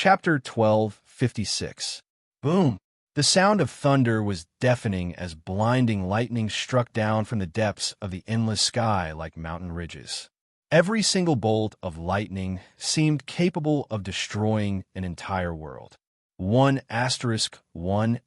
Chapter 12:56. Boom! The sound of thunder was deafening as blinding lightning struck down from the depths of the endless sky like mountain ridges. Every single bolt of lightning seemed capable of destroying an entire world. 1*1*.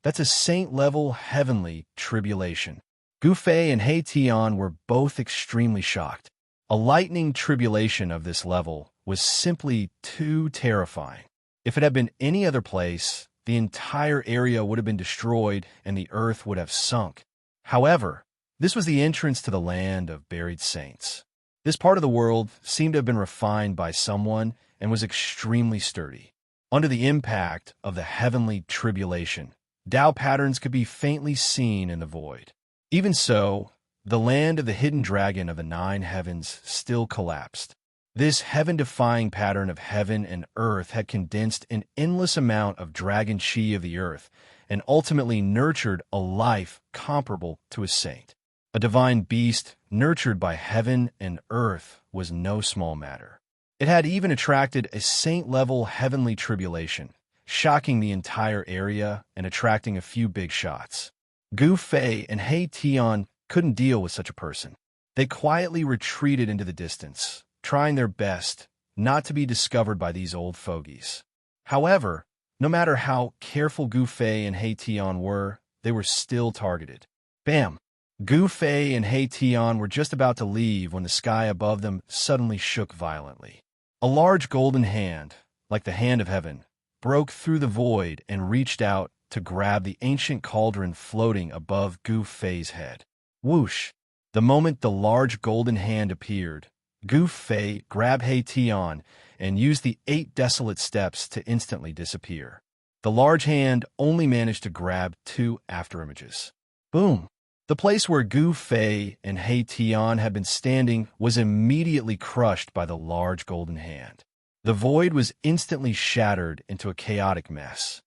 That's a saint-level heavenly tribulation. Gu Fei and He Tian were both extremely shocked. A lightning tribulation of this level was simply too terrifying. If it had been any other place, the entire area would have been destroyed and the earth would have sunk. However, this was the entrance to the land of buried saints. This part of the world seemed to have been refined by someone and was extremely sturdy. Under the impact of the heavenly tribulation, Tao patterns could be faintly seen in the void. Even so, the land of the hidden dragon of the 9 heavens still collapsed. This heaven-defying pattern of heaven and earth had condensed an endless amount of dragon chi of the earth and ultimately nurtured a life comparable to a saint. A divine beast nurtured by heaven and earth was no small matter. It had even attracted a saint-level heavenly tribulation, shocking the entire area and attracting a few big shots. Gu Fei and He Tian couldn't deal with such a person. They quietly retreated into the distance, trying their best not to be discovered by these old fogies. However, no matter how careful Gu Fei and He Tian were, they were still targeted. Bam! Gu Fei and He Tian were just about to leave when the sky above them suddenly shook violently. A large golden hand, like the hand of heaven, broke through the void and reached out to grab the ancient cauldron floating above Gu Fei's head. Whoosh! The moment the large golden hand appeared, Gu Fei grabbed He Tian and used the 8 desolate steps to instantly disappear. The large hand only managed to grab 2 afterimages. Boom! The place where Gu Fei and He Tian had been standing was immediately crushed by the large golden hand. The void was instantly shattered into a chaotic mess.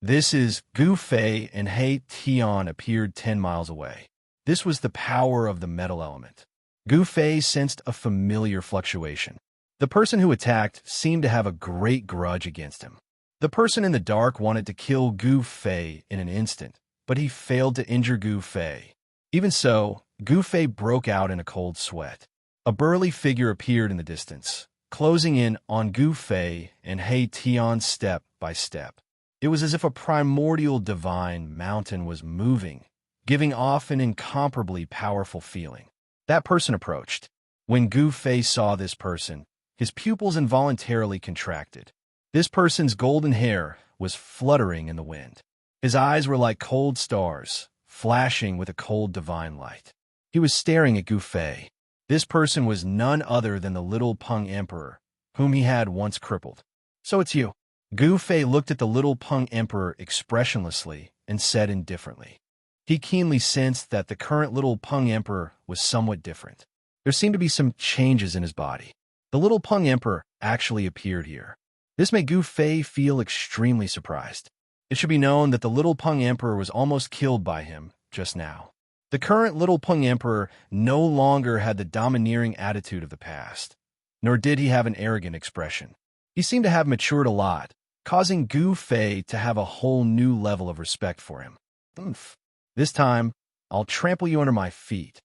This is Gu Fei and He Tian appeared 10 miles away. This was the power of the metal element. Gu Fei sensed a familiar fluctuation. The person who attacked seemed to have a great grudge against him. The person in the dark wanted to kill Gu Fei in an instant, but he failed to injure Gu Fei. Even so, Gu Fei broke out in a cold sweat. A burly figure appeared in the distance, closing in on Gu Fei and He Tian step by step. It was as if a primordial divine mountain was moving, giving off an incomparably powerful feeling. That person approached. When Gu Fei saw this person, his pupils involuntarily contracted. This person's golden hair was fluttering in the wind. His eyes were like cold stars, flashing with a cold divine light. He was staring at Gu Fei. This person was none other than the little Peng Emperor, whom he had once crippled. So it's you. Gu Fei looked at the little Peng Emperor expressionlessly and said indifferently. He keenly sensed that the current little Peng Emperor was somewhat different. There seemed to be some changes in his body. The little Peng Emperor actually appeared here. This made Gu Fei feel extremely surprised. It should be known that the little Peng Emperor was almost killed by him just now. The current little Peng Emperor no longer had the domineering attitude of the past, nor did he have an arrogant expression. He seemed to have matured a lot, causing Gu Fei to have a whole new level of respect for him. Oomph. This time, I'll trample you under my feet.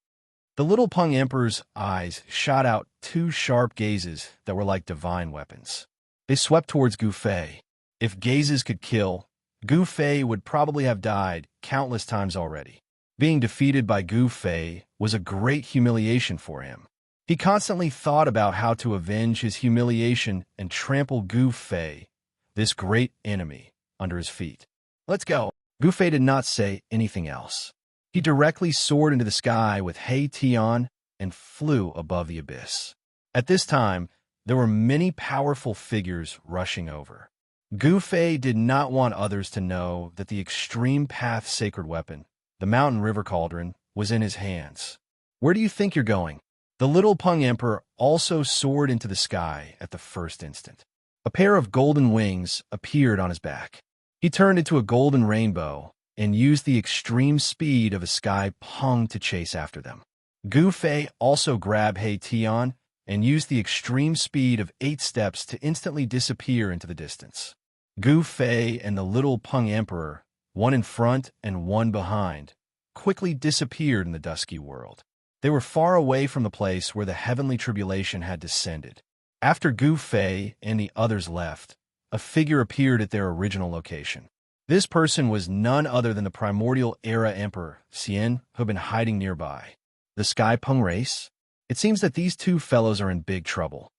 The little Peng Emperor's eyes shot out 2 sharp gazes that were like divine weapons. They swept towards Gu Fei. If gazes could kill, Gu Fei would probably have died countless times already. Being defeated by Gu Fei was a great humiliation for him. He constantly thought about how to avenge his humiliation and trample Gu Fei, this great enemy, under his feet. Let's go. Gu Fei did not say anything else. He directly soared into the sky with He Tian and flew above the abyss. At this time, there were many powerful figures rushing over. Gu Fei did not want others to know that the extreme path sacred weapon, the mountain river cauldron, was in his hands. Where do you think you're going? The little Peng Emperor also soared into the sky at the first instant. A pair of golden wings appeared on his back. He turned into a golden rainbow and used the extreme speed of a sky Peng to chase after them. Gu Fei also grabbed He Tian and used the extreme speed of 8 steps to instantly disappear into the distance. Gu Fei and the little Peng Emperor, one in front and one behind, quickly disappeared in the dusky world. They were far away from the place where the heavenly tribulation had descended. After Gu Fei and the others left, a figure appeared at their original location. This person was none other than the primordial era Emperor, Xian, who had been hiding nearby. The Sky Peng race? It seems that these two fellows are in big trouble.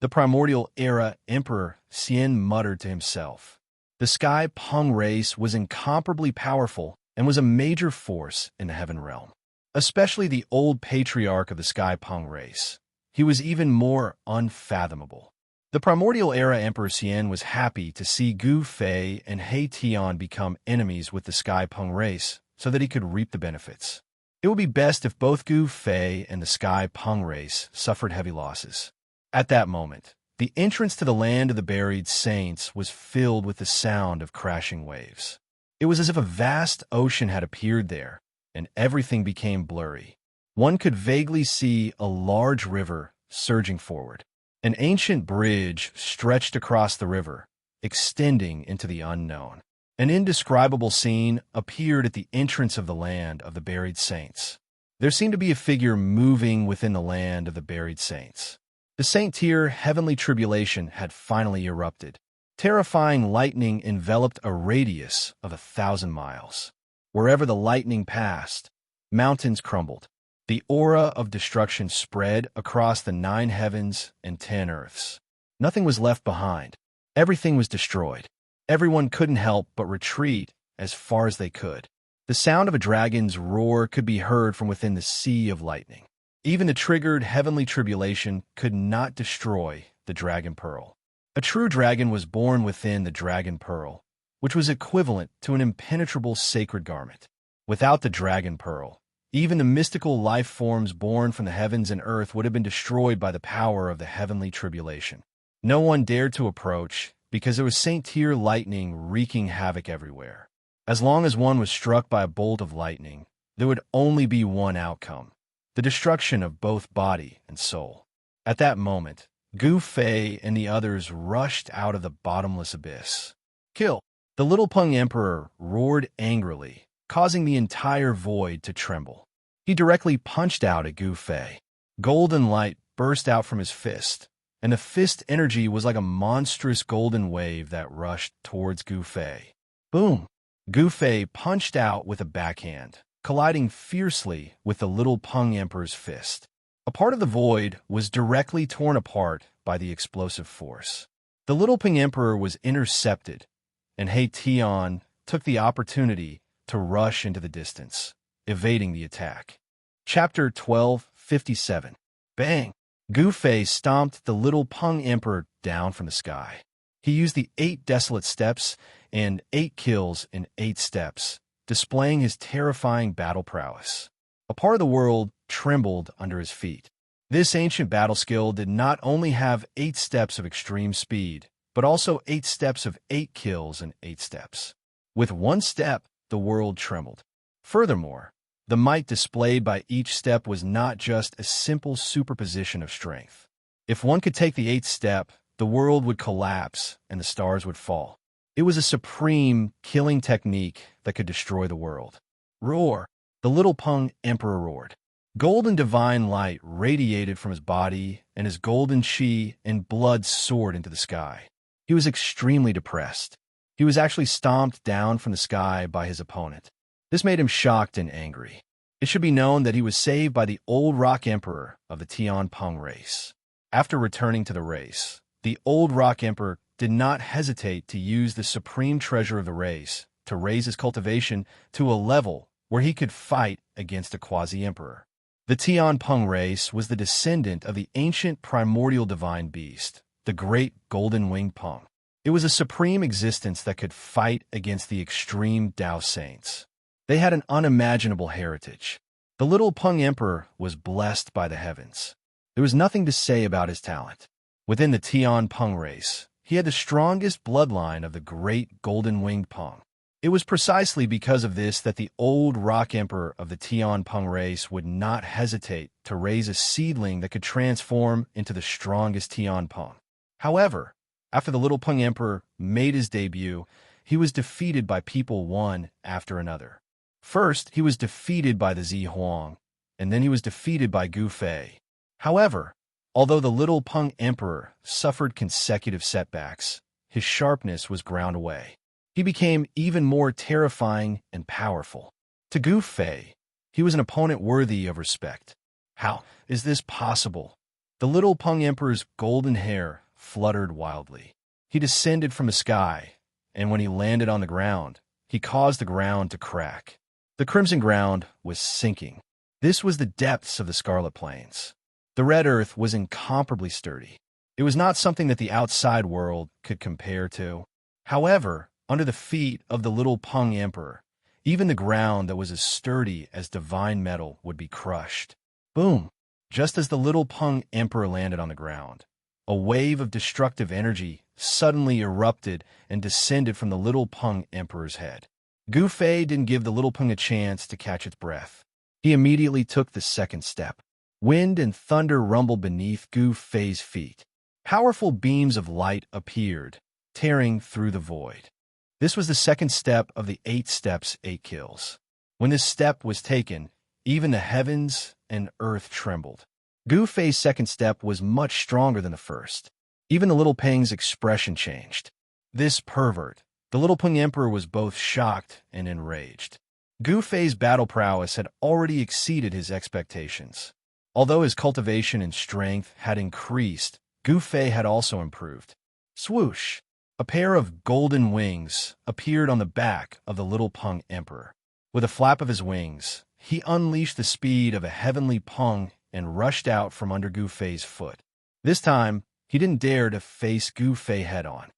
The primordial era Emperor, Xian, muttered to himself. The Sky Peng race was incomparably powerful and was a major force in the heaven realm. Especially the old patriarch of the Sky Peng race. He was even more unfathomable. The primordial era Emperor Xian was happy to see Gu Fei and He Tian become enemies with the Sky Peng race so that he could reap the benefits. It would be best if both Gu Fei and the Sky Peng race suffered heavy losses. At that moment, the entrance to the land of the buried saints was filled with the sound of crashing waves. It was as if a vast ocean had appeared there, and everything became blurry. One could vaguely see a large river surging forward. An ancient bridge stretched across the river, extending into the unknown. An indescribable scene appeared at the entrance of the land of the buried saints. There seemed to be a figure moving within the land of the buried saints. The Saint-tier heavenly tribulation had finally erupted. Terrifying lightning enveloped a radius of 1,000 miles. Wherever the lightning passed, mountains crumbled. The aura of destruction spread across the 9 heavens and 10 earths. Nothing was left behind. Everything was destroyed. Everyone couldn't help but retreat as far as they could. The sound of a dragon's roar could be heard from within the sea of lightning. Even the triggered heavenly tribulation could not destroy the dragon pearl. A true dragon was born within the dragon pearl, which was equivalent to an impenetrable sacred garment. Without the dragon pearl, even the mystical life forms born from the heavens and earth would have been destroyed by the power of the heavenly tribulation. No one dared to approach because there was Saint-tier lightning wreaking havoc everywhere. As long as one was struck by a bolt of lightning, there would only be one outcome: the destruction of both body and soul. At that moment, Gu Fei and the others rushed out of the bottomless abyss. Kill! The little Peng Emperor roared angrily, causing the entire void to tremble. He directly punched out at Gu Fei. Golden light burst out from his fist, and the fist energy was like a monstrous golden wave that rushed towards Gu Fei. Boom! Gu Fei punched out with a backhand, colliding fiercely with the little Peng Emperor's fist. A part of the void was directly torn apart by the explosive force. The little Peng Emperor was intercepted, and He Tian took the opportunity to rush into the distance, evading the attack. Chapter 1257. Bang! Gu Fei stomped the little Peng Emperor down from the sky. He used the 8 desolate steps and 8 kills in 8 steps, displaying his terrifying battle prowess. A part of the world trembled under his feet. This ancient battle skill did not only have 8 steps of extreme speed, but also 8 steps of 8 kills in 8 steps. With one step, the world trembled. Furthermore, the might displayed by each step was not just a simple superposition of strength. If one could take the 8th step, the world would collapse and the stars would fall. It was a supreme, killing technique that could destroy the world. Roar! The little Peng Emperor roared. Golden divine light radiated from his body, and his golden chi and blood soared into the sky. He was extremely depressed. He was actually stomped down from the sky by his opponent. This made him shocked and angry. It should be known that he was saved by the old Rock Emperor of the Tian Peng race. After returning to the race, the old Rock Emperor did not hesitate to use the supreme treasure of the race to raise his cultivation to a level where he could fight against a quasi-emperor. The Tian Peng race was the descendant of the ancient primordial divine beast, the great golden-winged Peng. It was a supreme existence that could fight against the extreme Tao saints. They had an unimaginable heritage. The little Peng Emperor was blessed by the heavens. There was nothing to say about his talent. Within the Tian Peng race, he had the strongest bloodline of the great golden-winged Peng. It was precisely because of this that the old rock emperor of the Tianpeng race would not hesitate to raise a seedling that could transform into the strongest Tianpeng. However, after the little Peng emperor made his debut, he was defeated by people one after another. First, he was defeated by the Zi Huang, and then he was defeated by Gu Fei. However, although the little Peng emperor suffered consecutive setbacks, his sharpness was ground away. He became even more terrifying and powerful. To Gu Fei, he was an opponent worthy of respect. How is this possible? The little Peng emperor's golden hair fluttered wildly. He descended from the sky, and when he landed on the ground, he caused the ground to crack. The crimson ground was sinking. This was the depths of the Scarlet Plains. The red earth was incomparably sturdy. It was not something that the outside world could compare to. However, under the feet of the little Peng emperor, even the ground that was as sturdy as divine metal would be crushed. Boom! Just as the little Peng emperor landed on the ground, a wave of destructive energy suddenly erupted and descended from the little Peng emperor's head. Gu Fei didn't give the little Peng a chance to catch its breath. He immediately took the second step. Wind and thunder rumbled beneath Gu Fei's feet. Powerful beams of light appeared, tearing through the void. This was the second step of the 8 steps, 8 kills. When this step was taken, even the heavens and earth trembled. Gu Fei's second step was much stronger than the first. Even the little Peng's expression changed. This pervert, the little Peng emperor, was both shocked and enraged. Gu Fei's battle prowess had already exceeded his expectations. Although his cultivation and strength had increased, Gu Fei had also improved. Swoosh! A pair of golden wings appeared on the back of the little Peng emperor. With a flap of his wings, he unleashed the speed of a heavenly Peng and rushed out from under Gu Fei's foot. This time, he didn't dare to face Gu Fei head-on.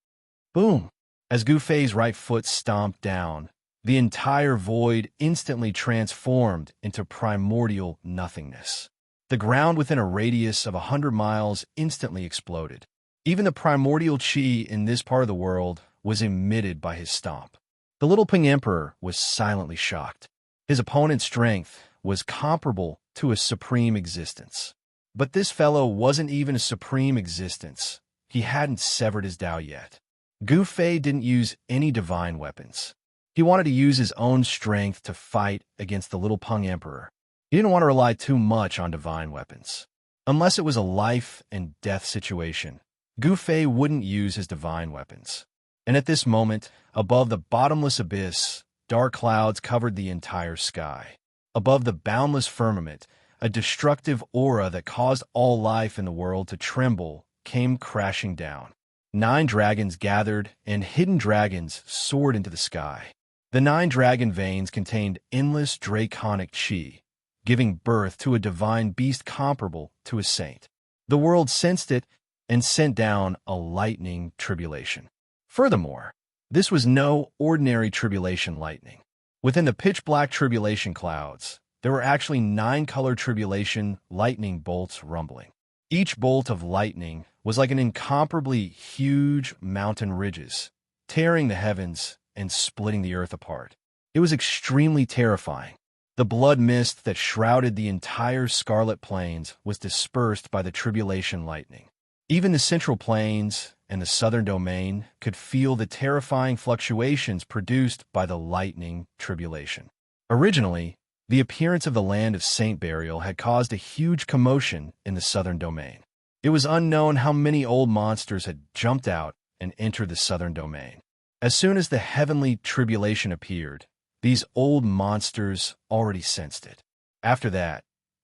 Boom! As Gu Fei's right foot stomped down, the entire void instantly transformed into primordial nothingness. The ground within a radius of 100 miles instantly exploded. Even the primordial chi in this part of the world was emitted by his stomp. The little Peng emperor was silently shocked. His opponent's strength was comparable to a supreme existence. But this fellow wasn't even a supreme existence. He hadn't severed his Tao yet. Gu Fei didn't use any divine weapons. He wanted to use his own strength to fight against the little Peng emperor. He didn't want to rely too much on divine weapons. Unless it was a life and death situation, Gu Fei wouldn't use his divine weapons. And at this moment, above the bottomless abyss, dark clouds covered the entire sky. Above the boundless firmament, a destructive aura that caused all life in the world to tremble came crashing down. 9 dragons gathered, and hidden dragons soared into the sky. The 9 dragon veins contained endless draconic chi, giving birth to a divine beast comparable to a saint. The world sensed it and sent down a lightning tribulation. Furthermore, this was no ordinary tribulation lightning. Within the pitch-black tribulation clouds, there were actually 9-color tribulation lightning bolts rumbling. Each bolt of lightning was like an incomparably huge mountain ridges, tearing the heavens and splitting the earth apart. It was extremely terrifying. The blood mist that shrouded the entire Scarlet Plains was dispersed by the tribulation lightning. Even the Central Plains and the Southern Domain could feel the terrifying fluctuations produced by the lightning tribulation. Originally, the appearance of the land of Saint Burial had caused a huge commotion in the Southern Domain. It was unknown how many old monsters had jumped out and entered the Southern Domain. As soon as the heavenly tribulation appeared, these old monsters already sensed it. After that,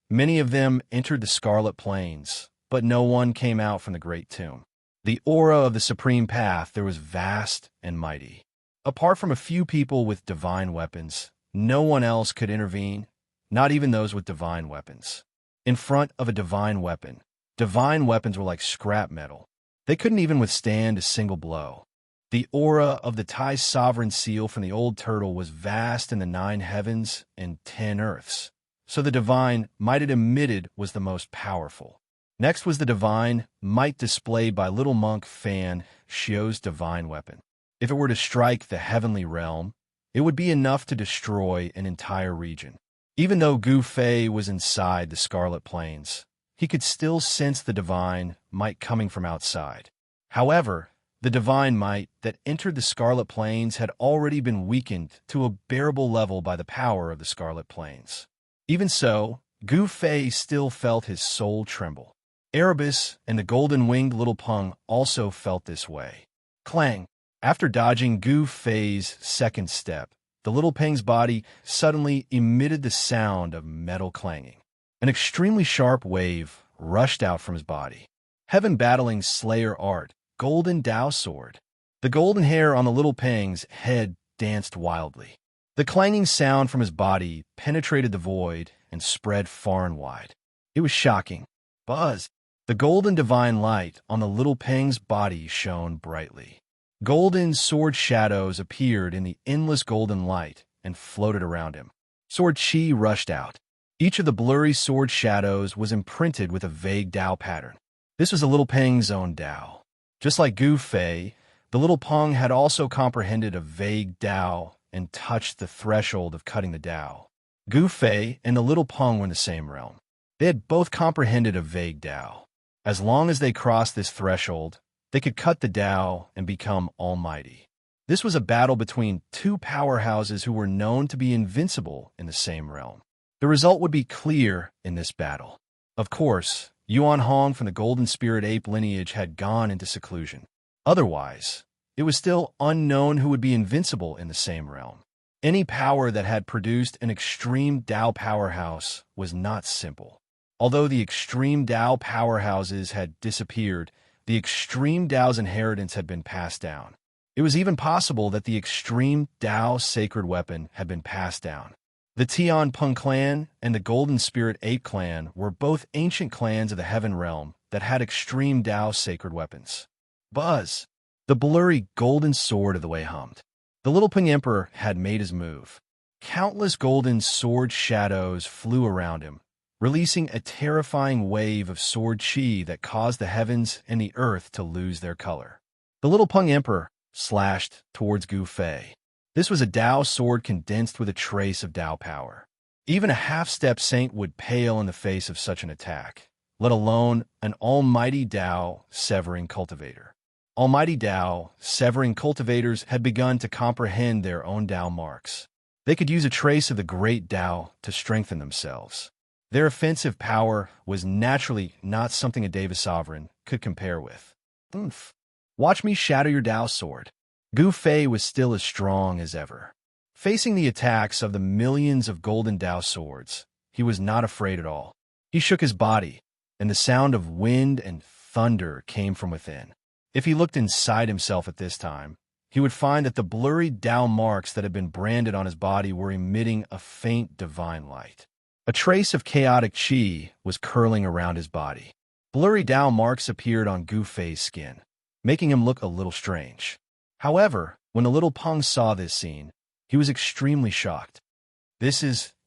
many of them entered the Scarlet Plains, but no one came out from the Great Tomb. The aura of the Supreme Path there was vast and mighty. Apart from a few people with divine weapons, no one else could intervene, not even those with divine weapons. In front of a divine weapons were like scrap metal. They couldn't even withstand a single blow. The aura of the Tai Sovereign Seal from the old turtle was vast in the 9 heavens and 10 earths, so the divine might it emitted was the most powerful. Next was the divine might displayed by little monk Fan Xiao's divine weapon. If it were to strike the heavenly realm, It would be enough to destroy an entire region. Even though Gu Fei was inside the Scarlet Plains, he could still sense the divine might coming from outside. However, the divine might that entered the Scarlet Plains had already been weakened to a bearable level by the power of the Scarlet Plains. Even so, Gu Fei still felt his soul tremble. Erebus and the golden-winged little Peng also felt this way. Clang! After dodging Gu Fei's second step, the little Peng's body suddenly emitted the sound of metal clanging. An extremely sharp wave rushed out from his body. Heaven-battling Slayer Art, Golden Dao Sword. The golden hair on the little Peng's head danced wildly. The clanging sound from his body penetrated the void and spread far and wide. It was shocking. Buzz! The golden divine light on the little Peng's body shone brightly. Golden sword shadows appeared in the endless golden light and floated around him. Sword chi rushed out. Each of the blurry sword shadows was imprinted with a vague Dao pattern. This was the little Peng's own Dao. Just like Gu Fei, the little Peng had also comprehended a vague Dao and touched the threshold of cutting the Dao. Gu Fei and the little Peng were in the same realm. They had both comprehended a vague Dao. As long as they crossed this threshold, they could cut the Dao and become almighty. This was a battle between two powerhouses who were known to be invincible in the same realm. The result would be clear in this battle. Of course, Yuan Hong from the Golden Spirit Ape lineage had gone into seclusion. Otherwise, it was still unknown who would be invincible in the same realm. Any power that had produced an extreme Dao powerhouse was not simple. Although the extreme Dao powerhouses had disappeared, the extreme Dao's inheritance had been passed down. It was even possible that the extreme Dao sacred weapon had been passed down. The Tian Peng clan and the Golden Spirit Ape clan were both ancient clans of the Heaven Realm that had extreme Dao sacred weapons. Buzz! The blurry golden sword of the Wei hummed. The little Peng Emperor had made his move. Countless golden sword shadows flew around him, releasing a terrifying wave of sword chi that caused the heavens and the earth to lose their color. The little Peng Emperor slashed towards Gu Fei. This was a Dao sword condensed with a trace of Dao power. Even a half-step saint would pale in the face of such an attack, let alone an almighty Dao severing cultivator. Almighty Dao severing cultivators had begun to comprehend their own Dao marks. They could use a trace of the great Dao to strengthen themselves. Their offensive power was naturally not something a Deva sovereign could compare with. Oomph! Watch me shatter your Dao sword. Gu Fei was still as strong as ever. Facing the attacks of the millions of golden Dao swords, he was not afraid at all. He shook his body, and the sound of wind and thunder came from within. If he looked inside himself at this time, he would find that the blurry Dao marks that had been branded on his body were emitting a faint divine light. A trace of chaotic chi was curling around his body. Blurry Dao marks appeared on Gu Fei's skin, making him look a little strange. However, when the little Peng saw this scene, he was extremely shocked.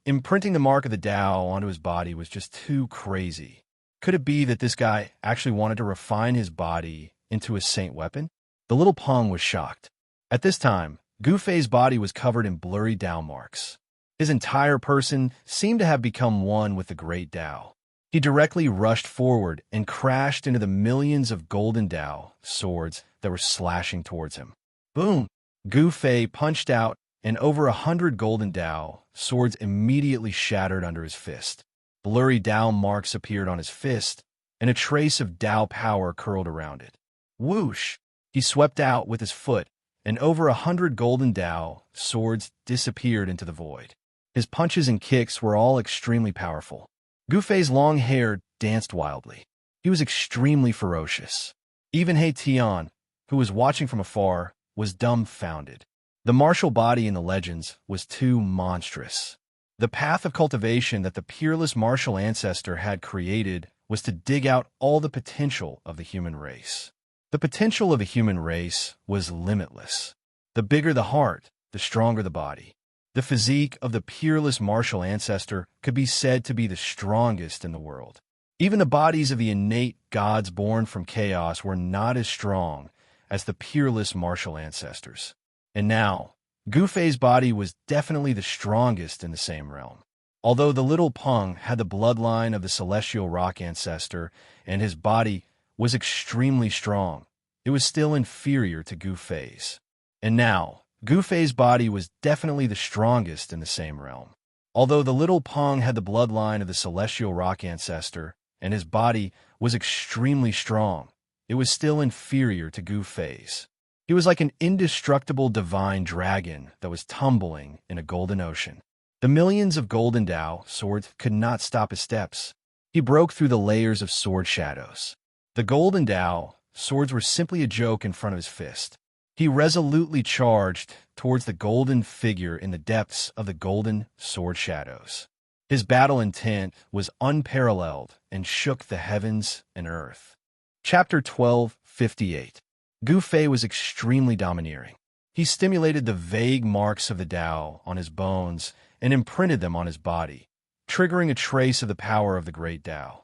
Imprinting the mark of the Dao onto his body was just too crazy. Could it be that this guy actually wanted to refine his body into a saint weapon? The little Peng was shocked. At this time, Gu Fei's body was covered in blurry Dao marks. His entire person seemed to have become one with the great Dao. He directly rushed forward and crashed into the millions of golden Dao swords that were slashing towards him. Boom! Gu Fei punched out, and over 100 golden Dao swords immediately shattered under his fist. Blurry Dao marks appeared on his fist, and a trace of Dao power curled around it. Whoosh! He swept out with his foot, and over 100 golden Dao swords disappeared into the void. His punches and kicks were all extremely powerful. Gu Fei's long hair danced wildly. He was extremely ferocious. Even He Tian, who was watching from afar, was dumbfounded. The martial body in the legends was too monstrous. The path of cultivation that the peerless martial ancestor had created was to dig out all the potential of the human race. The potential of the human race was limitless. The bigger the heart, the stronger the body. The physique of the peerless martial ancestor could be said to be the strongest in the world. Even the bodies of the innate gods born from chaos were not as strong as the peerless martial ancestors. And now, Gu Fei's body was definitely the strongest in the same realm. Although the little Peng had the bloodline of the celestial rock ancestor and his body was extremely strong, it was still inferior to Gu Fei's. And now, Gu Fei's body was definitely the strongest in the same realm. Although the little Peng had the bloodline of the celestial rock ancestor and his body was extremely strong, it was still inferior to Gu Fei's. He was like an indestructible divine dragon that was tumbling in a golden ocean. The millions of golden Dao swords could not stop his steps. He broke through the layers of sword shadows. The golden Dao swords were simply a joke in front of his fist. He resolutely charged towards the golden figure in the depths of the golden sword shadows. His battle intent was unparalleled and shook the heavens and earth. Chapter 1258. Gu Fei was extremely domineering. He stimulated the vague marks of the Dao on his bones and imprinted them on his body, triggering a trace of the power of the great Dao.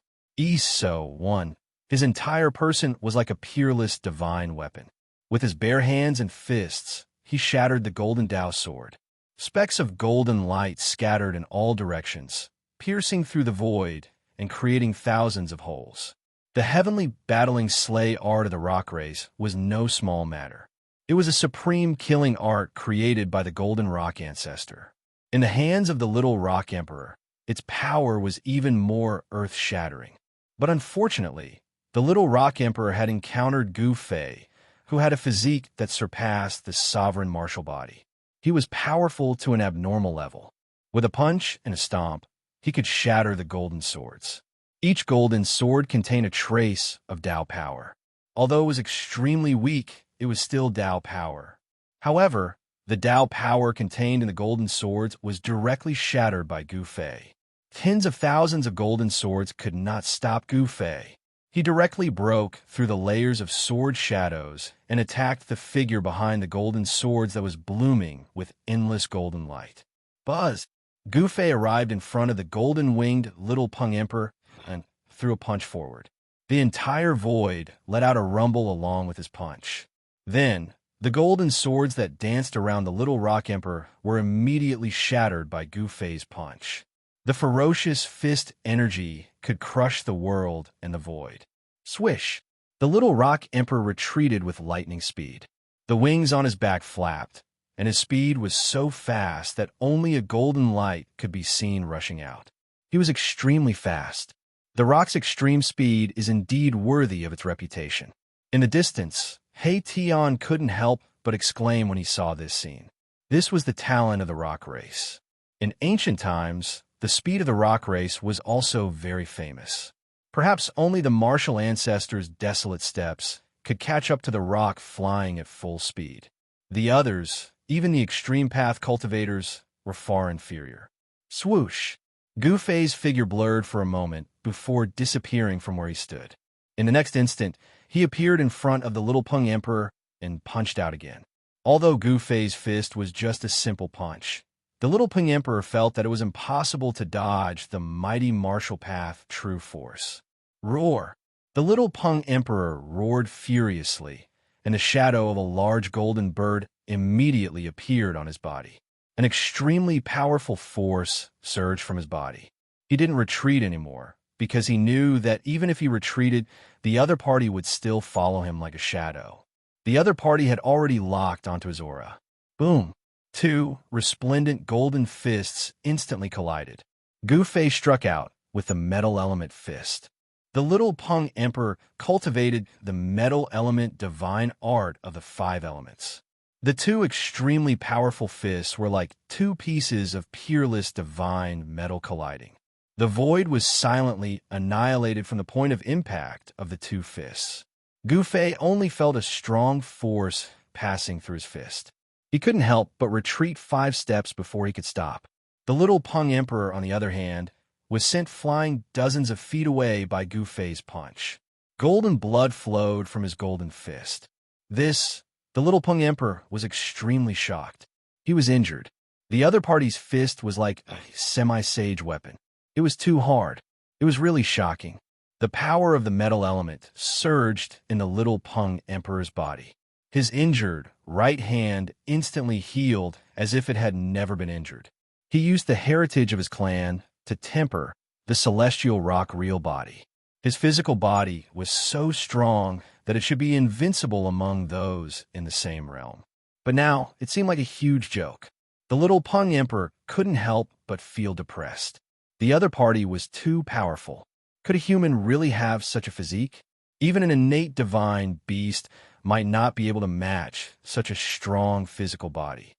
So 1. His entire person was like a peerless divine weapon. With his bare hands and fists, he shattered the golden Dao sword. Specks of golden light scattered in all directions, piercing through the void and creating thousands of holes. The heavenly battling slay art of the rock race was no small matter. It was a supreme killing art created by the golden rock ancestor. In the hands of the little rock emperor, its power was even more earth-shattering. But unfortunately, the little rock emperor had encountered Gu Fei, who had a physique that surpassed the sovereign martial body. He was powerful to an abnormal level. With a punch and a stomp, he could shatter the golden swords. Each golden sword contained a trace of Dao power. Although it was extremely weak, it was still Dao power. However, the Dao power contained in the golden swords was directly shattered by Gu Fei. Tens of thousands of golden swords could not stop Gu Fei. He directly broke through the layers of sword shadows and attacked the figure behind the golden swords that was blooming with endless golden light. Buzz! Gu Fei arrived in front of the golden-winged little Peng Emperor and threw a punch forward. The entire void let out a rumble along with his punch. Then, the golden swords that danced around the little rock emperor were immediately shattered by Gu Fei's punch. The ferocious fist energy could crush the world and the void. Swish! The little rock emperor retreated with lightning speed. The wings on his back flapped, and his speed was so fast that only a golden light could be seen rushing out. He was extremely fast. The rock's extreme speed is indeed worthy of its reputation. In the distance, He Tian couldn't help but exclaim when he saw this scene. This was the talent of the rock race. In ancient times, the speed of the rock race was also very famous. Perhaps only the martial ancestors' desolate steps could catch up to the rock flying at full speed. The others, even the extreme path cultivators, were far inferior. Swoosh! Gu Fei's figure blurred for a moment before disappearing from where he stood. In the next instant, he appeared in front of the little Peng Emperor and punched out again. Although Gu Fei's fist was just a simple punch, the little Peng Emperor felt that it was impossible to dodge the mighty martial path true force. Roar! The little Peng Emperor roared furiously, and the shadow of a large golden bird immediately appeared on his body. An extremely powerful force surged from his body. He didn't retreat anymore, because he knew that even if he retreated, the other party would still follow him like a shadow. The other party had already locked onto his aura. Boom! Two resplendent golden fists instantly collided. Gu Fei struck out with the metal element fist. The little Peng Emperor cultivated the metal element divine art of the 5 elements. The two extremely powerful fists were like two pieces of peerless divine metal colliding. The void was silently annihilated from the point of impact of the two fists. Gu Fei only felt a strong force passing through his fist. He couldn't help but retreat 5 steps before he could stop. The little Peng Emperor, on the other hand, was sent flying dozens of feet away by Gu Fei's punch. Golden blood flowed from his golden fist. The little Peng Emperor was extremely shocked. He was injured. The other party's fist was like a semi-sage weapon. It was too hard. It was really shocking. The power of the metal element surged in the little Peng Emperor's body. His injured right hand instantly healed as if it had never been injured. He used the heritage of his clan to temper the celestial rock real body. His physical body was so strong that it should be invincible among those in the same realm. But now it seemed like a huge joke. The little Peng Emperor couldn't help but feel depressed. The other party was too powerful. Could a human really have such a physique? Even an innate divine beast might not be able to match such a strong physical body.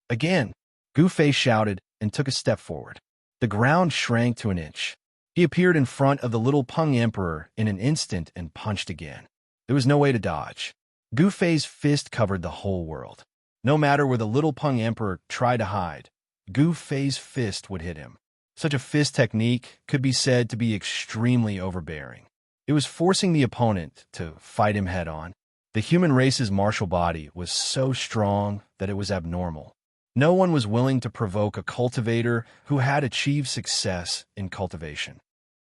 Again, Gu Fei shouted and took a step forward. The ground shrank to an inch. He appeared in front of the little Peng Emperor in an instant and punched again. There was no way to dodge. Gu Fei's fist covered the whole world. No matter where the little Peng Emperor tried to hide, Gu Fei's fist would hit him. Such a fist technique could be said to be extremely overbearing. It was forcing the opponent to fight him head-on. The human race's martial body was so strong that it was abnormal. No one was willing to provoke a cultivator who had achieved success in cultivation.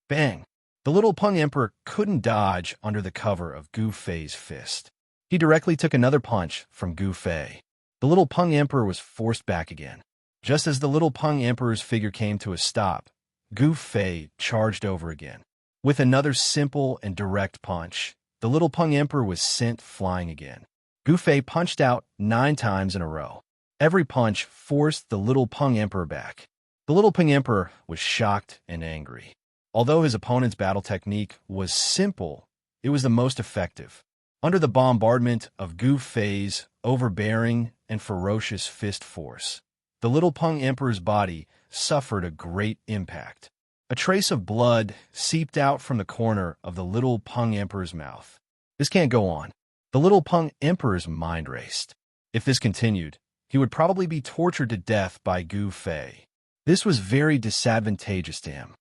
Bang! The little Peng Emperor couldn't dodge under the cover of Gu Fei's fist. He directly took another punch from Gu Fei. The little Peng Emperor was forced back again. Just as the little Peng Emperor's figure came to a stop, Gu Fei charged over again. With another simple and direct punch, the little Peng Emperor was sent flying again. Gu Fei punched out 9 times in a row. Every punch forced the little Peng Emperor back. The little Peng Emperor was shocked and angry. Although his opponent's battle technique was simple, it was the most effective. Under the bombardment of Gu Fei's overbearing and ferocious fist force, the little Peng Emperor's body suffered a great impact. A trace of blood seeped out from the corner of the little Peng Emperor's mouth. This can't go on. The little Peng Emperor's mind raced. If this continued, he would probably be tortured to death by Gu Fei. This was very disadvantageous to him.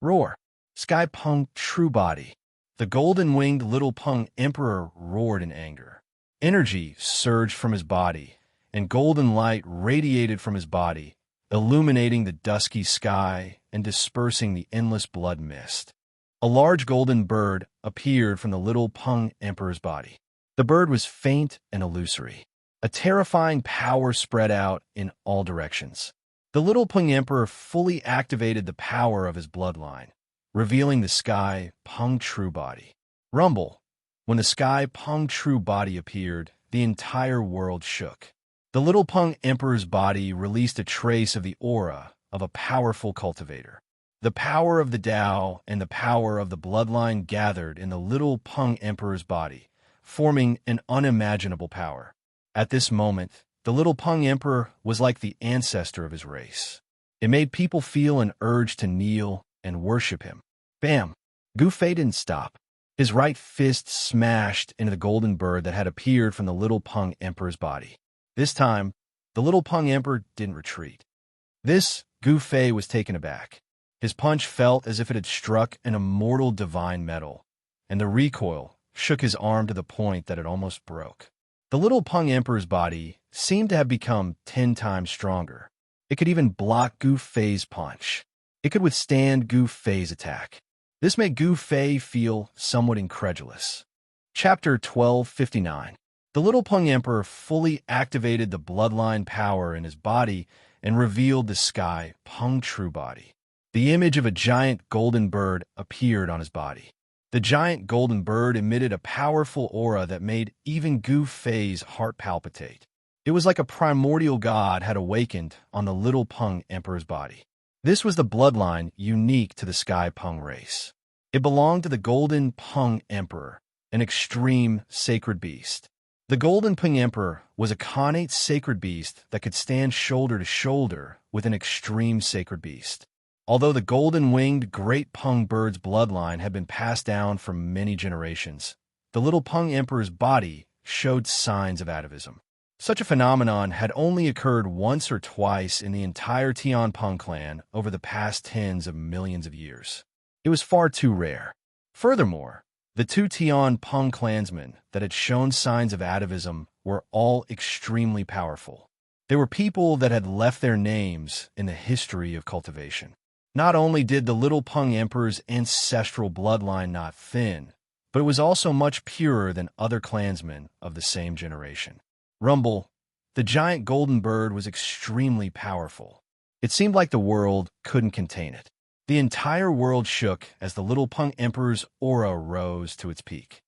Roar! Sky Peng True Body. The golden-winged little Peng Emperor roared in anger. Energy surged from his body, and golden light radiated from his body, illuminating the dusky sky and dispersing the endless blood mist. A large golden bird appeared from the little Peng Emperor's body. The bird was faint and illusory. A terrifying power spread out in all directions. The little Peng Emperor fully activated the power of his bloodline, revealing the Sky Peng True Body. Rumble. When the Sky Peng True Body appeared, the entire world shook. The little Peng Emperor's body released a trace of the aura of a powerful cultivator. The power of the Tao and the power of the bloodline gathered in the little Peng Emperor's body, forming an unimaginable power. At this moment, the little Peng Emperor was like the ancestor of his race. It made people feel an urge to kneel and worship him. Bam! Gu Fei didn't stop. His right fist smashed into the golden bird that had appeared from the little Peng Emperor's body. This time, the little Peng Emperor didn't retreat. Gu Fei was taken aback. His punch felt as if it had struck an immortal divine metal, and the recoil shook his arm to the point that it almost broke. The little Peng Emperor's body seemed to have become 10 times stronger. It could even block Gu Fei's punch. It could withstand Gu Fei's attack. This made Gu Fei feel somewhat incredulous. Chapter 1259. The little Peng Emperor fully activated the bloodline power in his body and revealed the Sky Peng True Body. The image of a giant golden bird appeared on his body. The giant golden bird emitted a powerful aura that made even Gu Fei's heart palpitate. It was like a primordial god had awakened on the little Peng Emperor's body. This was the bloodline unique to the Sky Peng race. It belonged to the Golden Peng Emperor, an extreme sacred beast. The Golden Peng Emperor was a connate sacred beast that could stand shoulder to shoulder with an extreme sacred beast. Although the golden-winged Great Peng bird's bloodline had been passed down for many generations, the little Peng Emperor's body showed signs of atavism. Such a phenomenon had only occurred once or twice in the entire Tian Peng clan over the past tens of millions of years. It was far too rare. Furthermore, the 2 Tian Peng clansmen that had shown signs of atavism were all extremely powerful. They were people that had left their names in the history of cultivation. Not only did the little Peng Emperor's ancestral bloodline not thin, but it was also much purer than other clansmen of the same generation. Rumble. The giant golden bird was extremely powerful. It seemed like the world couldn't contain it. The entire world shook as the little Peng Emperor's aura rose to its peak.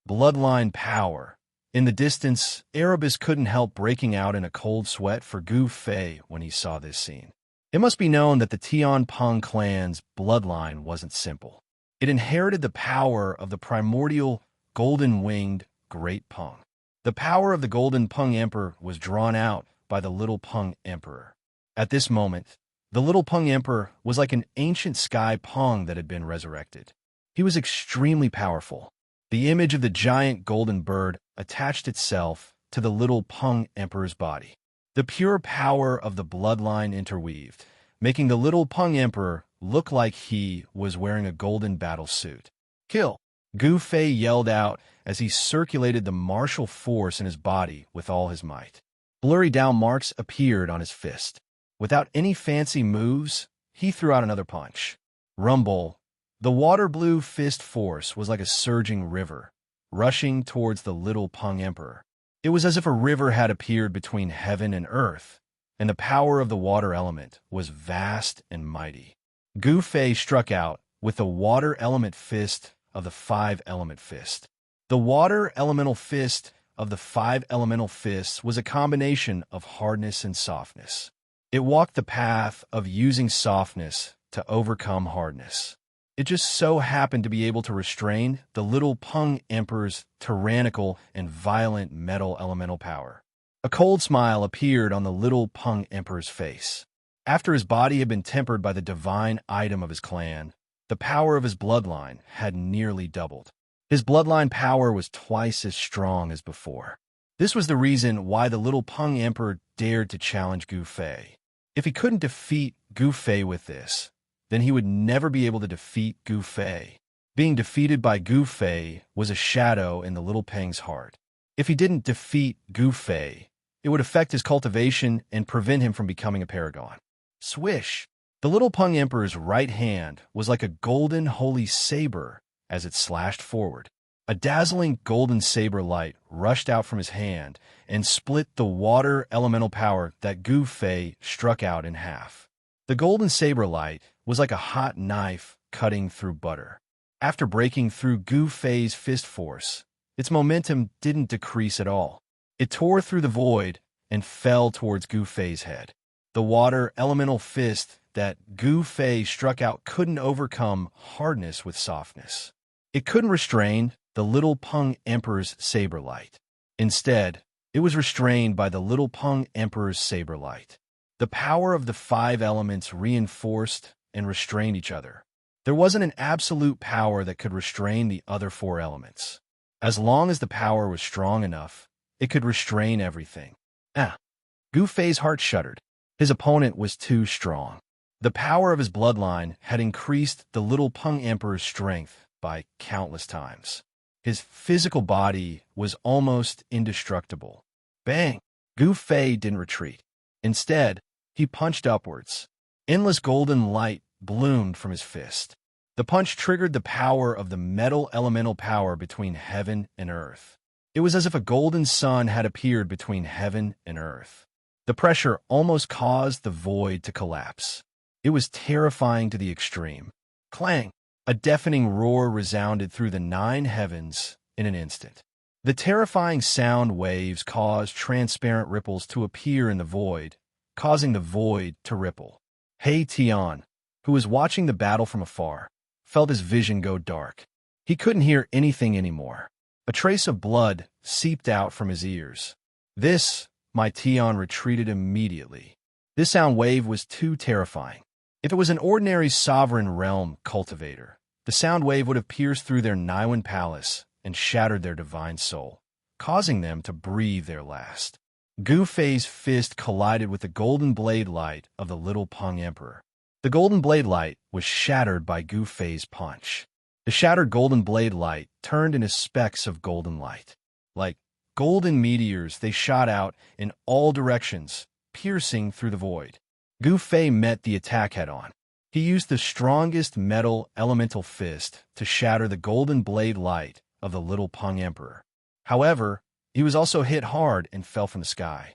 Bloodline power. In the distance, Erebus couldn't help breaking out in a cold sweat for Gu Fei when he saw this scene. It must be known that the Tian Peng clan's bloodline wasn't simple. It inherited the power of the primordial, golden-winged Great Peng. The power of the Golden Peng Emperor was drawn out by the Little Peng Emperor. At this moment, the Little Peng Emperor was like an ancient sky Peng that had been resurrected. He was extremely powerful. The image of the giant golden bird attached itself to the Little Peng Emperor's body. The pure power of the bloodline interweaved, making the Little Peng Emperor look like he was wearing a golden battle suit. Kill! Gu Fei yelled out as he circulated the martial force in his body with all his might. Blurry down marks appeared on his fist. Without any fancy moves, he threw out another punch. Rumble! The water-blue fist force was like a surging river, rushing towards the Little Peng Emperor. It was as if a river had appeared between heaven and earth, and the power of the water element was vast and mighty. Gu Fei struck out with the water element fist of the five element fist. The water elemental fist of the five elemental fists was a combination of hardness and softness. It walked the path of using softness to overcome hardness. It just so happened to be able to restrain the Little Peng Emperor's tyrannical and violent metal elemental power. A cold smile appeared on the Little Peng Emperor's face. After his body had been tempered by the divine item of his clan, the power of his bloodline had nearly doubled. His bloodline power was twice as strong as before. This was the reason why the Little Peng Emperor dared to challenge Gu Fei. If he couldn't defeat Gu Fei with this, then he would never be able to defeat Gu Fei. Being defeated by Gu Fei was a shadow in the Little Peng's heart. If he didn't defeat Gu Fei, it would affect his cultivation and prevent him from becoming a paragon. Swish! The Little Peng Emperor's right hand was like a golden holy saber as it slashed forward. A dazzling golden saber light rushed out from his hand and split the water elemental power that Gu Fei struck out in half. The golden saber light was like a hot knife cutting through butter. After breaking through Gu Fei's fist force, its momentum didn't decrease at all. It tore through the void and fell towards Gu Fei's head. The water elemental fist that Gu Fei struck out couldn't overcome hardness with softness. It couldn't restrain the Little Peng Emperor's saber light. Instead, it was restrained by the Little Peng Emperor's saber light. The power of the five elements reinforced and restrained each other. There wasn't an absolute power that could restrain the other four elements. As long as the power was strong enough, it could restrain everything. Gu Fei's heart shuddered. His opponent was too strong. The power of his bloodline had increased the Little Peng Emperor's strength by countless times. His physical body was almost indestructible. Bang! Gu Fei didn't retreat. Instead, he punched upwards. Endless golden light bloomed from his fist. The punch triggered the power of the metal elemental power between heaven and earth. It was as if a golden sun had appeared between heaven and earth. The pressure almost caused the void to collapse. It was terrifying to the extreme. Clang! A deafening roar resounded through the 9 heavens in an instant. The terrifying sound waves caused transparent ripples to appear in the void, causing the void to ripple. He Tian, who was watching the battle from afar, felt his vision go dark. He couldn't hear anything anymore. A trace of blood seeped out from his ears. My Tian retreated immediately. This sound wave was too terrifying. If it was an ordinary sovereign realm cultivator, the sound wave would have pierced through their Niwen palace and shattered their divine soul, causing them to breathe their last. Gu Fei's fist collided with the golden blade light of the Little Peng Emperor. The golden blade light was shattered by Gu Fei's punch. The shattered golden blade light turned into specks of golden light. Like golden meteors, they shot out in all directions, piercing through the void. Gu Fei met the attack head-on. He used the strongest metal elemental fist to shatter the golden blade light of the Little Peng Emperor. However, he was also hit hard and fell from the sky.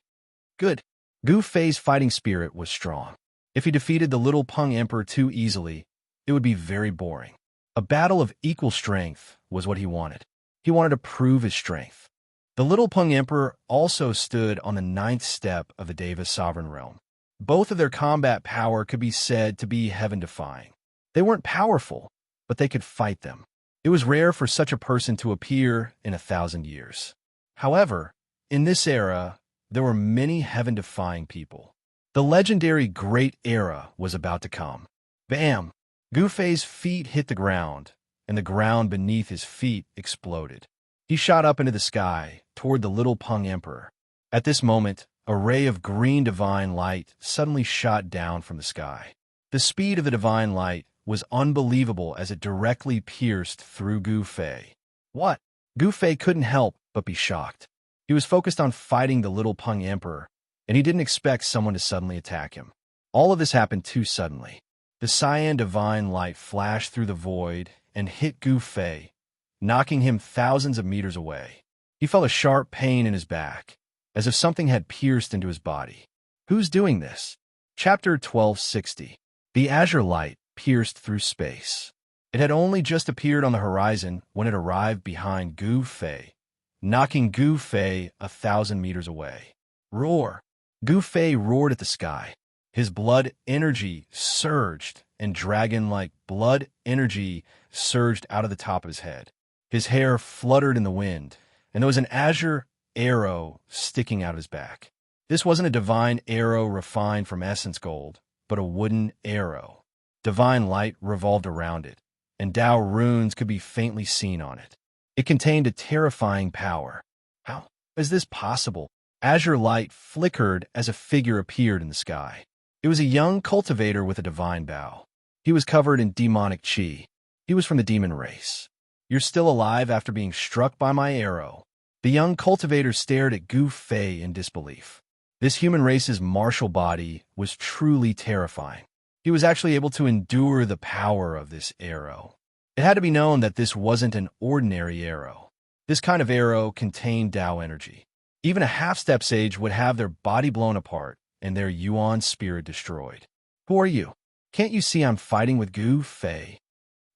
Good. Gu Fei's fighting spirit was strong. If he defeated the little Peng Emperor too easily, it would be very boring. A battle of equal strength was what he wanted. He wanted to prove his strength. The little Peng Emperor also stood on the 9th step of the Deva sovereign realm. Both of their combat power could be said to be heaven-defying. They weren't powerful, but they could fight them. It was rare for such a person to appear in 1,000 years. However, in this era, there were many heaven-defying people. The legendary Great Era was about to come. Bam! Gu Fei's feet hit the ground, and the ground beneath his feet exploded. He shot up into the sky, toward the little Peng Emperor. At this moment, a ray of green divine light suddenly shot down from the sky. The speed of the divine light was unbelievable as it directly pierced through Gu Fei. What? Gu Fei couldn't help but be shocked. He was focused on fighting the little Peng Emperor, and he didn't expect someone to suddenly attack him. All of this happened too suddenly. The cyan divine light flashed through the void and hit Gu Fei, knocking him thousands of meters away. He felt a sharp pain in his back, as if something had pierced into his body. Who's doing this? Chapter 1260. The azure light pierced through space. It had only just appeared on the horizon when it arrived behind Gu Fei, knocking Gu Fei 1,000 meters away. Roar! Gu Fei roared at the sky. His blood energy surged, and dragon-like blood energy surged out of the top of his head. His hair fluttered in the wind, and there was an azure arrow sticking out of his back. This wasn't a divine arrow refined from essence gold, but a wooden arrow. Divine light revolved around it, and Tao runes could be faintly seen on it. It contained a terrifying power. How is this possible? Azure light flickered as a figure appeared in the sky. It was a young cultivator with a divine bow. He was covered in demonic chi. He was from the demon race. You're still alive after being struck by my arrow. The young cultivator stared at Gu Fei in disbelief. This human race's martial body was truly terrifying. He was actually able to endure the power of this arrow. It had to be known that this wasn't an ordinary arrow. This kind of arrow contained Tao energy. Even a half-step sage would have their body blown apart and their Yuan spirit destroyed. Who are you? Can't you see I'm fighting with Gu Fei?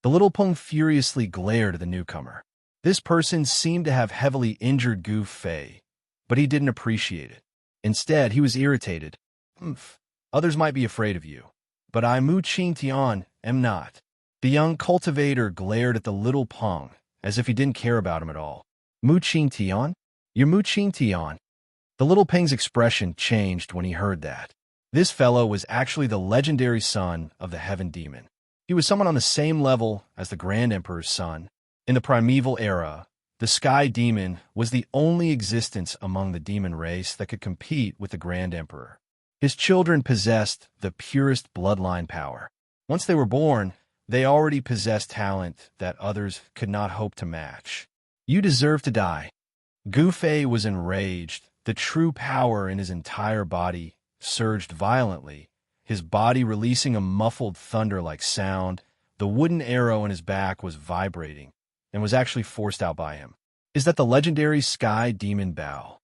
The little Peng furiously glared at the newcomer. This person seemed to have heavily injured Gu Fei, but he didn't appreciate it. Instead, he was irritated. Others might be afraid of you, but I, Mu Qing Tian, am not. The young cultivator glared at the little Peng, as if he didn't care about him at all. Mu Qing Tian? You're Mu Qing Tian. The little Peng's expression changed when he heard that. This fellow was actually the legendary son of the Heaven Demon. He was someone on the same level as the Grand Emperor's son. In the primeval era, the Sky Demon was the only existence among the demon race that could compete with the Grand Emperor. His children possessed the purest bloodline power. Once they were born, they already possessed talent that others could not hope to match. You deserve to die. Gu Fei was enraged. The true power in his entire body surged violently, his body releasing a muffled thunder-like sound. The wooden arrow in his back was vibrating and was actually forced out by him. Is that the legendary Sky Demon Bow?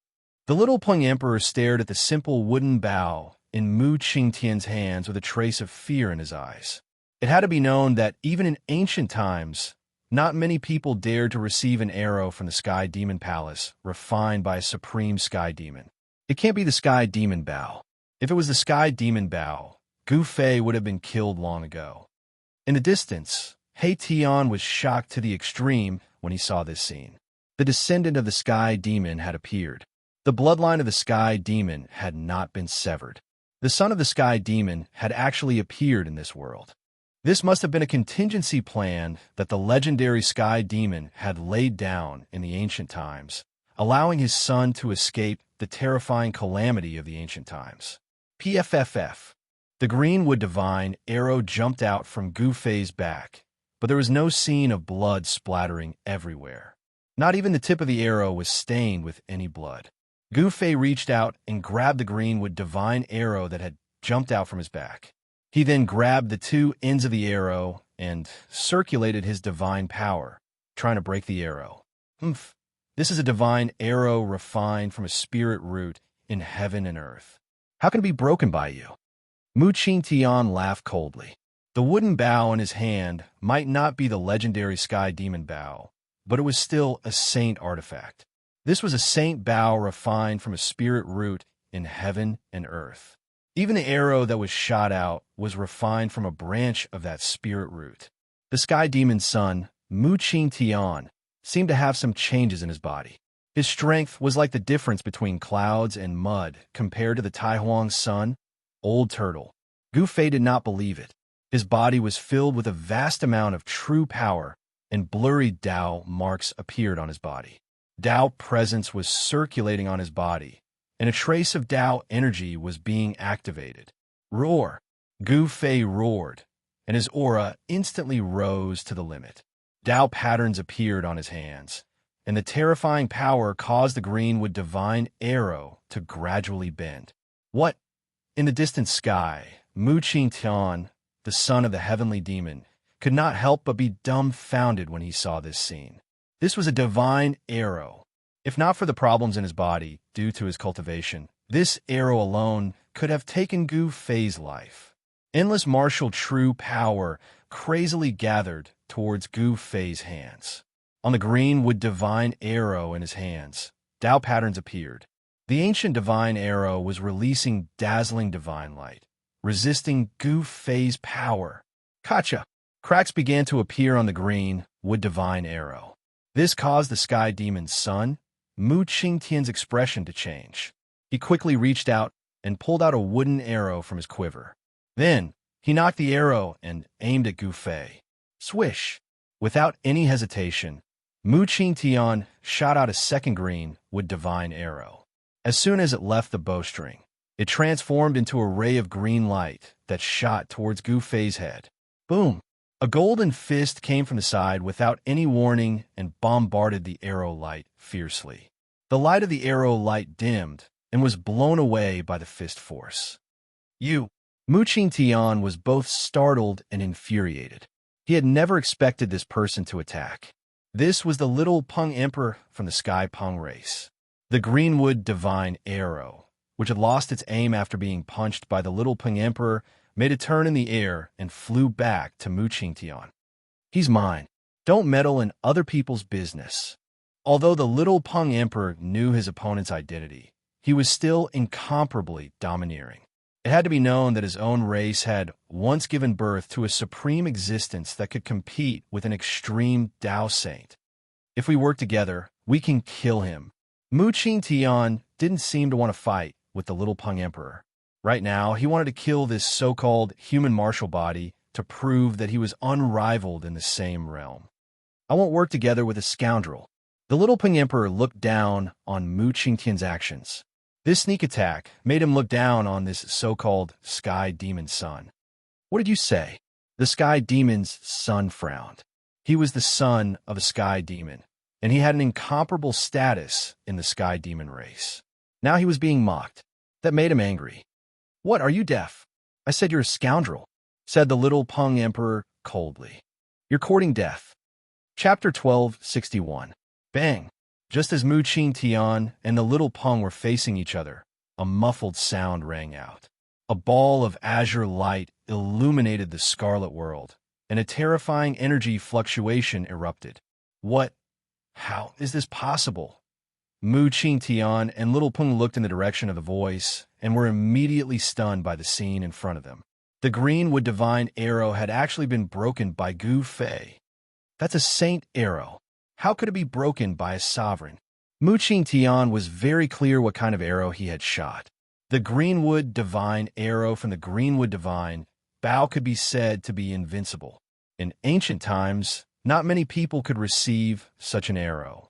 The little Peng Emperor stared at the simple wooden bow in Mu Qingtian's hands with a trace of fear in his eyes. It had to be known that even in ancient times, not many people dared to receive an arrow from the Sky Demon Palace, refined by a supreme Sky Demon. It can't be the Sky Demon Bow. If it was the Sky Demon Bow, Gu Fei would have been killed long ago. In the distance, He Tian was shocked to the extreme when he saw this scene. The descendant of the Sky Demon had appeared. The bloodline of the Sky Demon had not been severed. The son of the Sky Demon had actually appeared in this world. This must have been a contingency plan that the legendary Sky Demon had laid down in the ancient times, allowing his son to escape the terrifying calamity of the ancient times. PFFF. The Greenwood Divine arrow jumped out from Gu Fei's back, but there was no scene of blood splattering everywhere. Not even the tip of the arrow was stained with any blood. Gu Fei reached out and grabbed the Greenwood Divine arrow that had jumped out from his back. He then grabbed the two ends of the arrow and circulated his divine power, trying to break the arrow. This is a divine arrow refined from a spirit root in heaven and earth. How can it be broken by you? Mu Qingtian laughed coldly. The wooden bow in his hand might not be the legendary sky demon bow, but it was still a saint artifact. This was a saint bow refined from a spirit root in heaven and earth. Even the arrow that was shot out was refined from a branch of that spirit root. The sky demon's son, Mu Qingtian, seemed to have some changes in his body. His strength was like the difference between clouds and mud compared to the Taihuang's son, Old Turtle. Gu Fei did not believe it. His body was filled with a vast amount of true power, and blurry Dao marks appeared on his body. Dao presence was circulating on his body, and a trace of Dao energy was being activated. Roar! Gu Fei roared, and his aura instantly rose to the limit. Dao patterns appeared on his hands, and the terrifying power caused the greenwood divine arrow to gradually bend. What? In the distant sky, Mu Qingtian, the son of the heavenly demon, could not help but be dumbfounded when he saw this scene. This was a divine arrow. If not for the problems in his body due to his cultivation, this arrow alone could have taken Gu Fei's life. Endless martial true power crazily gathered towards Gu Fei's hands. On the greenwood divine arrow in his hands, Dao patterns appeared. The ancient divine arrow was releasing dazzling divine light, resisting Gu Fei's power. Kacha! Cracks began to appear on the greenwood divine arrow. This caused the sky demon's son, Mu Qingtian's expression to change. He quickly reached out and pulled out a wooden arrow from his quiver. Then, he knocked the arrow and aimed at Gu Fei. Swish! Without any hesitation, Mu Qingtian shot out a second greenwood divine arrow. As soon as it left the bowstring, it transformed into a ray of green light that shot towards Gu Fei's head. Boom! A golden fist came from the side without any warning and bombarded the arrow light fiercely. The light of the arrow light dimmed and was blown away by the fist force. Mu Qingtian was both startled and infuriated. He had never expected this person to attack. This was the little Peng Emperor from the Sky Peng race. The greenwood divine arrow, which had lost its aim after being punched by the little Peng Emperor, made a turn in the air and flew back to Mu Qingtian. He's mine. Don't meddle in other people's business. Although the little Peng Emperor knew his opponent's identity, he was still incomparably domineering. It had to be known that his own race had once given birth to a supreme existence that could compete with an extreme Dao saint. If we work together, we can kill him. Mu Qingtian didn't seem to want to fight with the little Peng Emperor. Right now, he wanted to kill this so-called human martial body to prove that he was unrivaled in the same realm. I won't work together with a scoundrel. The little Peng Emperor looked down on Mu Qingtian's actions. This sneak attack made him look down on this so-called sky demon's son. What did you say? The sky demon's son frowned. He was the son of a sky demon, and he had an incomparable status in the sky demon race. Now he was being mocked. That made him angry. What, are you deaf? I said you're a scoundrel, said the little Peng Emperor coldly. You're courting death. Chapter 1261. Bang! Just as Mu Qingtian and the little Peng were facing each other, a muffled sound rang out. A ball of azure light illuminated the scarlet world, and a terrifying energy fluctuation erupted. What? How is this possible? Mu Qingtian and little Peng looked in the direction of the voice and were immediately stunned by the scene in front of them. The greenwood divine arrow had actually been broken by Gu Fei. That's a saint arrow. How could it be broken by a sovereign? Mu Qingtian was very clear what kind of arrow he had shot. The greenwood divine arrow from the greenwood divine bow could be said to be invincible. In ancient times, not many people could receive such an arrow.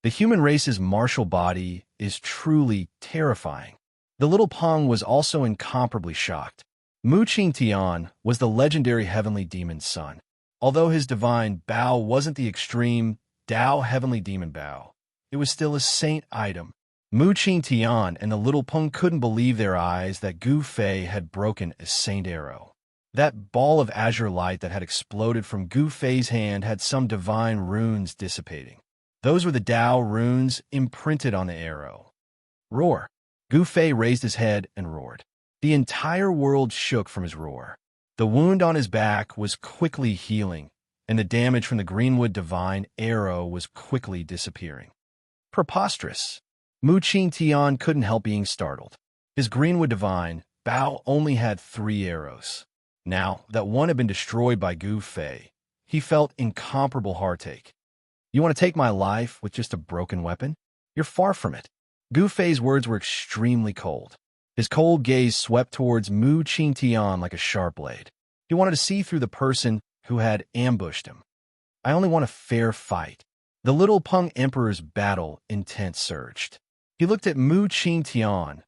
The human race's martial body is truly terrifying. The little Peng was also incomparably shocked. Mu Qingtian was the legendary heavenly demon's son. Although his divine bow wasn't the extreme Dao heavenly demon bow, it was still a saint item. Mu Qingtian and the little Peng couldn't believe their eyes that Gu Fei had broken a saint arrow. That ball of azure light that had exploded from Gu Fei's hand had some divine runes dissipating. Those were the Dao runes imprinted on the arrow. Roar! Gu Fei raised his head and roared. The entire world shook from his roar. The wound on his back was quickly healing, and the damage from the Greenwood Divine arrow was quickly disappearing. Preposterous. Mu Qingtian couldn't help being startled. His Greenwood Divine bow only had 3 arrows. Now that one had been destroyed by Gu Fei, he felt incomparable heartache. You want to take my life with just a broken weapon? You're far from it. Gu Fei's words were extremely cold. His cold gaze swept towards Mu Qingtian like a sharp blade. He wanted to see through the person who had ambushed him. I only want a fair fight. The little Peng Emperor's battle intent surged. He looked at Mu Qingtian,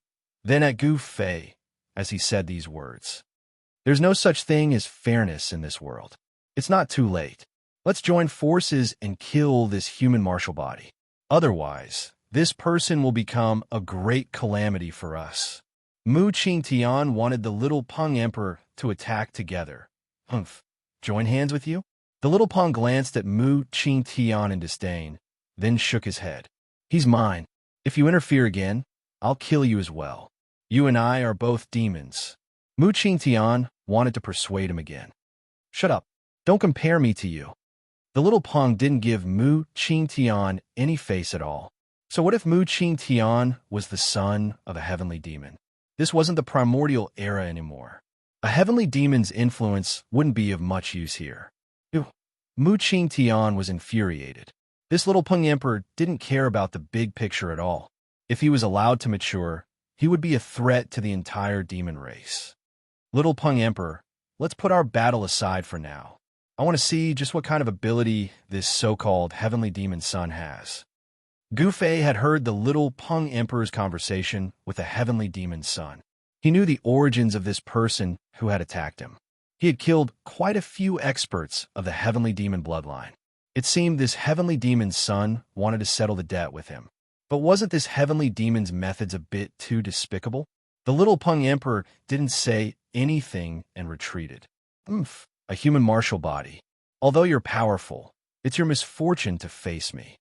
then at Gu Fei, as he said these words. There's no such thing as fairness in this world. It's not too late. Let's join forces and kill this human martial body. Otherwise, this person will become a great calamity for us. Mu Qingtian wanted the little Peng Emperor to attack together. Humph. Join hands with you? The little Peng glanced at Mu Qingtian in disdain, then shook his head. He's mine. If you interfere again, I'll kill you as well. You and I are both demons. Mu Qingtian wanted to persuade him again. Shut up. Don't compare me to you. The little Peng didn't give Mu Qingtian any face at all. So what if Mu Qingtian was the son of a heavenly demon? This wasn't the primordial era anymore. A heavenly demon's influence wouldn't be of much use here. Mu Qingtian was infuriated. This little Peng Emperor didn't care about the big picture at all. If he was allowed to mature, he would be a threat to the entire demon race. Little Peng Emperor, let's put our battle aside for now. I want to see just what kind of ability this so-called heavenly demon son has. Gu Fei had heard the little Peng Emperor's conversation with the heavenly demon son. He knew the origins of this person who had attacked him. He had killed quite a few experts of the heavenly demon bloodline. It seemed this heavenly demon's son wanted to settle the debt with him. But wasn't this heavenly demon's methods a bit too despicable? The little Peng Emperor didn't say anything and retreated. A human martial body. Although you're powerful, it's your misfortune to face me.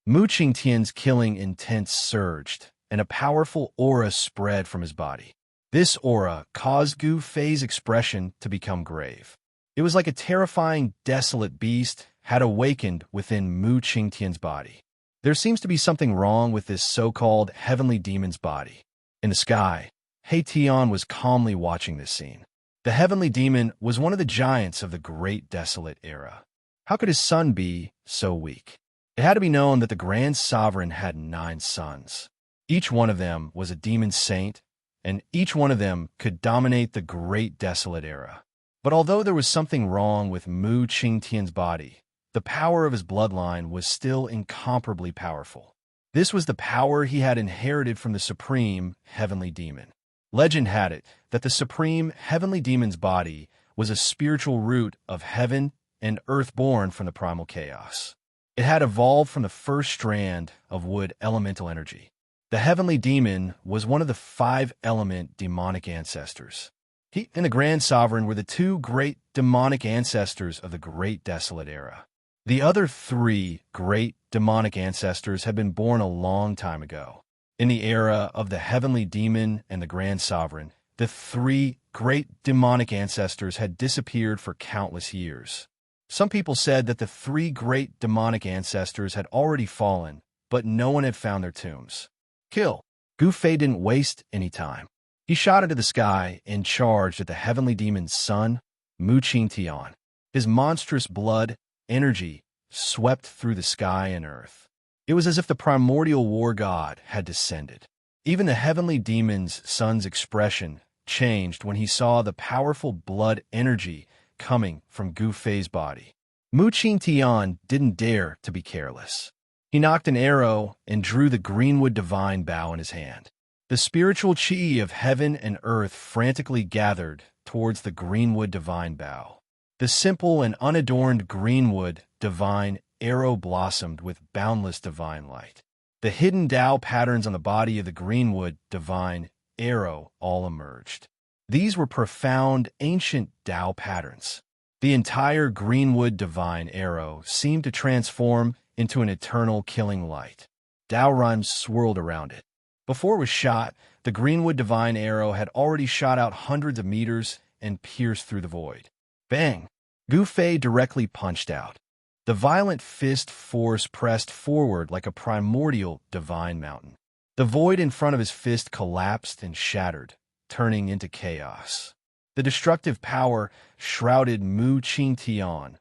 Mu Qingtian's killing intent surged, and a powerful aura spread from his body. This aura caused Gu Fei's expression to become grave. It was like a terrifying, desolate beast had awakened within Mu Qingtian's body. There seems to be something wrong with this so-called heavenly demon's body. In the sky, He Tian was calmly watching this scene. The heavenly demon was one of the giants of the Great Desolate Era. How could his son be so weak? It had to be known that the Grand Sovereign had 9 sons. Each one of them was a demon saint, and each one of them could dominate the Great Desolate Era. But although there was something wrong with Mu Qingtian's body, the power of his bloodline was still incomparably powerful. This was the power he had inherited from the supreme heavenly demon. Legend had it that the supreme heavenly demon's body was a spiritual root of heaven and earth born from the primal chaos. It had evolved from the first strand of wood elemental energy. The heavenly demon was one of the 5-element demonic ancestors. He and the Grand Sovereign were the 2 great demonic ancestors of the Great Desolate Era. The other 3 great demonic ancestors had been born a long time ago. In the era of the heavenly demon and the Grand Sovereign, the 3 great demonic ancestors had disappeared for countless years. Some people said that the 3 great demonic ancestors had already fallen, but no one had found their tombs. Kill. Gu Fei didn't waste any time. He shot into the sky and charged at the heavenly demon's son, Mu Qingtian. His monstrous blood energy swept through the sky and earth. It was as if the primordial war god had descended. Even the heavenly demon's son's expression changed when he saw the powerful blood energy coming from Gu Fei's body. Mu Qingtian didn't dare to be careless. He knocked an arrow and drew the Greenwood Divine bow in his hand. The spiritual chi of heaven and earth frantically gathered towards the Greenwood Divine bow. The simple and unadorned Greenwood Divine arrow blossomed with boundless divine light. The hidden Tao patterns on the body of the Greenwood Divine arrow all emerged. These were profound, ancient Tao patterns. The entire Greenwood Divine arrow seemed to transform into an eternal killing light. Tao rhymes swirled around it. Before it was shot, the Greenwood Divine arrow had already shot out hundreds of meters and pierced through the void. Bang! Gu Fei directly punched out. The violent fist force pressed forward like a primordial divine mountain. The void in front of his fist collapsed and shattered, turning into chaos. The destructive power shrouded Mu Qingtian,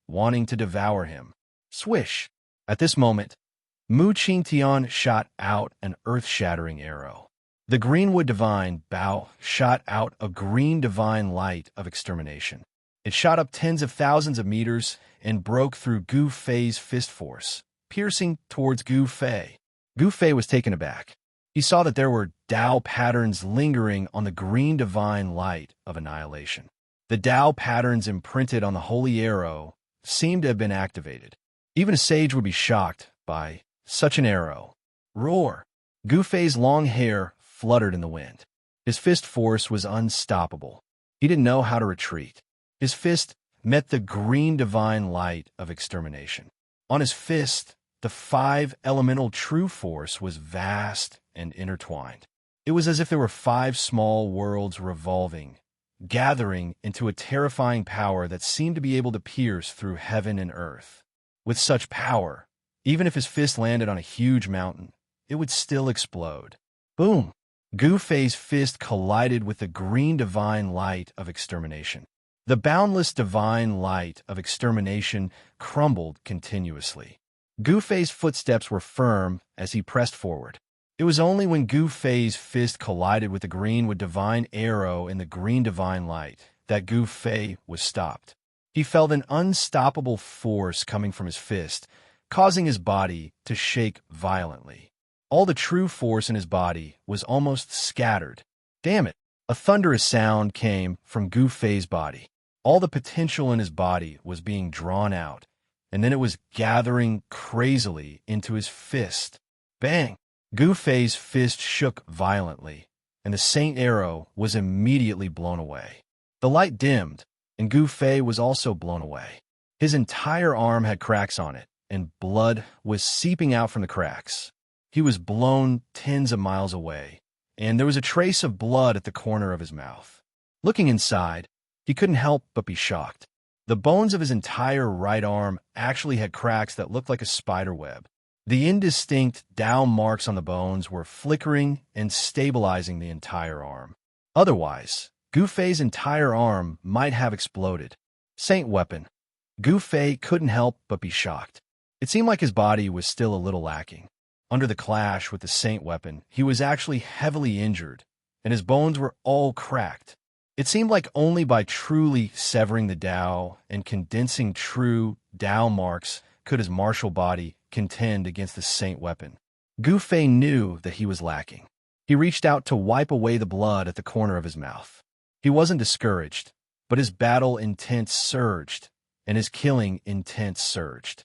wanting to devour him. Swish! At this moment, Mu Qingtian shot out an earth-shattering arrow. The Greenwood Divine Bao shot out a green divine light of extermination. It shot up tens of thousands of meters and broke through Gu Fei's fist force, piercing towards Gu Fei. Gu Fei was taken aback. He saw that there were Dao patterns lingering on the green divine light of annihilation. The Dao patterns imprinted on the holy arrow seemed to have been activated. Even a sage would be shocked by such an arrow. Roar! Gu Fei's long hair fluttered in the wind. His fist force was unstoppable. He didn't know how to retreat. His fist met the green divine light of extermination. On his fist, the 5 elemental true force was vast and intertwined. It was as if there were 5 small worlds revolving, gathering into a terrifying power that seemed to be able to pierce through heaven and earth. With such power, even if his fist landed on a huge mountain, it would still explode. Boom! Gu Fei's fist collided with the green divine light of extermination. The boundless divine light of extermination crumbled continuously. Gu Fei's footsteps were firm as he pressed forward. It was only when Gu Fei's fist collided with the Greenwood Divine arrow in the green divine light that Gu Fei was stopped. He felt an unstoppable force coming from his fist, causing his body to shake violently. All the true force in his body was almost scattered. Damn it! A thunderous sound came from Gu Fei's body. All the potential in his body was being drawn out, and then it was gathering crazily into his fist. Bang! Gu Fei's fist shook violently, and the Saint Arrow was immediately blown away. The light dimmed, and Gu Fei was also blown away. His entire arm had cracks on it, and blood was seeping out from the cracks. He was blown tens of miles away, and there was a trace of blood at the corner of his mouth. Looking inside, he couldn't help but be shocked. The bones of his entire right arm actually had cracks that looked like a spider web. The indistinct Dao marks on the bones were flickering and stabilizing the entire arm. Otherwise, Gu Fei's entire arm might have exploded. Saint weapon. Gu Fei couldn't help but be shocked. It seemed like his body was still a little lacking. Under the clash with the Saint weapon, he was actually heavily injured, and his bones were all cracked. It seemed like only by truly severing the Dao and condensing true Dao marks could his martial body contend against the Saint weapon. Gu Fei knew that he was lacking. He reached out to wipe away the blood at the corner of his mouth. He wasn't discouraged, but his battle intent surged, and his killing intent surged.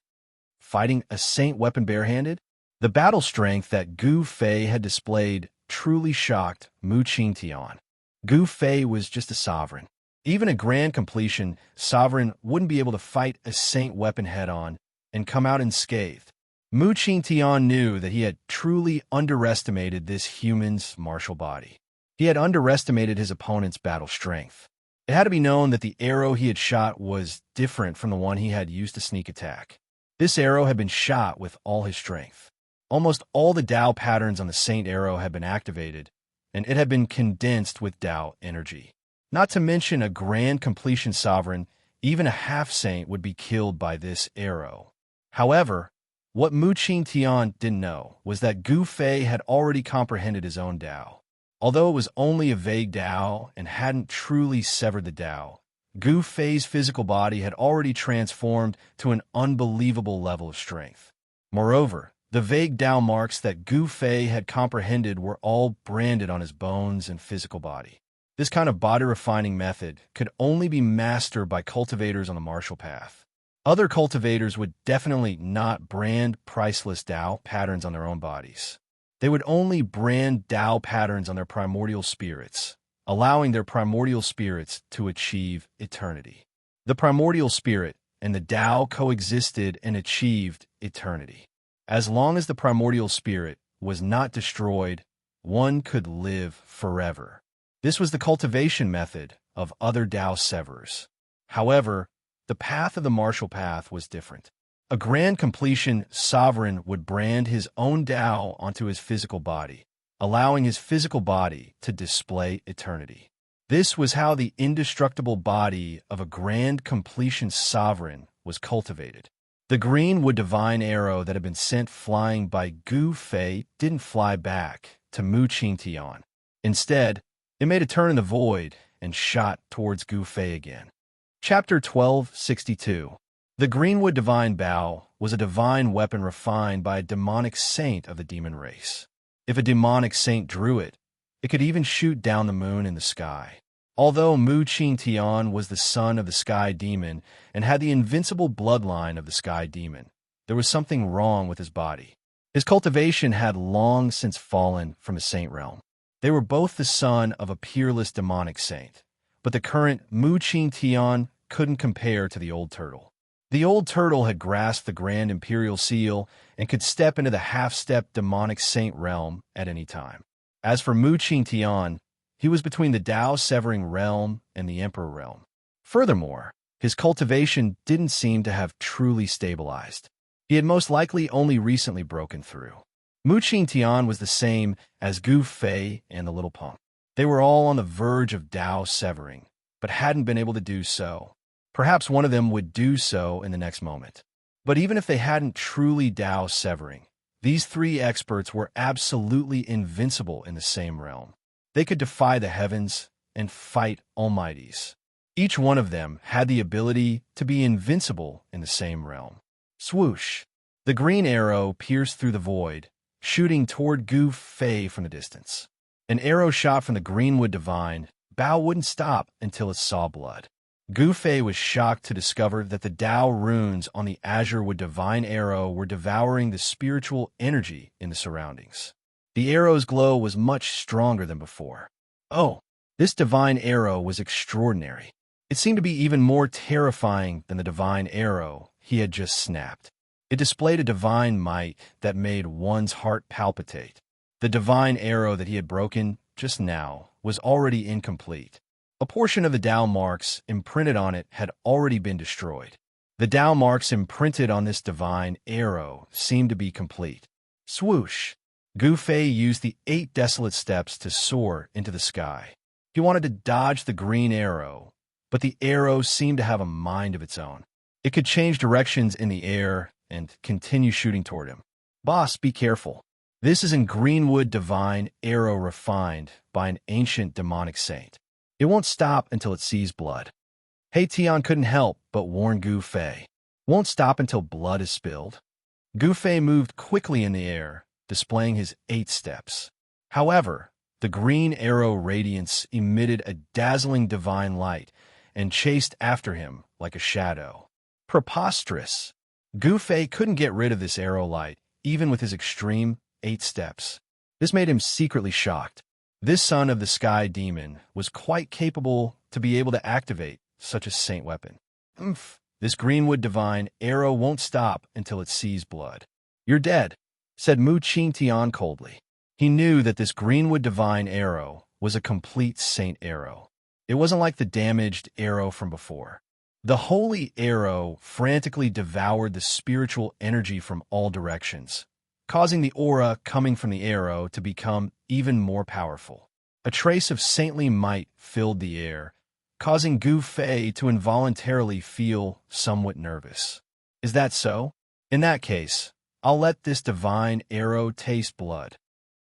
Fighting a Saint weapon barehanded? The battle strength that Gu Fei had displayed truly shocked Mu Qingtian. Gu Fei was just a sovereign. Even a grand completion sovereign wouldn't be able to fight a Saint weapon head-on and come out unscathed. Mu Qingtian knew that he had truly underestimated this human's martial body. He had underestimated his opponent's battle strength. It had to be known that the arrow he had shot was different from the one he had used to sneak attack. This arrow had been shot with all his strength. Almost all the Dao patterns on the Saint arrow had been activated, and it had been condensed with Dao energy. Not to mention a grand completion sovereign, even a half-saint would be killed by this arrow. However, what Mu Qingtian didn't know was that Gu Fei had already comprehended his own Dao. Although it was only a vague Dao and hadn't truly severed the Dao, Gu Fei's physical body had already transformed to an unbelievable level of strength. Moreover, the vague Dao marks that Gu Fei had comprehended were all branded on his bones and physical body. This kind of body-refining method could only be mastered by cultivators on the martial path. Other cultivators would definitely not brand priceless Dao patterns on their own bodies. They would only brand Dao patterns on their primordial spirits, allowing their primordial spirits to achieve eternity. The primordial spirit and the Dao coexisted and achieved eternity. As long as the primordial spirit was not destroyed, one could live forever. This was the cultivation method of other Tao severers. However, the path of the martial path was different. A grand completion sovereign would brand his own Tao onto his physical body, allowing his physical body to display eternity. This was how the indestructible body of a grand completion sovereign was cultivated. The greenwood divine arrow that had been sent flying by Gu Fei didn't fly back to Mu Qingtian. Instead, it made a turn in the void and shot towards Gu Fei again. Chapter 1262. The greenwood divine bow was a divine weapon refined by a demonic saint of the demon race. If a demonic saint drew it, it could even shoot down the moon in the sky. Although Mu Qingtian was the son of the sky demon and had the invincible bloodline of the sky demon, there was something wrong with his body. His cultivation had long since fallen from the saint realm. They were both the son of a peerless demonic saint, but the current Mu Qingtian couldn't compare to the old turtle. The old turtle had grasped the grand imperial seal and could step into the half-step demonic saint realm at any time. As for Mu Qingtian, he was between the Tao-severing realm and the emperor realm. Furthermore, his cultivation didn't seem to have truly stabilized. He had most likely only recently broken through. Mu Qingtian was the same as Gu Fei and the little pump. They were all on the verge of Tao severing, but hadn't been able to do so. Perhaps one of them would do so in the next moment. But even if they hadn't truly Tao severing, these three experts were absolutely invincible in the same realm. They could defy the heavens and fight almighties. Each one of them had the ability to be invincible in the same realm. Swoosh! The green arrow pierced through the void, shooting toward Gu Fei from the distance. An arrow shot from the greenwood divine, Bao wouldn't stop until it saw blood. Gu Fei was shocked to discover that the Tao runes on the azure wood divine arrow were devouring the spiritual energy in the surroundings. The arrow's glow was much stronger than before. Oh, this divine arrow was extraordinary. It seemed to be even more terrifying than the divine arrow he had just snapped. It displayed a divine might that made one's heart palpitate. The divine arrow that he had broken just now was already incomplete. A portion of the Tao marks imprinted on it had already been destroyed. The Tao marks imprinted on this divine arrow seemed to be complete. Swoosh! Gu Fei used the 8 desolate steps to soar into the sky. He wanted to dodge the green arrow, but the arrow seemed to have a mind of its own. It could change directions in the air and continue shooting toward him. Boss, be careful. This is a greenwood divine arrow refined by an ancient demonic saint. It won't stop until it sees blood. He Tian couldn't help but warn Gu Fei. Won't stop until blood is spilled. Gu Fei moved quickly in the air, displaying his 8 steps. However, the green arrow radiance emitted a dazzling divine light and chased after him like a shadow. Preposterous! Gu Fei couldn't get rid of this arrow light, even with his extreme 8 steps. This made him secretly shocked. This son of the sky demon was quite capable to be able to activate such a saint weapon. This greenwood divine arrow won't stop until it sees blood. You're dead, said Mu Qingtian coldly. He knew that this greenwood divine arrow was a complete saint arrow. It wasn't like the damaged arrow from before. The holy arrow frantically devoured the spiritual energy from all directions, causing the aura coming from the arrow to become even more powerful. A trace of saintly might filled the air, causing Gu Fei to involuntarily feel somewhat nervous. Is that so? In that case, I'll let this divine arrow taste blood.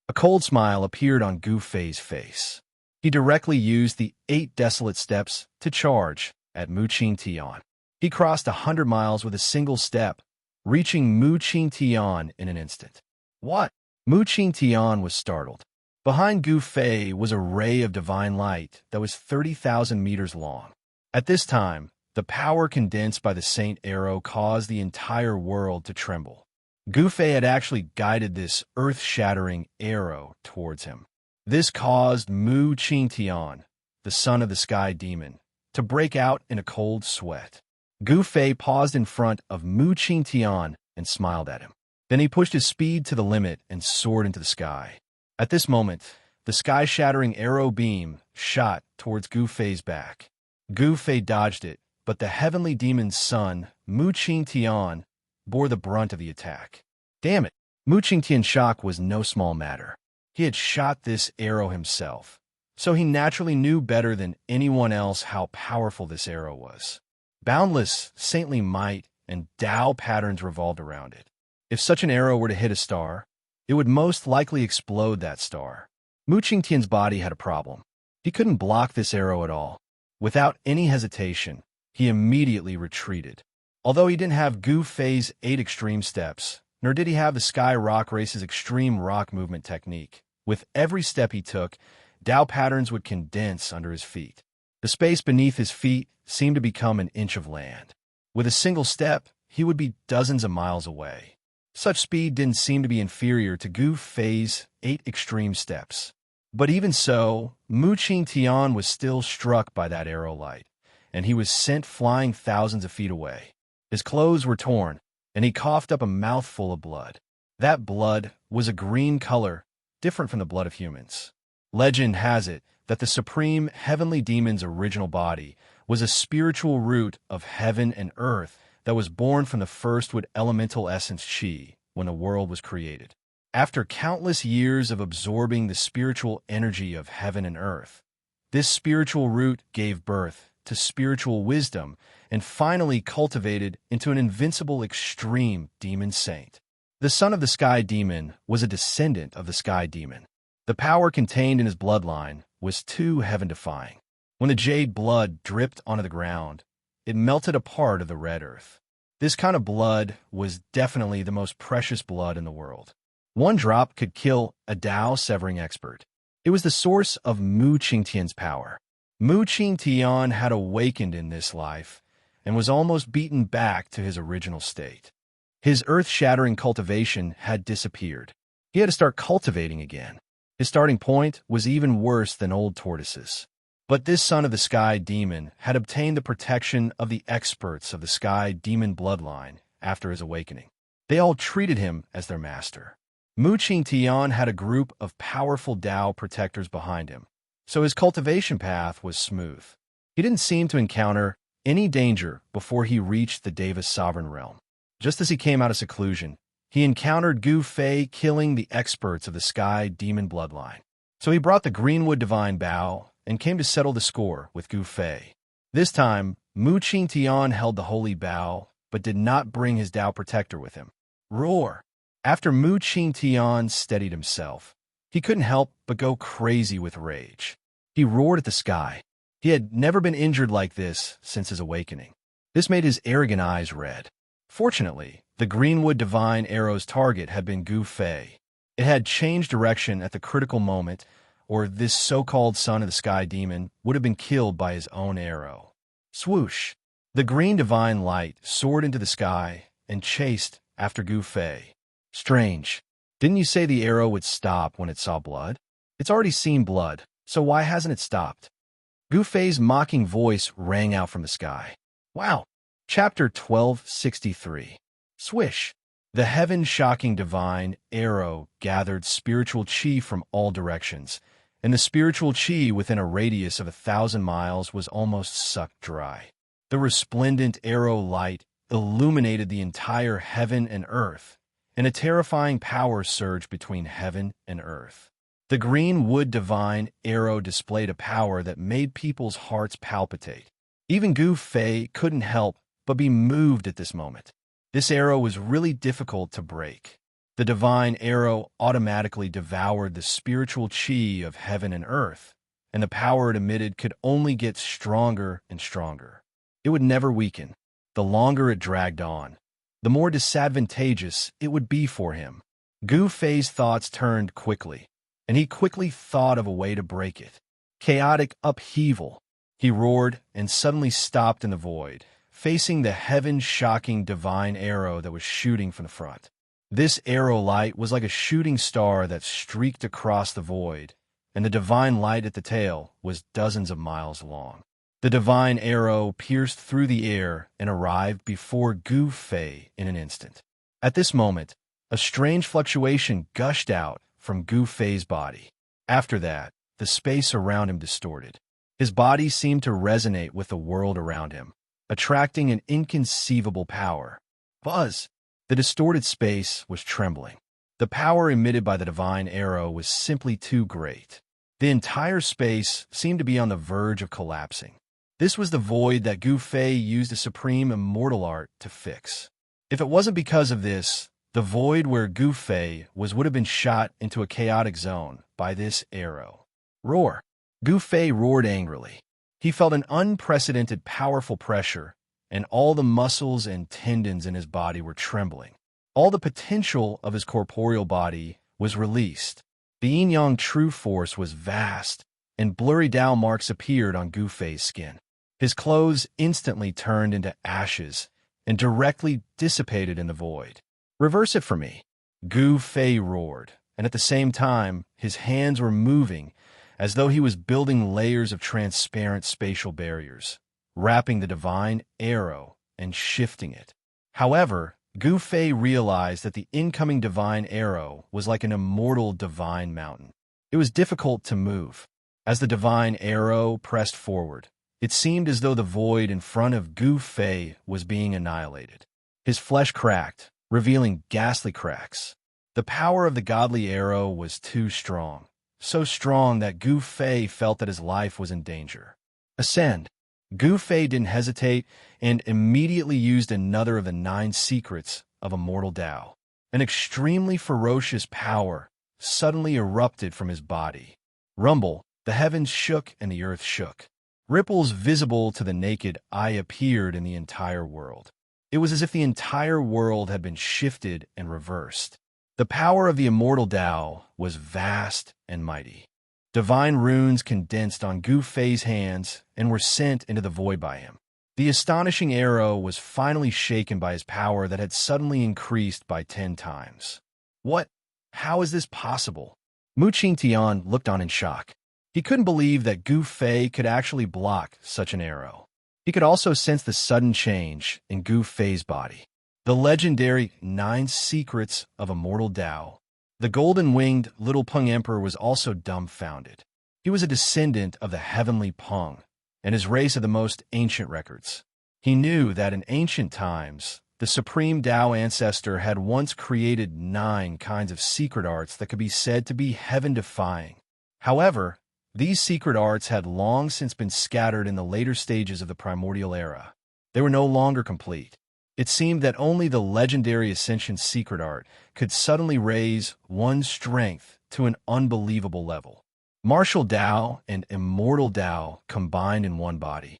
A cold smile appeared on Gu Fei's face. He directly used the 8 desolate steps to charge at Mu Qingtian. He crossed 100 miles with a single step, reaching Mu Qingtian in an instant. What? Mu Qingtian was startled. Behind Gu Fei was a ray of divine light that was 30,000 meters long. At this time, the power condensed by the Saint Arrow caused the entire world to tremble. Gu Fei had actually guided this earth-shattering arrow towards him. This caused Mu Qingtian, the son of the sky demon, to break out in a cold sweat. Gu Fei paused in front of Mu Qingtian and smiled at him. Then he pushed his speed to the limit and soared into the sky. At this moment, the sky-shattering arrow beam shot towards Gu Fei's back. Gu Fei dodged it, but the heavenly demon's son, Mu Qingtian, bore the brunt of the attack. Damn it! Mu Qingtian's shock was no small matter. He had shot this arrow himself, so he naturally knew better than anyone else how powerful this arrow was. Boundless, saintly might and Tao patterns revolved around it. If such an arrow were to hit a star, it would most likely explode that star. Mu Qingtian's body had a problem. He couldn't block this arrow at all. Without any hesitation, he immediately retreated. Although he didn't have Gu Fei's 8 extreme steps, nor did he have the Sky Rock Race's extreme rock movement technique. With every step he took, Tao patterns would condense under his feet. The space beneath his feet seemed to become an inch of land. With a single step, he would be dozens of miles away. Such speed didn't seem to be inferior to Gu Fei's 8 extreme steps. But even so, Mu Qingtian was still struck by that arrow light, and he was sent flying thousands of feet away. His clothes were torn, and he coughed up a mouthful of blood. That blood was a green color, different from the blood of humans. Legend has it that the supreme heavenly demon's original body was a spiritual root of heaven and earth that was born from the first wood elemental essence Qi when the world was created. After countless years of absorbing the spiritual energy of heaven and earth, this spiritual root gave birth to spiritual wisdom and finally cultivated into an invincible extreme demon saint. The son of the sky demon was a descendant of the sky demon. The power contained in his bloodline was too heaven-defying. When the jade blood dripped onto the ground, it melted a part of the red earth. This kind of blood was definitely the most precious blood in the world. One drop could kill a Dao-severing expert. It was the source of Mu Qingtian's power. Mu Qingtian had awakened in this life and was almost beaten back to his original state. His earth-shattering cultivation had disappeared. He had to start cultivating again. His starting point was even worse than old tortoises. But this son of the sky demon had obtained the protection of the experts of the sky demon bloodline after his awakening. They all treated him as their master. Mu Qingtian had a group of powerful Tao protectors behind him, so his cultivation path was smooth. He didn't seem to encounter any danger before he reached the Deva's sovereign realm. Just as he came out of seclusion, he encountered Gu Fei killing the experts of the sky demon bloodline. So he brought the Greenwood Divine Bow and came to settle the score with Gu Fei. This time, Mu Qingtian held the holy bow, but did not bring his Tao protector with him. Roar! After Mu Qingtian steadied himself, he couldn't help but go crazy with rage. He roared at the sky. He had never been injured like this since his awakening. This made his arrogant eyes red. Fortunately, the Greenwood Divine Arrow's target had been Gu Fei. It had changed direction at the critical moment, or this so-called son of the sky demon would have been killed by his own arrow. Swoosh! The green divine light soared into the sky and chased after Gu Fei. Strange. Didn't you say the arrow would stop when it saw blood? It's already seen blood, so why hasn't it stopped? Gu Fei's mocking voice rang out from the sky. Wow! Chapter 1263. Swish! The heaven-shocking divine arrow gathered spiritual qi from all directions, and the spiritual qi within a radius of 1,000 miles was almost sucked dry. The resplendent arrow light illuminated the entire heaven and earth, and a terrifying power surged between heaven and earth. The green wood divine arrow displayed a power that made people's hearts palpitate. Even Gu Fei couldn't help but be moved at this moment. This arrow was really difficult to break. The divine arrow automatically devoured the spiritual qi of heaven and earth, and the power it emitted could only get stronger and stronger. It would never weaken. The longer it dragged on, the more disadvantageous it would be for him. Gu Fei's thoughts turned quickly, and he quickly thought of a way to break it. Chaotic upheaval. He roared and suddenly stopped in the void, facing the heaven-shocking divine arrow that was shooting from the front. This arrow light was like a shooting star that streaked across the void, and the divine light at the tail was dozens of miles long. The divine arrow pierced through the air and arrived before Gu Fei in an instant. At this moment, a strange fluctuation gushed out from Gu Fei's body. After that, the space around him distorted. His body seemed to resonate with the world around him, attracting an inconceivable power. Buzz! The distorted space was trembling. The power emitted by the divine arrow was simply too great. The entire space seemed to be on the verge of collapsing. This was the void that Gu Fei used a supreme immortal art to fix. If it wasn't because of this, the void where Gu Fei was would have been shot into a chaotic zone by this arrow. Roar! Gu Fei roared angrily. He felt an unprecedented powerful pressure, and all the muscles and tendons in his body were trembling. All the potential of his corporeal body was released. The yin-yang true force was vast, and blurry Tao marks appeared on Gu Fei's skin. His clothes instantly turned into ashes and directly dissipated in the void. Reverse it for me, Gu Fei roared, and at the same time, his hands were moving as though he was building layers of transparent spatial barriers, wrapping the divine arrow and shifting it. However, Gu Fei realized that the incoming divine arrow was like an immortal divine mountain. It was difficult to move. As the divine arrow pressed forward, it seemed as though the void in front of Gu Fei was being annihilated. His flesh cracked, revealing ghastly cracks. The power of the godly arrow was too strong, so strong that Gu Fei felt that his life was in danger. Ascend! Gu Fei didn't hesitate and immediately used another of the 9 secrets of Immortal Tao. An extremely ferocious power suddenly erupted from his body. Rumble, the heavens shook and the earth shook. Ripples visible to the naked eye appeared in the entire world. It was as if the entire world had been shifted and reversed. The power of the Immortal Tao was vast and mighty. Divine runes condensed on Gu Fei's hands and were sent into the void by him. The astonishing arrow was finally shaken by his power that had suddenly increased by 10 times. What? How is this possible? Mu Qingtian looked on in shock. He couldn't believe that Gu Fei could actually block such an arrow. He could also sense the sudden change in Gu Fei's body. The legendary 9 secrets of Immortal Tao. The golden-winged little Peng Emperor was also dumbfounded. He was a descendant of the heavenly Peng, and his race of the most ancient records. He knew that in ancient times, the supreme Tao ancestor had once created 9 kinds of secret arts that could be said to be heaven-defying. However, these secret arts had long since been scattered in the later stages of the primordial era. They were no longer complete. It seemed that only the legendary Ascension secret art could suddenly raise one's strength to an unbelievable level. Martial Tao and Immortal Tao combined in one body.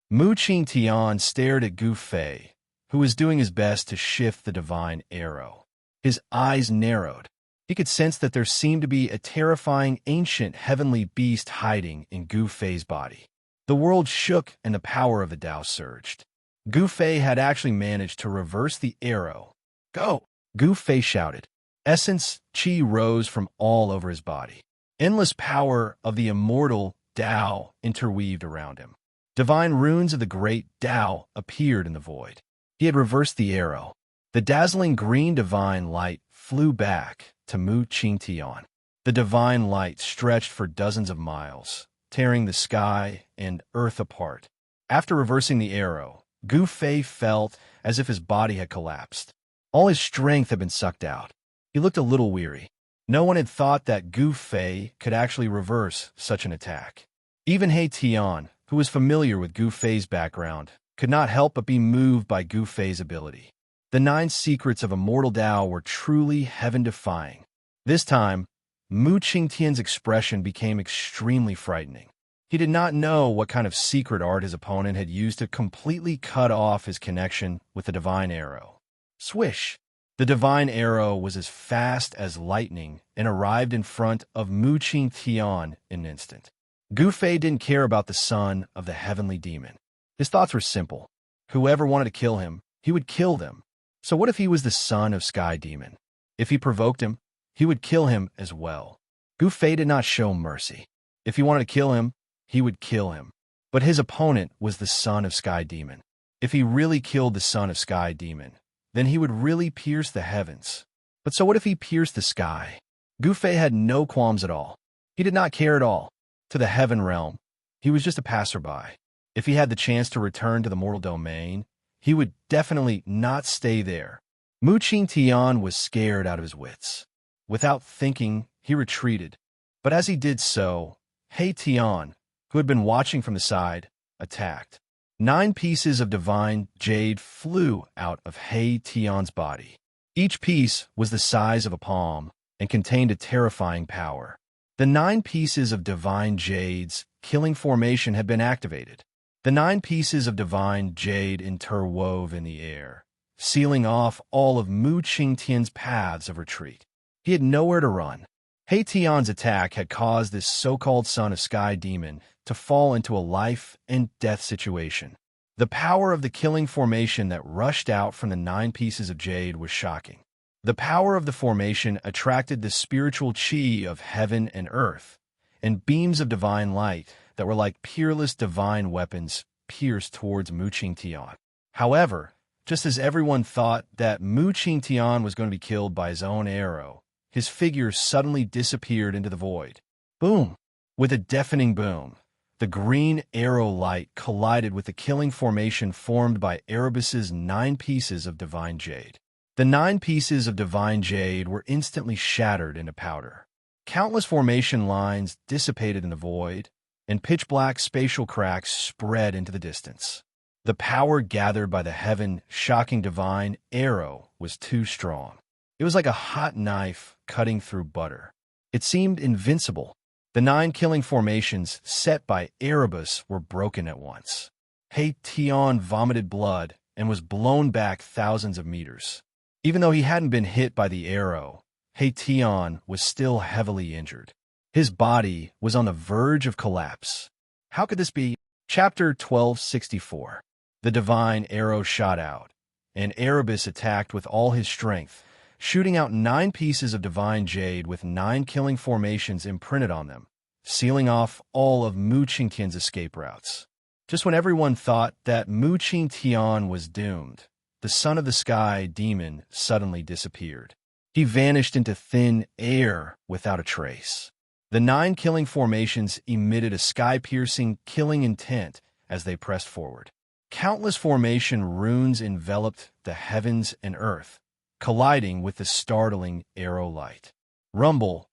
Mu Qingtian stared at Gu Fei, who was doing his best to shift the divine arrow. His eyes narrowed. He could sense that there seemed to be a terrifying ancient heavenly beast hiding in Gu Fei's body. The world shook and the power of the Tao surged. Gu Fei had actually managed to reverse the arrow. Go! Gu Fei shouted. Essence Qi rose from all over his body. Endless power of the immortal Tao interweaved around him. Divine runes of the great Tao appeared in the void. He had reversed the arrow. The dazzling green divine light flew back to Mu Qingtian. The divine light stretched for dozens of miles, tearing the sky and earth apart. After reversing the arrow, Gu Fei felt as if his body had collapsed. All his strength had been sucked out. He looked a little weary. No one had thought that Gu Fei could actually reverse such an attack. Even He Tian, who was familiar with Gu Fei's background, could not help but be moved by Gu Fei's ability. The 9 secrets of Immortal Tao were truly heaven-defying. This time, Mu Qingtian's expression became extremely frightening. He did not know what kind of secret art his opponent had used to completely cut off his connection with the divine arrow. Swish! The divine arrow was as fast as lightning and arrived in front of Mu Qingtian in an instant. Gu Fei didn't care about the son of the heavenly demon. His thoughts were simple. Whoever wanted to kill him, he would kill them. So what if he was the son of Sky Demon? If he provoked him, he would kill him as well. Gu Fei did not show mercy. If he wanted to kill him, he would kill him. But his opponent was the son of Sky Demon. If he really killed the son of Sky Demon, then he would really pierce the heavens. But so what if he pierced the sky? Gu Fei had no qualms at all. He did not care at all. To the heaven realm, he was just a passerby. If he had the chance to return to the mortal domain, he would definitely not stay there. Mu Qingtian was scared out of his wits. Without thinking, he retreated. But as he did so, He Tian, who had been watching from the side, attacked. 9 pieces of divine jade flew out of He Tian's body. Each piece was the size of a palm and contained a terrifying power. The 9 pieces of divine jade's killing formation had been activated. The 9 pieces of divine jade interwove in the air, sealing off all of Mu Qingtian's paths of retreat. He had nowhere to run. He Tian's attack had caused this so-called son of Sky Demon to fall into a life-and-death situation. The power of the killing formation that rushed out from the 9 pieces of jade was shocking. The power of the formation attracted the spiritual chi of heaven and earth, and beams of divine light that were like peerless divine weapons pierced towards Mu Qingtian. However, just as everyone thought that Mu Qingtian was going to be killed by his own arrow, his figure suddenly disappeared into the void. Boom! With a deafening boom, the green arrow light collided with the killing formation formed by Erebus's 9 pieces of divine jade. The 9 pieces of divine jade were instantly shattered into powder. Countless formation lines dissipated in the void, and pitch-black spatial cracks spread into the distance. The power gathered by the heaven-shocking divine arrow was too strong. It was like a hot knife cutting through butter. It seemed invincible. The 9 killing formations set by Erebus were broken at once. He Tian vomited blood and was blown back thousands of meters. Even though he hadn't been hit by the arrow, He Tian was still heavily injured. His body was on the verge of collapse. How could this be? Chapter 1264. The divine arrow shot out, and Erebus attacked with all his strength, shooting out 9 pieces of divine jade with 9 killing formations imprinted on them, sealing off all of Mu Qingtian's escape routes. Just when everyone thought that Mu Qingtian was doomed, the son of the sky demon suddenly disappeared. He vanished into thin air without a trace. The 9 killing formations emitted a sky-piercing killing intent as they pressed forward. Countless formation runes enveloped the heavens and earth, colliding with the startling arrow light. Rumble,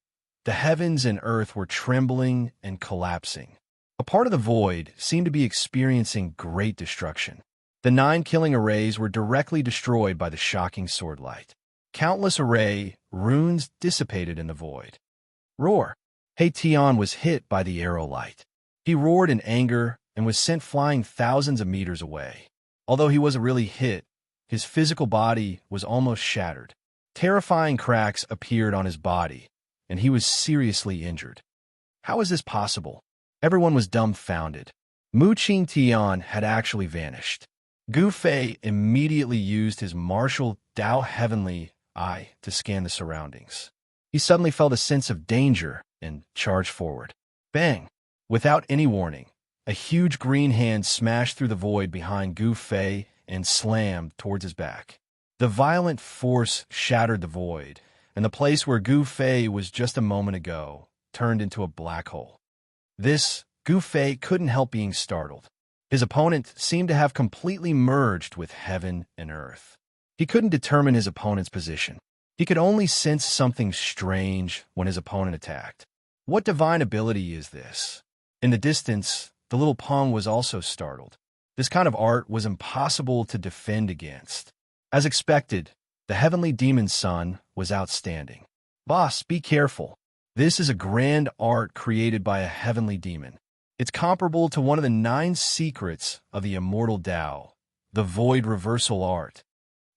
the heavens and earth were trembling and collapsing. A part of the void seemed to be experiencing great destruction. The 9 killing arrays were directly destroyed by the shocking sword light. Countless array runes dissipated in the void. Roar! He Tian was hit by the arrow light. He roared in anger and was sent flying thousands of meters away. Although he wasn't really hit, his physical body was almost shattered. Terrifying cracks appeared on his body, and he was seriously injured. How is this possible? Everyone was dumbfounded. Mu Qingtian had actually vanished. Gu Fei immediately used his martial Dao Heavenly Eye to scan the surroundings. He suddenly felt a sense of danger and charged forward. Bang! Without any warning, a huge green hand smashed through the void behind Gu Fei and slammed towards his back. The violent force shattered the void, and the place where Gu Fei was just a moment ago turned into a black hole. Gu Fei couldn't help being startled. His opponent seemed to have completely merged with heaven and earth. He couldn't determine his opponent's position. He could only sense something strange when his opponent attacked. What divine ability is this? In the distance, the little Peng was also startled. This kind of art was impossible to defend against. As expected, the heavenly demon's son was outstanding. Boss, be careful. This is a grand art created by a heavenly demon. It's comparable to one of the 9 secrets of the Immortal Tao, the Void Reversal Art.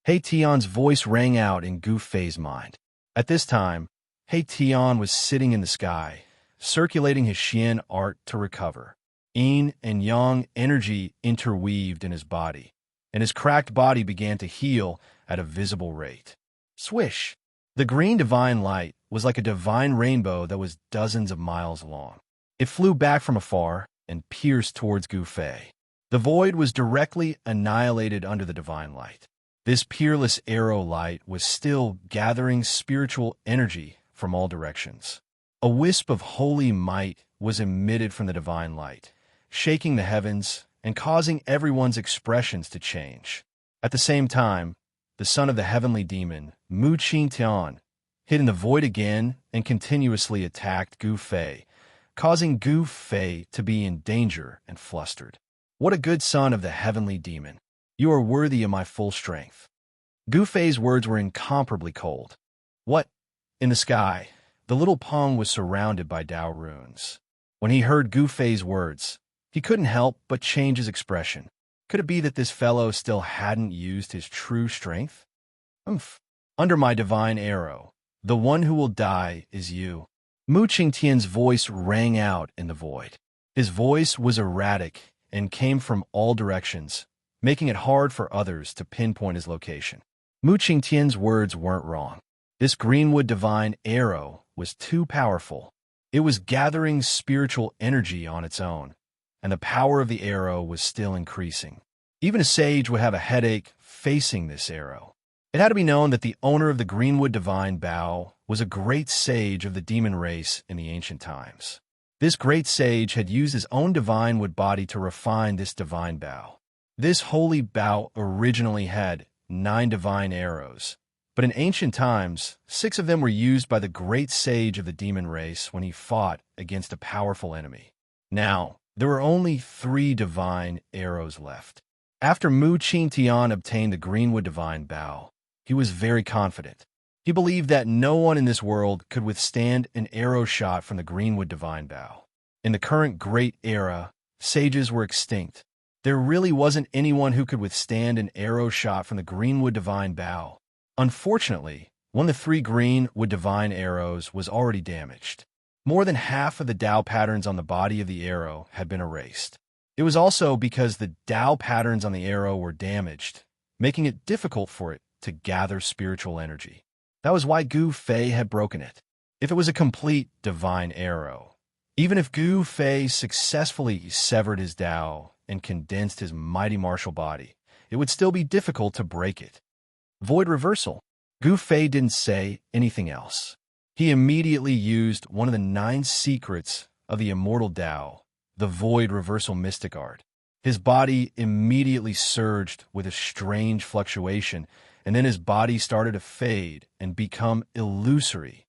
He Tian's voice rang out in Gu Fei's mind. At this time, He Tian was sitting in the sky, circulating his Xian art to recover. Yin and Yang energy interweaved in his body, and his cracked body began to heal at a visible rate. Swish! The green divine light was like a divine rainbow that was dozens of miles long. It flew back from afar and pierced towards Gu Fei. The void was directly annihilated under the divine light. This peerless arrow light was still gathering spiritual energy from all directions. A wisp of holy might was emitted from the divine light, shaking the heavens and causing everyone's expressions to change. At the same time, the son of the heavenly demon, Mu Qingtian, hid in the void again and continuously attacked Gu Fei, causing Gu Fei to be in danger and flustered. What a good son of the heavenly demon! You are worthy of my full strength. Gu Fei's words were incomparably cold. What? In the sky, the little Peng was surrounded by Dao runes. When he heard Gu Fei's words, he couldn't help but change his expression. Could it be that this fellow still hadn't used his true strength? Umph. Under my divine arrow, the one who will die is you. Mu Qingtian's voice rang out in the void. His voice was erratic and came from all directions, making it hard for others to pinpoint his location. Mu Qingtian's words weren't wrong. This Greenwood divine arrow was too powerful. It was gathering spiritual energy on its own, and the power of the arrow was still increasing. Even a sage would have a headache facing this arrow. It had to be known that the owner of the Greenwood divine bow was a great sage of the demon race in the ancient times. This great sage had used his own divine wood body to refine this divine bow. This holy bow originally had 9 divine arrows, but in ancient times, 6 of them were used by the great sage of the demon race when he fought against a powerful enemy. Now, there were only 3 divine arrows left. After Mu Qingtian obtained the Greenwood divine bow, he was very confident. He believed that no one in this world could withstand an arrow shot from the Greenwood divine bow. In the current great era, sages were extinct. There really wasn't anyone who could withstand an arrow shot from the Greenwood divine bow. Unfortunately, one of the 3 Greenwood divine arrows was already damaged. More than half of the Dao patterns on the body of the arrow had been erased. It was also because the Dao patterns on the arrow were damaged, making it difficult for it to gather spiritual energy. That was why Gu Fei had broken it. If it was a complete divine arrow, even if Gu Fei successfully severed his Dao and condensed his mighty martial body, it would still be difficult to break it. Void reversal. Gu Fei didn't say anything else. He immediately used one of the 9 secrets of the Immortal Dao, the Void Reversal Mystic Art. His body immediately surged with a strange fluctuation, and then his body started to fade and become illusory.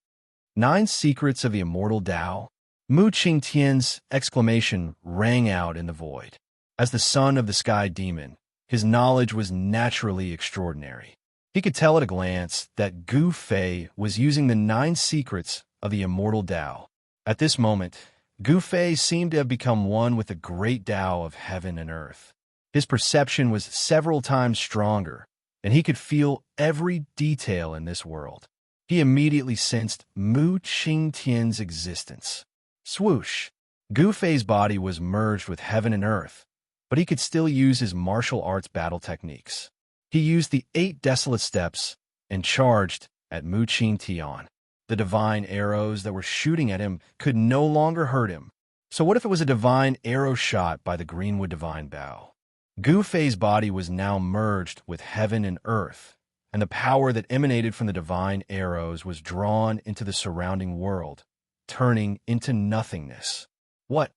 9 secrets of the Immortal Dao? Mu Qingtian's exclamation rang out in the void. As the son of the sky demon, his knowledge was naturally extraordinary. He could tell at a glance that Gu Fei was using the 9 secrets of the Immortal Dao. At this moment, Gu Fei seemed to have become one with the great Dao of heaven and earth. His perception was several times stronger, and he could feel every detail in this world. He immediately sensed Mu Qingtian's existence. Swoosh! Gu Fei's body was merged with heaven and earth, but he could still use his martial arts battle techniques. He used the 8 desolate steps and charged at Mu Qingtian. The divine arrows that were shooting at him could no longer hurt him. So what if it was a divine arrow shot by the Greenwood divine bow? Gu Fei's body was now merged with heaven and earth, and the power that emanated from the divine arrows was drawn into the surrounding world, turning into nothingness. What?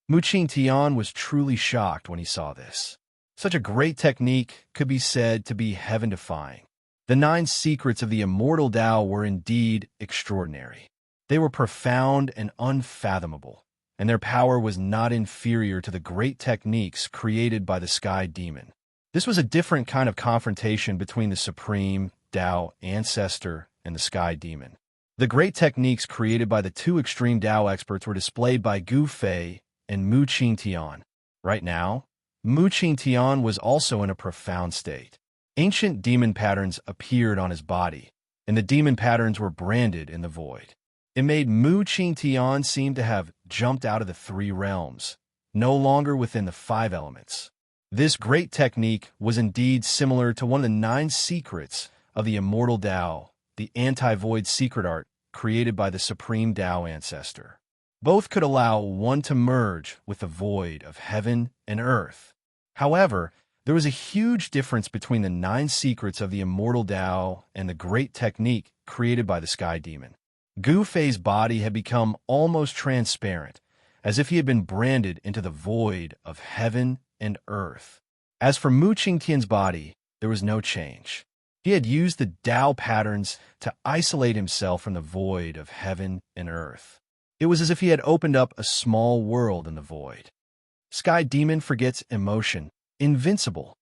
Mu Qingtian was truly shocked when he saw this. Such a great technique could be said to be heaven-defying. The 9 secrets of the Immortal Dao were indeed extraordinary. They were profound and unfathomable, and their power was not inferior to the great techniques created by the Sky Demon. This was a different kind of confrontation between the Supreme Dao Ancestor and the Sky Demon. The great techniques created by the 2 extreme Dao experts were displayed by Gu Fei and Mu Qingtian. Right now, Mu Qingtian was also in a profound state. Ancient demon patterns appeared on his body, and the demon patterns were branded in the void. It made Mu Qingtian seem to have jumped out of the 3 realms, no longer within the 5 elements. This great technique was indeed similar to one of the 9 secrets of the Immortal Dao, the anti-void secret art created by the Supreme Dao Ancestor. Both could allow one to merge with the void of heaven and earth. However, there was a huge difference between the 9 secrets of the Immortal Dao and the great technique created by the Sky Demon. Gu Fei's body had become almost transparent, as if he had been branded into the void of heaven and earth. As for Mu Qingtian's body, there was no change. He had used the Tao patterns to isolate himself from the void of heaven and earth. It was as if he had opened up a small world in the void. Sky Demon forgets emotion. Invincible.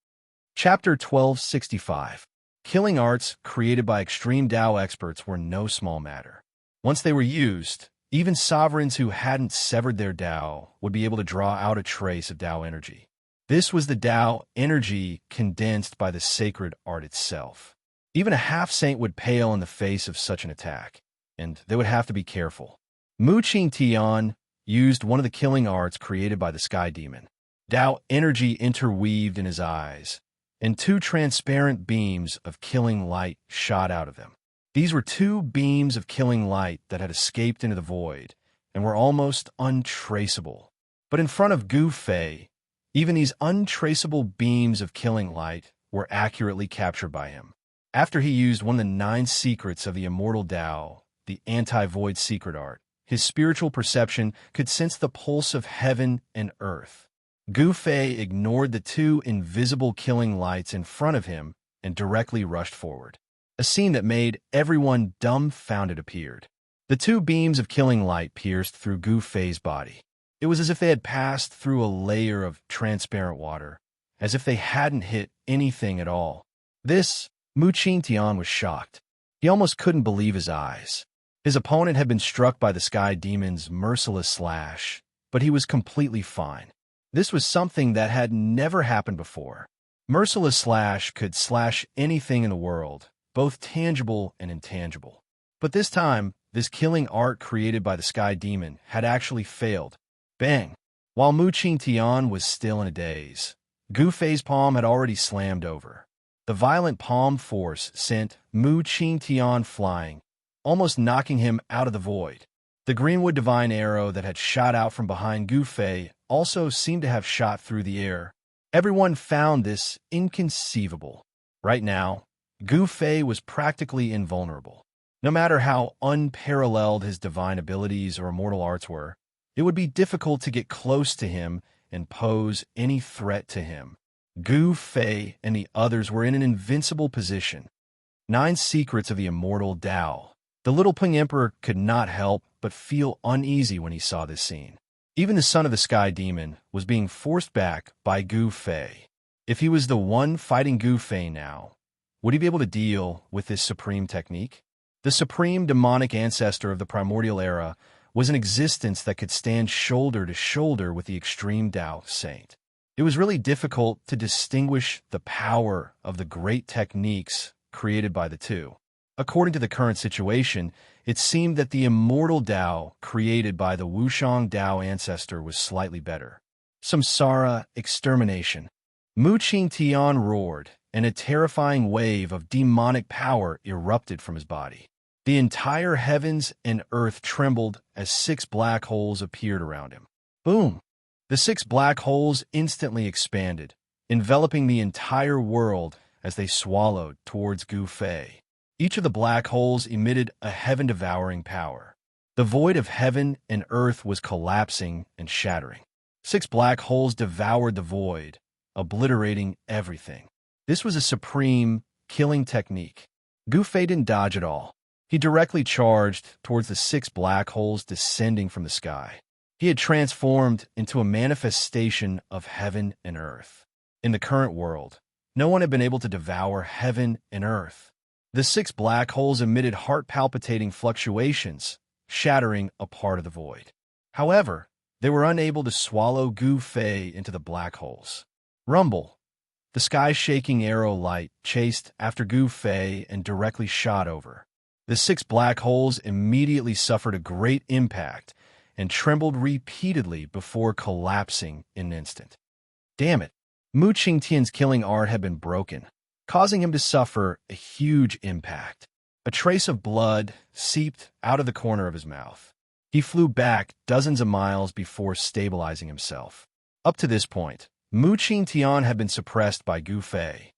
Chapter 1265. Killing arts created by extreme Tao experts were no small matter. Once they were used, even sovereigns who hadn't severed their Tao would be able to draw out a trace of Tao energy. This was the Tao energy condensed by the sacred art itself. Even a half-saint would pale in the face of such an attack, and they would have to be careful. Mu Qingtian used one of the killing arts created by the Sky Demon. Tao energy interweaved in his eyes, and two transparent beams of killing light shot out of them. These were two beams of killing light that had escaped into the void and were almost untraceable. But in front of Gu Fei, even these untraceable beams of killing light were accurately captured by him. After he used one of the 9 secrets of the Immortal Tao, the anti-void secret art, his spiritual perception could sense the pulse of heaven and earth. Gu Fei ignored the 2 invisible killing lights in front of him and directly rushed forward. A scene that made everyone dumbfounded appeared. The 2 beams of killing light pierced through Gu Fei's body. It was as if they had passed through a layer of transparent water, as if they hadn't hit anything at all. This, Mu Qingtian was shocked. He almost couldn't believe his eyes. His opponent had been struck by the Sky Demon's merciless slash, but he was completely fine. This was something that had never happened before. Merciless slash could slash anything in the world, both tangible and intangible. But this time, this killing art created by the Sky Demon had actually failed. Bang! While Mu Qingtian was still in a daze, Gu Fei's palm had already slammed over. The violent palm force sent Mu Qingtian flying, almost knocking him out of the void. The Greenwood Divine Arrow that had shot out from behind Gu Fei also seemed to have shot through the air. Everyone found this inconceivable. Right now, Gu Fei was practically invulnerable. No matter how unparalleled his divine abilities or immortal arts were, it would be difficult to get close to him and pose any threat to him. Gu Fei and the others were in an invincible position. 9 secrets of the Immortal Tao. The little Ping Emperor could not help but feel uneasy when he saw this scene. Even the son of the Sky Demon was being forced back by Gu Fei. If he was the one fighting Gu Fei now, would he be able to deal with this supreme technique? The supreme demonic ancestor of the primordial era was an existence that could stand shoulder to shoulder with the extreme Tao saint. It was really difficult to distinguish the power of the great techniques created by the two. According to the current situation, it seemed that the immortal Tao created by the Wuxiang Tao ancestor was slightly better. Samsara extermination. Mu Qingtian roared, and a terrifying wave of demonic power erupted from his body. The entire heavens and earth trembled as 6 black holes appeared around him. Boom! The 6 black holes instantly expanded, enveloping the entire world as they swallowed towards Gu Fei. Each of the black holes emitted a heaven-devouring power. The void of heaven and earth was collapsing and shattering. 6 black holes devoured the void, obliterating everything. This was a supreme, killing technique. Gu Fei didn't dodge at all. He directly charged towards the 6 black holes descending from the sky. He had transformed into a manifestation of heaven and earth. In the current world, no one had been able to devour heaven and earth. The 6 black holes emitted heart-palpitating fluctuations, shattering a part of the void. However, they were unable to swallow Gu Fei into the black holes. Rumble! The sky-shaking arrow light chased after Gu Fei and directly shot over. The 6 black holes immediately suffered a great impact and trembled repeatedly before collapsing in an instant. Damn it! Mu Qingtian's killing art had been broken, causing him to suffer a huge impact. A trace of blood seeped out of the corner of his mouth. He flew back dozens of miles before stabilizing himself. Up to this point, Mu Qingtian had been suppressed by Gu Fei.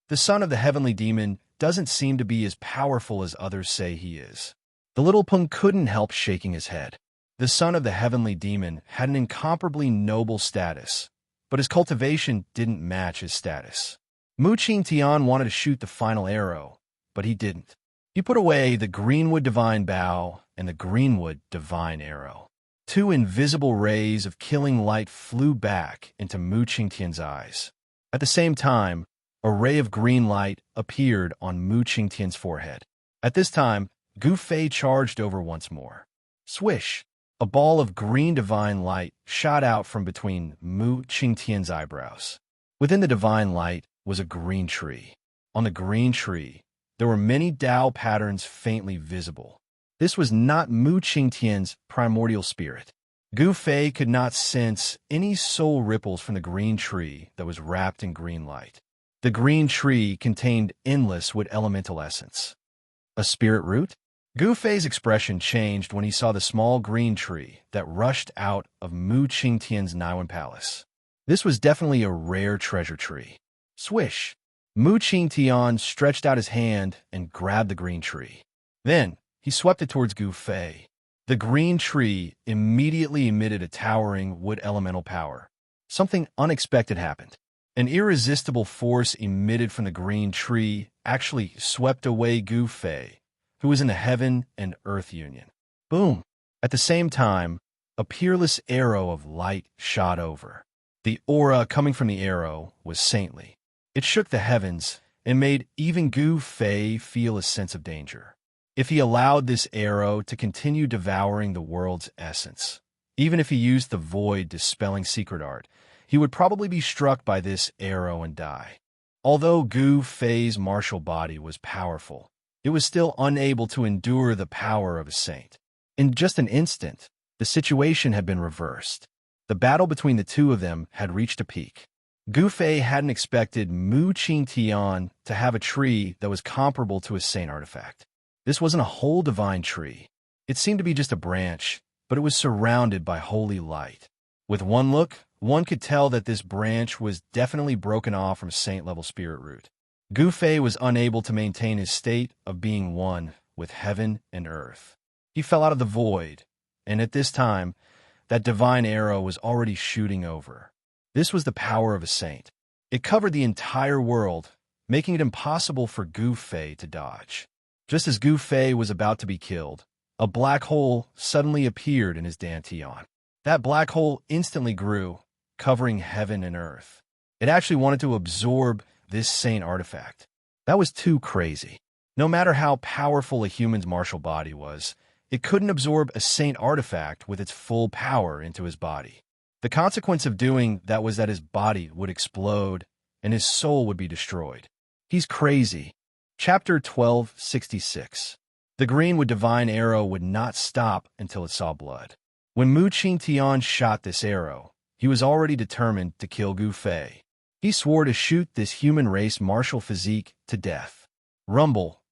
The son of the heavenly demon doesn't seem to be as powerful as others say he is. The little Peng couldn't help shaking his head. The son of the heavenly demon had an incomparably noble status, but his cultivation didn't match his status. Mu Qingtian wanted to shoot the final arrow, but he didn't. He put away the Greenwood Divine Bow and the Greenwood Divine Arrow. Two invisible rays of killing light flew back into Mu Qingtian's eyes. At the same time, a ray of green light appeared on Mu Qingtian's forehead. At this time, Gu Fei charged over once more. Swish! A ball of green divine light shot out from between Mu Qingtian's eyebrows. Within the divine light was a green tree. On the green tree, there were many Dao patterns faintly visible. This was not Mu Qingtian's primordial spirit. Gu Fei could not sense any soul ripples from the green tree that was wrapped in green light. The green tree contained endless wood elemental essence. A spirit root? Gu Fei's expression changed when he saw the small green tree that rushed out of Mu Qingtian's Naiwan Palace. This was definitely a rare treasure tree. Swish! Mu Qingtian stretched out his hand and grabbed the green tree. Then, he swept it towards Gu Fei. The green tree immediately emitted a towering wood elemental power. Something unexpected happened. An irresistible force emitted from the green tree actually swept away Gu Fei, who was in the heaven and earth union. Boom! At the same time, a peerless arrow of light shot over. The aura coming from the arrow was saintly. It shook the heavens and made even Gu Fei feel a sense of danger. If he allowed this arrow to continue devouring the world's essence, even if he used the void dispelling secret art, he would probably be struck by this arrow and die. Although Gu Fei's martial body was powerful, it was still unable to endure the power of a saint. In just an instant, the situation had been reversed. The battle between the two of them had reached a peak. Gu Fei hadn't expected Mu Qingtian to have a tree that was comparable to a saint artifact. This wasn't a whole divine tree. It seemed to be just a branch, but it was surrounded by holy light. With one look, one could tell that this branch was definitely broken off from saint-level spirit root. Gu Fei was unable to maintain his state of being one with heaven and earth. He fell out of the void, and at this time, that divine arrow was already shooting over. This was the power of a saint. It covered the entire world, making it impossible for Gu Fei to dodge. Just as Gu Fei was about to be killed, a black hole suddenly appeared in his dantian. That black hole instantly grew, covering heaven and earth. It actually wanted to absorb this saint artifact. That was too crazy. No matter how powerful a human's martial body was, it couldn't absorb a saint artifact with its full power into his body. The consequence of doing that was that his body would explode and his soul would be destroyed. He's crazy. Chapter 1266. The Greenwood Divine Arrow would not stop until it saw blood. When Mu Qingtian shot this arrow, he was already determined to kill Gu Fei. He swore to shoot this human race martial physique to death. Rumble.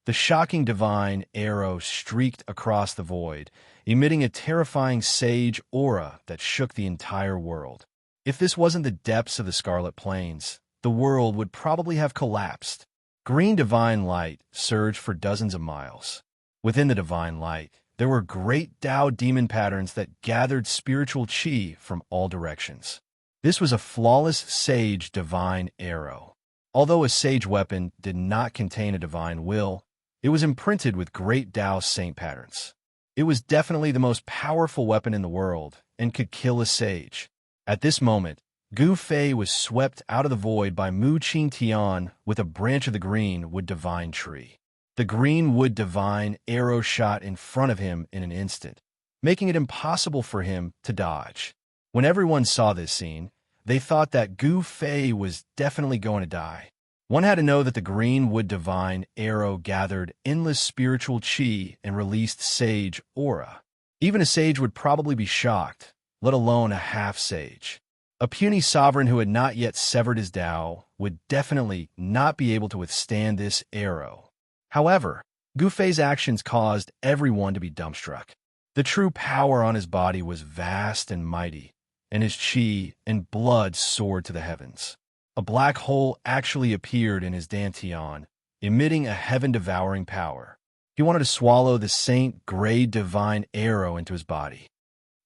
The shocking divine arrow streaked across the void, emitting a terrifying sage aura that shook the entire world. If this wasn't the depths of the Scarlet Plains, the world would probably have collapsed. Green divine light surged for dozens of miles. Within the divine light, there were great Dao demon patterns that gathered spiritual qi from all directions. This was a flawless sage divine arrow. Although a sage weapon did not contain a divine will, it was imprinted with great Dao saint patterns. It was definitely the most powerful weapon in the world and could kill a sage. At this moment, Gu Fei was swept out of the void by Mu Qingtian with a branch of the Greenwood Divine Tree. The Greenwood Divine arrow shot in front of him in an instant, making it impossible for him to dodge. When everyone saw this scene, they thought that Gu Fei was definitely going to die. One had to know that the Greenwood Divine arrow gathered endless spiritual qi and released sage aura. Even a sage would probably be shocked, let alone a half-sage. A puny sovereign who had not yet severed his Dao would definitely not be able to withstand this arrow. However, Gu Fei's actions caused everyone to be dumbstruck. The true power on his body was vast and mighty, and his qi and blood soared to the heavens. A black hole actually appeared in his dantian, emitting a heaven-devouring power. He wanted to swallow the Saint Grade Divine arrow into his body.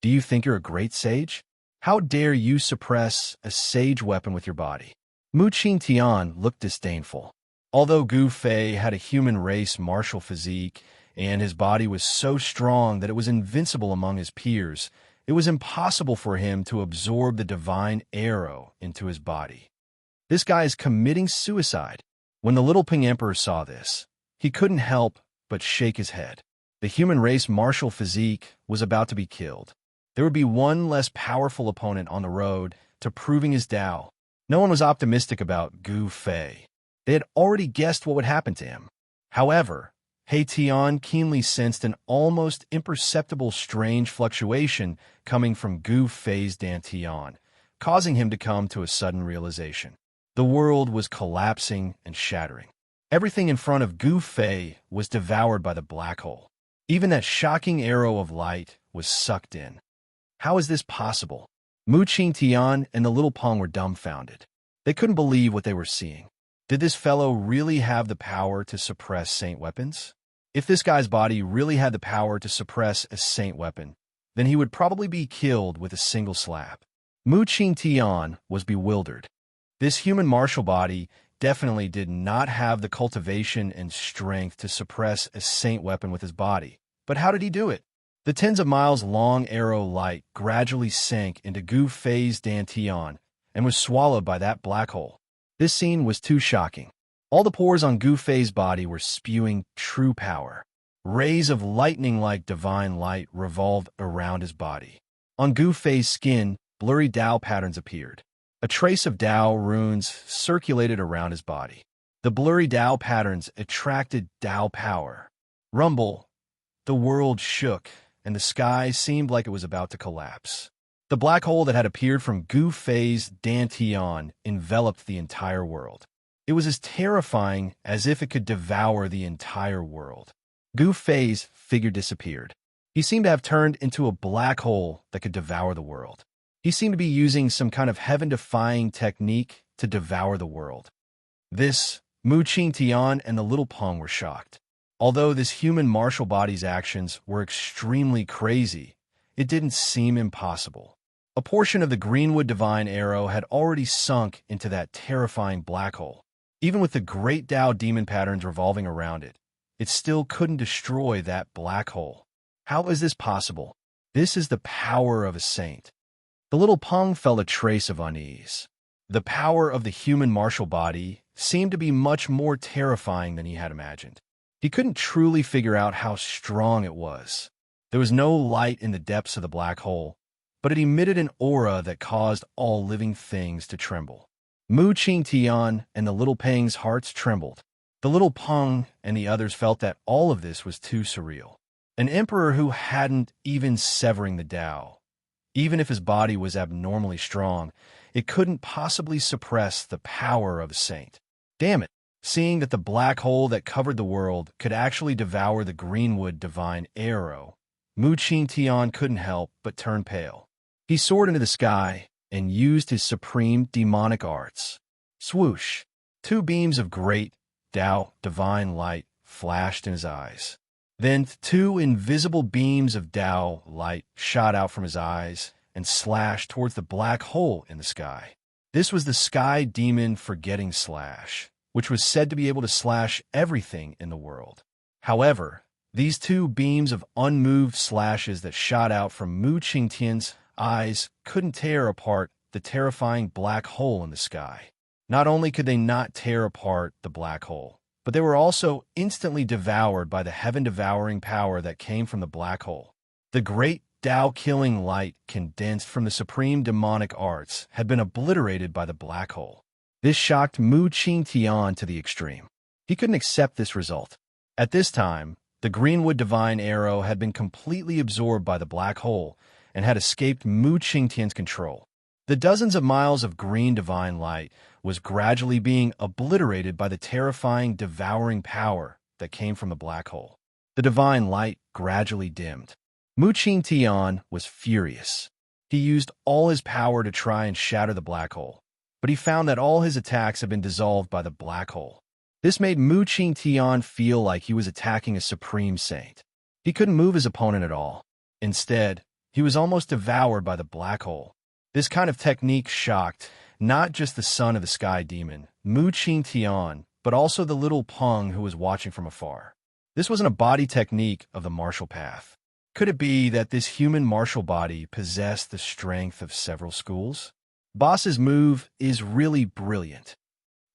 Do you think you're a great sage? How dare you suppress a sage weapon with your body? Mu Qingtian looked disdainful. Although Gu Fei had a human race martial physique, and his body was so strong that it was invincible among his peers, it was impossible for him to absorb the divine arrow into his body. This guy is committing suicide. When the little Ping Emperor saw this, he couldn't help but shake his head. The human race martial physique was about to be killed. There would be one less powerful opponent on the road to proving his Tao. No one was optimistic about Gu Fei. They had already guessed what would happen to him. However, He Tian keenly sensed an almost imperceptible strange fluctuation coming from Gu Fei's Dantian, causing him to come to a sudden realization. The world was collapsing and shattering. Everything in front of Gu Fei was devoured by the black hole. Even that shocking arrow of light was sucked in. How is this possible? Mu Qingtian and the little Peng were dumbfounded. They couldn't believe what they were seeing. Did this fellow really have the power to suppress saint weapons? If this guy's body really had the power to suppress a saint weapon, then he would probably be killed with a single slap. Mu Qingtian was bewildered. This human martial body definitely did not have the cultivation and strength to suppress a saint weapon with his body. But how did he do it? The tens of miles long arrow light gradually sank into Gu Fei's Dantian and was swallowed by that black hole. This scene was too shocking. All the pores on Gu Fei's body were spewing true power. Rays of lightning-like divine light revolved around his body. On Gu Fei's skin, blurry Tao patterns appeared. A trace of Tao runes circulated around his body. The blurry Tao patterns attracted Tao power. Rumble. The world shook, and the sky seemed like it was about to collapse. The black hole that had appeared from Gu Fei's Dantian enveloped the entire world. It was as terrifying as if it could devour the entire world. Gu Fei's figure disappeared. He seemed to have turned into a black hole that could devour the world. He seemed to be using some kind of heaven-defying technique to devour the world. This, Mu Qingtian and the little Peng were shocked. Although this human martial body's actions were extremely crazy, it didn't seem impossible. A portion of the Greenwood Divine Arrow had already sunk into that terrifying black hole. Even with the great Tao demon patterns revolving around it, it still couldn't destroy that black hole. How is this possible? This is the power of a saint. The little Peng felt a trace of unease. The power of the human martial body seemed to be much more terrifying than he had imagined. He couldn't truly figure out how strong it was. There was no light in the depths of the black hole, but it emitted an aura that caused all living things to tremble. Mu Qingtian and the little Peng's hearts trembled. The little Peng and the others felt that all of this was too surreal. An emperor who hadn't even severing the Tao. Even if his body was abnormally strong, it couldn't possibly suppress the power of a saint. Damn it! Seeing that the black hole that covered the world could actually devour the Greenwood Divine Arrow, Mu Qingtian couldn't help but turn pale. He soared into the sky and used his supreme demonic arts. Swoosh! Two beams of great Tao divine light flashed in his eyes. Then two invisible beams of Tao light shot out from his eyes and slashed towards the black hole in the sky. This was the Sky Demon Forgetting Slash, which was said to be able to slash everything in the world. However, these two beams of unmoved slashes that shot out from Mu Qingtian's eyes couldn't tear apart the terrifying black hole in the sky. Not only could they not tear apart the black hole, but they were also instantly devoured by the heaven-devouring power that came from the black hole. The great Tao-killing light condensed from the supreme demonic arts had been obliterated by the black hole. This shocked Mu Qingtian to the extreme. He couldn't accept this result. At this time, the Greenwood Divine Arrow had been completely absorbed by the black hole and had escaped Mu Qingtian's control. The dozens of miles of green divine light was gradually being obliterated by the terrifying, devouring power that came from the black hole. The divine light gradually dimmed. Mu Qingtian was furious. He used all his power to try and shatter the black hole, but he found that all his attacks had been dissolved by the black hole. This made Mu Qingtian feel like he was attacking a supreme saint. He couldn't move his opponent at all. Instead, he was almost devoured by the black hole. This kind of technique shocked not just the son of the sky demon, Mu Qingtian, but also the little Peng who was watching from afar. This wasn't a body technique of the martial path. Could it be that this human martial body possessed the strength of several schools? Boss's move is really brilliant.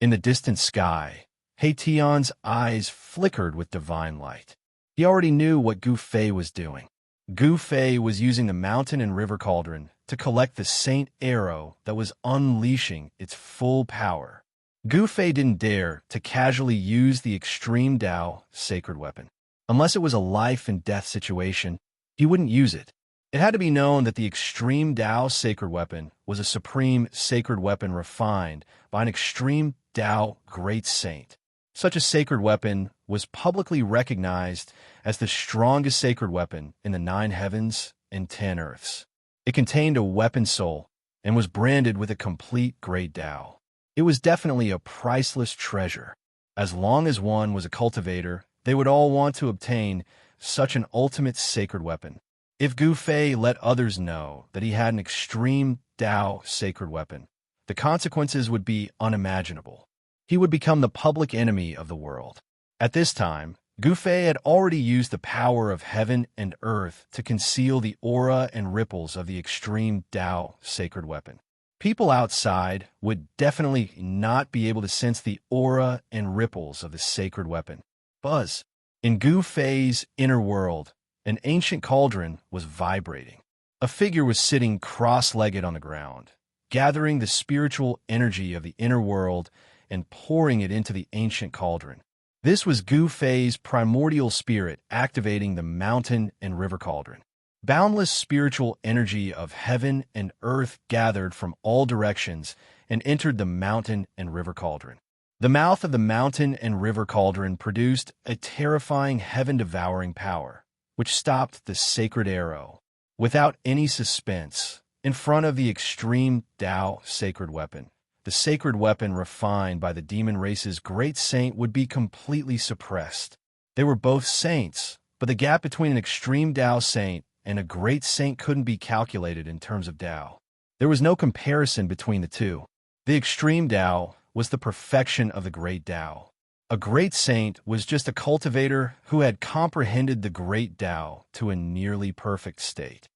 In the distant sky, Tian's eyes flickered with divine light. He already knew what Gu Fei was doing. Gu Fei was using the mountain and river cauldron to collect the saint arrow that was unleashing its full power. Gu Fei didn't dare to casually use the extreme Dao sacred weapon. Unless it was a life-and-death situation, he wouldn't use it. It had to be known that the extreme Dao sacred weapon was a supreme sacred weapon refined by an extreme Dao great saint. Such a sacred weapon was publicly recognized as the strongest sacred weapon in the 9 heavens and 10 earths. It contained a weapon soul and was branded with a complete great Dao. It was definitely a priceless treasure. As long as one was a cultivator, they would all want to obtain such an ultimate sacred weapon. If Gu Fei let others know that he had an extreme Dao sacred weapon, the consequences would be unimaginable. He would become the public enemy of the world. At this time, Gu Fei had already used the power of heaven and earth to conceal the aura and ripples of the extreme Dao sacred weapon. People outside would definitely not be able to sense the aura and ripples of the sacred weapon. Buzz. In Gu Fei's inner world, an ancient cauldron was vibrating. A figure was sitting cross-legged on the ground, gathering the spiritual energy of the inner world and pouring it into the ancient cauldron. This was Gu Fei's primordial spirit activating the mountain and river cauldron. Boundless spiritual energy of heaven and earth gathered from all directions and entered the mountain and river cauldron. The mouth of the mountain and river cauldron produced a terrifying heaven-devouring power, which stopped the sacred arrow. Without any suspense, in front of the extreme Dao sacred weapon, the sacred weapon refined by the demon race's great saint would be completely suppressed. They were both saints, but the gap between an extreme Dao saint and a great saint couldn't be calculated in terms of Dao. There was no comparison between the two. The extreme Dao was the perfection of the great Dao. A great saint was just a cultivator who had comprehended the great Dao to a nearly perfect state.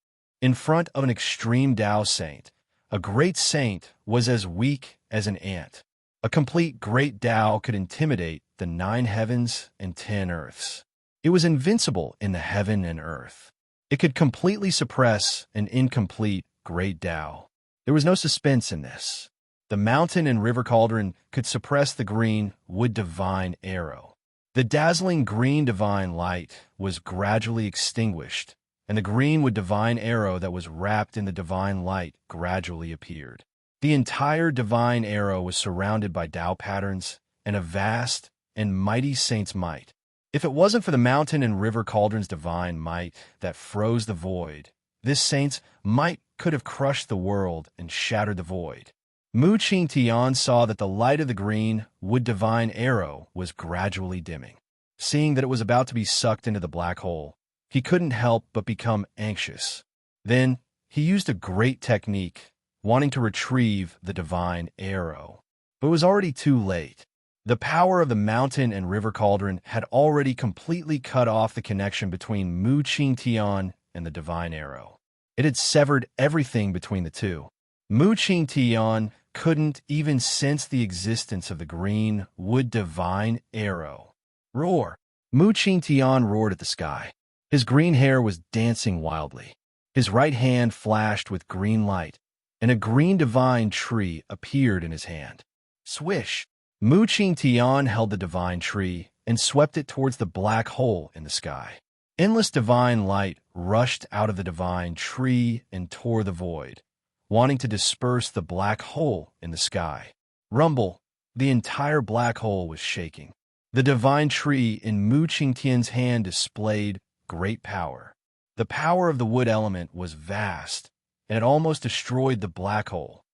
In front of an extreme Dao saint, a great saint was as weak as an ant. A complete great Dao could intimidate the 9 heavens and 10 earths. It was invincible in the heaven and earth. It could completely suppress an incomplete great Dao. There was no suspense in this. The mountain and river cauldron could suppress the green wood divine arrow. The dazzling green divine light was gradually extinguished, and the green wood divine arrow that was wrapped in the divine light gradually appeared. The entire divine arrow was surrounded by Dao patterns and a vast and mighty saint's might. If it wasn't for the mountain and river cauldron's divine might that froze the void, this saint's might could have crushed the world and shattered the void. Mu Qingtian saw that the light of the green wood divine arrow was gradually dimming. Seeing that it was about to be sucked into the black hole, he couldn't help but become anxious. Then, he used a great technique, wanting to retrieve the divine arrow. But it was already too late. The power of the mountain and river cauldron had already completely cut off the connection between Mu Qingtian and the divine arrow. It had severed everything between the two. Mu Qingtian couldn't even sense the existence of the green wood divine arrow. Roar! Mu Qingtian roared at the sky. His green hair was dancing wildly. His right hand flashed with green light, and a green divine tree appeared in his hand. Swish! Mu Qingtian held the divine tree and swept it towards the black hole in the sky. Endless divine light rushed out of the divine tree and tore the void, wanting to disperse the black hole in the sky. Rumble! The entire black hole was shaking. The divine tree in Mu Qingtian's hand displayed great power. The power of the wood element was vast, and it almost destroyed the black hole.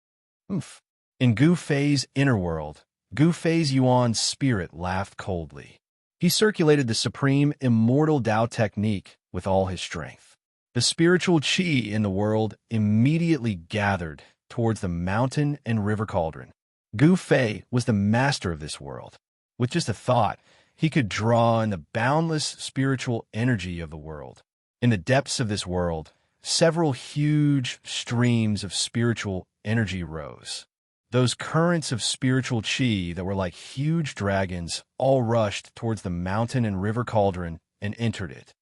Oomph! In Gu Fei's inner world, Gu Fei's Yuan spirit laughed coldly. He circulated the supreme immortal Tao technique with all his strength. The spiritual qi in the world immediately gathered towards the mountain and river cauldron. Gu Fei was the master of this world. With just a thought, he could draw in the boundless spiritual energy of the world. In the depths of this world, several huge streams of spiritual energy rose. Those currents of spiritual qi that were like huge dragons all rushed towards the mountain and river cauldron and entered it.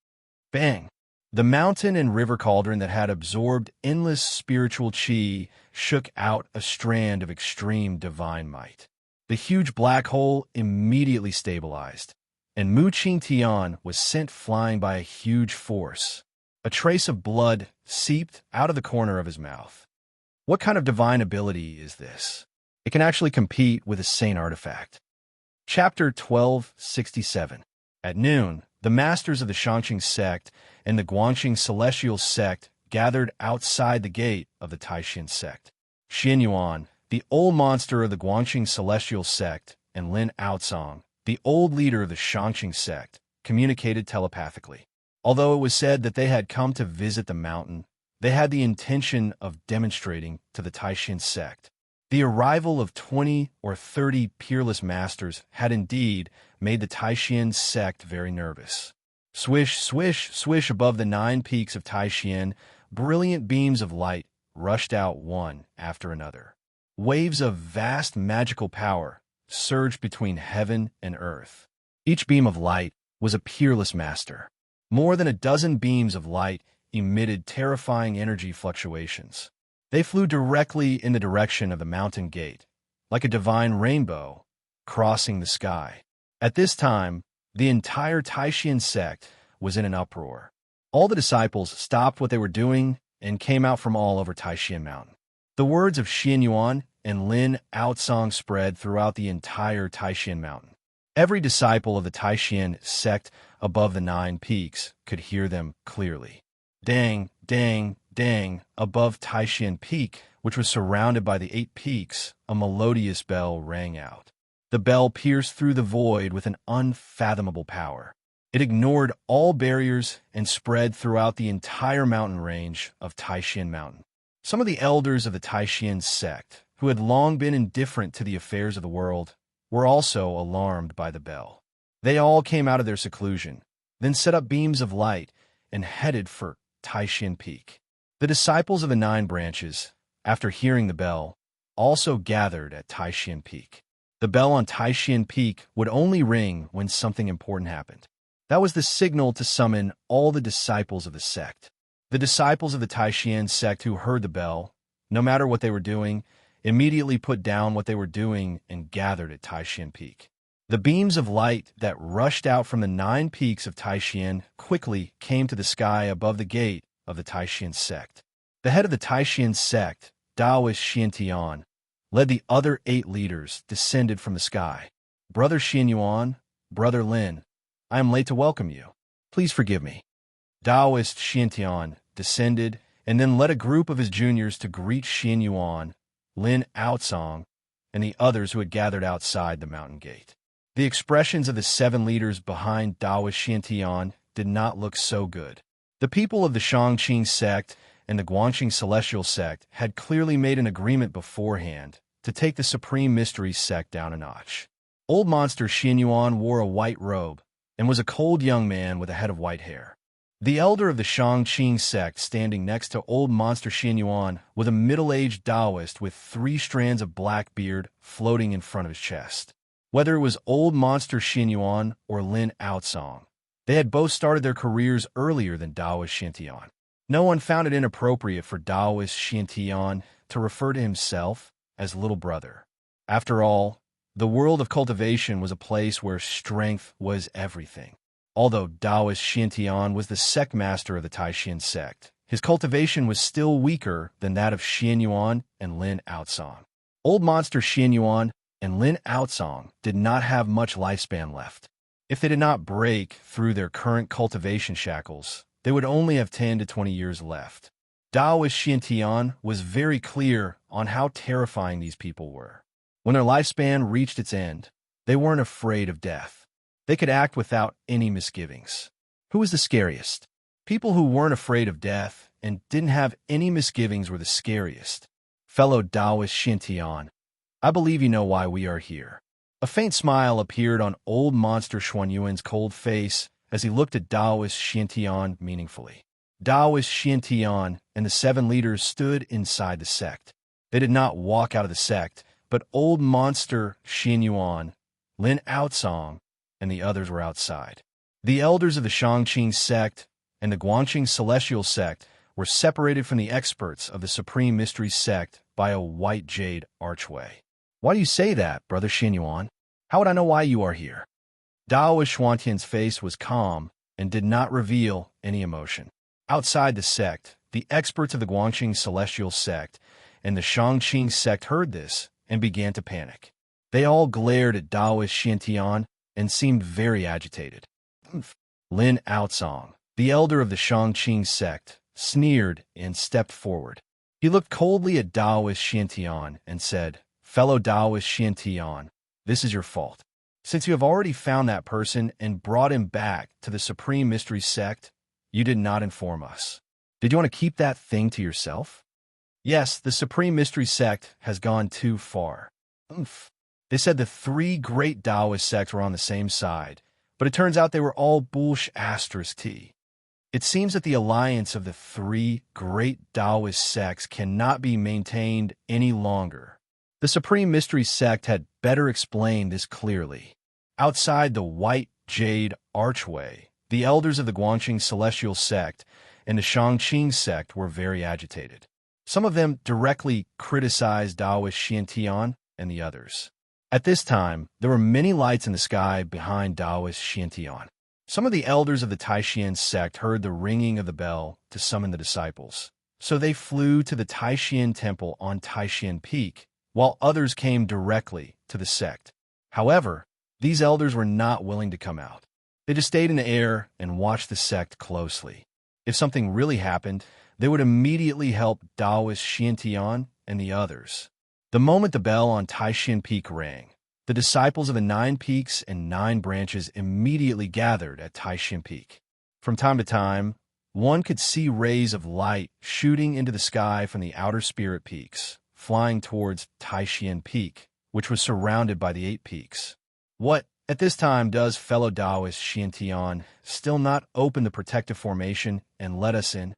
Bang! The mountain and river cauldron that had absorbed endless spiritual qi shook out a strand of extreme divine might. The huge black hole immediately stabilized, and Mu Qingtian was sent flying by a huge force. A trace of blood seeped out of the corner of his mouth. What kind of divine ability is this? It can actually compete with a saint artifact. Chapter 1267. At noon, the masters of the Xianxia sect and the Guangxing celestial sect gathered outside the gate of the Taishan sect. Xianyuan, the old monster of the Guangxing celestial sect, and Lin Outsong, the old leader of the Xianxia sect, communicated telepathically. Although it was said that they had come to visit the mountain, they had the intention of demonstrating to the Taishan sect. The arrival of 20 or 30 peerless masters had indeed made the Taishan sect very nervous. Swish, swish, swish above the 9 peaks of Taishan, brilliant beams of light rushed out one after another. Waves of vast magical power surged between heaven and earth. Each beam of light was a peerless master. More than a dozen beams of light emitted terrifying energy fluctuations. They flew directly in the direction of the mountain gate, like a divine rainbow crossing the sky. At this time, the entire Taishan sect was in an uproar. All the disciples stopped what they were doing and came out from all over Taishan Mountain. The words of Xianyuan and Lin Outsong spread throughout the entire Taishan Mountain. Every disciple of the Taishan sect above the 9 peaks could hear them clearly. Dang, dang, dang, above Taishan Peak, which was surrounded by the 8 peaks, a melodious bell rang out. The bell pierced through the void with an unfathomable power. It ignored all barriers and spread throughout the entire mountain range of Taishan Mountain. Some of the elders of the Taishan sect, who had long been indifferent to the affairs of the world, were also alarmed by the bell. They all came out of their seclusion, then set up beams of light and headed for Taishan Peak. The disciples of the 9 branches, after hearing the bell, also gathered at Taishan Peak. The bell on Taishan Peak would only ring when something important happened. That was the signal to summon all the disciples of the sect. The disciples of the Taishan sect who heard the bell, no matter what they were doing, immediately put down what they were doing and gathered at Taishan Peak. The beams of light that rushed out from the 9 peaks of Taishan quickly came to the sky above the gate of the Taishan sect. The head of the Taishan sect, Taoist Xiantian, led the other 8 leaders descended from the sky. Brother Xianyuan, Brother Lin, I am late to welcome you. Please forgive me. Taoist Xiantian descended and then led a group of his juniors to greet Xianyuan, Lin Outsong, and the others who had gathered outside the mountain gate. The expressions of the 7 leaders behind Taoist Xiantian did not look so good. The people of the Xianxia sect and the Guangxing celestial sect had clearly made an agreement beforehand to take the Supreme Mystery sect down a notch. Old monster Xianyuan wore a white robe and was a cold young man with a head of white hair. The elder of the Xianxia sect standing next to old monster Xianyuan was a middle-aged Taoist with 3 strands of black beard floating in front of his chest. Whether it was old monster Xianyuan or Lin Outsong, they had both started their careers earlier than Taoist Xiantian. No one found it inappropriate for Taoist Xiantian to refer to himself as little brother. After all, the world of cultivation was a place where strength was everything. Although Taoist Xiantian was the sect master of the Taishan sect, his cultivation was still weaker than that of Xianyuan and Lin Outsong. Old monster Xianyuan and Lin Outsong did not have much lifespan left. If they did not break through their current cultivation shackles, they would only have 10 to 20 years left. Taoist Xiantian was very clear on how terrifying these people were. When their lifespan reached its end, they weren't afraid of death. They could act without any misgivings. Who was the scariest? People who weren't afraid of death and didn't have any misgivings were the scariest. Fellow Taoist Xianxia, I believe you know why we are here. A faint smile appeared on old monster Xuanyuan's cold face as he looked at Taoist Xianxia meaningfully. Taoist Xianxia and the 7 leaders stood inside the sect. They did not walk out of the sect, but old monster Xianyuan, Lin Outsong, and the others were outside. The elders of the Shangqing sect and the Guangqing celestial sect were separated from the experts of the Supreme Mystery sect by a white jade archway. Why do you say that, Brother Xianyuan? How would I know why you are here? Taoist Xuantian's face was calm and did not reveal any emotion. Outside the sect, the experts of the Guangqing celestial sect and the Shangqing sect heard this and began to panic. They all glared at Taoist Xianxia and seemed very agitated. Lin Outsong, the elder of the Shangqing sect, sneered and stepped forward. He looked coldly at Taoist Xianxia and said, Fellow Taoist Xianxia, this is your fault. Since you have already found that person and brought him back to the Supreme Mystery sect, you did not inform us. Did you want to keep that thing to yourself? Yes, the Supreme Mystery sect has gone too far. They said the 3 great Taoist sects were on the same side, but it turns out they were all bullsh**. It seems that the alliance of the 3 great Taoist sects cannot be maintained any longer. The Supreme Mystery sect had better explain this clearly. Outside the white jade archway, the elders of the Guangqing celestial sect and the Shangqing sect were very agitated. Some of them directly criticized Taoist Xianxia and the others. At this time, there were many lights in the sky behind Taoist Xianxia. Some of the elders of the Taishan sect heard the ringing of the bell to summon the disciples, so they flew to the Taishan temple on Taishan Peak, while others came directly to the sect. However, these elders were not willing to come out. They just stayed in the air and watched the sect closely. If something really happened, they would immediately help Taoist Xianxia and the others. The moment the bell on Taishan Peak rang, the disciples of the 9 peaks and 9 branches immediately gathered at Taishan Peak. From time to time, one could see rays of light shooting into the sky from the outer spirit peaks, flying towards Taishan Peak, which was surrounded by the 8 peaks. What, at this time, does fellow Taoist Xianxia still not open the protective formation and let us in?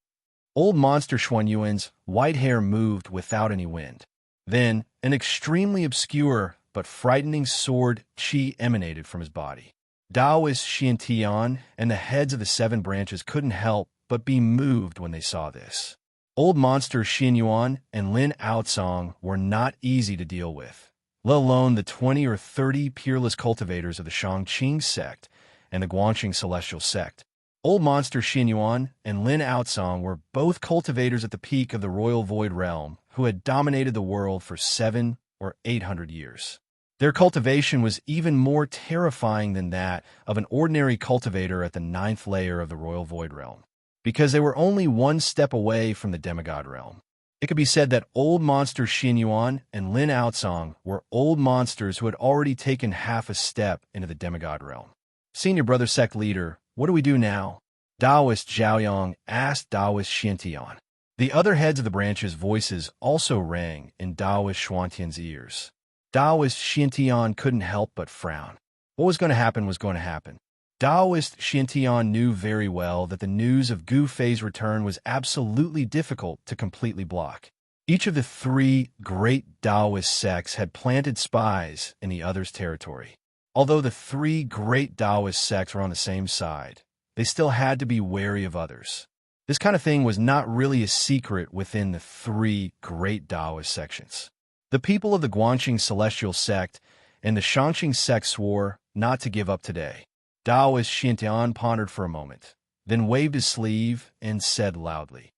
Old monster Xuanyuan's white hair moved without any wind. Then, an extremely obscure but frightening sword qi emanated from his body. Taoist Xianxia and the heads of the 7 branches couldn't help but be moved when they saw this. Old monster Xianyuan and Lin Outsong were not easy to deal with, let alone the 20 or 30 peerless cultivators of the Shangqing sect and the Guangqing celestial sect. Old monster Xianyuan and Lin Outsong were both cultivators at the peak of the royal void realm who had dominated the world for 700 or 800 years. Their cultivation was even more terrifying than that of an ordinary cultivator at the 9th layer of the royal void realm, because they were only 1 step away from the demigod realm. It could be said that old monster Xianyuan and Lin Outsong were old monsters who had already taken half a step into the demigod realm. Senior brother sect leader, what do we do now? Taoist Zhaoyang asked Taoist Xianxia. The other heads of the branches' voices also rang in Taoist Xuantian's ears. Taoist Xianxia couldn't help but frown. What was going to happen was going to happen. Taoist Xianxia knew very well that the news of Gu Fei's return was absolutely difficult to completely block. Each of the 3 great Taoist sects had planted spies in the other's territory. Although the 3 great Taoist sects were on the same side, they still had to be wary of others. This kind of thing was not really a secret within the 3 great Taoist sections. The people of the Guangqing celestial sect and the Shangqing sect swore not to give up today. Taoist Xianxia pondered for a moment, then waved his sleeve and said loudly,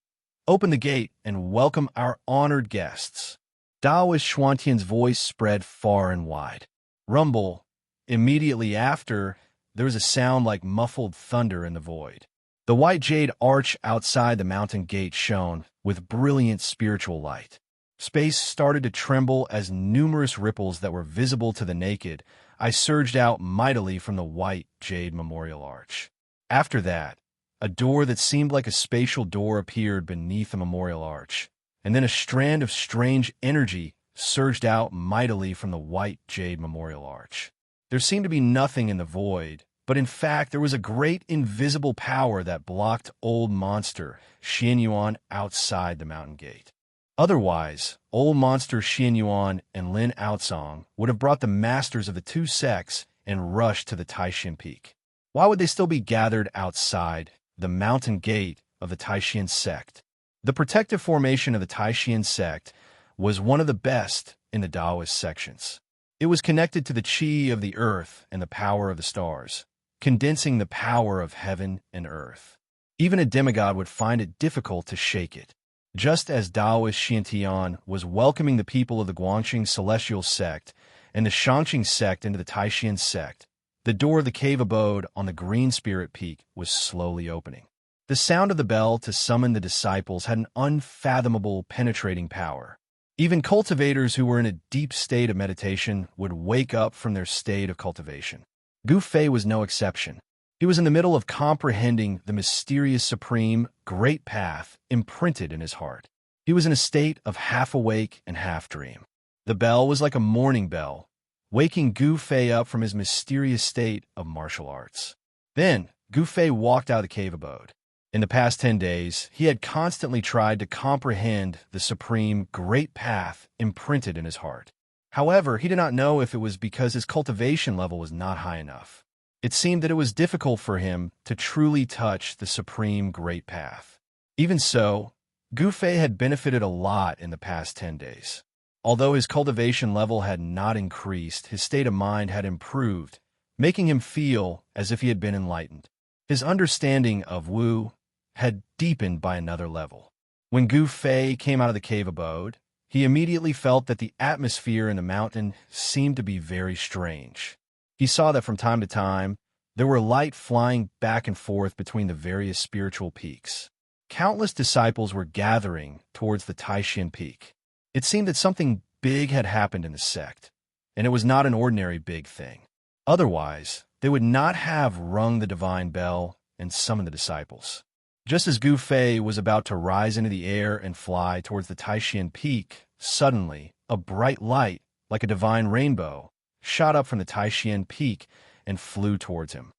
"Open the gate and welcome our honored guests." Taoist Xuantian's voice spread far and wide. Rumble. Immediately after, there was a sound like muffled thunder in the void. The white jade arch outside the mountain gate shone with brilliant spiritual light. Space started to tremble as numerous ripples that were visible to the naked I surged out mightily from the white jade memorial arch. After that, a door that seemed like a spatial door appeared beneath the memorial arch, and then a strand of strange energy surged out mightily from the white jade memorial arch. There seemed to be nothing in the void, but in fact there was a great invisible power that blocked old monster Xianxia outside the mountain gate. Otherwise, old monster Xianxia and Lin Outsong would have brought the masters of the two sects and rushed to the Taishan Peak. Why would they still be gathered outside the mountain gate of the Taishan sect? The protective formation of the Taishan sect was one of the best in the Taoist sections. It was connected to the qi of the earth and the power of the stars, condensing the power of heaven and earth. Even a demigod would find it difficult to shake it. Just as Taoist Xiantian was welcoming the people of the Guangxing Celestial Sect and the Xianxia sect into the Taishan sect, the door of the cave abode on the Green Spirit Peak was slowly opening. The sound of the bell to summon the disciples had an unfathomable penetrating power. Even cultivators who were in a deep state of meditation would wake up from their state of cultivation. Gu Fei was no exception. He was in the middle of comprehending the mysterious supreme great path imprinted in his heart. He was in a state of half awake and half dream. The bell was like a morning bell, waking Gu Fei up from his mysterious state of martial arts. Then, Gu Fei walked out of the cave abode. In the past 10 days, he had constantly tried to comprehend the supreme great path imprinted in his heart. However, he did not know if it was because his cultivation level was not high enough. It seemed that it was difficult for him to truly touch the supreme great path. Even so, Gu Fei had benefited a lot in the past 10 days. Although his cultivation level had not increased, his state of mind had improved, making him feel as if he had been enlightened. His understanding of Wu had deepened by another level. When Gu Fei came out of the cave abode, he immediately felt that the atmosphere in the mountain seemed to be very strange. He saw that from time to time, there were light flying back and forth between the various spiritual peaks. Countless disciples were gathering towards the Taishan Peak. It seemed that something big had happened in the sect, and it was not an ordinary big thing. Otherwise, they would not have rung the divine bell and summoned the disciples. Just as Gu Fei was about to rise into the air and fly towards the Taishan Peak, suddenly, a bright light, like a divine rainbow, shot up from the Taishan Peak and flew towards him.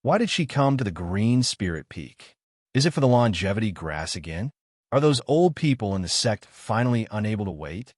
Why did she come to the Green Spirit Peak? Is it for the longevity grass again? Are those old people in the sect finally unable to wait?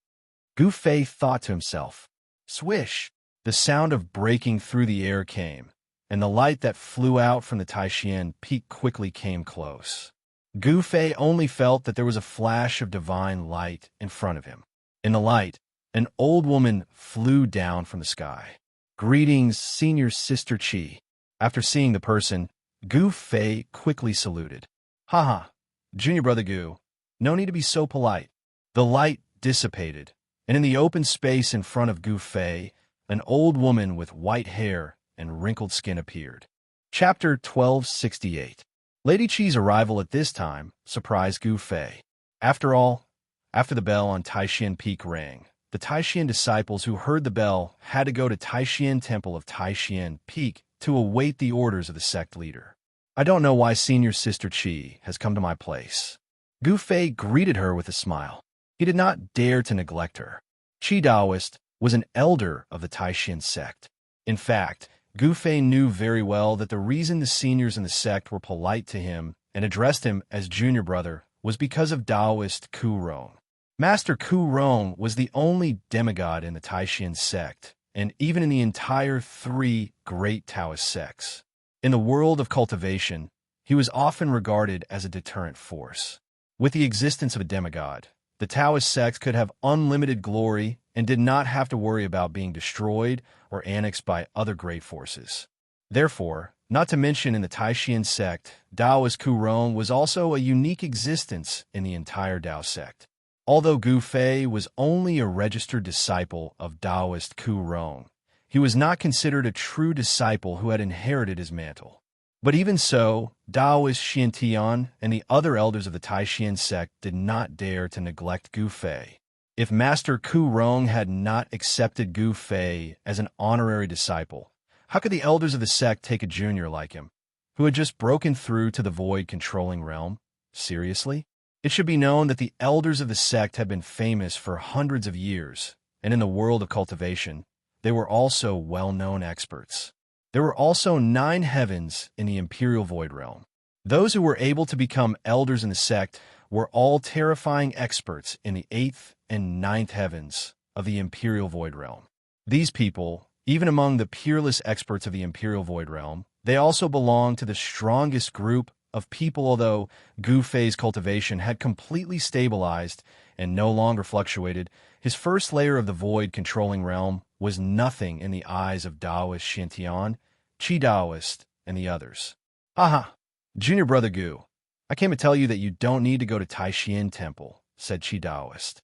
Gu Fei thought to himself. Swish! The sound of breaking through the air came, and the light that flew out from the Taishan Peak quickly came close. Gu Fei only felt that there was a flash of divine light in front of him. In the light, an old woman flew down from the sky. Greetings, Senior Sister Qi. After seeing the person, Gu Fei quickly saluted. Haha, Junior Brother Gu, no need to be so polite. The light dissipated, and in the open space in front of Gu Fei, an old woman with white hair and wrinkled skin appeared. Chapter 1268. Lady Qi's arrival at this time surprised Gu Fei. After all, after the bell on Taishan Peak rang, the Taishan disciples who heard the bell had to go to Taishan Temple of Taishan Peak to await the orders of the sect leader. I don't know why Senior Sister Qi has come to my place. Gu Fei greeted her with a smile. He did not dare to neglect her. Qi Daoist was an elder of the Taishan sect. In fact, Gu Fei knew very well that the reason the seniors in the sect were polite to him and addressed him as junior brother was because of Daoist Ku Rong. Master Ku Rong was the only demigod in the Taishan sect, and even in the entire 3 great Taoist sects. In the world of cultivation, he was often regarded as a deterrent force. With the existence of a demigod, the Taoist sects could have unlimited glory and did not have to worry about being destroyed or annexed by other great forces. Therefore, not to mention in the Taishan sect, Daoist Ku Rong was also a unique existence in the entire Dao sect. Although Gu Fei was only a registered disciple of Daoist Ku Rong, he was not considered a true disciple who had inherited his mantle. But even so, Daoist Xiantian and the other elders of the Taishan sect did not dare to neglect Gu Fei. If Master Ku Rong had not accepted Gu Fei as an honorary disciple, how could the elders of the sect take a junior like him, who had just broken through to the void-controlling realm? Seriously? It should be known that the elders of the sect had been famous for hundreds of years, and in the world of cultivation, they were also well-known experts. There were also 9 heavens in the Imperial Void Realm. Those who were able to become elders in the sect were all terrifying experts in the 8th and 9th heavens of the Imperial Void Realm. These people, even among the peerless experts of the Imperial Void Realm, they also belonged to the strongest group of people, although Gu Fei's cultivation had completely stabilized and no longer fluctuated. His first layer of the void-controlling realm was nothing in the eyes of Daoist Xiantian, Qi Daoist, and the others. Haha, Junior Brother Gu, I came to tell you that you don't need to go to Taishan Temple, said Qi Daoist.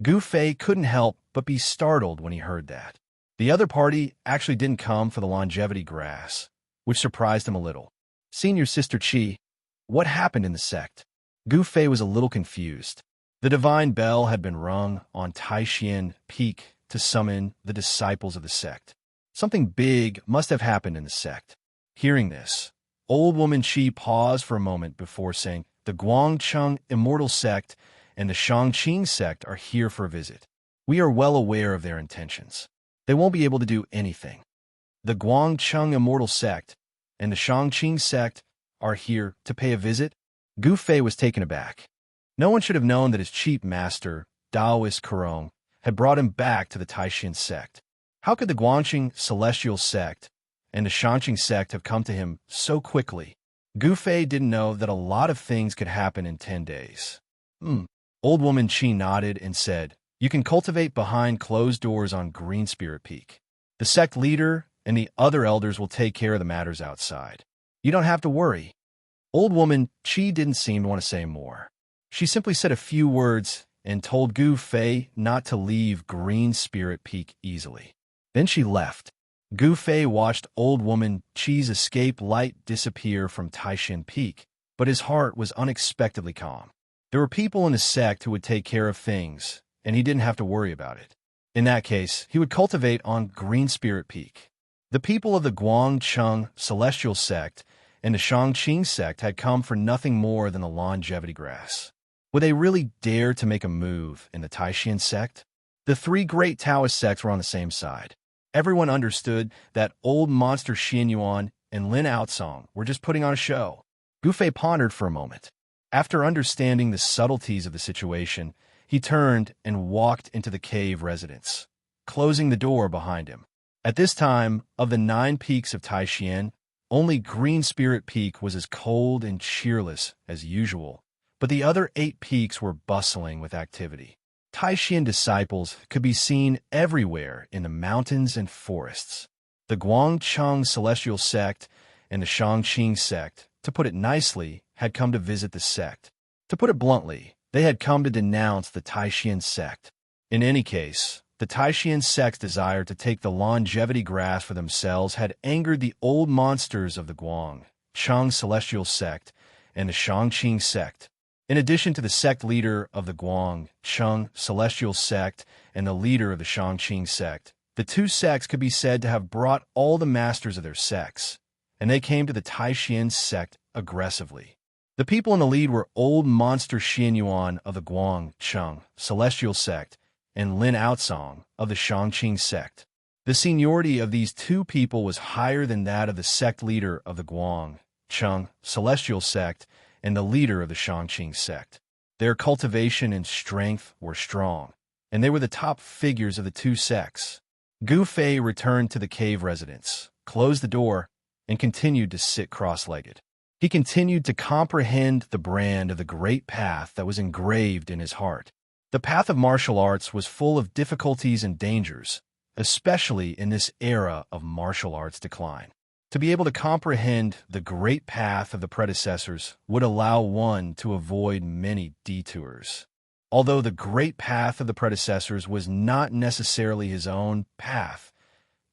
Gu Fei couldn't help but be startled when he heard that. The other party actually didn't come for the longevity grass, which surprised him a little. Senior Sister Qi, what happened in the sect? Gu Fei was a little confused. The divine bell had been rung on Taishan Peak to summon the disciples of the sect. Something big must have happened in the sect. Hearing this, old woman Qi paused for a moment before saying, the Guangcheng Immortal Sect and the Shangqing Sect are here for a visit. We are well aware of their intentions. They won't be able to do anything. The Guangcheng Immortal Sect and the Shangqing Sect are here to pay a visit? Gu Fei was taken aback. No one should have known that his chief master, Daoist Kurong, had brought him back to the Taishan sect. How could the Guangxing Celestial Sect and the Shangqing Sect have come to him so quickly? Gu Fei didn't know that a lot of things could happen in 10 days. Old woman Qi nodded and said, you can cultivate behind closed doors on Green Spirit Peak. The sect leader and the other elders will take care of the matters outside. You don't have to worry. Old woman Qi didn't seem to want to say more. She simply said a few words and told Gu Fei not to leave Green Spirit Peak easily. Then she left. Gu Fei watched old woman Qi's escape light disappear from Taishan Peak, but his heart was unexpectedly calm. There were people in the sect who would take care of things, and he didn't have to worry about it. In that case, he would cultivate on Green Spirit Peak. The people of the Guangcheng Celestial Sect and the Shangqing Sect had come for nothing more than the longevity grass. Would they really dare to make a move in the Taishan sect? The 3 great Taoist sects were on the same side. Everyone understood that old monster Xianyuan and Lin Outsong were just putting on a show. Gu Fei pondered for a moment. After understanding the subtleties of the situation, he turned and walked into the cave residence, closing the door behind him. At this time, of the 9 peaks of Taishan, only Green Spirit Peak was as cold and cheerless as usual, but the other 8 peaks were bustling with activity. Taishan disciples could be seen everywhere in the mountains and forests. The Guangcheng Celestial Sect and the Shangqing Sect, to put it nicely, had come to visit the sect. To put it bluntly, they had come to denounce the Taishan sect. In any case, the Taishan sect's desire to take the longevity grass for themselves had angered the old monsters of the Guangcheng Celestial Sect and the Shangqing Sect. In addition to the sect leader of the Guangcheng Celestial Sect and the leader of the Shangqing Sect, the 2 sects could be said to have brought all the masters of their sects, and they came to the Taishan sect aggressively. The people in the lead were old monster Xianyuan of the Guangcheng Celestial Sect and Lin Outsong of the Shangqing Sect. The seniority of these 2 people was higher than that of the sect leader of the Guangcheng Celestial Sect and the leader of the Shangqing Sect. Their cultivation and strength were strong, and they were the top figures of the 2 sects. Gu Fei returned to the cave residence, closed the door, and continued to sit cross-legged. He continued to comprehend the brand of the great path that was engraved in his heart. The path of martial arts was full of difficulties and dangers, especially in this era of martial arts decline. To be able to comprehend the great path of the predecessors would allow one to avoid many detours. Although the great path of the predecessors was not necessarily his own path,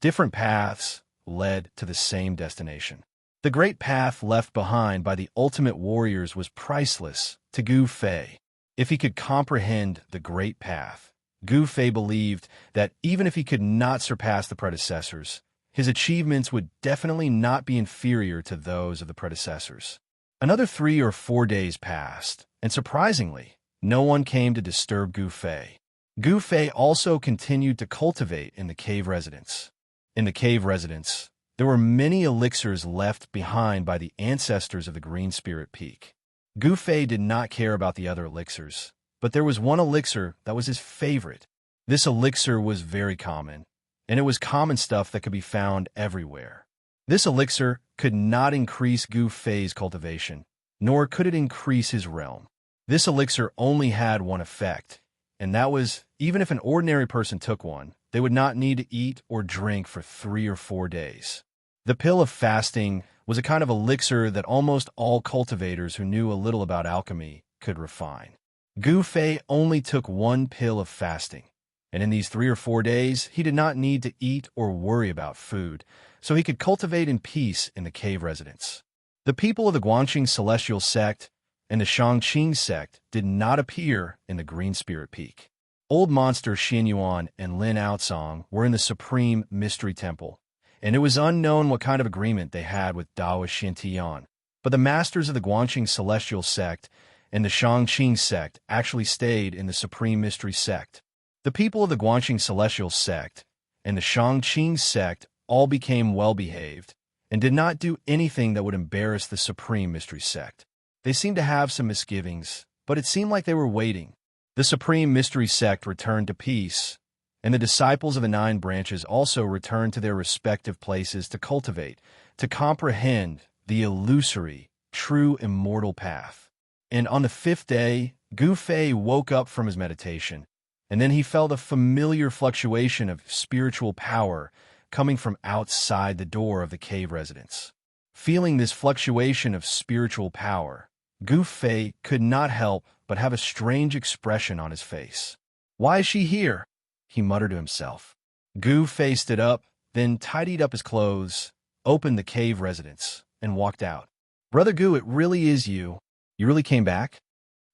different paths led to the same destination. The great path left behind by the ultimate warriors was priceless to Gu Fei. If he could comprehend the great path, Gu Fei believed that even if he could not surpass the predecessors, his achievements would definitely not be inferior to those of the predecessors. Another 3 or 4 days passed, and surprisingly, no one came to disturb Gu Fei. Gu Fei also continued to cultivate in the cave residence. In the cave residence, there were many elixirs left behind by the ancestors of the Green Spirit Peak. Gu Fei did not care about the other elixirs, but there was one elixir that was his favorite. This elixir was very common, and it was common stuff that could be found everywhere. This elixir could not increase Gu Fei's cultivation, nor could it increase his realm. This elixir only had one effect, and that was, even if an ordinary person took one, they would not need to eat or drink for 3 or 4 days. The pill of fasting was a kind of elixir that almost all cultivators who knew a little about alchemy could refine. Gu Fei only took one pill of fasting, and in these 3 or 4 days, he did not need to eat or worry about food, so he could cultivate in peace in the cave residence. The people of the Guanxing Celestial Sect and the Xianxia sect did not appear in the Green Spirit Peak. Old Monster Xianyuan and Lin Outsong were in the Supreme Mystery Temple, and it was unknown what kind of agreement they had with Daoist Xintian, but the masters of the Guanxing Celestial Sect and the Xianxia sect actually stayed in the Supreme Mystery Sect. The people of the Guanxing Celestial Sect and the Xianxia sect all became well-behaved and did not do anything that would embarrass the Supreme Mystery Sect. They seemed to have some misgivings, but it seemed like they were waiting. The Supreme Mystery Sect returned to peace, and the disciples of the 9 branches also returned to their respective places to cultivate, to comprehend the illusory, true immortal path. And on the 5th day, Gu Fei woke up from his meditation, and then he felt a familiar fluctuation of spiritual power coming from outside the door of the cave residence. Feeling this fluctuation of spiritual power, Gu Fei could not help but have a strange expression on his face. "Why is she here?" he muttered to himself. Gu Fei stood up, then tidied up his clothes, opened the cave residence, and walked out. "Brother Gu, it really is you. You really came back?"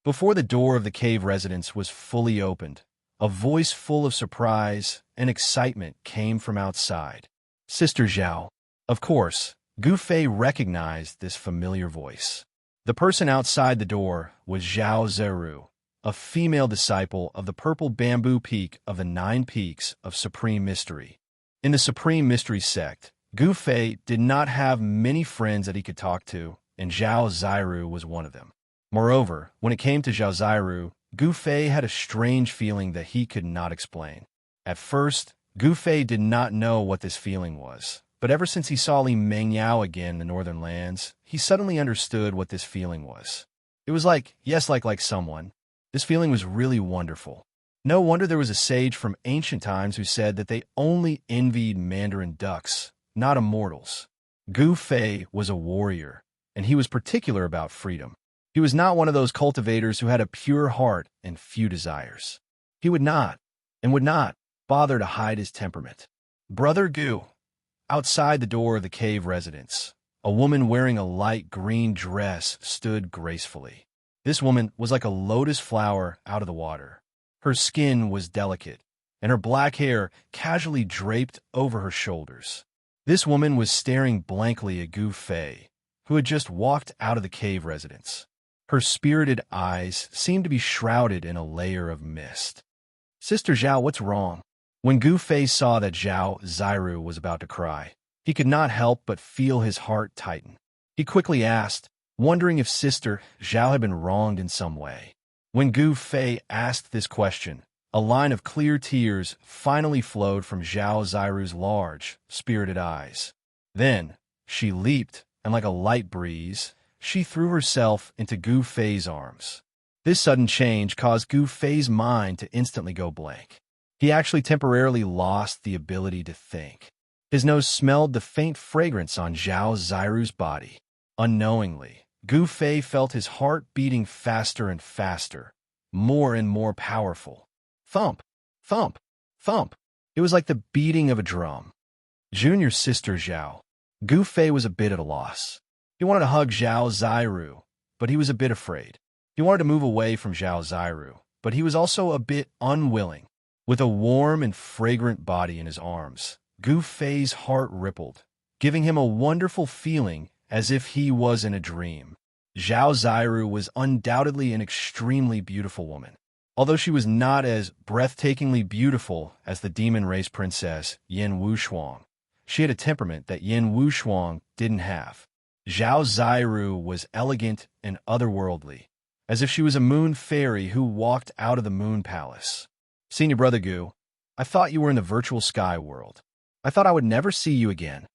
Before the door of the cave residence was fully opened, a voice full of surprise and excitement came from outside. "Sister Zhao." Of course, Gu Fei recognized this familiar voice. The person outside the door was Zhao Zeru, a female disciple of the Purple Bamboo Peak of the 9 Peaks of Supreme Mystery. In the Supreme Mystery Sect, Gu Fei did not have many friends that he could talk to, and Zhao Zeru was one of them. Moreover, when it came to Zhao Zeru, Gu Fei had a strange feeling that he could not explain. At first, Gu Fei did not know what this feeling was, but ever since he saw Li Mengyao again in the Northern Lands, he suddenly understood what this feeling was. It was like someone. This feeling was really wonderful. No wonder there was a sage from ancient times who said that they only envied Mandarin ducks, not immortals. Gu Fei was a warrior, and he was particular about freedom. He was not one of those cultivators who had a pure heart and few desires. He would not bother to hide his temperament. "Brother Gu." Outside the door of the cave residence, a woman wearing a light green dress stood gracefully. This woman was like a lotus flower out of the water. Her skin was delicate, and her black hair casually draped over her shoulders. This woman was staring blankly at Gu Fei, who had just walked out of the cave residence. Her spirited eyes seemed to be shrouded in a layer of mist. "Sister Zhao, what's wrong?" When Gu Fei saw that Zhao Zeru was about to cry, he could not help but feel his heart tighten. He quickly asked, wondering if Sister Zhao had been wronged in some way. When Gu Fei asked this question, a line of clear tears finally flowed from Zhao Zeru's large, spirited eyes. Then, she leaped, and like a light breeze, she threw herself into Gu Fei's arms. This sudden change caused Gu Fei's mind to instantly go blank. He actually temporarily lost the ability to think. His nose smelled the faint fragrance on Zhao Zeru's body. Unknowingly, Gu Fei felt his heart beating faster and faster, more and more powerful. Thump, thump, thump. It was like the beating of a drum. "Junior Sister Zhao." Gu Fei was a bit at a loss. He wanted to hug Zhao Ziru, but he was a bit afraid. He wanted to move away from Zhao Ziru, but he was also a bit unwilling. With a warm and fragrant body in his arms, Gu Fei's heart rippled, giving him a wonderful feeling as if he was in a dream. Zhao Ziru was undoubtedly an extremely beautiful woman. Although she was not as breathtakingly beautiful as the demon race princess Yin Wushuang, she had a temperament that Yin Wushuang didn't have. Zhao Ziru was elegant and otherworldly, as if she was a moon fairy who walked out of the moon palace. Senior Brother Gu, I thought you were in the virtual sky world. I thought I would never see you again.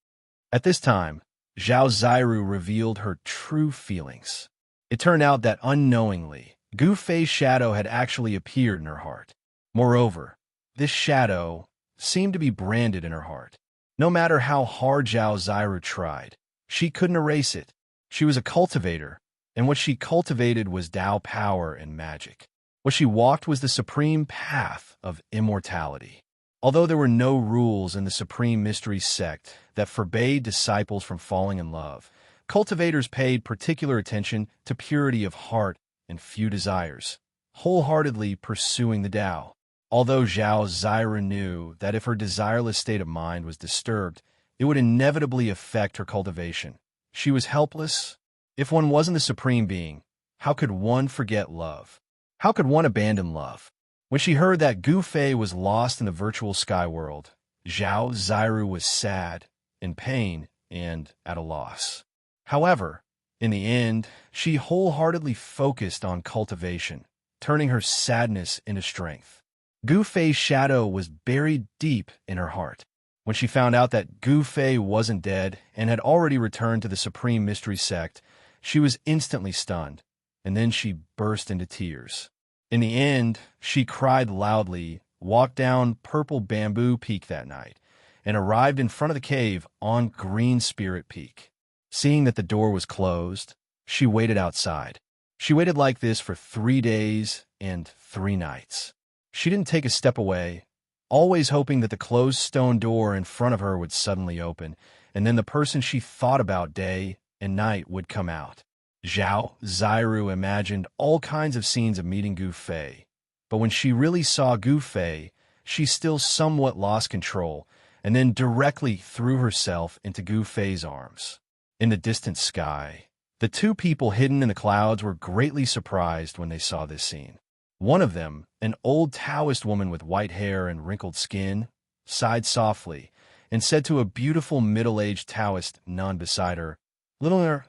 At this time, Zhao Ziru revealed her true feelings. It turned out that unknowingly, Gu Fei's shadow had actually appeared in her heart. Moreover, this shadow seemed to be branded in her heart. No matter how hard Zhao Ziru tried, she couldn't erase it. She was a cultivator, and what she cultivated was Tao power and magic. What she walked was the supreme path of immortality. Although there were no rules in the Supreme Mystery sect that forbade disciples from falling in love, cultivators paid particular attention to purity of heart and few desires, wholeheartedly pursuing the Tao. Although Zhao Ziru knew that if her desireless state of mind was disturbed, it would inevitably affect her cultivation, she was helpless. If one wasn't the Supreme Being, how could one forget love? How could one abandon love? When she heard that Gu Fei was lost in the virtual sky world, Zhao Ziru was sad, in pain, and at a loss. However, in the end, she wholeheartedly focused on cultivation, turning her sadness into strength. Gu Fei's shadow was buried deep in her heart. When she found out that Gu Fei wasn't dead and had already returned to the Supreme Mystery Sect, she was instantly stunned, and then she burst into tears. In the end, she cried loudly, walked down Purple Bamboo Peak that night, and arrived in front of the cave on Green Spirit Peak. Seeing that the door was closed, she waited outside. She waited like this for 3 days and 3 nights. She didn't take a step away, always hoping that the closed stone door in front of her would suddenly open, and then the person she thought about day and night would come out. Zhao Ziru imagined all kinds of scenes of meeting Gu Fei, but when she really saw Gu Fei, she still somewhat lost control and then directly threw herself into Gu Fei's arms. In the distant sky, the 2 people hidden in the clouds were greatly surprised when they saw this scene. One of them, an old Taoist woman with white hair and wrinkled skin, sighed softly and said to a beautiful middle-aged Taoist nun beside her, "Little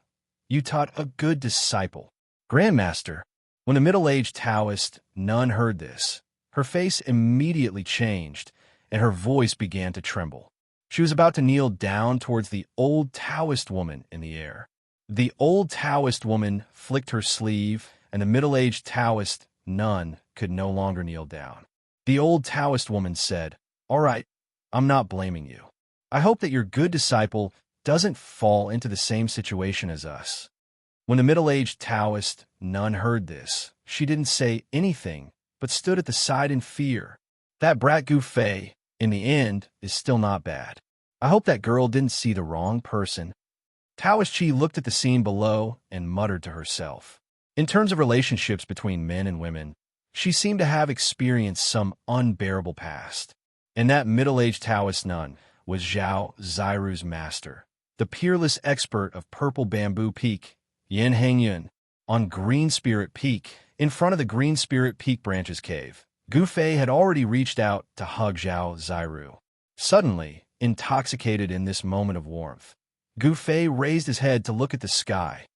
you taught a good disciple." "Grandmaster." When the middle-aged Taoist nun heard this, her face immediately changed, and her voice began to tremble. She was about to kneel down towards the old Taoist woman in the air. The old Taoist woman flicked her sleeve, and the middle-aged Taoist nun could no longer kneel down. The old Taoist woman said, "All right, I'm not blaming you. I hope that your good disciple doesn't fall into the same situation as us." When the middle-aged Taoist nun heard this, she didn't say anything, but stood at the side in fear. "That brat Gu Fei, in the end, is still not bad. I hope that girl didn't see the wrong person." Taoist Chi looked at the scene below and muttered to herself. In terms of relationships between men and women, she seemed to have experienced some unbearable past. And that middle-aged Taoist nun was Zhao Ziru's master, the peerless expert of Purple Bamboo Peak, Yin Hengyun. On Green Spirit Peak, in front of the Green Spirit Peak branches cave, Gu Fei had already reached out to hug Zhao Ziru. Suddenly, intoxicated in this moment of warmth, Gu Fei raised his head to look at the sky.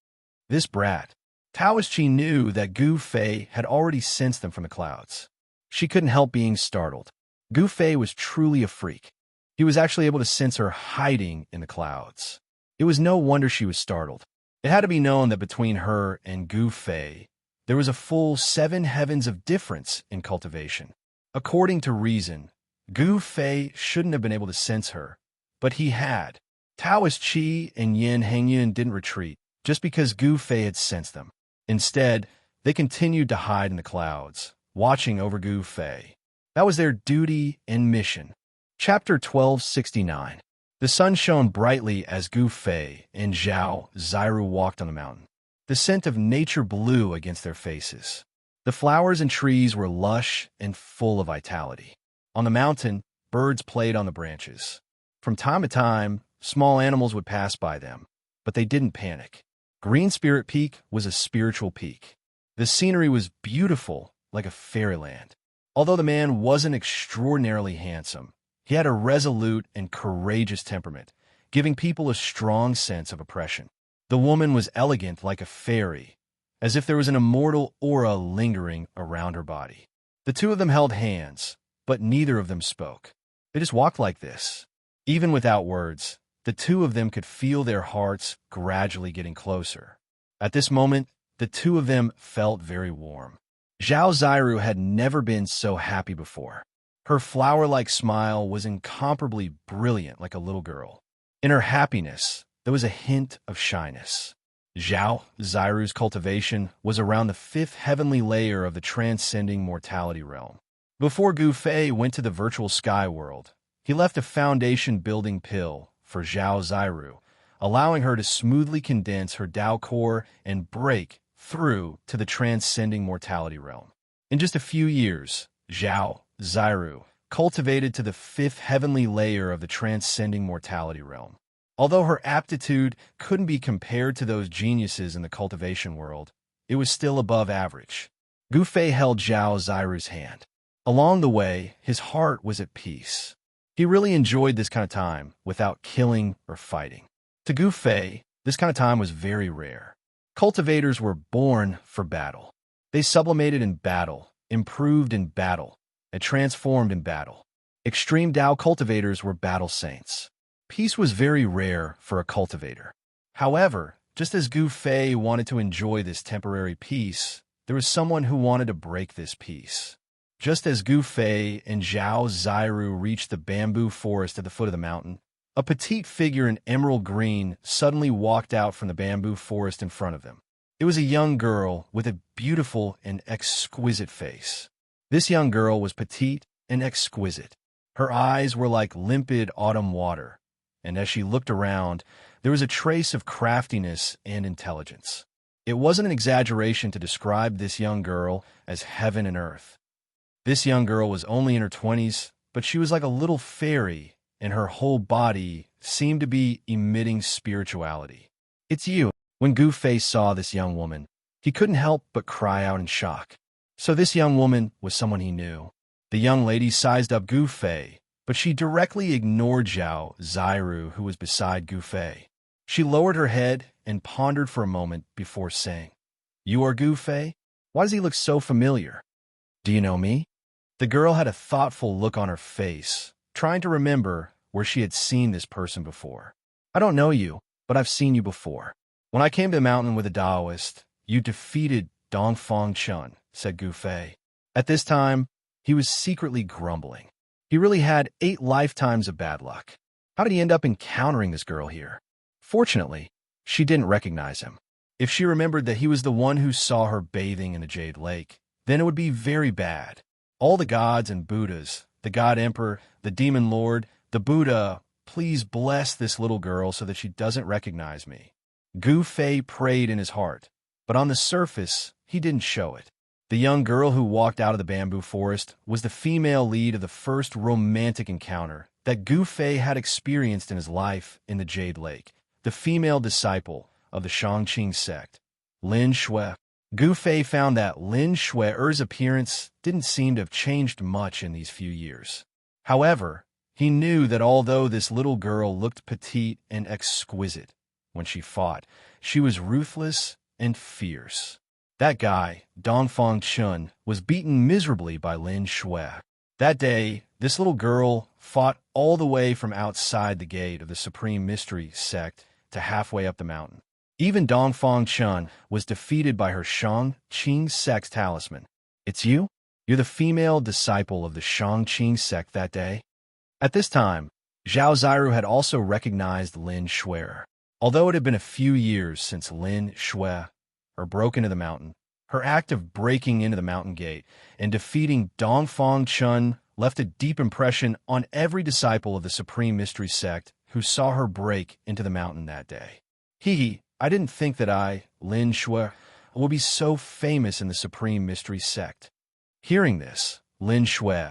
This brat. Taoist Chi knew that Gu Fei had already sensed them from the clouds. She couldn't help being startled. Gu Fei was truly a freak. He was actually able to sense her hiding in the clouds. It was no wonder she was startled. It had to be known that between her and Gu Fei, there was a full 7 heavens of difference in cultivation. According to reason, Gu Fei shouldn't have been able to sense her, but he had. Taoist Chi and Yin Hengyun didn't retreat just because Gu Fei had sensed them. Instead, they continued to hide in the clouds, watching over Gu Fei. That was their duty and mission. Chapter 1269. The sun shone brightly as Gu Fei and Zhao Ziru walked on the mountain. The scent of nature blew against their faces. The flowers and trees were lush and full of vitality. On the mountain, birds played on the branches. From time to time, small animals would pass by them, but they didn't panic. Green Spirit Peak was a spiritual peak. The scenery was beautiful, like a fairyland. Although the man wasn't extraordinarily handsome, he had a resolute and courageous temperament, giving people a strong sense of oppression. The woman was elegant like a fairy, as if there was an immortal aura lingering around her body. The two of them held hands, but neither of them spoke. They just walked like this. Even without words, the two of them could feel their hearts gradually getting closer. At this moment, the two of them felt very warm. Zhao Ziru had never been so happy before. Her flower-like smile was incomparably brilliant like a little girl. In her happiness, there was a hint of shyness. Zhao Ziru's cultivation was around the fifth heavenly layer of the transcending mortality realm. Before Gu Fei went to the virtual sky world, he left a foundation-building pill for Zhao Ziru, allowing her to smoothly condense her Dao core and break through to the transcending mortality realm. In just a few years, Zhao Ziru cultivated to the fifth heavenly layer of the transcending mortality realm. Although her aptitude couldn't be compared to those geniuses in the cultivation world, it was still above average. Gu Fei held Zhao Ziru's hand. Along the way, his heart was at peace. He really enjoyed this kind of time without killing or fighting. To Gu Fei, this kind of time was very rare. Cultivators were born for battle. They sublimated in battle, improved in battle, and transformed in battle. Extreme Dao cultivators were battle saints. Peace was very rare for a cultivator. However, just as Gu Fei wanted to enjoy this temporary peace, there was someone who wanted to break this peace. Just as Gu Fei and Zhao Ziru reached the bamboo forest at the foot of the mountain, a petite figure in emerald green suddenly walked out from the bamboo forest in front of them. It was a young girl with a beautiful and exquisite face. This young girl was petite and exquisite. Her eyes were like limpid autumn water, and as she looked around, there was a trace of craftiness and intelligence. It wasn't an exaggeration to describe this young girl as heaven and earth. This young girl was only in her 20s, but she was like a little fairy, and her whole body seemed to be emitting spirituality. "It's you." When Gu Fei saw this young woman, he couldn't help but cry out in shock. So this young woman was someone he knew. The young lady sized up Gu Fei, but she directly ignored Zhao Ziru, who was beside Gu Fei. She lowered her head and pondered for a moment before saying, "You are Gu Fei? Why does he look so familiar? Do you know me?" The girl had a thoughtful look on her face, trying to remember where she had seen this person before. "I don't know you, but I've seen you before. When I came to the mountain with a Taoist, you defeated Dongfang Chun," said Gu Fei. At this time, he was secretly grumbling. He really had 8 lifetimes of bad luck. How did he end up encountering this girl here? Fortunately, she didn't recognize him. If she remembered that he was the one who saw her bathing in the Jade Lake, then it would be very bad. All the gods and Buddhas, the God Emperor, the Demon Lord, the Buddha, please bless this little girl so that she doesn't recognize me. Gu Fei prayed in his heart, but on the surface, he didn't show it. The young girl who walked out of the bamboo forest was the female lead of the first romantic encounter that Gu Fei had experienced in his life in the Jade Lake, the female disciple of the Xianxia sect, Lin Shui. Gu Fei found that Lin Shui's appearance didn't seem to have changed much in these few years. However, he knew that although this little girl looked petite and exquisite when she fought, she was ruthless and fierce. That guy, Dongfang Chun, was beaten miserably by Lin Shui. That day, this little girl fought all the way from outside the gate of the Supreme Mystery sect to halfway up the mountain. Even Dongfang Chun was defeated by her Xianxia sect talisman. "It's you? You're the female disciple of the Xianxia sect that day?" At this time, Zhao Ziru had also recognized Lin Shui. Although it had been a few years since Lin Shui broke into the mountain, her act of breaking into the mountain gate and defeating Dongfang Chun left a deep impression on every disciple of the Supreme Mystery sect who saw her break into the mountain that day. I didn't think that Lin Shui, will be so famous in the Supreme Mystery Sect. Hearing this, Lin Shui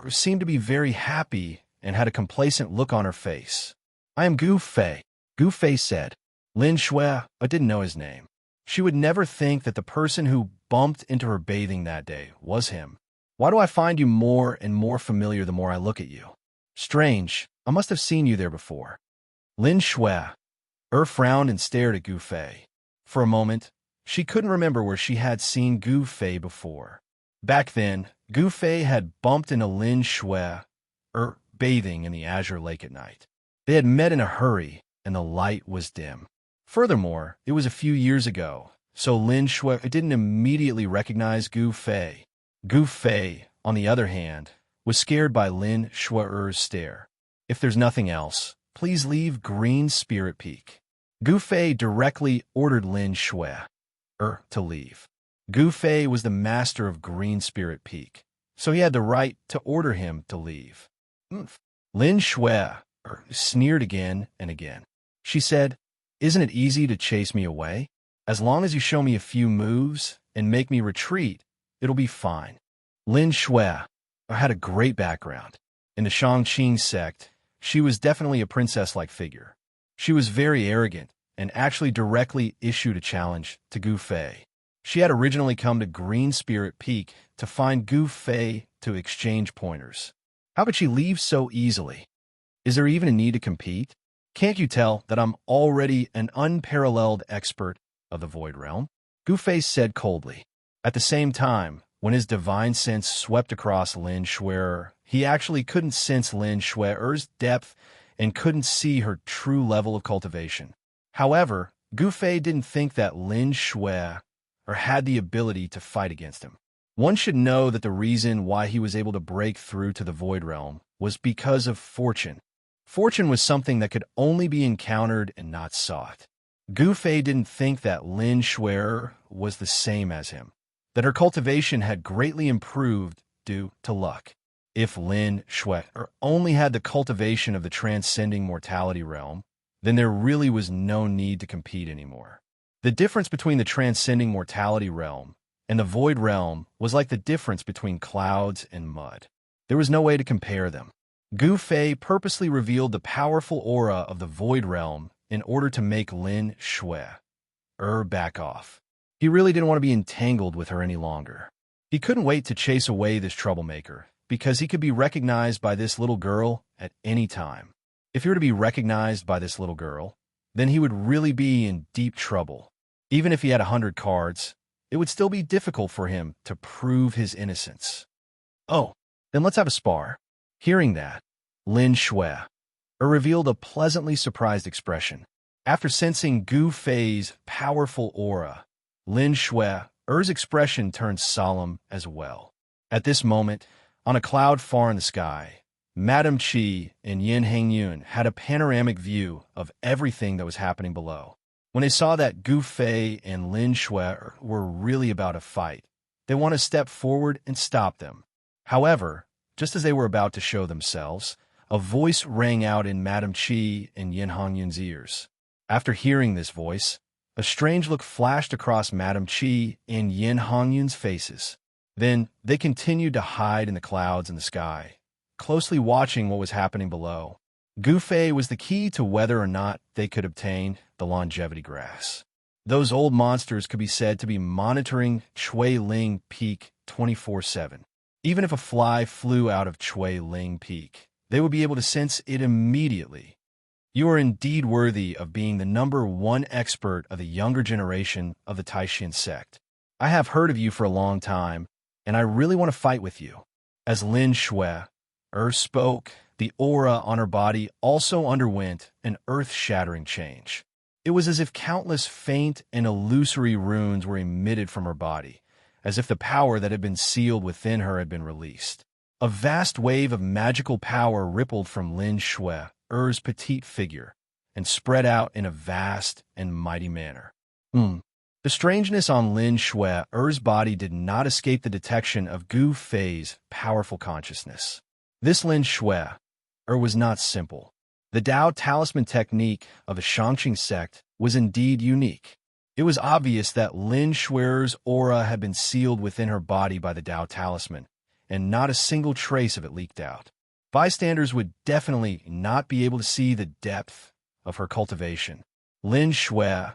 seemed to be very happy and had a complacent look on her face. I am Gu Fei, Gu Fei said. Lin Shui didn't know his name. She would never think that the person who bumped into her bathing that day was him. Why do I find you more and more familiar the more I look at you? Strange, I must have seen you there before. Lin Shui frowned and stared at Gu Fei. For a moment, she couldn't remember where she had seen Gu Fei before. Back then, Gu Fei had bumped into Lin Shui bathing in the Azure Lake at night. They had met in a hurry, and the light was dim. Furthermore, it was a few years ago, so Lin Shui didn't immediately recognize Gu Fei. Gu Fei, on the other hand, was scared by Lin Shui's stare. If there's nothing else, please leave Green Spirit Peak. Gu Fei directly ordered Lin Shui to leave. Gu Fei was the master of Green Spirit Peak, so he had the right to order him to leave. Lin Shui sneered again and again. She said, "Isn't it easy to chase me away? As long as you show me a few moves and make me retreat, it'll be fine." Lin Shui had a great background. In the Xianxia sect, she was definitely a princess-like figure. She was very arrogant and actually directly issued a challenge to Gu Fei. She had originally come to Green Spirit Peak to find Gu Fei to exchange pointers. How could she leave so easily? Is there even a need to compete? Can't you tell that I'm already an unparalleled expert of the Void Realm? Gu Fei said coldly. At the same time, when his divine sense swept across Lin Shui, he actually couldn't sense Lin Shui's depth and couldn't see her true level of cultivation. However, Gu Fei didn't think that Lin Shui had the ability to fight against him. One should know that the reason why he was able to break through to the Void Realm was because of fortune. Fortune was something that could only be encountered and not sought. Gu Fei didn't think that Lin Shui was the same as him, that her cultivation had greatly improved due to luck. If Lin Shui only had the cultivation of the transcending mortality realm, then there really was no need to compete anymore. The difference between the transcending mortality realm and the void realm was like the difference between clouds and mud. There was no way to compare them. Gu Fei purposely revealed the powerful aura of the void realm in order to make Lin Shui back off. He really didn't want to be entangled with her any longer. He couldn't wait to chase away this troublemaker, because he could be recognized by this little girl at any time. If he were to be recognized by this little girl, then he would really be in deep trouble. Even if he had 100 cards, it would still be difficult for him to prove his innocence. Oh, then let's have a spar. Hearing that, Lin Shui revealed a pleasantly surprised expression. After sensing Gu Fei's powerful aura, Lin Shui's expression turned solemn as well. At this moment, on a cloud far in the sky, Madame Qi and Yin Hangyun had a panoramic view of everything that was happening below. When they saw that Gu Fei and Lin Shui were really about to fight, they wanted to step forward and stop them. However, just as they were about to show themselves, a voice rang out in Madame Qi and Yin Hangyun's ears. After hearing this voice, a strange look flashed across Madame Qi and Yin Hangyun's faces. Then they continued to hide in the clouds in the sky, closely watching what was happening below. Gu Fei was the key to whether or not they could obtain the longevity grass. Those old monsters could be said to be monitoring Chui Ling Peak 24/7. Even if a fly flew out of Chui Ling Peak, they would be able to sense it immediately. You are indeed worthy of being the #1 expert of the younger generation of the Taishan sect. I have heard of you for a long time, and I really want to fight with you. As Lin Shui spoke, the aura on her body also underwent an earth-shattering change. It was as if countless faint and illusory runes were emitted from her body, as if the power that had been sealed within her had been released. A vast wave of magical power rippled from Lin Shui's petite figure and spread out in a vast and mighty manner. The strangeness on Lin Shui's body did not escape the detection of Gu Fei's powerful consciousness. This Lin Shui was not simple. The Tao talisman technique of the Xianxia sect was indeed unique. It was obvious that Lin Shuer's aura had been sealed within her body by the Tao talisman, and not a single trace of it leaked out. Bystanders would definitely not be able to see the depth of her cultivation. Lin Shuer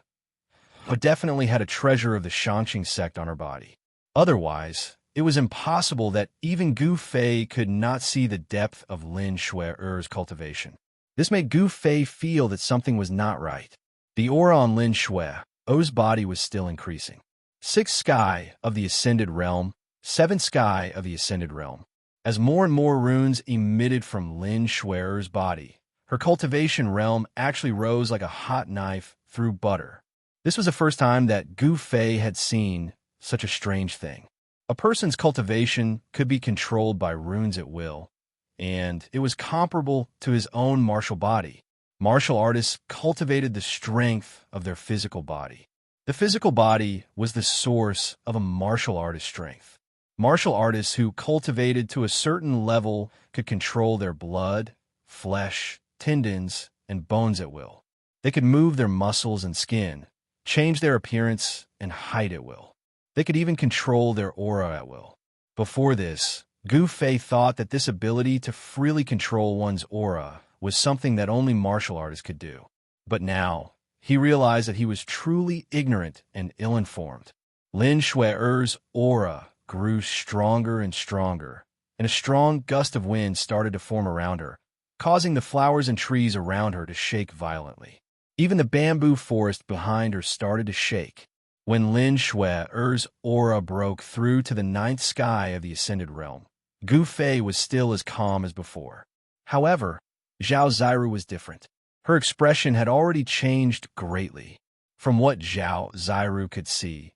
definitely had a treasure of the Xianxia sect on her body. Otherwise, it was impossible that even Gu Fei could not see the depth of Lin Shuer's cultivation. This made Gu Fei feel that something was not right. The aura on Lin Shuer's body was still increasing. 6th sky of the Ascended Realm, 7th sky of the Ascended Realm. As more and more runes emitted from Lin Shuer's body, her cultivation realm actually rose like a hot knife through butter. This was the first time that Gu Fei had seen such a strange thing. A person's cultivation could be controlled by runes at will, and it was comparable to his own martial body. Martial artists cultivated the strength of their physical body. The physical body was the source of a martial artist's strength. Martial artists who cultivated to a certain level could control their blood, flesh, tendons, and bones at will. They could move their muscles and skin, change their appearance, and height at will. They could even control their aura at will. Before this, Gu Fei thought that this ability to freely control one's aura was something that only martial artists could do. But now, he realized that he was truly ignorant and ill-informed. Lin Shuer's aura grew stronger and stronger, and a strong gust of wind started to form around her, causing the flowers and trees around her to shake violently. Even the bamboo forest behind her started to shake. When Lin Shuer's aura broke through to the 9th sky of the Ascended Realm, Gu Fei was still as calm as before. However, Zhao Ziru was different. Her expression had already changed greatly. From what Zhao Ziru could see,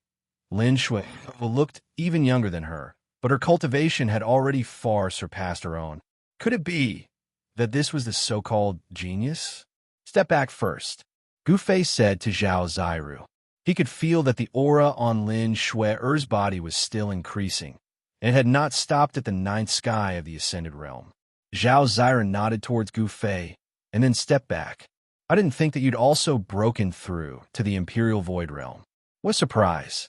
Lin Shuer looked even younger than her, but her cultivation had already far surpassed her own. Could it be that this was the so-called genius? Step back first, Gu Fei said to Zhao Ziru. He could feel that the aura on Lin Shuer's body was still increasing, and it had not stopped at the 9th sky of the Ascended Realm. Zhao Ziru nodded towards Gu Fei, and then stepped back. I didn't think that you'd also broken through to the Imperial Void Realm. What surprise!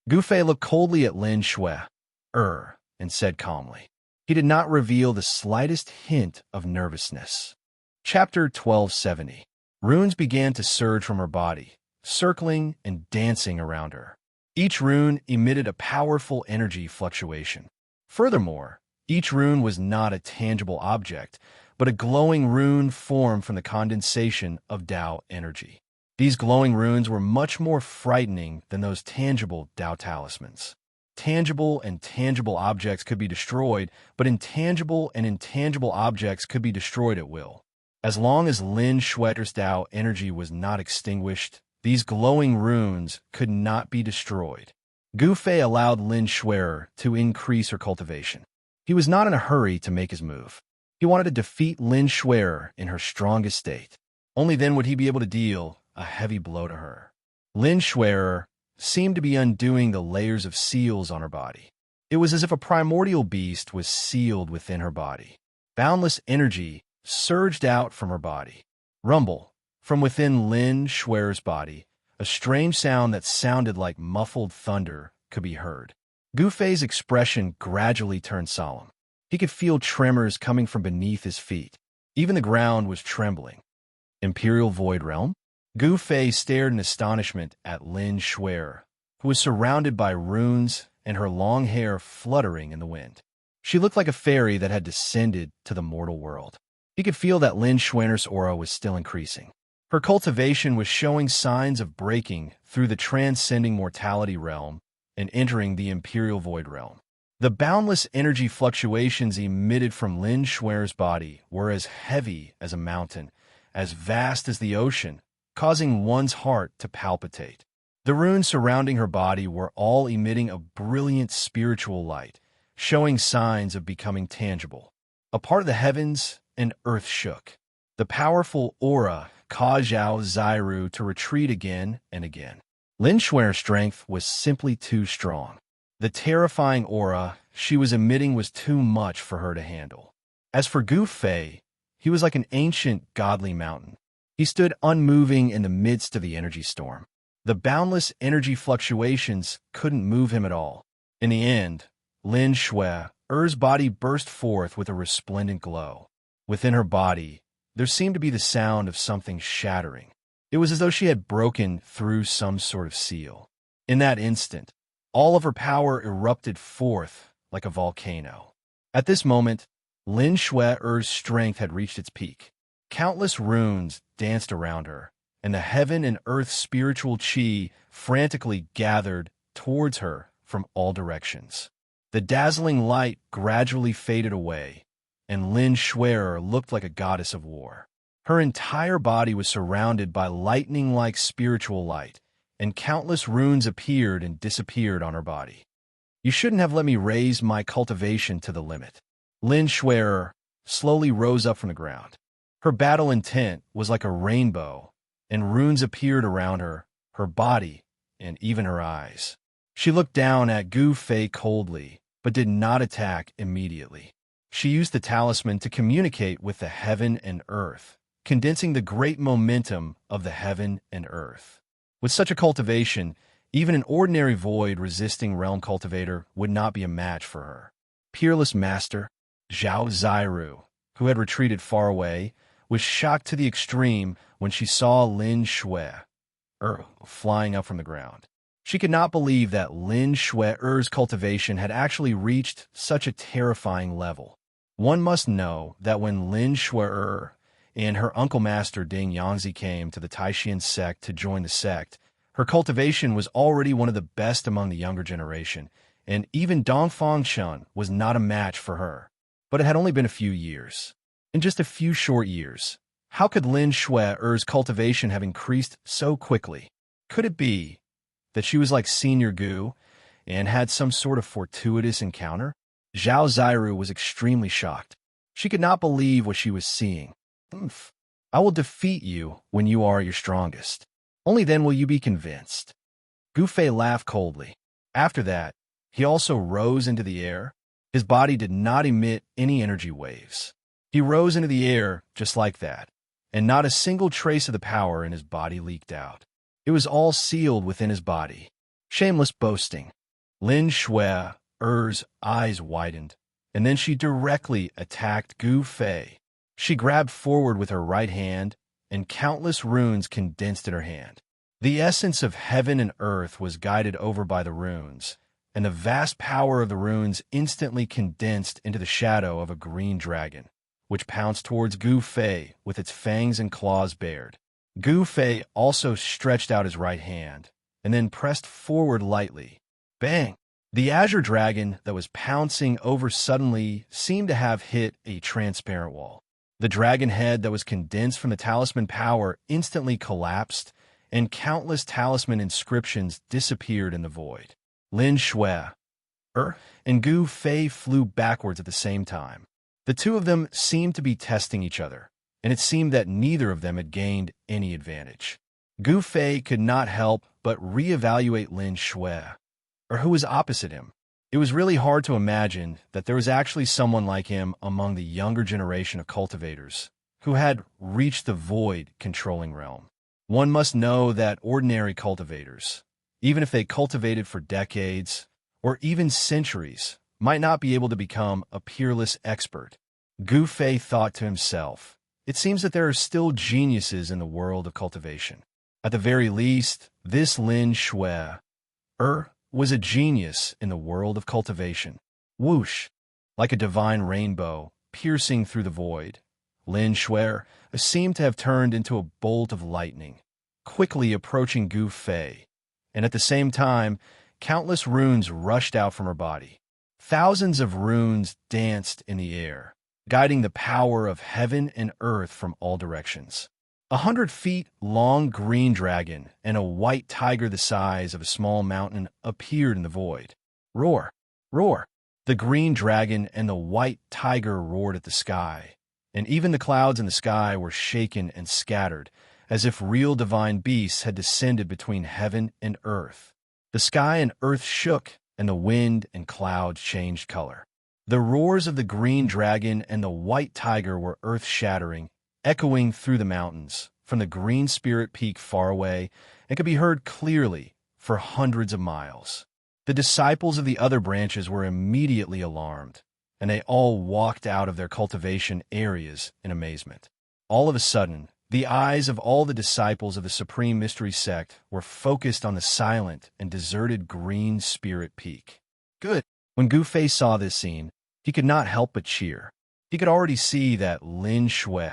Gu Fei looked coldly at Lin Shuer, and said calmly. He did not reveal the slightest hint of nervousness. Chapter 1270. Runes began to surge from her body, circling and dancing around her. Each rune emitted a powerful energy fluctuation. Furthermore, each rune was not a tangible object, but a glowing rune formed from the condensation of Tao energy. These glowing runes were much more frightening than those tangible Tao talismans. Tangible and tangible objects could be destroyed, but intangible and intangible objects could be destroyed at will. As long as Lin Shuer's Tao energy was not extinguished, these glowing runes could not be destroyed. Gu Fei allowed Lin Shuer to increase her cultivation. He was not in a hurry to make his move. He wanted to defeat Lin Shuer in her strongest state. Only then would he be able to deal a heavy blow to her. Lin Shuer seemed to be undoing the layers of seals on her body. It was as if a primordial beast was sealed within her body. Boundless energy surged out from her body. Rumble. From within Lin Shuer's body, a strange sound that sounded like muffled thunder could be heard. Gu Fei's expression gradually turned solemn. He could feel tremors coming from beneath his feet. Even the ground was trembling. Imperial Void Realm? Gu Fei stared in astonishment at Lin Shuer, who was surrounded by runes and her long hair fluttering in the wind. She looked like a fairy that had descended to the mortal world. He could feel that Lin Shuer's aura was still increasing. Her cultivation was showing signs of breaking through the transcending mortality realm and entering the Imperial Void Realm. The boundless energy fluctuations emitted from Lin Shuer's body were as heavy as a mountain, as vast as the ocean, causing one's heart to palpitate. The runes surrounding her body were all emitting a brilliant spiritual light, showing signs of becoming tangible. A part of the heavens and earth shook. The powerful aura caused Zhao Ziru to retreat again and again. Lin Shuer's strength was simply too strong. The terrifying aura she was emitting was too much for her to handle. As for Gu Fei, He was like an ancient, godly mountain. He stood unmoving in the midst of the energy storm. The boundless energy fluctuations couldn't move him at all. In the end, Lin Shui, Er's body burst forth with a resplendent glow. Within her body, there seemed to be the sound of something shattering. It was as though she had broken through some sort of seal. In that instant, all of her power erupted forth like a volcano. At this moment, Lin Shui Er's strength had reached its peak. Countless runes danced around her, and the heaven and earth spiritual qi frantically gathered towards her from all directions. The dazzling light gradually faded away, and Lin Shui looked like a goddess of war. Her entire body was surrounded by lightning-like spiritual light, and countless runes appeared and disappeared on her body. You shouldn't have let me raise my cultivation to the limit. Lin Shui slowly rose up from the ground. Her battle intent was like a rainbow, and runes appeared around her, her body, and even her eyes. She looked down at Gu Fei coldly, but did not attack immediately. She used the talisman to communicate with the heaven and earth, condensing the great momentum of the heaven and earth. With such a cultivation, even an ordinary void-resisting realm cultivator would not be a match for her. Peerless Master Zhao Ziru, who had retreated far away, was shocked to the extreme when she saw Lin Shui flying up from the ground. She could not believe that Lin Shui cultivation had actually reached such a terrifying level. One must know that when Lin Shui and her uncle master Ding Yangzi came to the Taishan sect to join the sect, her cultivation was already one of the best among the younger generation, and even Dongfang Shen was not a match for her. But it had only been a few years. In just a few short years, how could Lin Shui cultivation have increased so quickly? Could it be that she was like Senior Gu and had some sort of fortuitous encounter? Zhao Ziru was extremely shocked. She could not believe what she was seeing. I will defeat you when you are your strongest. Only then will you be convinced. Gu Fei laughed coldly. After that, he also rose into the air. His body did not emit any energy waves. He rose into the air just like that, and not a single trace of the power in his body leaked out. It was all sealed within his body. Shameless boasting. Lin Shui's eyes widened, and then she directly attacked Gu Fei. She grabbed forward with her right hand, and countless runes condensed in her hand. The essence of heaven and earth was guided over by the runes, and the vast power of the runes instantly condensed into the shadow of a green dragon, which pounced towards Gu Fei with its fangs and claws bared. Gu Fei also stretched out his right hand, and then pressed forward lightly. Bang! The azure dragon that was pouncing over suddenly seemed to have hit a transparent wall. The dragon head that was condensed from the talisman power instantly collapsed, and countless talisman inscriptions disappeared in the void. Lin Shui and Gu Fei flew backwards at the same time. The two of them seemed to be testing each other, and it seemed that neither of them had gained any advantage. Gu Fei could not help but reevaluate Lin Shui, who was opposite him. It was really hard to imagine that there was actually someone like him among the younger generation of cultivators who had reached the void-controlling realm. One must know that ordinary cultivators, even if they cultivated for decades or even centuries, might not be able to become a peerless expert. Gu Fei thought to himself, it seems that there are still geniuses in the world of cultivation. At the very least, this Lin Shui was a genius in the world of cultivation. Whoosh! Like a divine rainbow piercing through the void, Lin Shui seemed to have turned into a bolt of lightning, quickly approaching Gu Fei, and at the same time, countless runes rushed out from her body. Thousands of runes danced in the air, guiding the power of heaven and earth from all directions. 100 feet long green dragon and a white tiger the size of a small mountain appeared in the void. Roar! Roar! The green dragon and the white tiger roared at the sky, and even the clouds in the sky were shaken and scattered, as if real divine beasts had descended between heaven and earth. The sky and earth shook, and the wind and clouds changed color. The roars of the green dragon and the white tiger were earth-shattering, echoing through the mountains from the green spirit peak far away, and could be heard clearly for hundreds of miles. The disciples of the other branches were immediately alarmed, and they all walked out of their cultivation areas in amazement. All of a sudden, the eyes of all the disciples of the Supreme Mystery Sect were focused on the silent and deserted green spirit peak. Good. When Gu Fei saw this scene, he could not help but cheer. He could already see that Lin Shui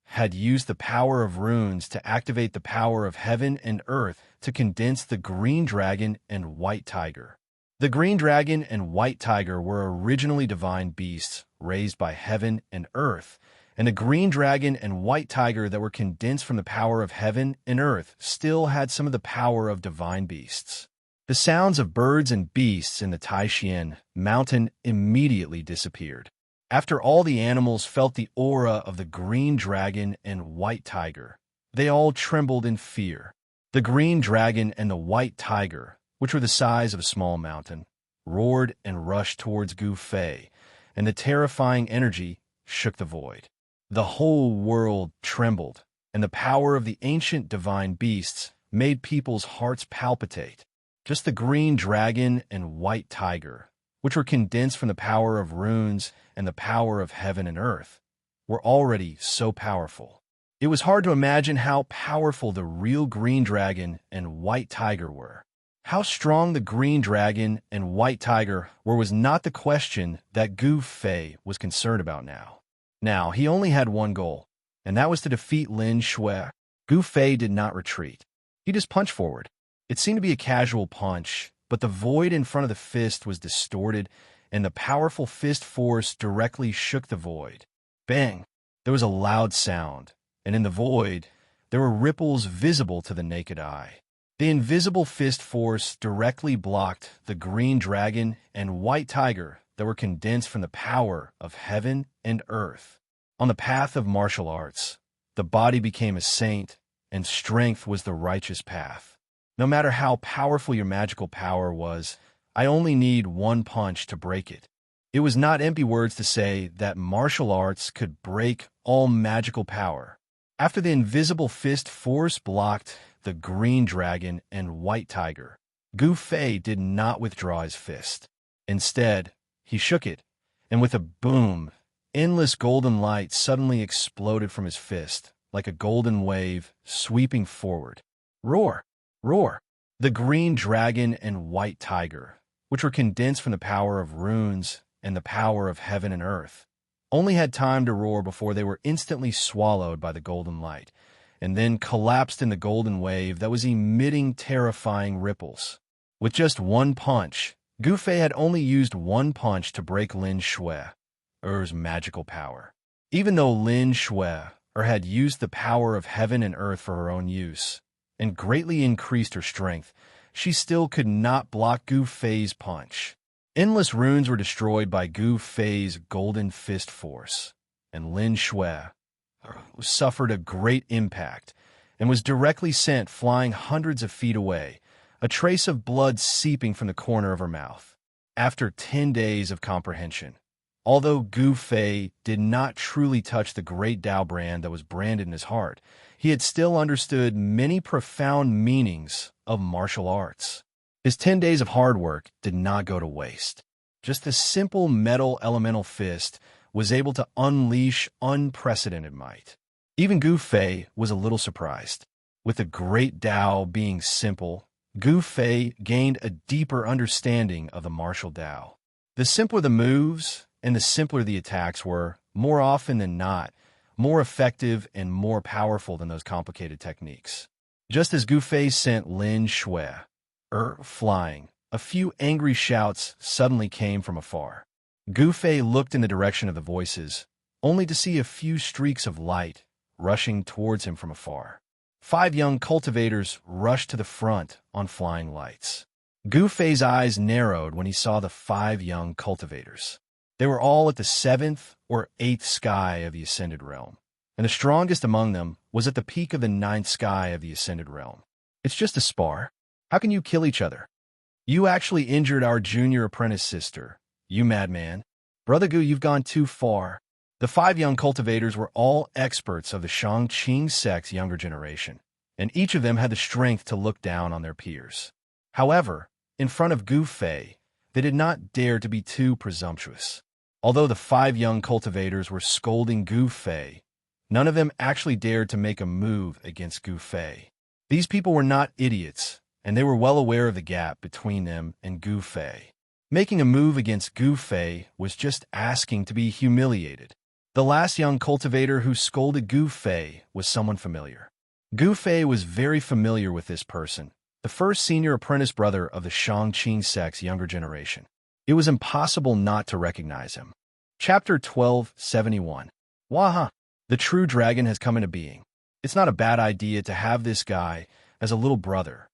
had used the power of runes to activate the power of heaven and earth to condense the green dragon and white tiger. The green dragon and white tiger were originally divine beasts raised by heaven and earth, and the green dragon and white tiger that were condensed from the power of heaven and earth still had some of the power of divine beasts. The sounds of birds and beasts in the Taishan mountain immediately disappeared. After all the animals felt the aura of the green dragon and white tiger, they all trembled in fear. The green dragon and the white tiger, which were the size of a small mountain, roared and rushed towards Gu Fei, and the terrifying energy shook the void. The whole world trembled, and the power of the ancient divine beasts made people's hearts palpitate. Just the green dragon and white tiger, which were condensed from the power of runes and the power of heaven and earth, were already so powerful. It was hard to imagine how powerful the real green dragon and white tiger were. How strong the green dragon and white tiger were was not the question that Gu Fei was concerned about now. Now, he only had one goal, and that was to defeat Lin Shui. Gu Fei did not retreat. He just punched forward. It seemed to be a casual punch, but the void in front of the fist was distorted, and the powerful fist force directly shook the void. Bang! There was a loud sound, and in the void, there were ripples visible to the naked eye. The invisible fist force directly blocked the green dragon and white tiger that were condensed from the power of heaven and earth. On the path of martial arts, the body became a saint, and strength was the righteous path. No matter how powerful your magical power was, I only need one punch to break it. It was not empty words to say that martial arts could break all magical power. After the invisible fist force blocked the green dragon and white tiger, Gu Fei did not withdraw his fist. Instead, he shook it, and with a boom, endless golden light suddenly exploded from his fist, like a golden wave sweeping forward. Roar! Roar! The green dragon and white tiger, which were condensed from the power of runes and the power of heaven and earth, only had time to roar before they were instantly swallowed by the golden light, and then collapsed in the golden wave that was emitting terrifying ripples. With just one punch, Gu Fei had only used one punch to break Lin Shui's magical power. Even though Lin Shui had used the power of heaven and earth for her own use, and greatly increased her strength, she still could not block Gu Fei's punch. Endless runes were destroyed by Gu Fei's golden fist force, and Lin Shui suffered a great impact and was directly sent flying hundreds of feet away, a trace of blood seeping from the corner of her mouth. After 10 days of comprehension, although Gu Fei did not truly touch the great Dao brand that was branded in his heart, he had still understood many profound meanings of martial arts. His 10 days of hard work did not go to waste. Just the simple metal elemental fist was able to unleash unprecedented might. Even Gu Fei was a little surprised. With the great Dao being simple, Gu Fei gained a deeper understanding of the martial Dao. The simpler the moves and the simpler the attacks were, more often than not, more effective and more powerful than those complicated techniques. Just as Gu Fei sent Lin Shui flying, a few angry shouts suddenly came from afar. Gu Fei looked in the direction of the voices, only to see a few streaks of light rushing towards him from afar. 5 young cultivators rushed to the front on flying lights. Gu Fei's eyes narrowed when he saw the 5 young cultivators. They were all at the 7th or 8th sky of the Ascended Realm, and the strongest among them was at the peak of the 9th sky of the Ascended Realm. It's just a spar. How can you kill each other? You actually injured our junior apprentice sister, you madman. Brother Gu, you've gone too far. The 5 young cultivators were all experts of the Xianxia sect's younger generation, and each of them had the strength to look down on their peers. However, in front of Gu Fei, they did not dare to be too presumptuous. Although the 5 young cultivators were scolding Gu Fei, none of them actually dared to make a move against Gu Fei. These people were not idiots, and they were well aware of the gap between them and Gu Fei. Making a move against Gu Fei was just asking to be humiliated. The last young cultivator who scolded Gu Fei was someone familiar. Gu Fei was very familiar with this person, the first senior apprentice brother of the Xianxia sect's younger generation. It was impossible not to recognize him. Chapter 1271. Waha! The true dragon has come into being. It's not a bad idea to have this guy as a little brother.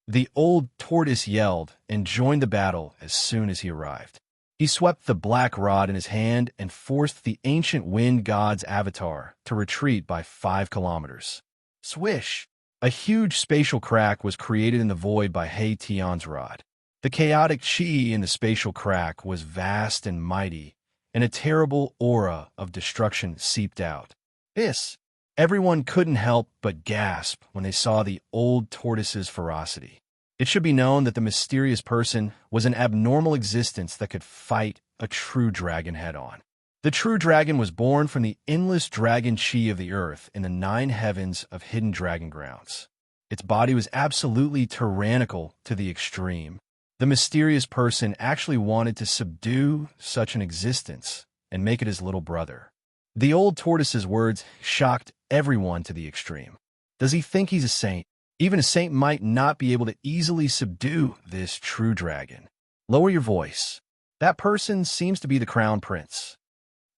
The old tortoise yelled and joined the battle as soon as he arrived. He swept the black rod in his hand and forced the ancient wind god's avatar to retreat by 5 kilometers. Swish! A huge spatial crack was created in the void by He Tian's rod. The chaotic chi in the spatial crack was vast and mighty, and a terrible aura of destruction seeped out. Everyone couldn't help but gasp when they saw the old tortoise's ferocity. It should be known that the mysterious person was an abnormal existence that could fight a true dragon head-on. The true dragon was born from the endless dragon chi of the earth in the 9 heavens of hidden dragon grounds. Its body was absolutely tyrannical to the extreme. The mysterious person actually wanted to subdue such an existence and make it his little brother. The old tortoise's words shocked everyone to the extreme. Does he think he's a saint? Even a saint might not be able to easily subdue this true dragon. Lower your voice. That person seems to be the crown prince.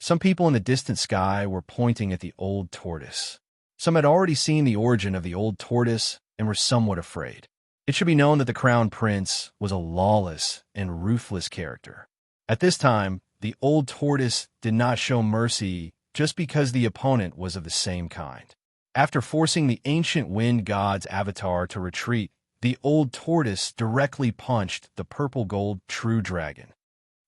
Some people in the distant sky were pointing at the old tortoise. Some had already seen the origin of the old tortoise and were somewhat afraid. It should be known that the crown prince was a lawless and ruthless character. At this time, the old tortoise did not show mercy just because the opponent was of the same kind. After forcing the ancient wind god's avatar to retreat, the old tortoise directly punched the purple-gold true dragon.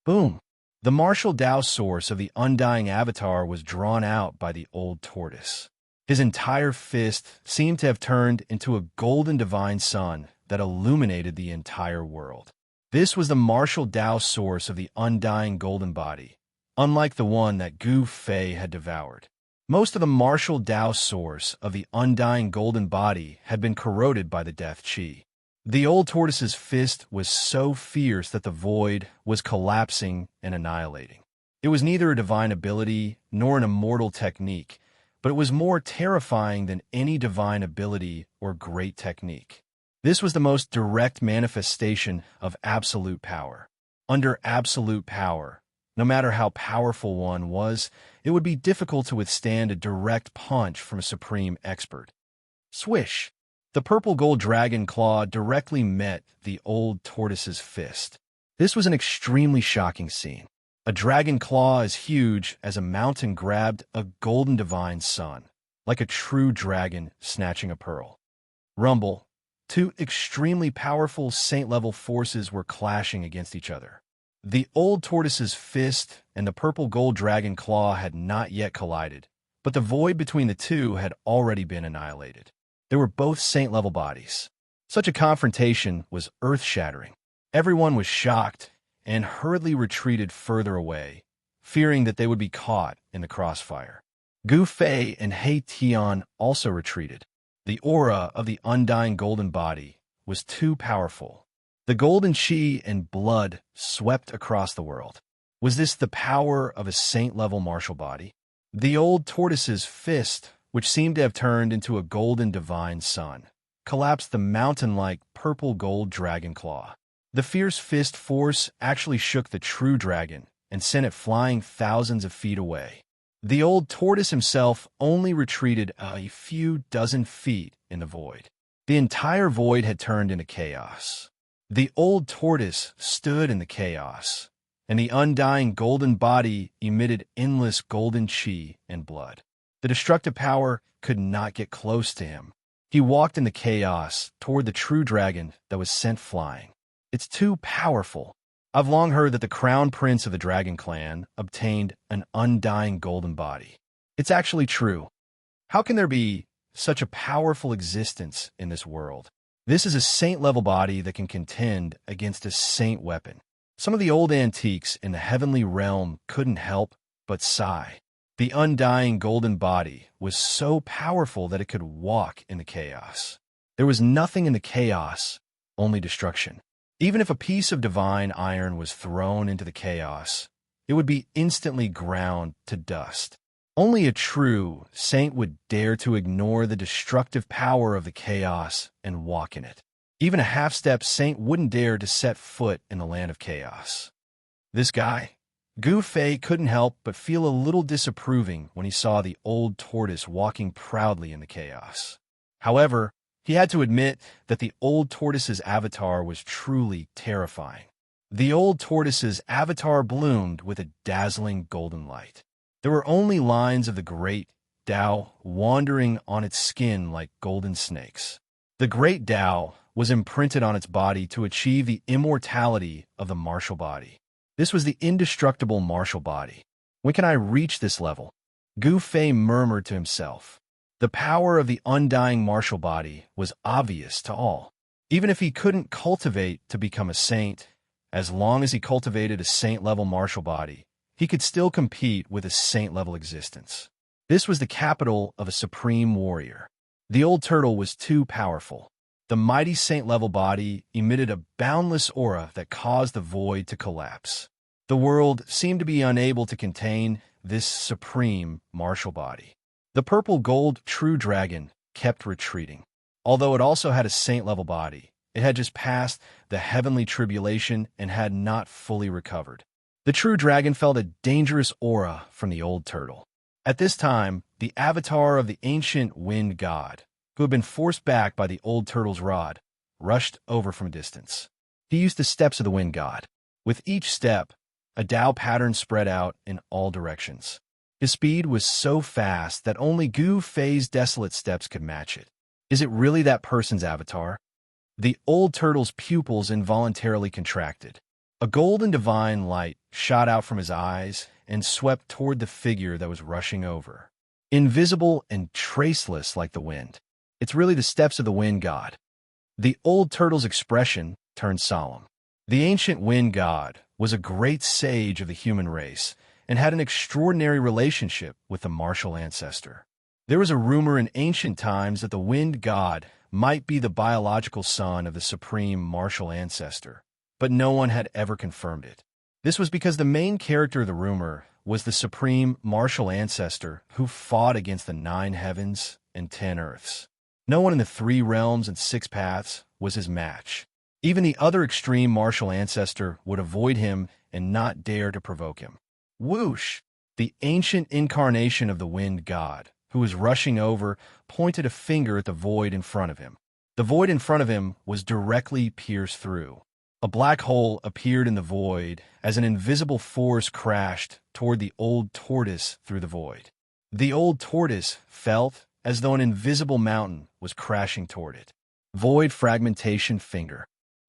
Boom! The martial Tao source of the undying avatar was drawn out by the old tortoise. His entire fist seemed to have turned into a golden divine sun that illuminated the entire world. This was the martial Tao source of the undying golden body, unlike the one that Gu Fei had devoured. Most of the martial Tao source of the undying golden body had been corroded by the death chi. The old tortoise's fist was so fierce that the void was collapsing and annihilating. It was neither a divine ability nor an immortal technique, but it was more terrifying than any divine ability or great technique. This was the most direct manifestation of absolute power. Under absolute power, no matter how powerful one was, it would be difficult to withstand a direct punch from a supreme expert. Swish! The purple-gold dragon claw directly met the old tortoise's fist. This was an extremely shocking scene. A dragon claw as huge as a mountain grabbed a golden divine sun, like a true dragon snatching a pearl. Rumble! 2 extremely powerful saint-level forces were clashing against each other. The old tortoise's fist and the purple-gold dragon claw had not yet collided, but the void between the two had already been annihilated. They were both saint-level bodies. Such a confrontation was earth-shattering. Everyone was shocked and hurriedly retreated further away, fearing that they would be caught in the crossfire. Gu Fei and He Tian also retreated. The aura of the undying golden body was too powerful. The golden chi and blood swept across the world. Was this the power of a saint-level martial body? The old tortoise's fist, which seemed to have turned into a golden divine sun, collapsed the mountain-like purple-gold dragon claw. The fierce fist force actually shook the true dragon and sent it flying thousands of feet away. The old tortoise himself only retreated a few dozen feet in the void. The entire void had turned into chaos. The old tortoise stood in the chaos, and the undying golden body emitted endless golden chi and blood. The destructive power could not get close to him. He walked in the chaos toward the true dragon that was sent flying. It's too powerful. I've long heard that the crown prince of the dragon clan obtained an undying golden body. It's actually true. How can there be such a powerful existence in this world? This is a saint-level body that can contend against a saint weapon. Some of the old antiques in the heavenly realm couldn't help but sigh. The undying golden body was so powerful that it could walk in the chaos. There was nothing in the chaos, only destruction. Even if a piece of divine iron was thrown into the chaos, it would be instantly ground to dust. Only a true saint would dare to ignore the destructive power of the chaos and walk in it. Even a half-step saint wouldn't dare to set foot in the land of chaos. This guy, Gu Fei, couldn't help but feel a little disapproving when he saw the old tortoise walking proudly in the chaos. However, he had to admit that the old tortoise's avatar was truly terrifying. The old tortoise's avatar bloomed with a dazzling golden light. There were only lines of the great Tao wandering on its skin like golden snakes. The great Tao was imprinted on its body to achieve the immortality of the martial body. This was the indestructible martial body. When can I reach this level? Gu Fei murmured to himself. The power of the undying martial body was obvious to all. Even if he couldn't cultivate to become a saint, as long as he cultivated a saint-level martial body, he could still compete with a saint-level existence. This was the capital of a supreme warrior. The old turtle was too powerful. The mighty saint-level body emitted a boundless aura that caused the void to collapse. The world seemed to be unable to contain this supreme martial body. The purple-gold true dragon kept retreating. Although it also had a saint-level body, it had just passed the heavenly tribulation and had not fully recovered. The true dragon felt a dangerous aura from the old turtle. At this time, the avatar of the ancient wind god, who had been forced back by the old turtle's rod, rushed over from a distance. He used the steps of the wind god. With each step, a Tao pattern spread out in all directions. His speed was so fast that only Gu Fei's desolate steps could match it. Is it really that person's avatar? The old turtle's pupils involuntarily contracted. A golden divine light shot out from his eyes and swept toward the figure that was rushing over. Invisible and traceless like the wind. It's really the steps of the wind god. The old turtle's expression turned solemn. The ancient wind god was a great sage of the human race and had an extraordinary relationship with the martial ancestor. There was a rumor in ancient times that the wind god might be the biological son of the supreme martial ancestor, but no one had ever confirmed it. This was because the main character of the rumor was the supreme martial ancestor who fought against the 9 heavens and 10 earths. No one in the 3 realms and 6 paths was his match. Even the other extreme martial ancestor would avoid him and not dare to provoke him. Whoosh! The ancient incarnation of the wind god, who was rushing over, pointed a finger at the void in front of him. The void in front of him was directly pierced through. A black hole appeared in the void as an invisible force crashed toward the old tortoise through the void. The old tortoise felt as though an invisible mountain was crashing toward it. Void Fragmentation Finger.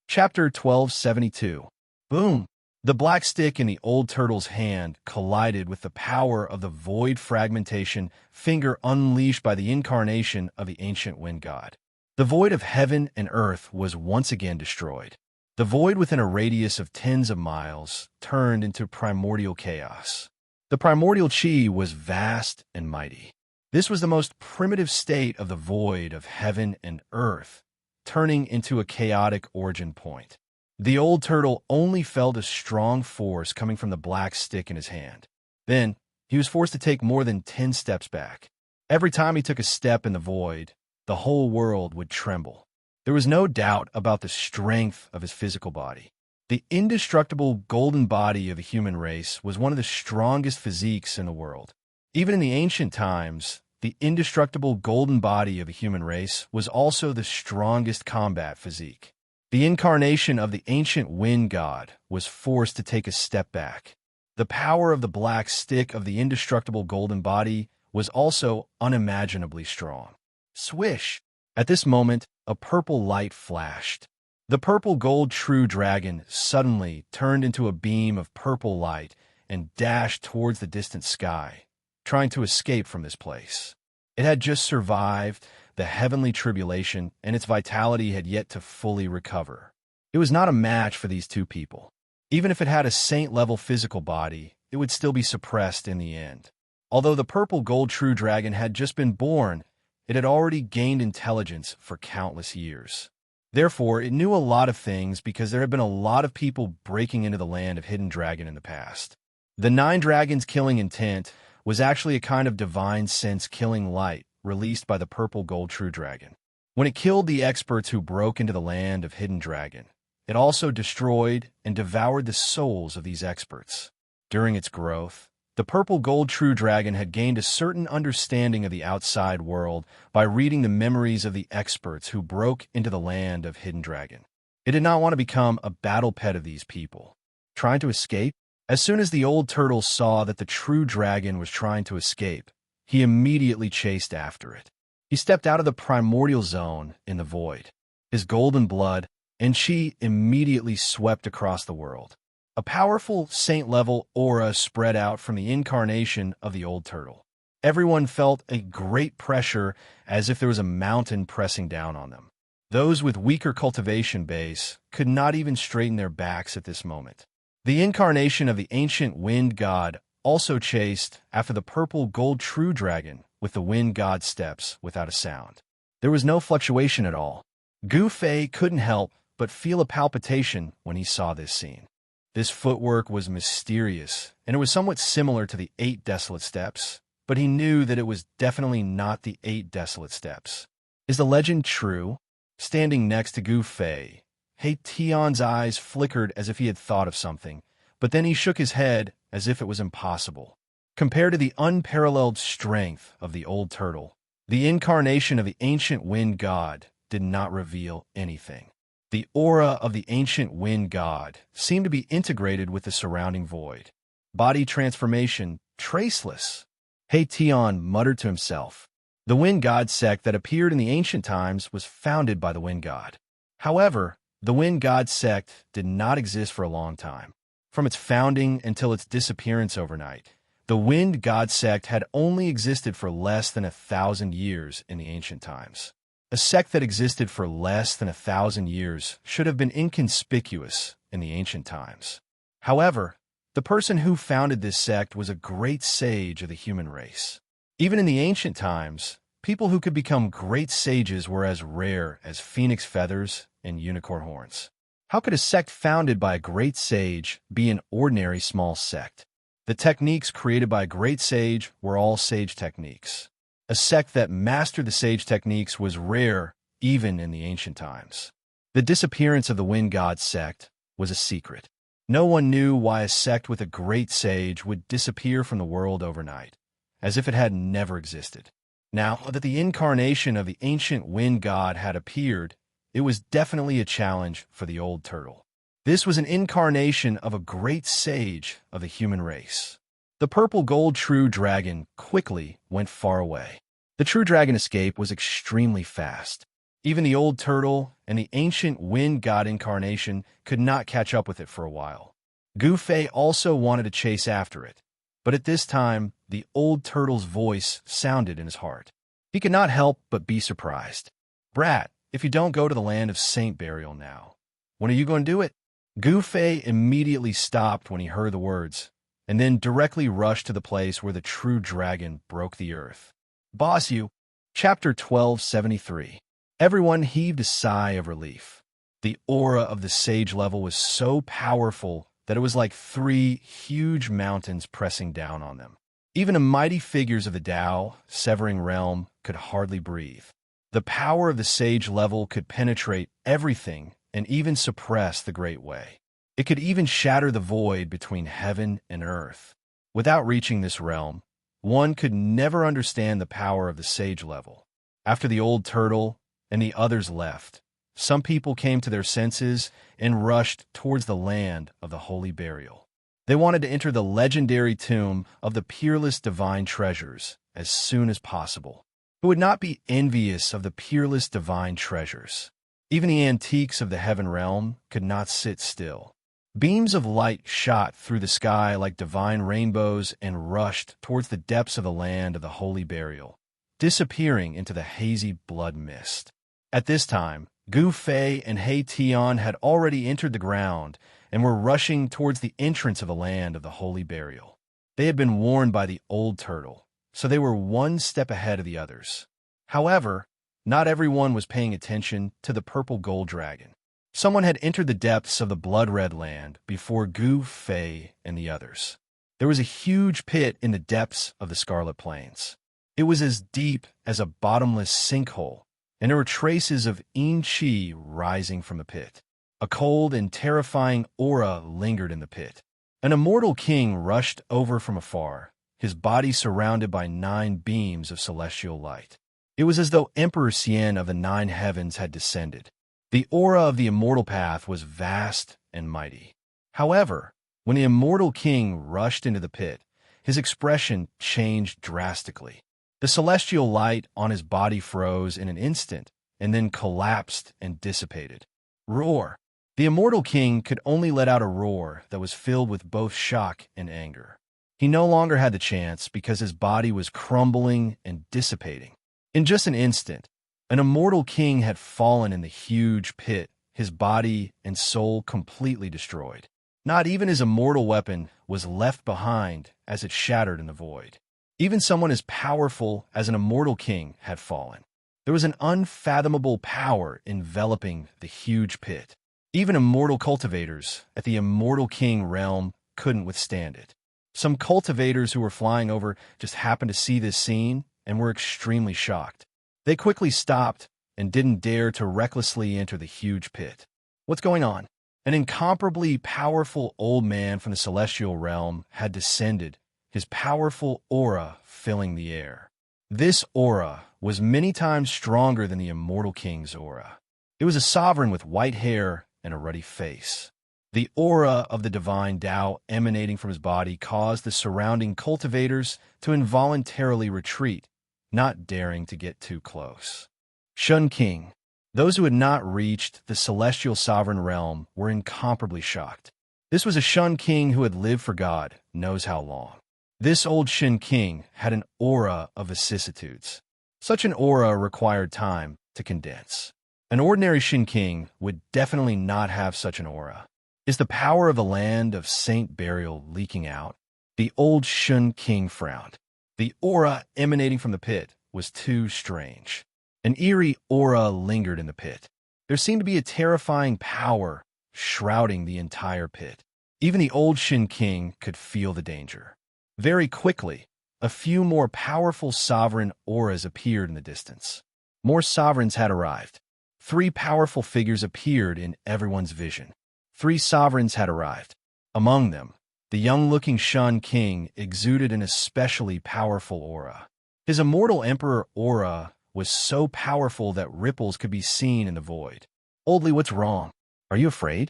Chapter 1272. Boom! The black stick in the old turtle's hand collided with the power of the void fragmentation finger unleashed by the incarnation of the ancient wind god. The void of heaven and earth was once again destroyed. The void within a radius of tens of miles turned into primordial chaos. The primordial chi was vast and mighty. This was the most primitive state of the void of heaven and earth, turning into a chaotic origin point. The old turtle only felt a strong force coming from the black stick in his hand. Then, he was forced to take more than 10 steps back. Every time he took a step in the void, the whole world would tremble. There was no doubt about the strength of his physical body. The indestructible golden body of the human race was one of the strongest physiques in the world. Even in the ancient times, the indestructible golden body of the human race was also the strongest combat physique. The incarnation of the ancient wind god was forced to take a step back. The power of the black stick of the indestructible golden body was also unimaginably strong. Swish! At this moment, a purple light flashed. The purple gold true dragon suddenly turned into a beam of purple light and dashed towards the distant sky, trying to escape from this place. It had just survived the heavenly tribulation, and its vitality had yet to fully recover. It was not a match for these two people. Even if it had a saint-level physical body, it would still be suppressed in the end. Although the purple gold true dragon had just been born, it had already gained intelligence for countless years. Therefore, it knew a lot of things because there had been a lot of people breaking into the land of Hidden Dragon in the past. The 9 dragons killing intent was actually a kind of divine sense killing light released by the purple gold true dragon. When it killed the experts who broke into the land of Hidden Dragon, it also destroyed and devoured the souls of these experts. During its growth, the purple gold true dragon had gained a certain understanding of the outside world by reading the memories of the experts who broke into the land of Hidden Dragon. It did not want to become a battle pet of these people. Trying to escape? As soon as the old turtle saw that the true dragon was trying to escape, he immediately chased after it. He stepped out of the primordial zone in the void. His golden blood and chi immediately swept across the world. A powerful saint-level aura spread out from the incarnation of the old turtle. Everyone felt a great pressure as if there was a mountain pressing down on them. Those with weaker cultivation base could not even straighten their backs at this moment. The incarnation of the ancient wind god also chased after the purple gold true dragon with the wind god steps without a sound. There was no fluctuation at all. Gu Fei couldn't help but feel a palpitation when he saw this scene. This footwork was mysterious, and it was somewhat similar to the 8 desolate steps, but he knew that it was definitely not the 8 desolate steps. Is the legend true? Standing next to Gu Fei, He Tian's eyes flickered as if he had thought of something, but then he shook his head as if it was impossible. Compared to the unparalleled strength of the old turtle, the incarnation of the ancient wind god did not reveal anything. The aura of the ancient wind god seemed to be integrated with the surrounding void. Body transformation, traceless. He Tian muttered to himself. The wind god sect that appeared in the ancient times was founded by the wind god. However, the wind god sect did not exist for a long time. From its founding until its disappearance overnight, the wind god sect had only existed for less than 1,000 years in the ancient times. A sect that existed for less than 1,000 years should have been inconspicuous in the ancient times. However, the person who founded this sect was a great sage of the human race. Even in the ancient times, people who could become great sages were as rare as phoenix feathers and unicorn horns. How could a sect founded by a great sage be an ordinary small sect? The techniques created by a great sage were all sage techniques. A sect that mastered the sage techniques was rare even in the ancient times. The disappearance of the wind god sect was a secret. No one knew why a sect with a great sage would disappear from the world overnight, as if it had never existed. Now that the incarnation of the ancient wind god had appeared, it was definitely a challenge for the old turtle. This was an incarnation of a great sage of the human race. The purple gold true dragon quickly went far away. The true dragon escape was extremely fast. Even the old turtle and the ancient wind god incarnation could not catch up with it for a while. Gu Fei also wanted to chase after it, but at this time, the old turtle's voice sounded in his heart. He could not help but be surprised. "Brat, if you don't go to the land of Saint Burial now, when are you going to do it?" Gu Fei immediately stopped when he heard the words, and then directly rushed to the place where the true dragon broke the earth. Boss you. Chapter 1273. Everyone heaved a sigh of relief. The aura of the sage level was so powerful that it was like 3 huge mountains pressing down on them. Even the mighty figures of the Tao, severing realm, could hardly breathe. The power of the sage level could penetrate everything and even suppress the Great Way. It could even shatter the void between heaven and earth. Without reaching this realm, one could never understand the power of the sage level. After the old turtle and the others left, some people came to their senses and rushed towards the land of the holy burial. They wanted to enter the legendary tomb of the peerless divine treasures as soon as possible. Who would not be envious of the peerless divine treasures? Even the antiques of the heaven realm could not sit still. Beams of light shot through the sky like divine rainbows and rushed towards the depths of the land of the holy burial, disappearing into the hazy blood mist. At this time, Gu Fei and He Tian had already entered the ground and were rushing towards the entrance of the land of the holy burial. They had been warned by the old turtle, so they were one step ahead of the others. However, not everyone was paying attention to the purple gold dragon. Someone had entered the depths of the blood-red land before Gu Fei and the others. There was a huge pit in the depths of the Scarlet Plains. It was as deep as a bottomless sinkhole, and there were traces of yin qi rising from the pit. A cold and terrifying aura lingered in the pit. An immortal king rushed over from afar, his body surrounded by 9 beams of celestial light. It was as though Emperor Xian of the 9 heavens had descended. The aura of the immortal path was vast and mighty. However, when the immortal king rushed into the pit, his expression changed drastically. The celestial light on his body froze in an instant and then collapsed and dissipated. Roar! The immortal king could only let out a roar that was filled with both shock and anger. He no longer had the chance because his body was crumbling and dissipating. In just an instant, an immortal king had fallen in the huge pit, his body and soul completely destroyed. Not even his immortal weapon was left behind as it shattered in the void. Even someone as powerful as an immortal king had fallen. There was an unfathomable power enveloping the huge pit. Even immortal cultivators at the immortal king realm couldn't withstand it. Some cultivators who were flying over just happened to see this scene and were extremely shocked. They quickly stopped and didn't dare to recklessly enter the huge pit. What's going on? An incomparably powerful old man from the celestial realm had descended, his powerful aura filling the air. This aura was many times stronger than the immortal king's aura. It was a sovereign with white hair and a ruddy face. The aura of the divine Tao emanating from his body caused the surrounding cultivators to involuntarily retreat, not daring to get too close. Shun King. Those who had not reached the celestial sovereign realm were incomparably shocked. This was a Shun King who had lived for God knows how long. This old Shun King had an aura of vicissitudes. Such an aura required time to condense. An ordinary Shun King would definitely not have such an aura. Is the power of the land of Saint Burial leaking out? The old Shun King frowned. The aura emanating from the pit was too strange. An eerie aura lingered in the pit. There seemed to be a terrifying power shrouding the entire pit. Even the old Shun King could feel the danger. Very quickly, a few more powerful sovereign auras appeared in the distance. More sovereigns had arrived. 3 powerful figures appeared in everyone's vision. 3 sovereigns had arrived. Among them, the young-looking Shun King exuded an especially powerful aura. His immortal emperor aura was so powerful that ripples could be seen in the void. Oldly, what's wrong? Are you afraid?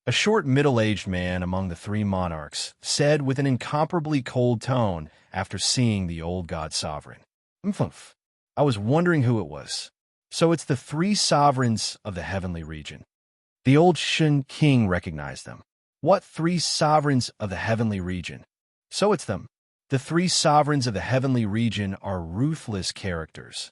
A short middle-aged man among the 3 monarchs said with an incomparably cold tone after seeing the old god sovereign. Mph. I was wondering who it was. So it's the 3 sovereigns of the heavenly region. The old Shun King recognized them. What 3 sovereigns of the heavenly region? So it's them. The 3 sovereigns of the heavenly region are ruthless characters.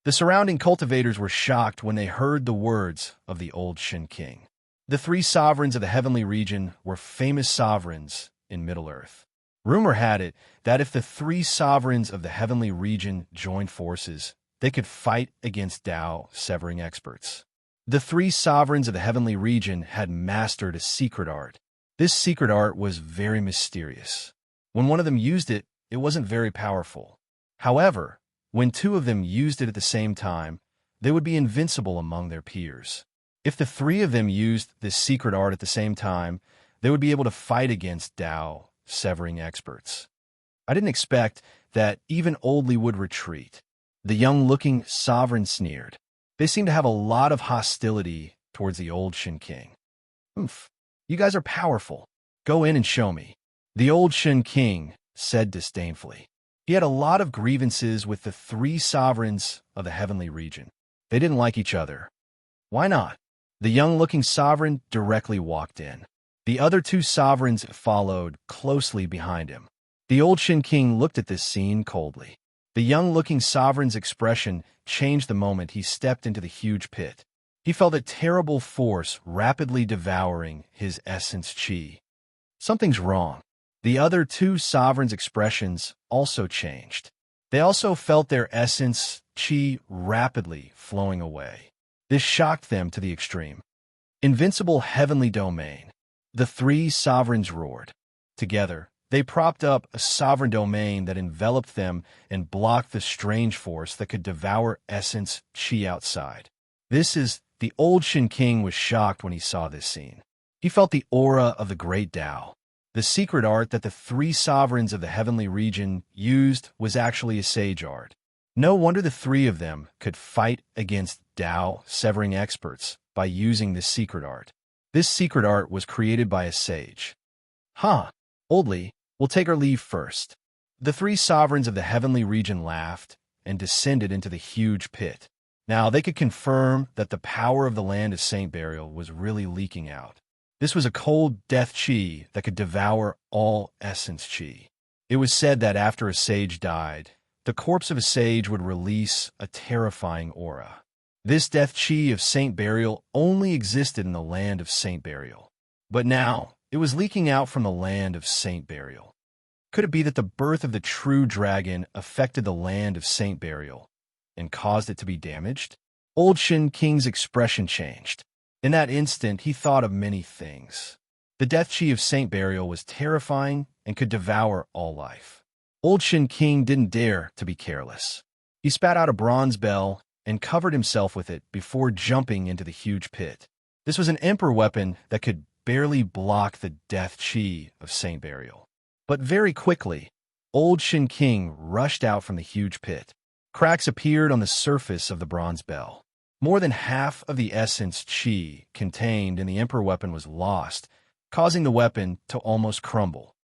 The surrounding cultivators were shocked when they heard the words of the old Shun King. The 3 sovereigns of the heavenly region were famous sovereigns in Middle-earth. Rumor had it that if the 3 sovereigns of the heavenly region joined forces, they could fight against Tao severing experts. The 3 sovereigns of the heavenly region had mastered a secret art. This secret art was very mysterious. When one of them used it, it wasn't very powerful. However, when 2 of them used it at the same time, they would be invincible among their peers. If the 3 of them used this secret art at the same time, they would be able to fight against Tao severing experts. I didn't expect that even Oldly would retreat. The young-looking sovereign sneered. They seem to have a lot of hostility towards the old Shun King. Oomph, you guys are powerful. Go in and show me. The old Shun King said disdainfully. He had a lot of grievances with the 3 sovereigns of the heavenly region. They didn't like each other. Why not? The young-looking sovereign directly walked in. The other two sovereigns followed closely behind him. The old Shin King looked at this scene coldly. The young-looking sovereign's expression changed the moment he stepped into the huge pit. He felt a terrible force rapidly devouring his essence chi. Something's wrong. The other two sovereigns' expressions also changed. They also felt their essence chi rapidly flowing away. This shocked them to the extreme. Invincible heavenly domain. The three sovereigns roared. Together, they propped up a sovereign domain that enveloped them and blocked the strange force that could devour essence chi outside. The old Shin King was shocked when he saw this scene. He felt the aura of the great Tao. The secret art that the three sovereigns of the heavenly region used was actually a sage art. No wonder the three of them could fight against Tao severing experts by using this secret art. This secret art was created by a sage. Oldly, we'll take our leave first. The three sovereigns of the heavenly region laughed and descended into the huge pit. Now they could confirm that the power of the land of Saint Burial was really leaking out. This was a cold death chi that could devour all essence chi. It was said that after a sage died, the corpse of a sage would release a terrifying aura. This death chi of Saint Burial only existed in the land of Saint Burial. But now, it was leaking out from the land of Saint Burial. Could it be that the birth of the true dragon affected the land of Saint Burial and caused it to be damaged? Old Shin King's expression changed. In that instant, he thought of many things. The death chi of Saint Burial was terrifying and could devour all life. Old Shin King didn't dare to be careless. He spat out a bronze bell and covered himself with it before jumping into the huge pit. This was an emperor weapon that could barely block the death chi of Saint Burial. But very quickly, Old Shin King rushed out from the huge pit. Cracks appeared on the surface of the bronze bell. More than half of the essence chi contained in the emperor weapon was lost, causing the weapon to almost crumble.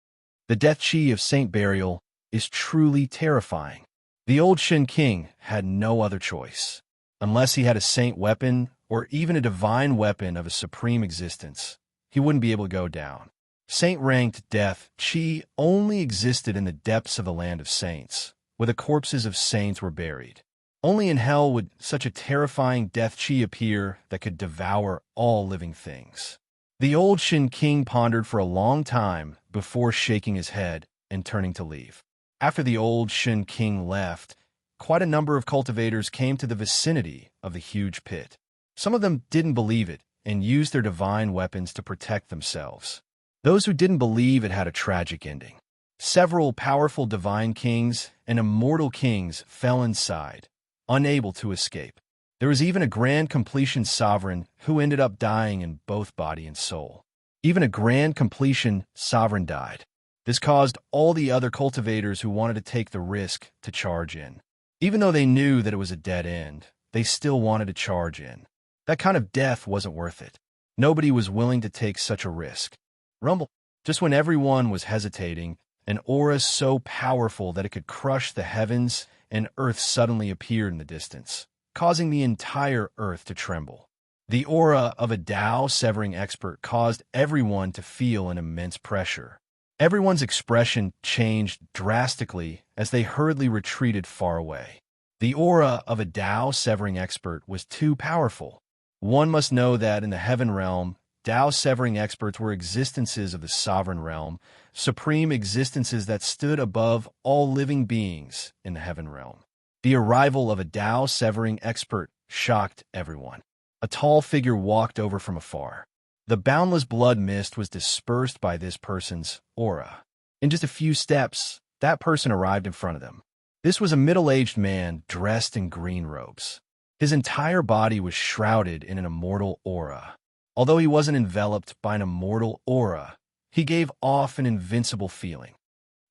The death chi of Saint Burial is truly terrifying. The old Shin King had no other choice. Unless he had a saint weapon or even a divine weapon of a supreme existence, he wouldn't be able to go down. Saint-ranked death chi only existed in the depths of the land of saints, where the corpses of saints were buried. Only in hell would such a terrifying death chi appear that could devour all living things. The old Shin King pondered for a long time before shaking his head and turning to leave. After the old Shin King left, quite a number of cultivators came to the vicinity of the huge pit. Some of them didn't believe it and used their divine weapons to protect themselves. Those who didn't believe it had a tragic ending. Several powerful divine kings and immortal kings fell inside, unable to escape. There was even a grand completion sovereign who ended up dying in both body and soul. Even a grand completion sovereign died. This caused all the other cultivators who wanted to take the risk to charge in. Even though they knew that it was a dead end, they still wanted to charge in. That kind of death wasn't worth it. Nobody was willing to take such a risk. Rumble. Just when everyone was hesitating, an aura so powerful that it could crush the heavens and earth suddenly appeared in the distance, causing the entire earth to tremble. The aura of a Tao severing expert caused everyone to feel an immense pressure. Everyone's expression changed drastically as they hurriedly retreated far away. The aura of a Tao severing expert was too powerful. One must know that in the heaven realm, Tao severing experts were existences of the sovereign realm, supreme existences that stood above all living beings in the heaven realm. The arrival of a Tao severing expert shocked everyone. A tall figure walked over from afar. The boundless blood mist was dispersed by this person's aura. In just a few steps, that person arrived in front of them. This was a middle-aged man dressed in green robes. His entire body was shrouded in an immortal aura. Although he wasn't enveloped by an immortal aura, he gave off an invincible feeling.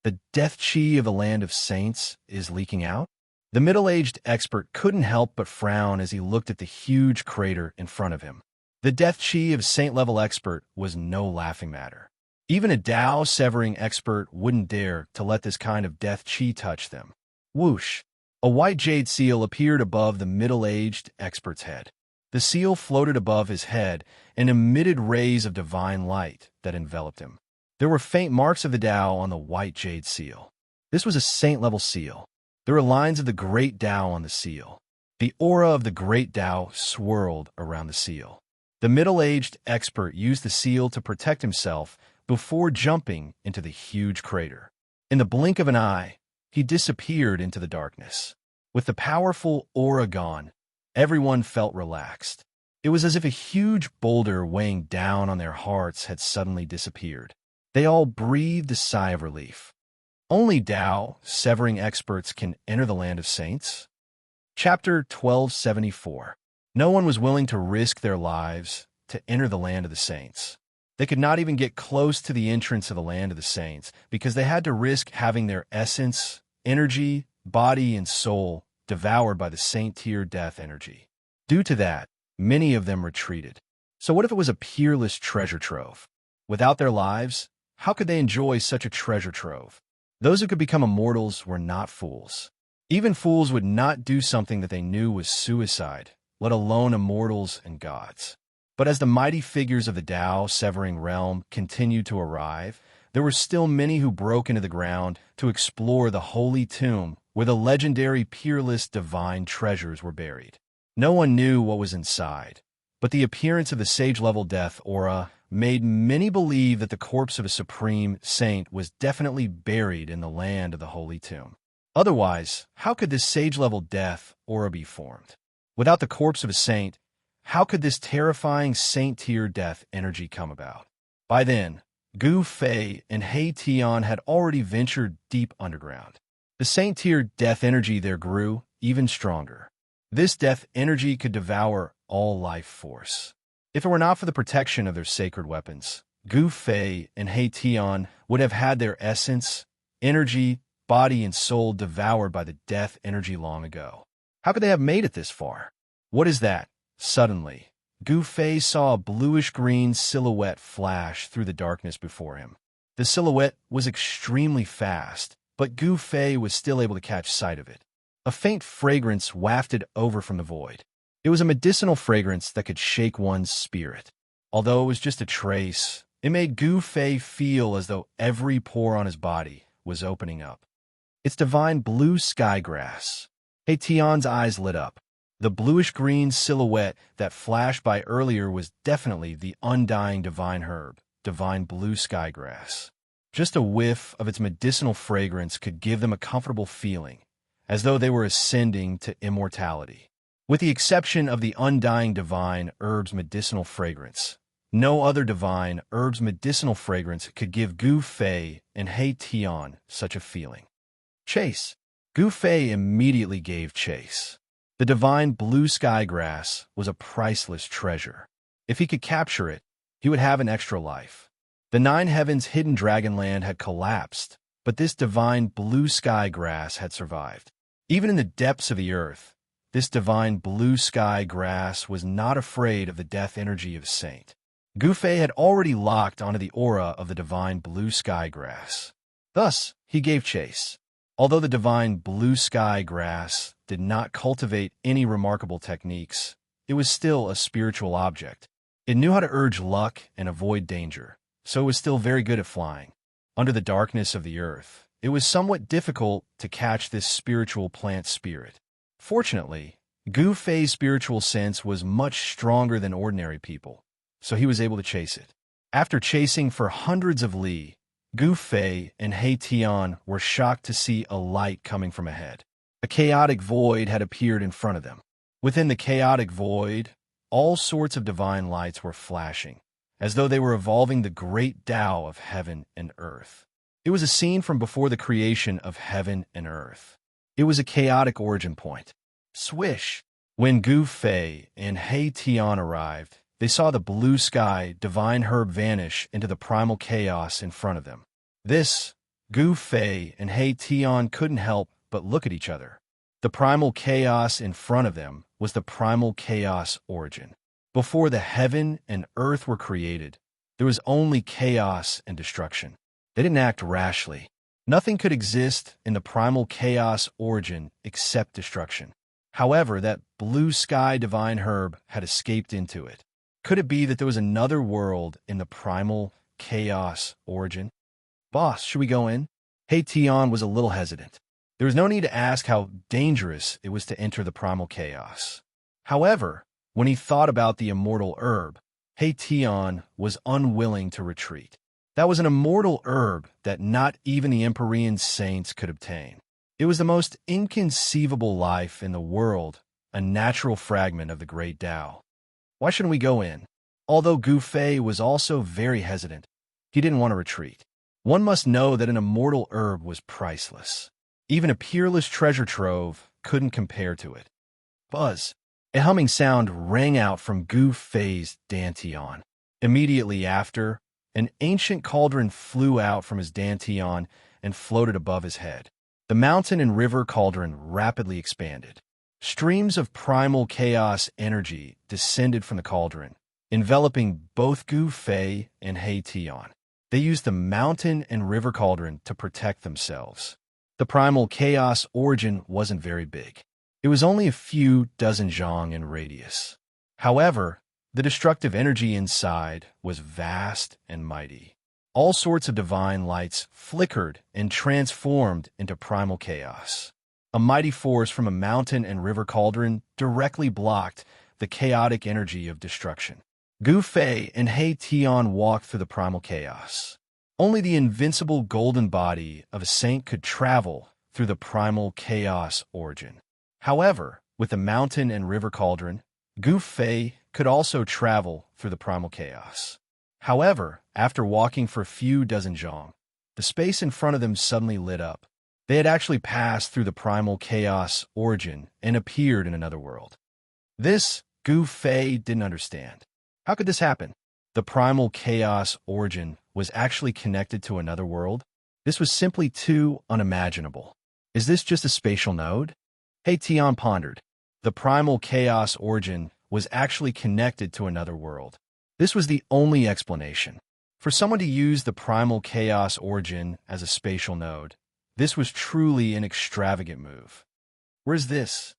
The death chi of the land of saints is leaking out? The middle-aged expert couldn't help but frown as he looked at the huge crater in front of him. The death chi of saint-level expert was no laughing matter. Even a Tao severing expert wouldn't dare to let this kind of death chi touch them. Whoosh! A white jade seal appeared above the middle-aged expert's head. The seal floated above his head and emitted rays of divine light that enveloped him. There were faint marks of the Tao on the white jade seal. This was a saint-level seal. There were lines of the great Tao on the seal. The aura of the great Tao swirled around the seal. The middle-aged expert used the seal to protect himself before jumping into the huge crater. In the blink of an eye, he disappeared into the darkness. With the powerful aura gone, everyone felt relaxed. It was as if a huge boulder weighing down on their hearts had suddenly disappeared. They all breathed a sigh of relief. Only Tao, severing experts, can enter the land of saints. Chapter 1274. No one was willing to risk their lives to enter the land of the saints. They could not even get close to the entrance of the land of the saints because they had to risk having their essence, energy, body, and soul devoured by the saint-tier death energy. Due to that, many of them retreated. So what if it was a peerless treasure trove? Without their lives, how could they enjoy such a treasure trove? Those who could become immortals were not fools. Even fools would not do something that they knew was suicide, let alone immortals and gods. But as the mighty figures of the Tao-severing realm continued to arrive, there were still many who broke into the ground to explore the holy tomb where the legendary peerless divine treasures were buried. No one knew what was inside, but the appearance of the sage-level death aura made many believe that the corpse of a supreme saint was definitely buried in the land of the holy tomb. Otherwise, how could this sage-level death aura be formed? Without the corpse of a saint, how could this terrifying saint-tier death energy come about? By then, Gu Fei and He Tian had already ventured deep underground. The saint-tier death energy there grew even stronger. This death energy could devour all life force. If it were not for the protection of their sacred weapons, Gu Fei and He Tian would have had their essence, energy, body, and soul devoured by the death energy long ago. How could they have made it this far? What is that? Suddenly, Gu Fei saw a bluish-green silhouette flash through the darkness before him. The silhouette was extremely fast, but Gu Fei was still able to catch sight of it. A faint fragrance wafted over from the void. It was a medicinal fragrance that could shake one's spirit. Although it was just a trace, it made Gu Fei feel as though every pore on his body was opening up. It's divine blue sky grass. He Tian's eyes lit up. The bluish-green silhouette that flashed by earlier was definitely the undying divine herb, divine blue sky grass. Just a whiff of its medicinal fragrance could give them a comfortable feeling, as though they were ascending to immortality. With the exception of the undying divine herb's medicinal fragrance, no other divine herb's medicinal fragrance could give Gu Fei and He Tian such a feeling. Chase. Gu Fei immediately gave chase. The divine blue sky grass was a priceless treasure. If he could capture it, he would have an extra life. The Nine Heavens' hidden dragonland had collapsed, but this divine blue sky grass had survived. Even in the depths of the earth, this divine blue sky grass was not afraid of the death energy of a saint. Gu Fei had already locked onto the aura of the divine blue sky grass. Thus, he gave chase. Although the divine blue sky grass did not cultivate any remarkable techniques, it was still a spiritual object. It knew how to urge luck and avoid danger, so it was still very good at flying. Under the darkness of the earth, it was somewhat difficult to catch this spiritual plant spirit. Fortunately, Gu Fei's spiritual sense was much stronger than ordinary people, so he was able to chase it. After chasing for hundreds of li, Gu Fei and He Tian were shocked to see a light coming from ahead. A chaotic void had appeared in front of them. Within the chaotic void, all sorts of divine lights were flashing, as though they were evolving the great Tao of heaven and earth. It was a scene from before the creation of heaven and earth. It was a chaotic origin point. Swish! When Gu Fei and He Tian arrived, they saw the blue sky divine herb vanish into the primal chaos in front of them. This, Gu Fei and He Tian couldn't help but look at each other. The primal chaos in front of them was the primal chaos origin. Before the heaven and earth were created, there was only chaos and destruction. They didn't act rashly. Nothing could exist in the primal chaos origin except destruction. However, that blue sky divine herb had escaped into it. Could it be that there was another world in the primal chaos origin? Boss, should we go in? Hey Tion was a little hesitant. There was no need to ask how dangerous it was to enter the primal chaos. However, when he thought about the immortal herb, Hey Tion was unwilling to retreat. That was an immortal herb that not even the Empyrean saints could obtain. It was the most inconceivable life in the world, a natural fragment of the great Tao. Why shouldn't we go in? Although Gu Fei was also very hesitant, he didn't want to retreat. One must know that an immortal herb was priceless. Even a peerless treasure trove couldn't compare to it. Buzz! A humming sound rang out from Gu Fei's dantian. Immediately after, an ancient cauldron flew out from his dantian and floated above his head. The mountain and river cauldron rapidly expanded. Streams of primal chaos energy descended from the cauldron, enveloping both Gu Fei and He Tion. They used the mountain and river cauldron to protect themselves. The primal chaos origin wasn't very big. It was only a few dozen zhang in radius. However, the destructive energy inside was vast and mighty. All sorts of divine lights flickered and transformed into primal chaos. A mighty force from a mountain and river cauldron directly blocked the chaotic energy of destruction. Gu Fei and He Tion walked through the primal chaos. Only the invincible golden body of a saint could travel through the primal chaos origin. However, with the mountain and river cauldron, Gu Fei could also travel through the primal chaos. However, after walking for a few dozen zhang, the space in front of them suddenly lit up. They had actually passed through the primal chaos origin and appeared in another world. This, Gu Fei didn't understand. How could this happen? The primal chaos origin was actually connected to another world? This was simply too unimaginable. Is this just a spatial node? He Tion pondered. The primal chaos origin was actually connected to another world. This was the only explanation. For someone to use the primal chaos origin as a spatial node, this was truly an extravagant move. Where's this?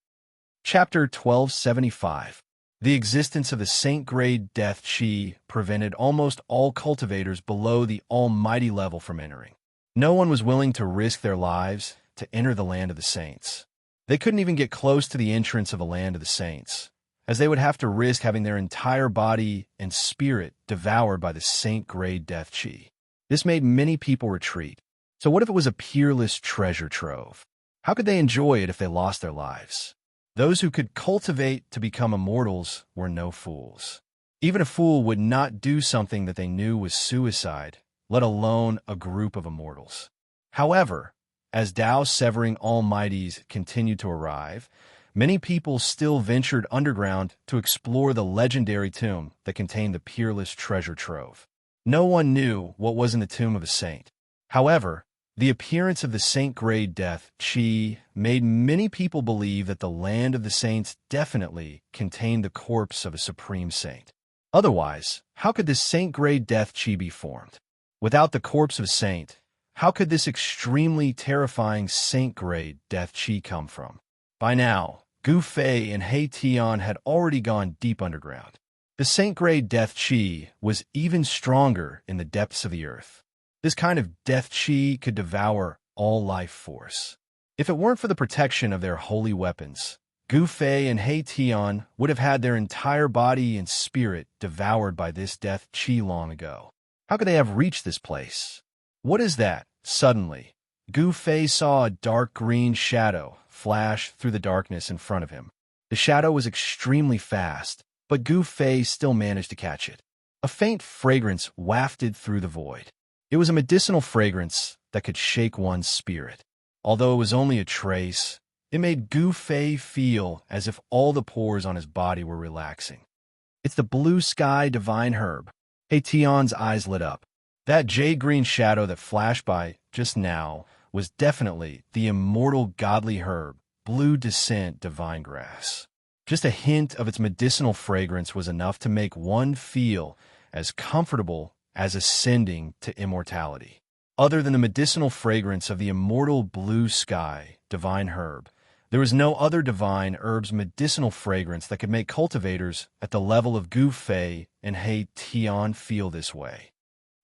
Chapter 1275. The existence of the Saint-grade death chi prevented almost all cultivators below the almighty level from entering. No one was willing to risk their lives to enter the land of the saints. They couldn't even get close to the entrance of the land of the saints, as they would have to risk having their entire body and spirit devoured by the saint-grade death chi. This made many people retreat. So what if it was a peerless treasure trove? How could they enjoy it if they lost their lives? Those who could cultivate to become immortals were no fools. Even a fool would not do something that they knew was suicide, let alone a group of immortals. However, as Tao-severing almighties continued to arrive, many people still ventured underground to explore the legendary tomb that contained the peerless treasure trove. No one knew what was in the tomb of a saint. However, the appearance of the saint-grade death chi made many people believe that the land of the saints definitely contained the corpse of a supreme saint. Otherwise, how could this saint-grade death chi be formed? Without the corpse of a saint, how could this extremely terrifying saint-grade death chi come from? By now, Gu Fei and He Tion had already gone deep underground. The saint-grade death chi was even stronger in the depths of the earth. This kind of death chi could devour all life force. If it weren't for the protection of their holy weapons, Gu Fei and He Tion would have had their entire body and spirit devoured by this death chi long ago. How could they have reached this place? What is that? Suddenly, Gu Fei saw a dark green shadow flash through the darkness in front of him. The shadow was extremely fast, but Gu Fei still managed to catch it. A faint fragrance wafted through the void. It was a medicinal fragrance that could shake one's spirit. Although it was only a trace, it made Gu Fei feel as if all the pores on his body were relaxing. It's the blue sky divine herb. He Tion's eyes lit up. That jade-green shadow that flashed by just now was definitely the immortal godly herb, blue descent divine grass. Just a hint of its medicinal fragrance was enough to make one feel as comfortable as ascending to immortality. Other than the medicinal fragrance of the immortal blue sky, divine herb, There was no other divine herb's medicinal fragrance that could make cultivators at the level of Gu Fei and He Tian feel this way.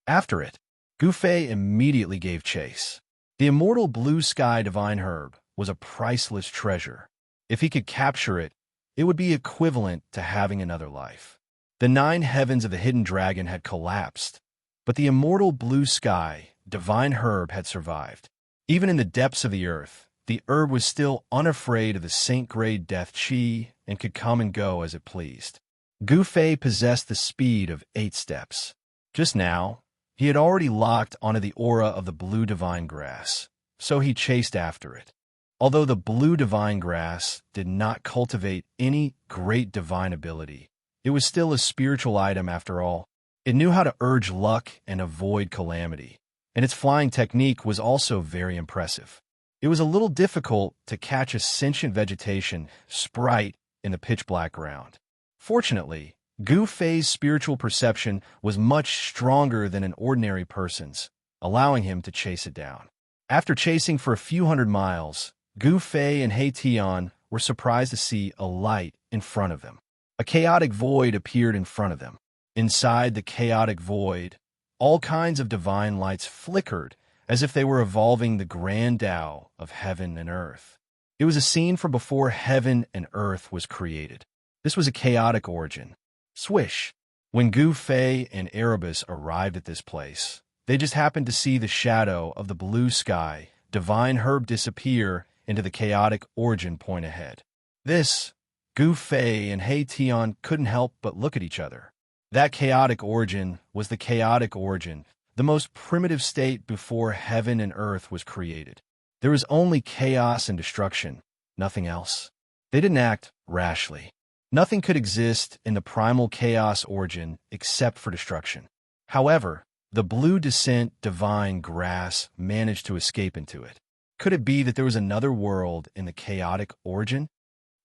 After it, Gu Fei immediately gave chase. The immortal blue sky divine herb was a priceless treasure. If he could capture it, it would be equivalent to having another life. The 9 heavens of the hidden dragon had collapsed, but the immortal blue sky divine herb had survived. Even in the depths of the earth, the herb was still unafraid of the saint-grade death chi and could come and go as it pleased. Gu Fei possessed the speed of 8 steps. Just now, he had already locked onto the aura of the blue divine grass, so he chased after it. Although the blue divine grass did not cultivate any great divine ability, it was still a spiritual item after all. It knew how to urge luck and avoid calamity, and its flying technique was also very impressive. It was a little difficult to catch a sentient vegetation sprite in the pitch-black ground. Fortunately, Gu Fei's spiritual perception was much stronger than an ordinary person's, allowing him to chase it down. After chasing for a few hundred miles, Gu Fei and He Tian were surprised to see a light in front of them. A chaotic void appeared in front of them. Inside the chaotic void, all kinds of divine lights flickered as if they were evolving the grand Tao of heaven and earth. It was a scene from before heaven and earth was created. This was a chaotic origin. Swish! When Gu Fei and Erebus arrived at this place, they just happened to see the shadow of the blue sky divine herb disappear into the chaotic origin point ahead. This, Gu Fei and He Tian couldn't help but look at each other. That chaotic origin was the chaotic origin, the most primitive state before heaven and earth was created. There was only chaos and destruction, nothing else. They didn't act rashly. Nothing could exist in the primal chaos origin except for destruction. However, the blue descent divine grass managed to escape into it. Could it be that there was another world in the chaotic origin?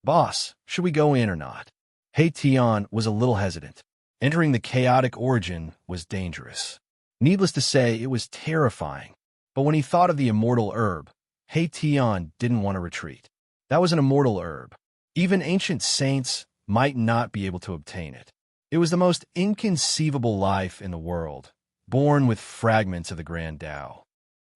Boss, should we go in or not? He Tian was a little hesitant. Entering the chaotic origin was dangerous. Needless to say, it was terrifying. But when he thought of the immortal herb, He Tian didn't want to retreat. That was an immortal herb. Even ancient saints might not be able to obtain it. It was the most inconceivable life in the world, born with fragments of the grand Tao.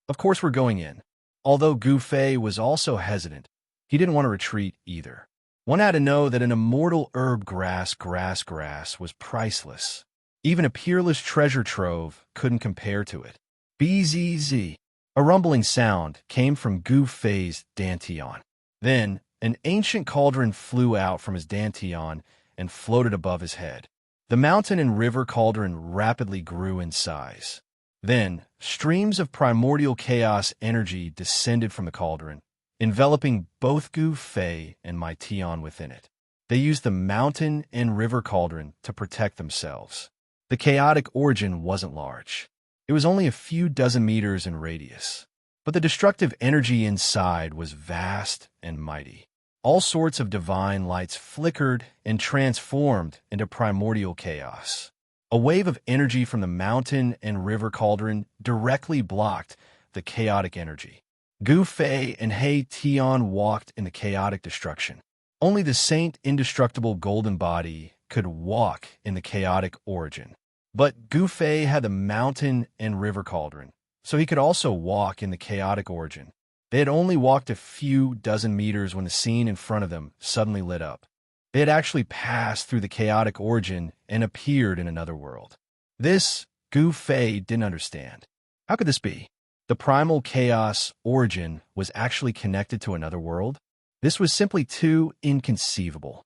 Of course we're going in. Although Gu Fei was also hesitant, he didn't want to retreat either. One had to know that an immortal herb grass was priceless. Even a peerless treasure trove couldn't compare to it. Bzz. A rumbling sound came from Gu Fei's dantian. Then, an ancient cauldron flew out from his dantian and floated above his head. The mountain and river cauldron rapidly grew in size. Then, streams of primordial chaos energy descended from the cauldron, enveloping both Gu Fei and my Tian within it. They used the mountain and river cauldron to protect themselves. The chaotic origin wasn't large. It was only a few dozen meters in radius. But the destructive energy inside was vast and mighty. All sorts of divine lights flickered and transformed into primordial chaos. A wave of energy from the mountain and river cauldron directly blocked the chaotic energy. Gu Fei and He Tian walked in the chaotic destruction. Only the saint indestructible golden body could walk in the chaotic origin. But Gu Fei had the mountain and river cauldron, so he could also walk in the chaotic origin. They had only walked a few dozen meters when the scene in front of them suddenly lit up. They had actually passed through the chaotic origin and appeared in another world. This, Gu Fei didn't understand. How could this be? The primal chaos origin was actually connected to another world? This was simply too inconceivable.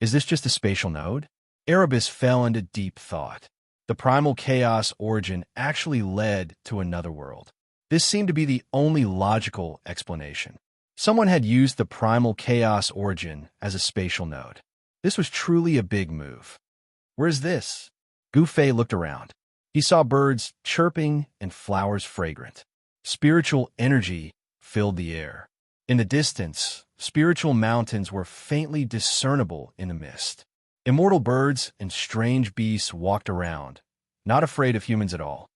Is this just a spatial node? Erebus fell into deep thought. The primal chaos origin actually led to another world. This seemed to be the only logical explanation. Someone had used the primal chaos origin as a spatial node. This was truly a big move. Where's this? Gu Fei looked around. He saw birds chirping and flowers fragrant. Spiritual energy filled the air. In the distance, spiritual mountains were faintly discernible in the mist. Immortal birds and strange beasts walked around, not afraid of humans at all.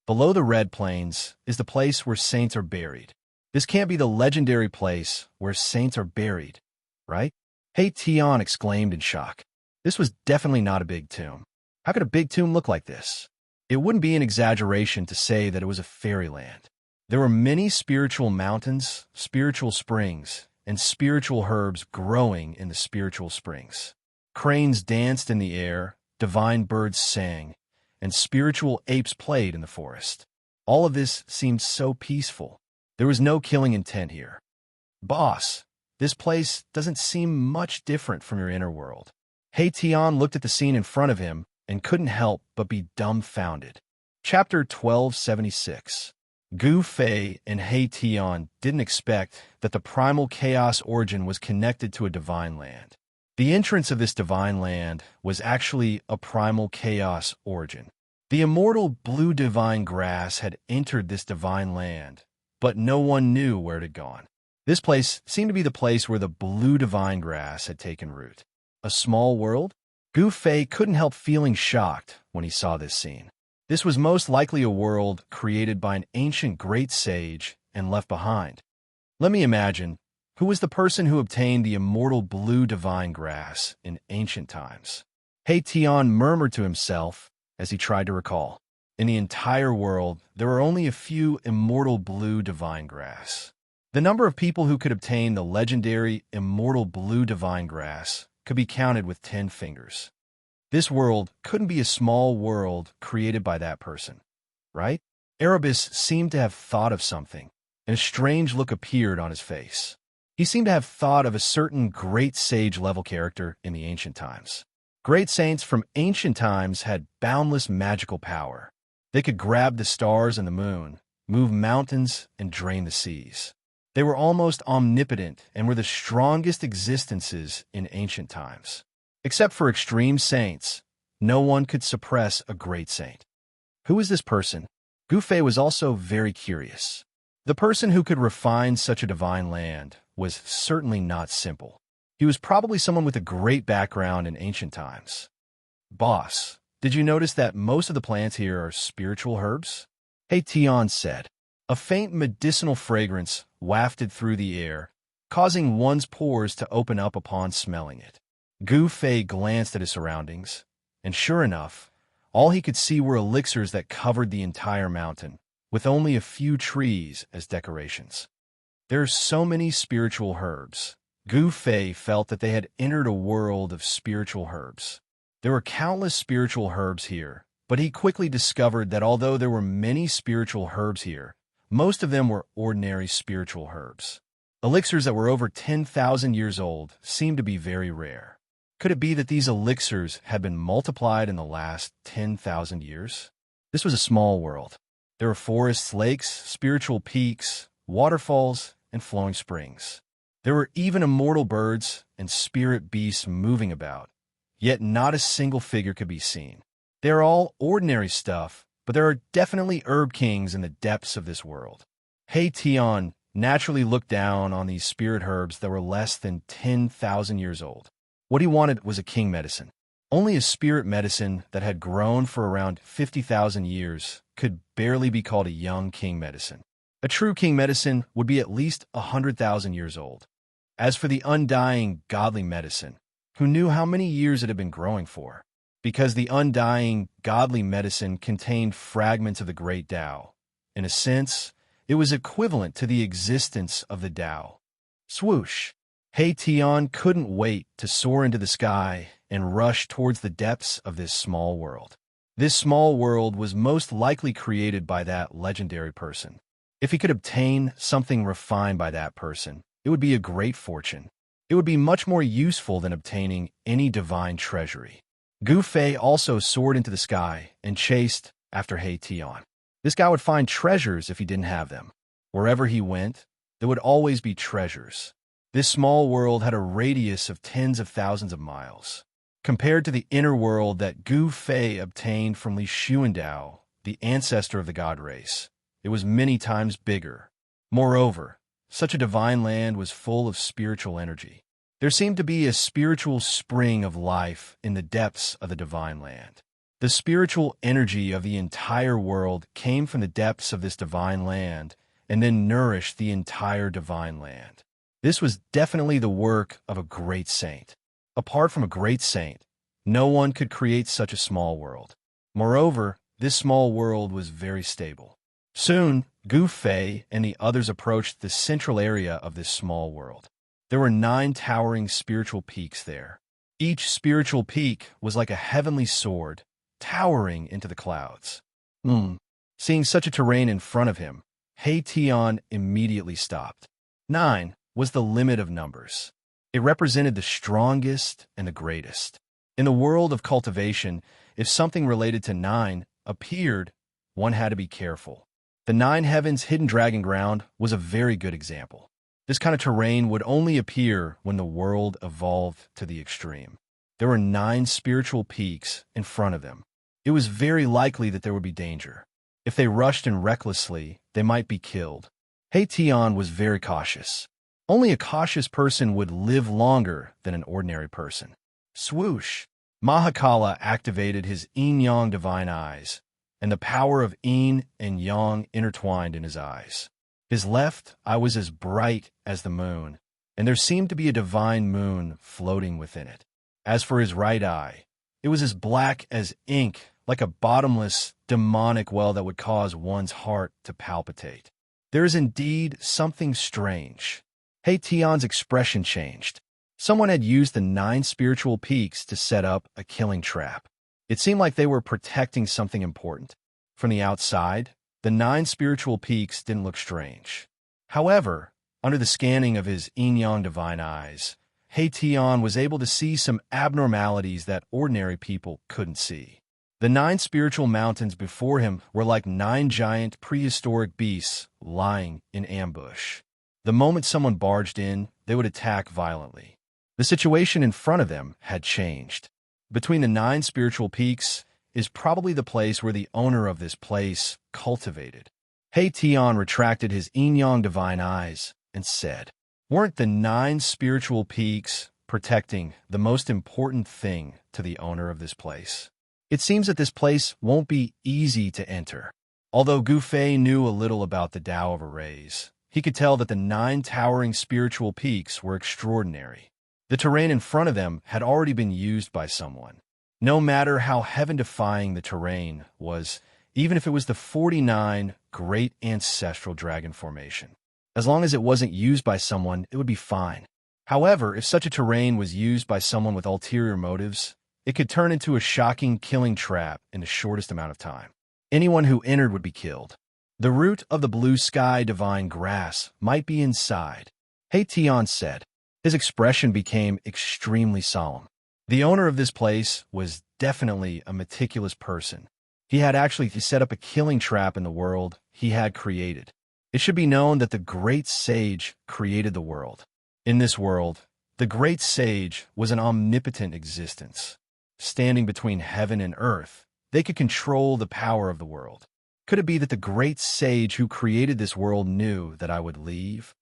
Below the Red Plains is the place where saints are buried. This can't be the legendary place where saints are buried, right? Hey Tian exclaimed in shock. This was definitely not a big tomb. How could a big tomb look like this? It wouldn't be an exaggeration to say that it was a fairyland. There were many spiritual mountains, spiritual springs, and spiritual herbs growing in the spiritual springs. Cranes danced in the air, divine birds sang, and spiritual apes played in the forest. All of this seemed so peaceful. There was no killing intent here. Boss, this place doesn't seem much different from your inner world. He Tian looked at the scene in front of him and couldn't help but be dumbfounded. Chapter 1276. Gu Fei and He Tian didn't expect that the primal chaos origin was connected to a divine land. The entrance of this divine land was actually a primal chaos origin. The immortal blue divine grass had entered this divine land, but no one knew where it had gone. This place seemed to be the place where the blue divine grass had taken root. A small world? Gu Fei couldn't help feeling shocked when he saw this scene. This was most likely a world created by an ancient great sage and left behind. Let me imagine, who was the person who obtained the immortal blue divine grass in ancient times? He Tian murmured to himself as he tried to recall. In the entire world, there were only a few immortal blue divine grass. The number of people who could obtain the legendary immortal blue divine grass could be counted with 10 fingers. This world couldn't be a small world created by that person, right? Erebus seemed to have thought of something, and a strange look appeared on his face. He seemed to have thought of a certain great sage-level character in the ancient times. Great saints from ancient times had boundless magical power. They could grab the stars and the moon, move mountains, and drain the seas. They were almost omnipotent and were the strongest existences in ancient times. Except for extreme saints, no one could suppress a great saint. Who was this person? Gu Fei was also very curious. The person who could refine such a divine land was certainly not simple. He was probably someone with a great background in ancient times. Boss, did you notice that most of the plants here are spiritual herbs? He Tian said. A faint medicinal fragrance wafted through the air, causing one's pores to open up upon smelling it. Gu Fei glanced at his surroundings, and sure enough, all he could see were elixirs that covered the entire mountain, with only a few trees as decorations. There are so many spiritual herbs. Gu Fei felt that they had entered a world of spiritual herbs. There were countless spiritual herbs here, but he quickly discovered that although there were many spiritual herbs here, most of them were ordinary spiritual herbs. Elixirs that were over 10,000 years old seemed to be very rare. Could it be that these elixirs had been multiplied in the last 10,000 years? This was a small world. There were forests, lakes, spiritual peaks, waterfalls, and flowing springs. There were even immortal birds and spirit beasts moving about, yet not a single figure could be seen. They are all ordinary stuff, but there are definitely herb kings in the depths of this world. He Tian naturally looked down on these spirit herbs that were less than 10,000 years old. What he wanted was a king medicine. Only a spirit medicine that had grown for around 50,000 years could barely be called a young king medicine. A true king medicine would be at least 100,000 years old. As for the undying, godly medicine, who knew how many years it had been growing for? Because the undying, godly medicine contained fragments of the great Tao. In a sense, it was equivalent to the existence of the Tao. Swoosh! He Tian couldn't wait to soar into the sky and rush towards the depths of this small world. This small world was most likely created by that legendary person. If he could obtain something refined by that person, it would be a great fortune. It would be much more useful than obtaining any divine treasury. Gu Fei also soared into the sky and chased after He Tian. This guy would find treasures if he didn't have them. Wherever he went, there would always be treasures. This small world had a radius of tens of thousands of miles. Compared to the inner world that Gu Fei obtained from Li Xuandao, the ancestor of the god race, it was many times bigger. Moreover, such a divine land was full of spiritual energy. There seemed to be a spiritual spring of life in the depths of the divine land. The spiritual energy of the entire world came from the depths of this divine land and then nourished the entire divine land. This was definitely the work of a great saint. Apart from a great saint, no one could create such a small world. Moreover, this small world was very stable. Soon, Gu Fei and the others approached the central area of this small world. There were 9 towering spiritual peaks there. Each spiritual peak was like a heavenly sword, towering into the clouds. Seeing such a terrain in front of him, He Tian immediately stopped. 9 was the limit of numbers. It represented the strongest and the greatest. In the world of cultivation, if something related to 9 appeared, one had to be careful. The 9 Heavens Hidden Dragon Ground was a very good example. This kind of terrain would only appear when the world evolved to the extreme. There were 9 spiritual peaks in front of them. It was very likely that there would be danger. If they rushed in recklessly, they might be killed. He Tian was very cautious. Only a cautious person would live longer than an ordinary person. Swoosh! Mahakala activated his yin-yang divine eyes, and the power of yin and yang intertwined in his eyes. His left eye was as bright as the moon, and there seemed to be a divine moon floating within it. As for his right eye, it was as black as ink, like a bottomless, demonic well that would cause one's heart to palpitate. There is indeed something strange. He Tian's expression changed. Someone had used the 9 spiritual peaks to set up a killing trap. It seemed like they were protecting something important. From the outside, the 9 spiritual peaks didn't look strange. However, under the scanning of his yin-yang divine eyes, He Tian was able to see some abnormalities that ordinary people couldn't see. The 9 spiritual mountains before him were like 9 giant prehistoric beasts lying in ambush. The moment someone barged in, they would attack violently. The situation in front of them had changed. Between the 9 spiritual peaks is probably the place where the owner of this place cultivated. He Tian retracted his yin-yang divine eyes and said, "Weren't the 9 spiritual peaks protecting the most important thing to the owner of this place? It seems that this place won't be easy to enter." Although Gu Fei knew a little about the Tao of Arrays, he could tell that the 9 towering spiritual peaks were extraordinary. The terrain in front of them had already been used by someone. No matter how heaven-defying the terrain was, even if it was the 49 great ancestral dragon formation. As long as it wasn't used by someone, it would be fine. However, if such a terrain was used by someone with ulterior motives, it could turn into a shocking killing trap in the shortest amount of time. Anyone who entered would be killed. The root of the blue sky divine grass might be inside, He Tian said. His expression became extremely solemn. The owner of this place was definitely a meticulous person. He had actually set up a killing trap in the world he had created. It should be known that the great sage created the world. In this world, the great sage was an omnipotent existence. Standing between heaven and earth, they could control the power of the world. Could it be that the great sage who created this world knew that I would leave?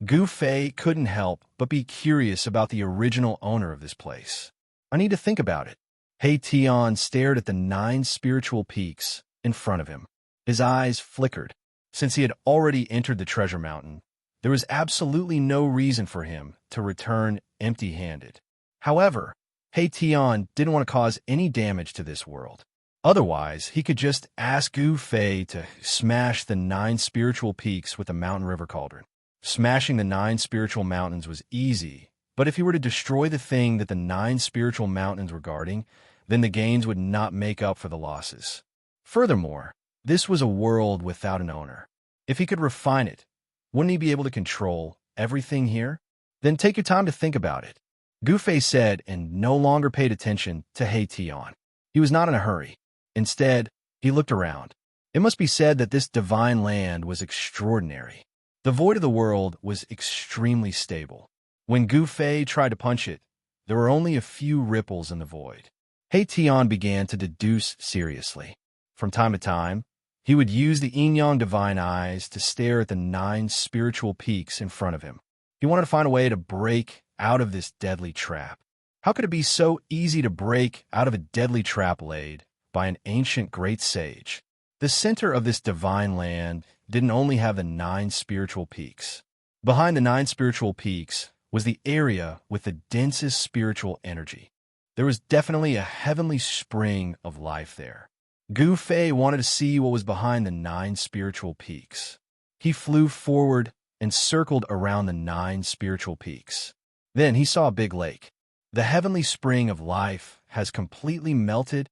Gu Fei couldn't help but be curious about the original owner of this place. I need to think about it. He Tian stared at the 9 spiritual peaks in front of him. His eyes flickered. Since he had already entered the treasure mountain, there was absolutely no reason for him to return empty-handed. However, He Tian didn't want to cause any damage to this world. Otherwise, he could just ask Gu Fei to smash the 9 spiritual peaks with the mountain river cauldron. Smashing the 9 spiritual mountains was easy, but if he were to destroy the thing that the 9 spiritual mountains were guarding, then the gains would not make up for the losses. Furthermore, this was a world without an owner. If he could refine it, wouldn't he be able to control everything here? Then take your time to think about it, Gu Fei said, and no longer paid attention to He Tian. He was not in a hurry. Instead, he looked around. It must be said that this divine land was extraordinary. The void of the world was extremely stable. When Gu Fei tried to punch it, there were only a few ripples in the void. He Tian began to deduce seriously. From time to time, he would use the yin-yang divine eyes to stare at the 9 spiritual peaks in front of him. He wanted to find a way to break out of this deadly trap. How could it be so easy to break out of a deadly trap laid by an ancient great sage? The center of this divine land didn't only have the 9 spiritual peaks. Behind the 9 spiritual peaks was the area with the densest spiritual energy. There was definitely a heavenly spring of life there. Gu Fei wanted to see what was behind the 9 spiritual peaks. He flew forward and circled around the 9 spiritual peaks. Then he saw a big lake. The heavenly spring of life has completely melted.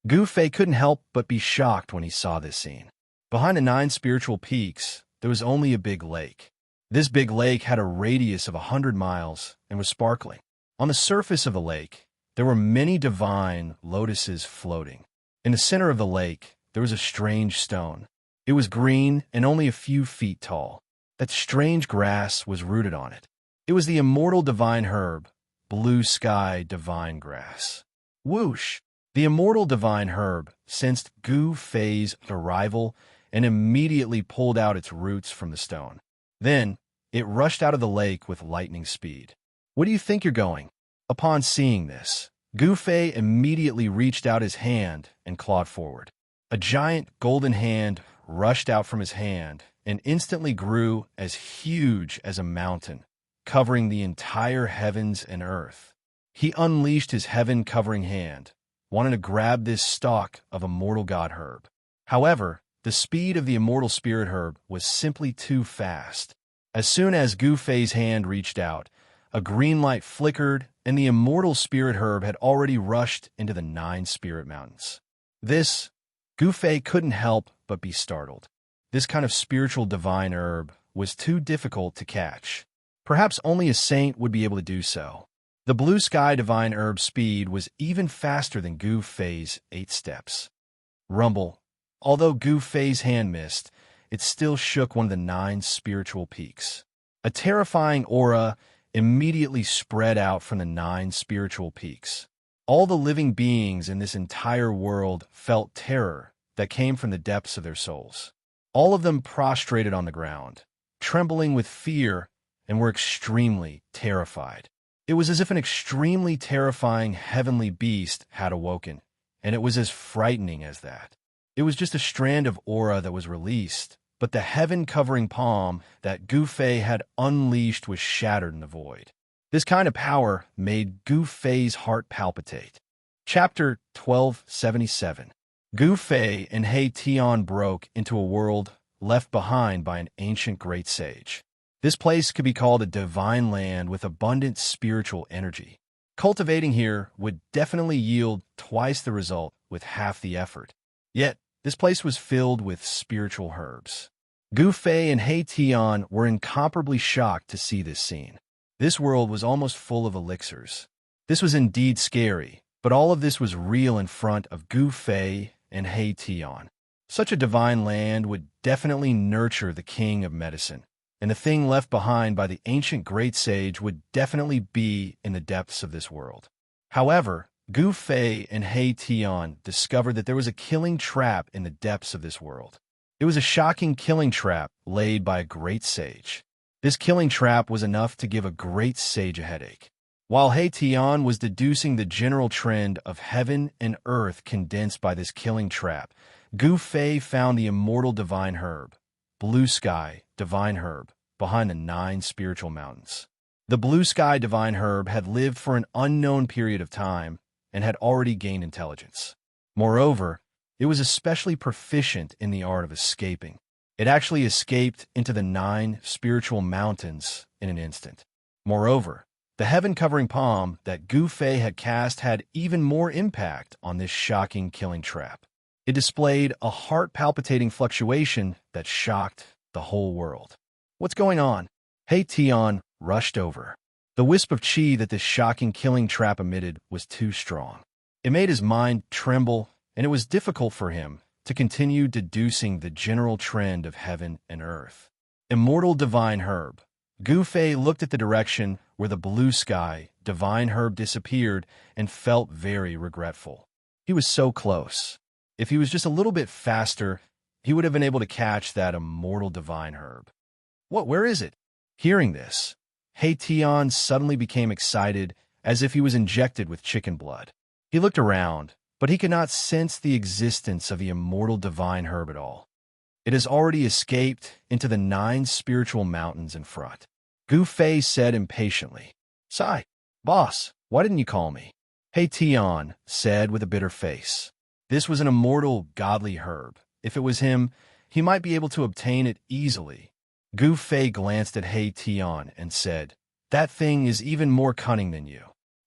Gu Fei couldn't help but be shocked when he saw this scene. Behind the 9 spiritual peaks, there was only a big lake. This big lake had a radius of 100 miles and was sparkling. On the surface of the lake, there were many divine lotuses floating. In the center of the lake, there was a strange stone. It was green and only a few feet tall. That strange grass was rooted on it. It was the immortal divine herb, blue sky divine grass. Whoosh! The immortal divine herb sensed Gu Fei's arrival and immediately pulled out its roots from the stone. Then, it rushed out of the lake with lightning speed. Where do you think you're going? Upon seeing this, Gu Fei immediately reached out his hand and clawed forward. A giant golden hand rushed out from his hand and instantly grew as huge as a mountain, covering the entire heavens and earth. He unleashed his heaven-covering hand, wanting to grab this stalk of immortal god herb. However, the speed of the immortal spirit herb was simply too fast. As soon as Gu Fei's hand reached out, a green light flickered, and the immortal spirit herb had already rushed into the 9 spirit mountains. Gu Fei couldn't help but be startled. This kind of spiritual divine herb was too difficult to catch. Perhaps only a saint would be able to do so. The blue sky divine herb speed was even faster than Gu Fei's 8 steps. Rumble. Although Gu Fei's hand missed, it still shook one of the 9 spiritual peaks. A terrifying aura immediately spread out from the 9 spiritual peaks. All the living beings in this entire world felt terror that came from the depths of their souls. All of them prostrated on the ground, trembling with fear, and were extremely terrified. It was as if an extremely terrifying heavenly beast had awoken, and it was as frightening as that. It was just a strand of aura that was released, but the heaven-covering palm that Gu Fei had unleashed was shattered in the void. This kind of power made Gu Fei's heart palpitate. Chapter 1277. Gu Fei and He Tian broke into a world left behind by an ancient great sage. This place could be called a divine land with abundant spiritual energy. Cultivating here would definitely yield twice the result with half the effort. Yet, this place was filled with spiritual herbs. Gu Fei and He Tian were incomparably shocked to see this scene. This world was almost full of elixirs. This was indeed scary, but all of this was real in front of Gu Fei and He Tian. Such a divine land would definitely nurture the king of medicine, and the thing left behind by the ancient great sage would definitely be in the depths of this world. However, Gu Fei and He Tian discovered that there was a killing trap in the depths of this world. It was a shocking killing trap laid by a great sage. This killing trap was enough to give a great sage a headache. While He Tian was deducing the general trend of heaven and earth condensed by this killing trap, Gu Fei found the immortal divine herb, blue sky divine herb, behind the 9 spiritual mountains. The blue sky divine herb had lived for an unknown period of time and had already gained intelligence. Moreover, it was especially proficient in the art of escaping. It actually escaped into the 9 spiritual mountains in an instant. Moreover, the heaven-covering palm that Gu Fei had cast had even more impact on this shocking killing trap. It displayed a heart-palpitating fluctuation that shocked the whole world. What's going on? He Tian rushed over. The wisp of qi that this shocking killing trap emitted was too strong. It made his mind tremble, and it was difficult for him to continue deducing the general trend of heaven and earth. Immortal divine herb. Gu Fei looked at the direction where the blue sky divine herb disappeared and felt very regretful. He was so close. If he was just a little bit faster, he would have been able to catch that immortal divine herb. Where is it? Hearing this, He Tian suddenly became excited as if he was injected with chicken blood. He looked around, but he could not sense the existence of the immortal divine herb at all. It has already escaped into the 9 spiritual mountains in front. Gu Fei said impatiently. Sigh, boss, why didn't you call me? He Tian said with a bitter face. This was an immortal, godly herb. If it was him, he might be able to obtain it easily. Gu Fei glanced at He Tian and said, That thing is even more cunning than you.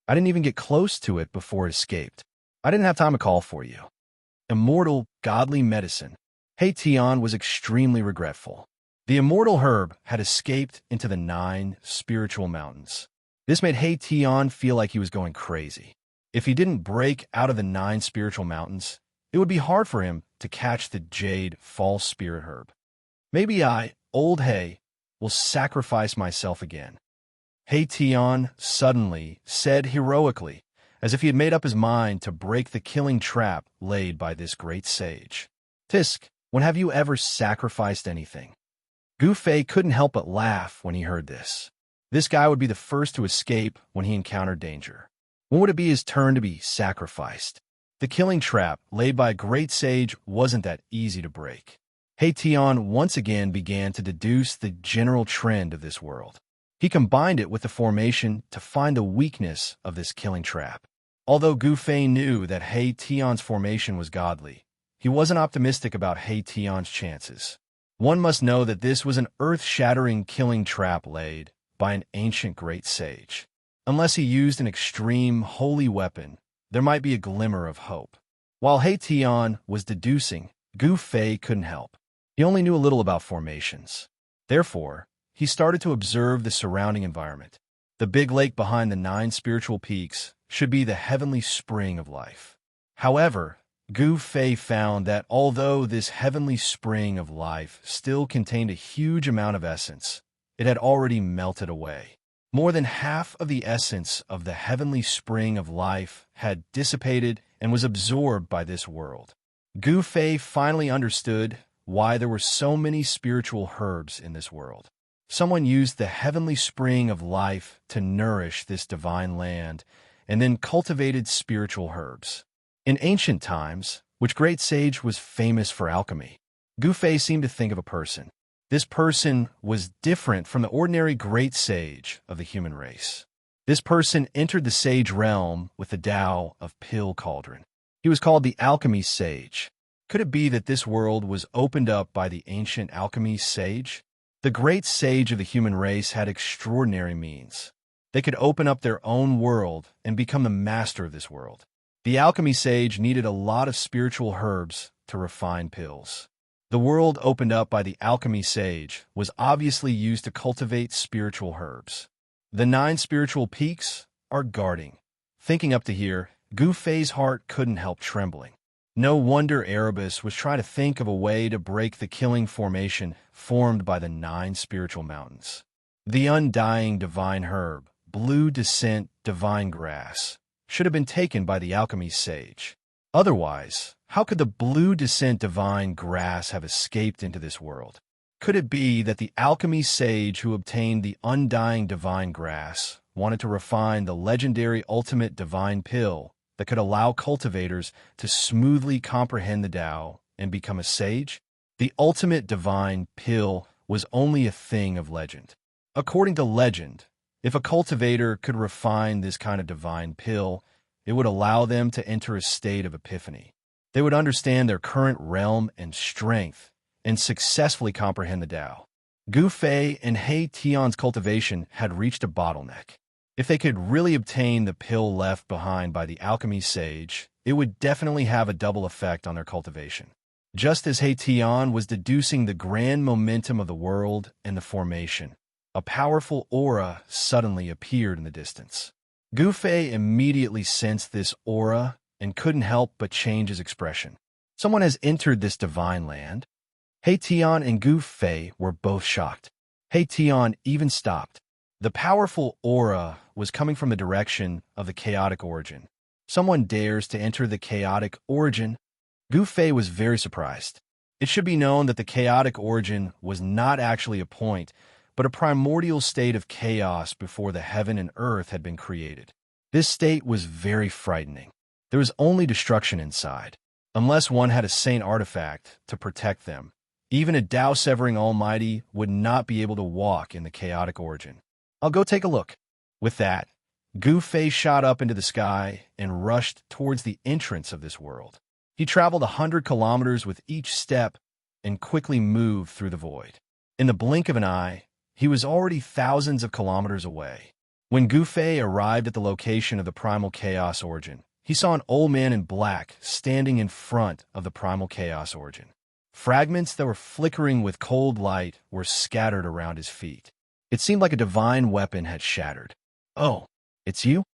I didn't even get close to it before it escaped. I didn't have time to call for you. Immortal, godly medicine. He Tian was extremely regretful. The immortal herb had escaped into the 9 spiritual mountains. This made He Tian feel like he was going crazy. If he didn't break out of the 9 spiritual mountains, it would be hard for him to catch the jade false spirit herb. Maybe I, old He, will sacrifice myself again. He Tian suddenly said heroically, as if he had made up his mind to break the killing trap laid by this great sage. Tisk, when have you ever sacrificed anything? Gu Fei couldn't help but laugh when he heard this. This guy would be the first to escape when he encountered danger. When would it be his turn to be sacrificed? The killing trap laid by a great sage wasn't that easy to break. He Tian once again began to deduce the general trend of this world. He combined it with the formation to find the weakness of this killing trap. Although Gu Fei knew that He Tian's formation was godly, he wasn't optimistic about He Tian's chances. One must know that this was an earth-shattering killing trap laid by an ancient great sage. Unless he used an extreme, holy weapon, there might be a glimmer of hope. While He Tian was deducing, Gu Fei couldn't help. He only knew a little about formations. Therefore, he started to observe the surrounding environment. The big lake behind the 9 spiritual peaks should be the heavenly spring of life. However, Gu Fei found that although this heavenly spring of life still contained a huge amount of essence, it had already melted away. More than half of the essence of the heavenly spring of life had dissipated and was absorbed by this world. Gu Fei finally understood why there were so many spiritual herbs in this world. Someone used the heavenly spring of life to nourish this divine land and then cultivated spiritual herbs. In ancient times, which great sage was famous for alchemy? Gu Fei seemed to think of a person. This person was different from the ordinary great sage of the human race. This person entered the sage realm with the Tao of Pill Cauldron. He was called the alchemy sage. Could it be that this world was opened up by the ancient alchemy sage? The great sage of the human race had extraordinary means. They could open up their own world and become the master of this world. The alchemy sage needed a lot of spiritual herbs to refine pills. The world opened up by the alchemy sage was obviously used to cultivate spiritual herbs. The 9 spiritual peaks are guarding. Thinking up to here, Gu Fei's heart couldn't help trembling. No wonder Erebus was trying to think of a way to break the killing formation formed by the 9 spiritual mountains. The undying divine herb, blue descent divine grass, should have been taken by the alchemy sage. Otherwise, how could the blue descent divine grass have escaped into this world? Could it be that the alchemy sage who obtained the undying divine grass wanted to refine the legendary ultimate divine pill that could allow cultivators to smoothly comprehend the Tao and become a sage? The ultimate divine pill was only a thing of legend. According to legend, if a cultivator could refine this kind of divine pill, it would allow them to enter a state of epiphany. They would understand their current realm and strength and successfully comprehend the Tao. Gu Fei and He Tian's cultivation had reached a bottleneck. If they could really obtain the pill left behind by the alchemy sage, it would definitely have a double effect on their cultivation. Just as He Tian was deducing the grand momentum of the world and the formation, a powerful aura suddenly appeared in the distance. Gu Fei immediately sensed this aura and couldn't help but change his expression. Someone has entered this divine land. He Tian and Gu Fei were both shocked. He Tian even stopped. The powerful aura was coming from the direction of the chaotic origin. Someone dares to enter the chaotic origin? Gu Fei was very surprised. It should be known that the chaotic origin was not actually a point, but a primordial state of chaos before the heaven and earth had been created. This state was very frightening. There was only destruction inside. Unless one had a saint artifact to protect them, even a Tao-severing almighty would not be able to walk in the chaotic origin. I'll go take a look. With that, Gu Fei shot up into the sky and rushed towards the entrance of this world. He traveled 100 kilometers with each step and quickly moved through the void. In the blink of an eye, he was already thousands of kilometers away. When Gu Fei arrived at the location of the primal chaos origin, he saw an old man in black standing in front of the primal chaos origin. Fragments that were flickering with cold light were scattered around his feet. It seemed like a divine weapon had shattered. "Oh, it's you?"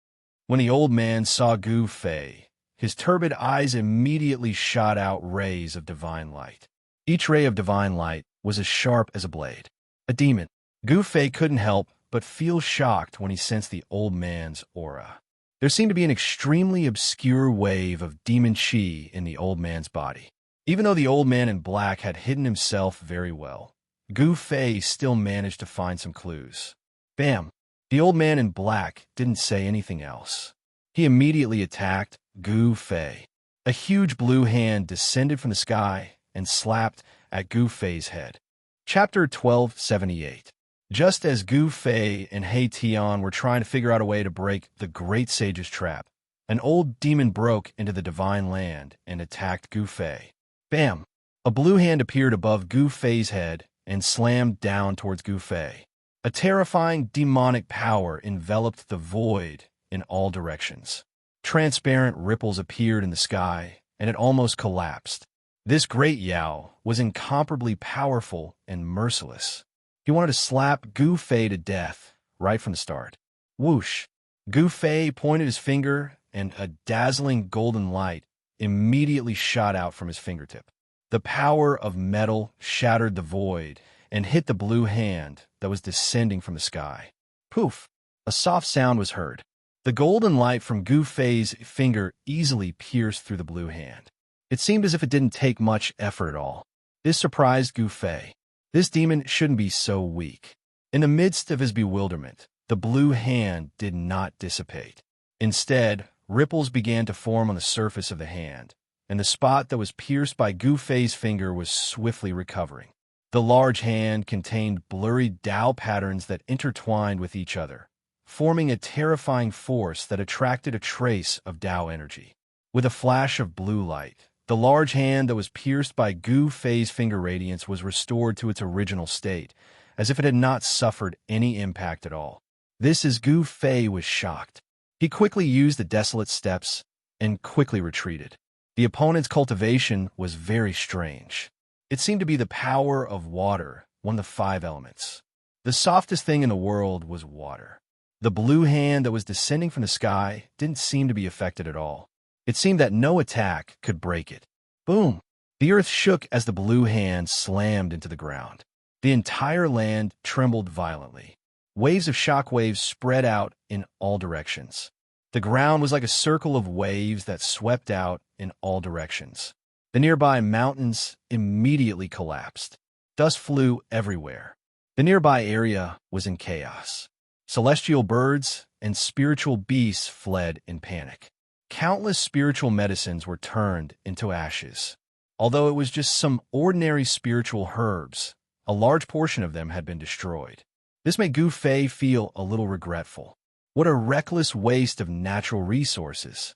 When the old man saw Gu Fei, his turbid eyes immediately shot out rays of divine light. Each ray of divine light was as sharp as a blade. A demon. Gu Fei couldn't help but feel shocked when he sensed the old man's aura. There seemed to be an extremely obscure wave of demon chi in the old man's body. Even though the old man in black had hidden himself very well, Gu Fei still managed to find some clues. Bam! The old man in black didn't say anything else. He immediately attacked Gu Fei. A huge blue hand descended from the sky and slapped at Gu Fei's head. Chapter 1278. Just as Gu Fei and He Tian were trying to figure out a way to break the Great Sage's trap, an old demon broke into the divine land and attacked Gu Fei. Bam! A blue hand appeared above Gu Fei's head and slammed down towards Gu Fei. A terrifying demonic power enveloped the void in all directions. Transparent ripples appeared in the sky, and it almost collapsed. This great Yao was incomparably powerful and merciless. He wanted to slap Gu Fei to death right from the start. Whoosh! Gu Fei pointed his finger, and a dazzling golden light immediately shot out from his fingertip. The power of metal shattered the void and hit the blue hand that was descending from the sky. Poof! A soft sound was heard. The golden light from Gu Fei's finger easily pierced through the blue hand. It seemed as if it didn't take much effort at all. This surprised Gu Fei. This demon shouldn't be so weak. In the midst of his bewilderment, the blue hand did not dissipate. Instead, ripples began to form on the surface of the hand, and the spot that was pierced by Gu Fei's finger was swiftly recovering. The large hand contained blurry Tao patterns that intertwined with each other, forming a terrifying force that attracted a trace of Tao energy. With a flash of blue light, the large hand that was pierced by Gu Fei's finger radiance was restored to its original state, as if it had not suffered any impact at all. This as Gu Fei was shocked. He quickly used the desolate steps and quickly retreated. The opponent's cultivation was very strange. It seemed to be the power of water, one of the 5 elements. The softest thing in the world was water. The blue hand that was descending from the sky didn't seem to be affected at all. It seemed that no attack could break it. Boom! The earth shook as the blue hand slammed into the ground. The entire land trembled violently. Waves of shock waves spread out in all directions. The ground was like a circle of waves that swept out in all directions. The nearby mountains immediately collapsed. Dust flew everywhere. The nearby area was in chaos. Celestial birds and spiritual beasts fled in panic. Countless spiritual medicines were turned into ashes. Although it was just some ordinary spiritual herbs, a large portion of them had been destroyed. This made Gu Fei feel a little regretful. What a reckless waste of natural resources.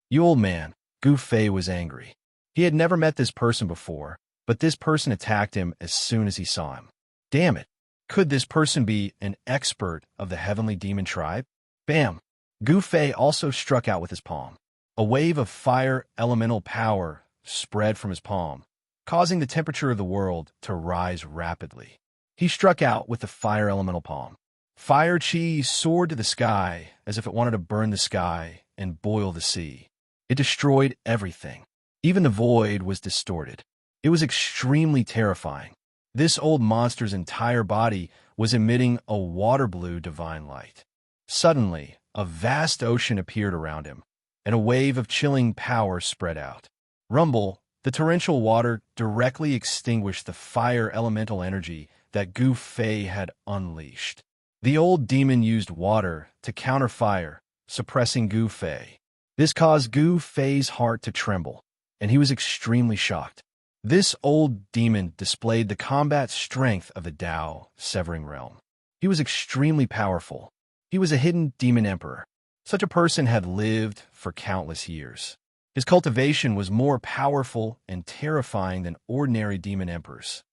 You old man, Gu Fei was angry. He had never met this person before, but this person attacked him as soon as he saw him. Damn it! Could this person be an expert of the heavenly demon tribe? Bam! Gu Fei also struck out with his palm. A wave of fire elemental power spread from his palm, causing the temperature of the world to rise rapidly. He struck out with the fire elemental palm. Fire chi soared to the sky as if it wanted to burn the sky and boil the sea. It destroyed everything. Even the void was distorted. It was extremely terrifying. This old monster's entire body was emitting a water blue divine light. Suddenly, a vast ocean appeared around him, and a wave of chilling power spread out. Rumble, the torrential water directly extinguished the fire elemental energy that Gu Fei had unleashed. The old demon used water to counter fire, suppressing Gu Fei. This caused Gu Fei's heart to tremble, and he was extremely shocked. This old demon displayed the combat strength of the Tao Severing Realm. He was extremely powerful. He was a hidden demon emperor. Such a person had lived for countless years. His cultivation was more powerful and terrifying than ordinary demon emperors.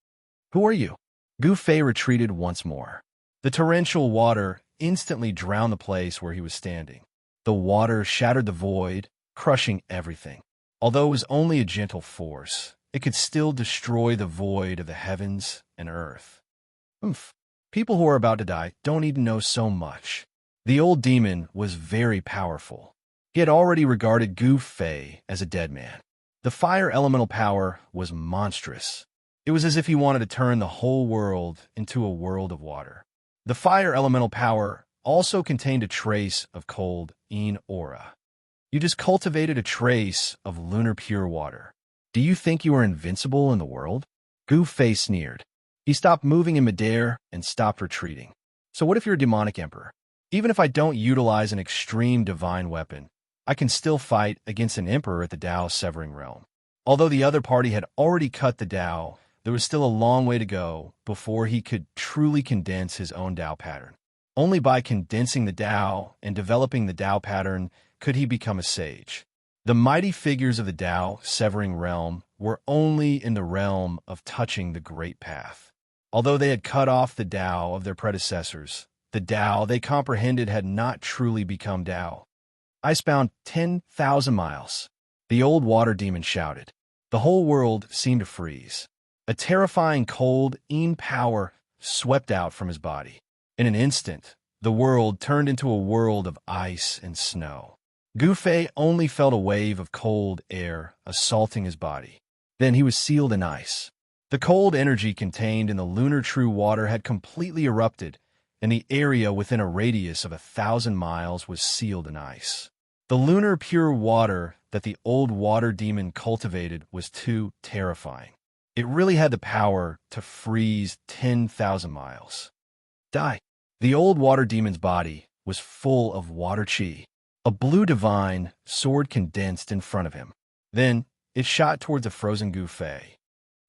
Who are you? Gu Fei retreated once more. The torrential water instantly drowned the place where he was standing. The water shattered the void, crushing everything. Although it was only a gentle force, it could still destroy the void of the heavens and earth. Oomph. People who are about to die don't need to know so much. The old demon was very powerful. He had already regarded Gu Fei as a dead man. The fire elemental power was monstrous. It was as if he wanted to turn the whole world into a world of water. The fire elemental power also contained a trace of cold aura. You just cultivated a trace of lunar pure water. Do you think you are invincible in the world? Gu Fei sneered. He stopped moving in midair and stopped retreating. So what if you're a demonic emperor? Even if I don't utilize an extreme divine weapon, I can still fight against an emperor at the Tao Severing Realm. Although the other party had already cut the Tao, there was still a long way to go before he could truly condense his own Tao pattern. Only by condensing the Tao and developing the Tao pattern could he become a sage. The mighty figures of the Tao Severing Realm were only in the realm of touching the Great Path. Although they had cut off the Tao of their predecessors, the Tao they comprehended had not truly become Tao. Icebound 10,000 miles. The old water demon shouted. The whole world seemed to freeze. A terrifying cold power swept out from his body. In an instant, the world turned into a world of ice and snow. Gu Fei only felt a wave of cold air assaulting his body. Then he was sealed in ice. The cold energy contained in the lunar true water had completely erupted, and the area within a radius of 1,000 miles was sealed in ice. The lunar pure water that the old water demon cultivated was too terrifying. It really had the power to freeze 10,000 miles. Die. The old water demon's body was full of water chi. A blue divine sword condensed in front of him. Then it shot towards the frozen Gu Fei.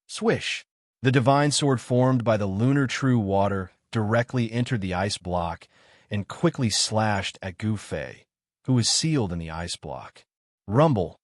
Swish! The divine sword formed by the lunar true water directly entered the ice block and quickly slashed at Gu Fei, who was sealed in the ice block. Rumble!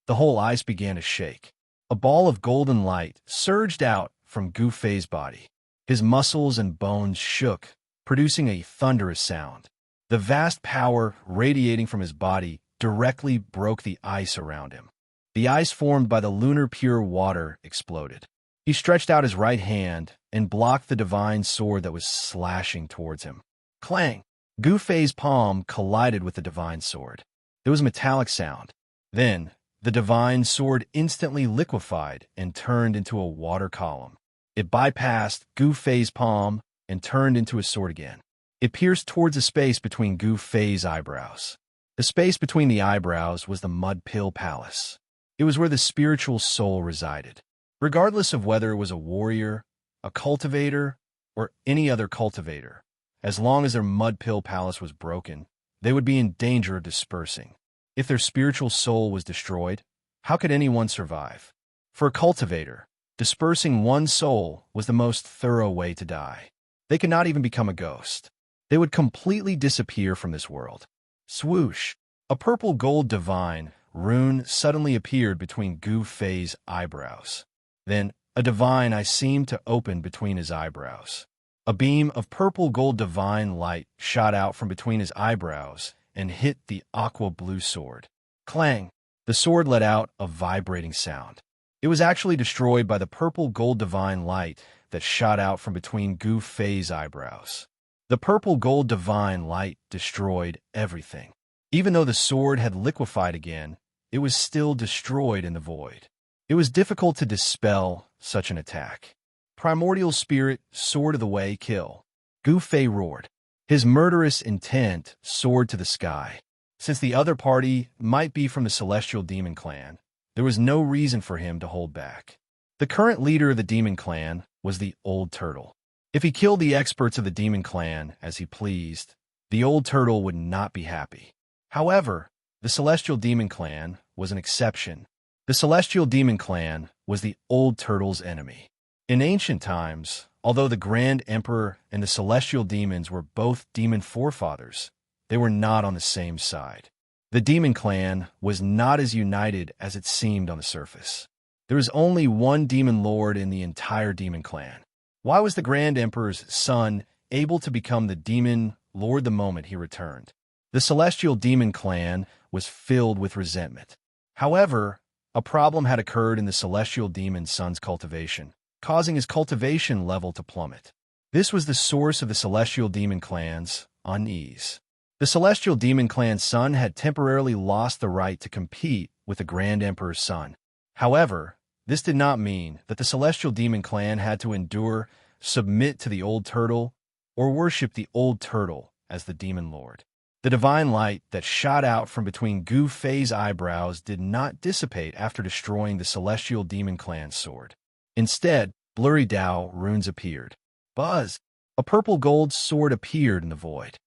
The whole ice began to shake. A ball of golden light surged out from Gu Fei's body. His muscles and bones shook, producing a thunderous sound. The vast power radiating from his body directly broke the ice around him. The ice formed by the lunar pure water exploded. He stretched out his right hand and blocked the divine sword that was slashing towards him. Clang! Gu Fei's palm collided with the divine sword. There was a metallic sound. Then, the divine sword instantly liquefied and turned into a water column. It bypassed Gu Fei's palm and turned into a sword again. It pierced towards the space between Gu Fei's eyebrows. The space between the eyebrows was the Mud Pill Palace. It was where the spiritual soul resided. Regardless of whether it was a warrior, a cultivator, or any other cultivator, as long as their Mud Pill Palace was broken, they would be in danger of dispersing. If their spiritual soul was destroyed, how could anyone survive? For a cultivator, dispersing one soul was the most thorough way to die. They could not even become a ghost. They would completely disappear from this world. Swoosh! A purple gold divine rune suddenly appeared between Gu Fei's eyebrows. Then, a divine eye seemed to open between his eyebrows. A beam of purple gold divine light shot out from between his eyebrows and hit the aqua blue sword. Clang! The sword let out a vibrating sound. It was actually destroyed by the purple gold divine light that shot out from between Gu Fei's eyebrows. The purple gold divine light destroyed everything. Even though the sword had liquefied again, it was still destroyed in the void. It was difficult to dispel such an attack. Primordial spirit, sword of the way, kill. Gu Fei roared. His murderous intent soared to the sky. Since the other party might be from the Celestial Demon Clan, there was no reason for him to hold back. The current leader of the Demon Clan was the Old Turtle. If he killed the experts of the Demon Clan as he pleased, the Old Turtle would not be happy. However, The Celestial Demon Clan was an exception. The Celestial Demon Clan was the Old Turtle's enemy. In ancient times, although the Grand Emperor and the Celestial Demons were both demon forefathers, they were not on the same side. The Demon Clan was not as united as it seemed on the surface. There was only one Demon Lord in the entire Demon Clan. Why was the Grand Emperor's son able to become the Demon Lord the moment he returned? The Celestial Demon Clan was filled with resentment. However, a problem had occurred in the Celestial Demon son's cultivation, causing his cultivation level to plummet. This was the source of the Celestial Demon Clan's unease. The Celestial Demon Clan's son had temporarily lost the right to compete with the Grand Emperor's son. However, this did not mean that the Celestial Demon Clan had to endure, submit to the Old Turtle, or worship the Old Turtle as the Demon Lord. The divine light that shot out from between Gu Fei's eyebrows did not dissipate after destroying the Celestial Demon Clan's sword. Instead, blurry Dao runes appeared. Buzz! A purple-gold sword appeared in the void.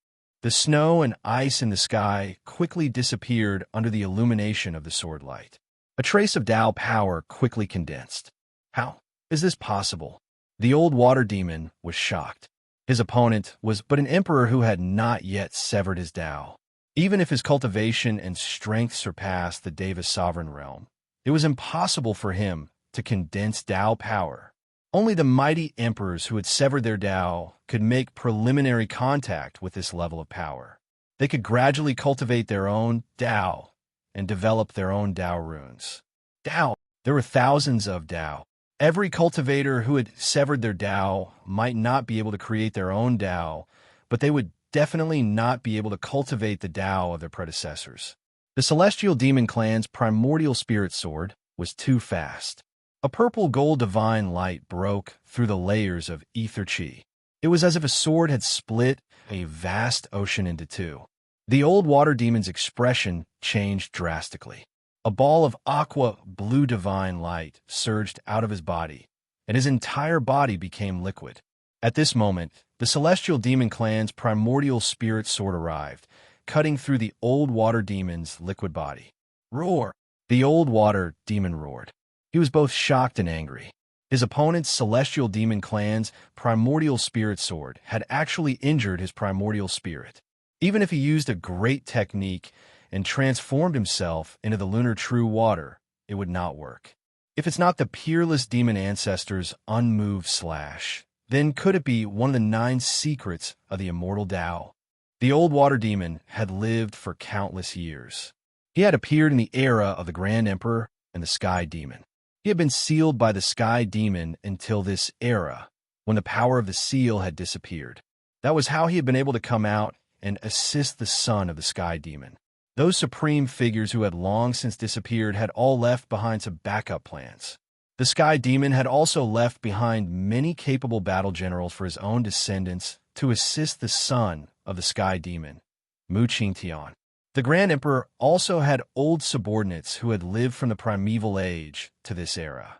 The snow and ice in the sky quickly disappeared under the illumination of the sword light. A trace of Dao power quickly condensed. How is this possible? The old water demon was shocked. His opponent was but an emperor who had not yet severed his Dao. Even if his cultivation and strength surpassed the Davis sovereign realm, it was impossible for him to condense Dao power. Only the mighty emperors who had severed their Dao could make preliminary contact with this level of power. They could gradually cultivate their own Dao and develop their own Dao runes. Dao, there were thousands of Dao. Every cultivator who had severed their Dao might not be able to create their own Dao, but they would definitely not be able to cultivate the Dao of their predecessors. The Celestial Demon Clan's primordial spirit sword was too fast. A purple-gold divine light broke through the layers of ether chi. It was as if a sword had split a vast ocean into two. The old water demon's expression changed drastically. A ball of aqua-blue divine light surged out of his body, and his entire body became liquid. At this moment, the Celestial Demon Clan's primordial spirit sword arrived, cutting through the old water demon's liquid body. Roar! The old water demon roared. He was both shocked and angry. His opponent's Celestial Demon Clan's primordial spirit sword had actually injured his primordial spirit. Even if he used a great technique and transformed himself into the lunar true water, it would not work. If it's not the peerless demon ancestor's unmoved slash, then could it be one of the 9 secrets of the immortal Dao? The old water demon had lived for countless years. He had appeared in the era of the Grand Emperor and the Sky Demon. He had been sealed by the Sky Demon until this era, when the power of the seal had disappeared. That was how he had been able to come out and assist the son of the Sky Demon. Those supreme figures who had long since disappeared had all left behind some backup plans. The Sky Demon had also left behind many capable battle generals for his own descendants to assist the son of the Sky Demon, Mu Qingtian. The Grand Emperor also had old subordinates who had lived from the primeval age to this era.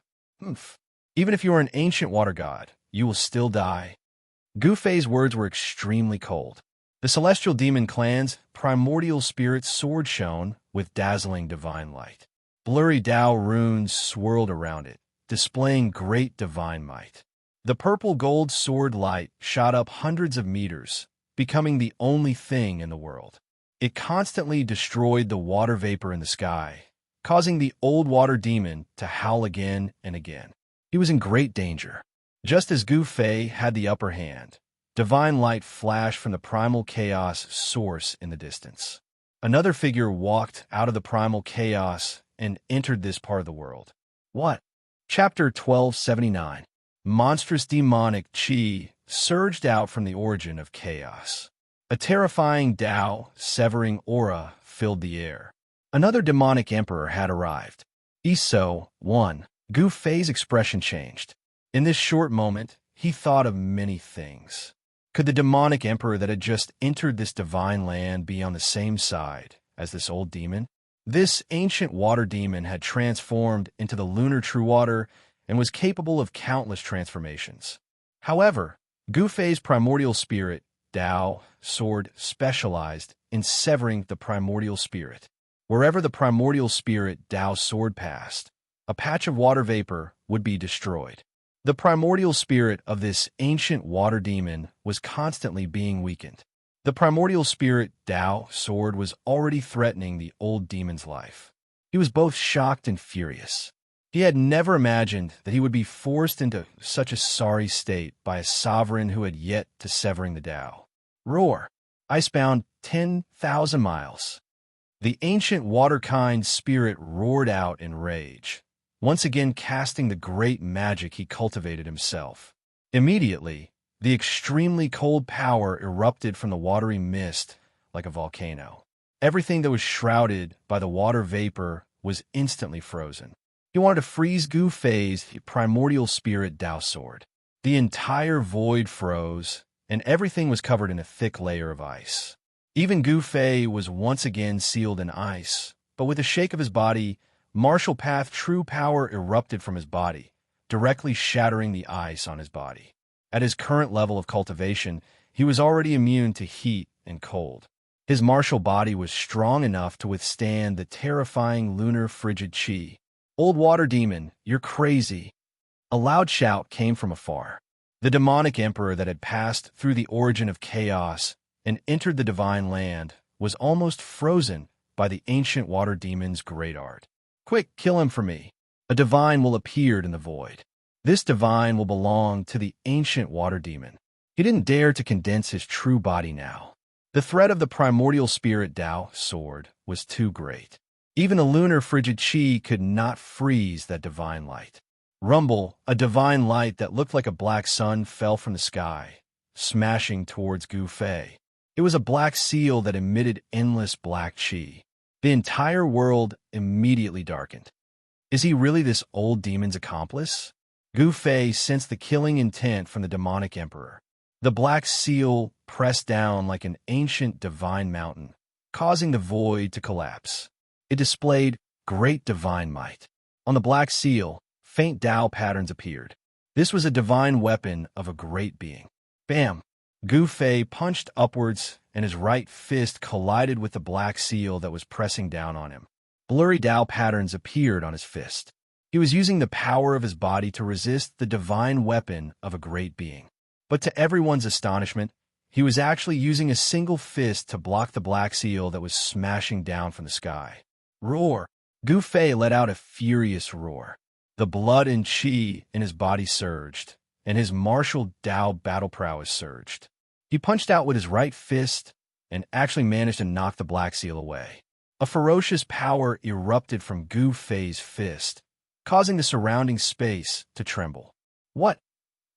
Even if you are an ancient water god, you will still die. Gu Fei's words were extremely cold. The Celestial Demon Clan's primordial spirit sword shone with dazzling divine light. Blurry Dao runes swirled around it, displaying great divine might. The purple-gold sword light shot up hundreds of meters, becoming the only thing in the world. It constantly destroyed the water vapor in the sky, causing the old water demon to howl again and again. He was in great danger. Just as Gu Fei had the upper hand, divine light flashed from the primal chaos source in the distance. Another figure walked out of the primal chaos and entered this part of the world. What? Chapter 1279. Monstrous demonic chi surged out from the origin of chaos. A terrifying Dao severing aura filled the air. Another demonic emperor had arrived. Iso, 1. Gu Fei's expression changed. In this short moment, he thought of many things. Could the demonic emperor that had just entered this divine land be on the same side as this old demon? This ancient water demon had transformed into the lunar true water and was capable of countless transformations. However, Gu Fei's primordial spirit, Dao, sword specialized in severing the primordial spirit. Wherever the primordial spirit Dao sword passed, a patch of water vapor would be destroyed. The primordial spirit of this ancient water demon was constantly being weakened. The primordial spirit Dao sword was already threatening the old demon's life. He was both shocked and furious. He had never imagined that he would be forced into such a sorry state by a sovereign who had yet to severing the Dao. Roar! Icebound 10,000 miles. The ancient water-kind spirit roared out in rage, once again casting the great magic he cultivated himself. Immediately, the extremely cold power erupted from the watery mist like a volcano. Everything that was shrouded by the water vapor was instantly frozen. He wanted to freeze Gu Fei's primordial spirit Dao sword. The entire void froze, and everything was covered in a thick layer of ice. Even Gu Fei was once again sealed in ice, but with a shake of his body, martial path true power erupted from his body, directly shattering the ice on his body. At his current level of cultivation, he was already immune to heat and cold. His martial body was strong enough to withstand the terrifying lunar frigid qi. "Old water demon, you're crazy." A loud shout came from afar. The demonic emperor that had passed through the origin of chaos and entered the divine land was almost frozen by the ancient water demon's great art. "Quick, kill him for me. A divine will appear in the void. This divine will belong to the ancient water demon." He didn't dare to condense his true body now. The threat of the primordial spirit Dao sword was too great. Even a lunar frigid qi could not freeze that divine light. Rumble, a divine light that looked like a black sun fell from the sky, smashing towards Gu Fei. It was a black seal that emitted endless black qi. The entire world immediately darkened. Is he really this old demon's accomplice? Gu Fei sensed the killing intent from the demonic emperor. The black seal pressed down like an ancient divine mountain, causing the void to collapse. It displayed great divine might. On the black seal, faint Dao patterns appeared. This was a divine weapon of a great being. Bam! Gu Fei punched upwards, and his right fist collided with the black seal that was pressing down on him. Blurry Dao patterns appeared on his fist. He was using the power of his body to resist the divine weapon of a great being. But to everyone's astonishment, he was actually using a single fist to block the black seal that was smashing down from the sky. Roar! Gu Fei let out a furious roar. The blood and qi in his body surged, and his martial Dao battle prowess surged. He punched out with his right fist and actually managed to knock the black seal away. A ferocious power erupted from Gu Fei's fist, causing the surrounding space to tremble. What?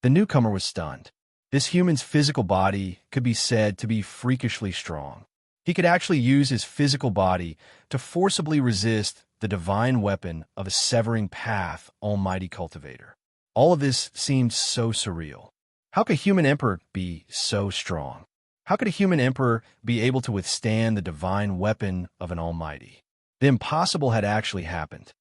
The newcomer was stunned. This human's physical body could be said to be freakishly strong. He could actually use his physical body to forcibly resist the divine weapon of a severing path almighty cultivator. All of this seemed so surreal. How could a human emperor be so strong? How could a human emperor be able to withstand the divine weapon of an almighty? The impossible had actually happened.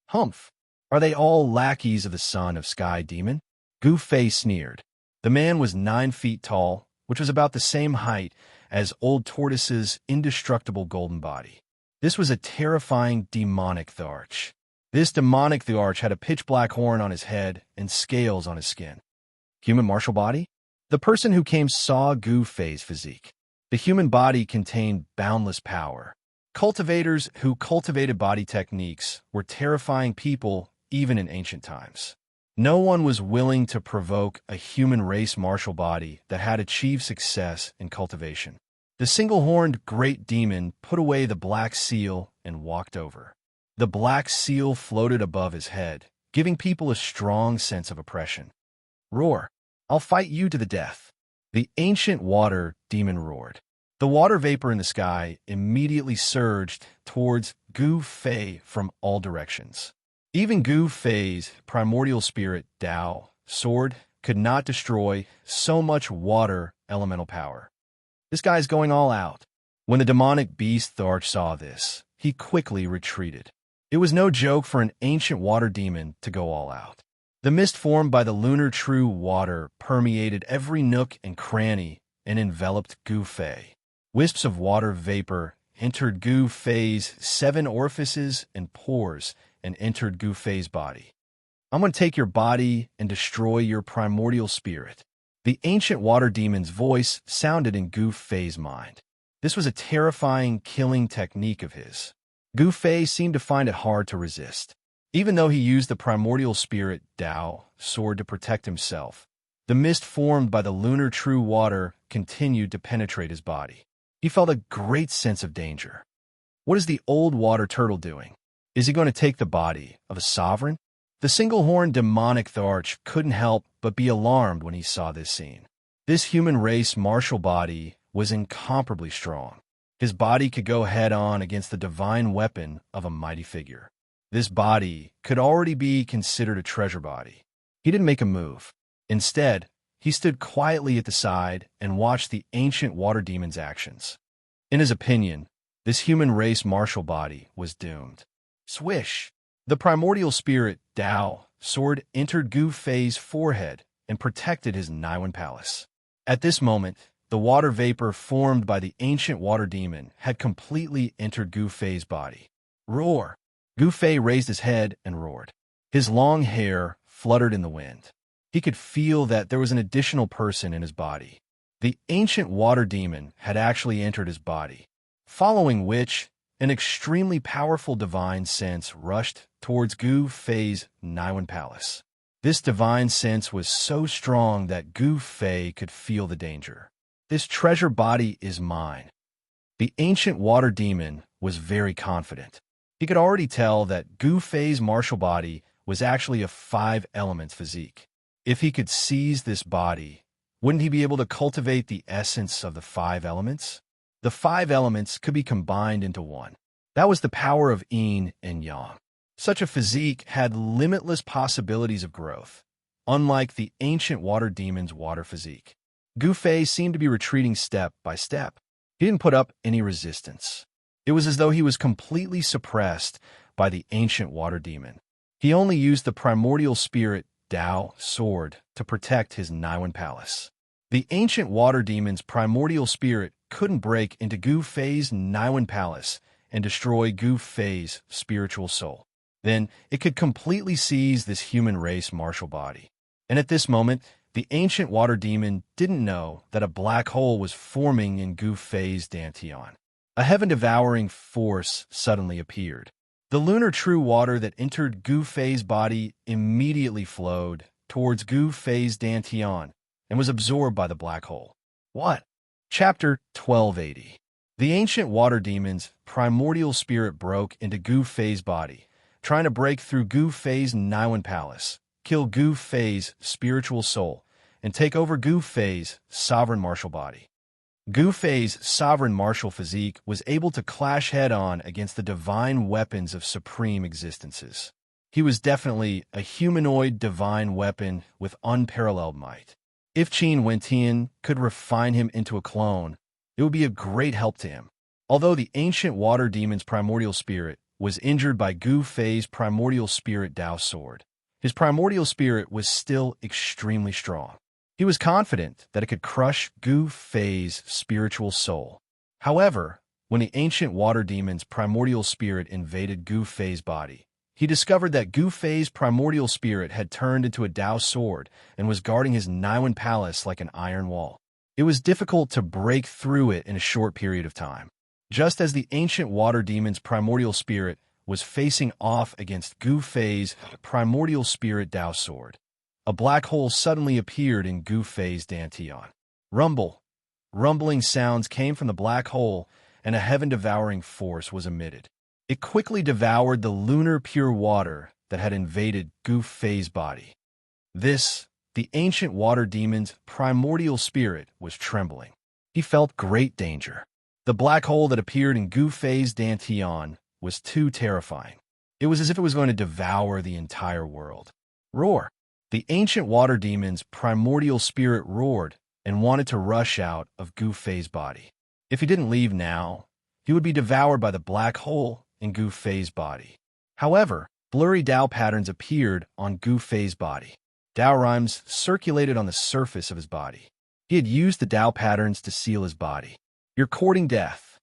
Humph! Are they all lackeys of the son of Sky Demon? Gu Fei sneered. The man was 9 feet tall, which was about the same height as Old Tortoise's indestructible golden body. This was a terrifying demonic Tharch. This demonic Tharch had a pitch-black horn on his head and scales on his skin. Human martial body? The person who came saw Gu Fei's physique. The human body contained boundless power. Cultivators who cultivated body techniques were terrifying people even in ancient times. No one was willing to provoke a human race martial body that had achieved success in cultivation. The single-horned great demon put away the black seal and walked over. The black seal floated above his head, giving people a strong sense of oppression. Roar! I'll fight you to the death. The ancient water demon roared. The water vapor in the sky immediately surged towards Gu Fei from all directions. Even Gu Fei's primordial spirit Dao sword could not destroy so much water elemental power. This guy's going all out. When the demonic beast Tharch saw this, he quickly retreated. It was no joke for an ancient water demon to go all out. The mist formed by the lunar true water permeated every nook and cranny and enveloped Gu Fei. Wisps of water vapor entered Gu Fei's 7 orifices and pores and entered Gu Fei's body. I'm going to take your body and destroy your primordial spirit. The ancient water demon's voice sounded in Gu Fei's mind. This was a terrifying, killing technique of his. Gu Fei seemed to find it hard to resist. Even though he used the primordial spirit Dao sword to protect himself, the mist formed by the lunar true water continued to penetrate his body. He felt a great sense of danger. What is the old water turtle doing? Is he going to take the body of a sovereign? The single-horned demonic Tharch couldn't help but be alarmed when he saw this scene. This human race martial body was incomparably strong. His body could go head-on against the divine weapon of a mighty figure. This body could already be considered a treasure body. He didn't make a move. Instead, he stood quietly at the side and watched the ancient water demon's actions. In his opinion, this human race martial body was doomed. Swish! The primordial spirit Dao sword entered Gu Fei's forehead and protected his Naiwen palace. At this moment, the water vapor formed by the ancient water demon had completely entered Gu Fei's body. Roar! Gu Fei raised his head and roared. His long hair fluttered in the wind. He could feel that there was an additional person in his body. The ancient water demon had actually entered his body, following which an extremely powerful divine sense rushed towards Gu Fei's Naiwen palace. This divine sense was so strong that Gu Fei could feel the danger. This treasure body is mine. The ancient water demon was very confident. He could already tell that Gu Fei's martial body was actually a 5 elements physique. If he could seize this body, wouldn't he be able to cultivate the essence of the 5 elements? The 5 elements could be combined into one. That was the power of yin and yang. Such a physique had limitless possibilities of growth, unlike the ancient water demon's water physique. Gu Fei seemed to be retreating step by step. He didn't put up any resistance. It was as though he was completely suppressed by the ancient water demon. He only used the primordial spirit Dao sword to protect his Naiwen palace. The ancient water demon's primordial spirit couldn't break into Gu Fei's Naiwen palace and destroy Gu Fei's spiritual soul. Then it could completely seize this human race martial body. And at this moment, the ancient water demon didn't know that a black hole was forming in Gu Fei's Dantian. A heaven-devouring force suddenly appeared. The lunar true water that entered Gu Fei's body immediately flowed towards Gu Fei's Dantian and was absorbed by the black hole. What? Chapter 1280. The ancient water demon's primordial spirit broke into Gu Fei's body, trying to break through Gu Fei's Naiwen palace, kill Gu Fei's spiritual soul, and take over Gu Fei's sovereign martial body. Gu Fei's sovereign martial physique was able to clash head-on against the divine weapons of supreme existences. He was definitely a humanoid divine weapon with unparalleled might. If Qin Wentian could refine him into a clone, it would be a great help to him. Although the ancient water demon's primordial spirit was injured by Gu Fei's primordial spirit Dao sword, his primordial spirit was still extremely strong. He was confident that it could crush Gu Fei's spiritual soul. However, when the ancient water demon's primordial spirit invaded Gu Fei's body, he discovered that Gu Fei's primordial spirit had turned into a Dao sword and was guarding his Naiwen palace like an iron wall. It was difficult to break through it in a short period of time. Just as the ancient water demon's primordial spirit was facing off against Gu Fei's primordial spirit Dao sword, a black hole suddenly appeared in Gu Fei's Dantian. Rumbling sounds came from the black hole, and a heaven-devouring force was emitted. It quickly devoured the lunar pure water that had invaded Gu Fei's body. The ancient water demon's primordial spirit was trembling. He felt great danger. The black hole that appeared in Gu Fei's Dantian was too terrifying. It was as if it was going to devour the entire world. Roar! The ancient water demon's primordial spirit roared and wanted to rush out of Gu Fei's body. If he didn't leave now, he would be devoured by the black hole in Gu Fei's body. However, blurry Dao patterns appeared on Gu Fei's body. Dao rhymes circulated on the surface of his body. He had used the Dao patterns to seal his body. You're courting death.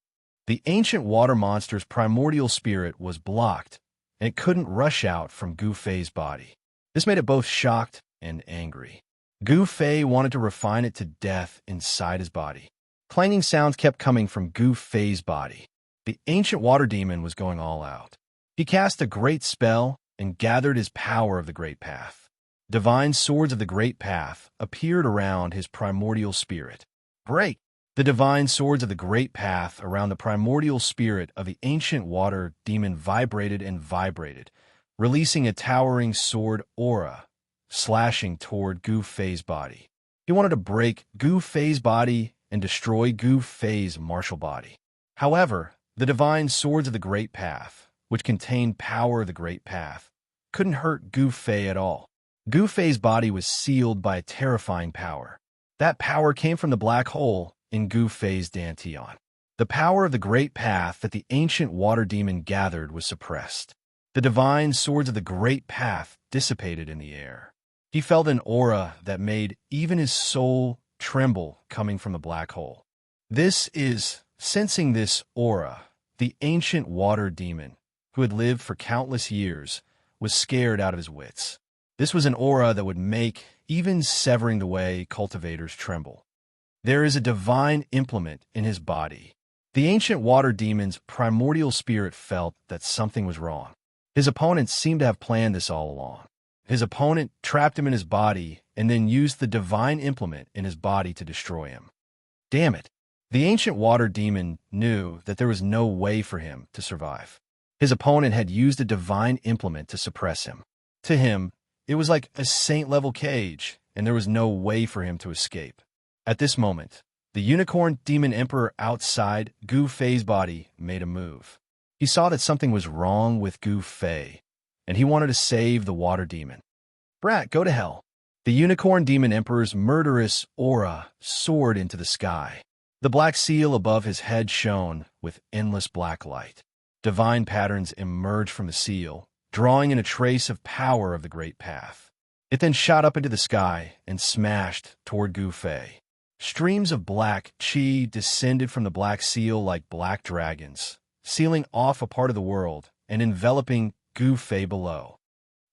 The ancient water monster's primordial spirit was blocked, and it couldn't rush out from Gu Fei's body. This made it both shocked and angry. Gu Fei wanted to refine it to death inside his body. Clanging sounds kept coming from Gu Fei's body. The ancient water demon was going all out. He cast a great spell and gathered his power of the Great Path. Divine swords of the Great Path appeared around his primordial spirit. Break! The divine swords of the Great Path around the primordial spirit of the ancient water demon vibrated and vibrated, releasing a towering sword aura, slashing toward Gu Fei's body. He wanted to break Gu Fei's body and destroy Gu Fei's martial body. However, the divine swords of the Great Path, which contained power of the Great Path, couldn't hurt Gu Fei at all. Gu Fei's body was sealed by a terrifying power. That power came from the black hole in Gu Fei's dantian. The power of the Great Path that the ancient water demon gathered was suppressed. The divine swords of the Great Path dissipated in the air. He felt an aura that made even his soul tremble coming from the black hole. Sensing this aura, the ancient water demon, who had lived for countless years, was scared out of his wits. This was an aura that would make even severing the way cultivators tremble. There is a divine implement in his body. The ancient water demon's primordial spirit felt that something was wrong. His opponent seemed to have planned this all along. His opponent trapped him in his body and then used the divine implement in his body to destroy him. Damn it! The ancient water demon knew that there was no way for him to survive. His opponent had used a divine implement to suppress him. To him, it was like a saint-level cage, and there was no way for him to escape. At this moment, the unicorn demon emperor outside Gu Fei's body made a move. He saw that something was wrong with Gu Fei, and he wanted to save the water demon. Brat, go to hell. The unicorn demon emperor's murderous aura soared into the sky. The black seal above his head shone with endless black light. Divine patterns emerged from the seal, drawing in a trace of power of the Great Path. It then shot up into the sky and smashed toward Gu Fei. Streams of black chi descended from the black seal like black dragons, sealing off a part of the world and enveloping Gu Fei below.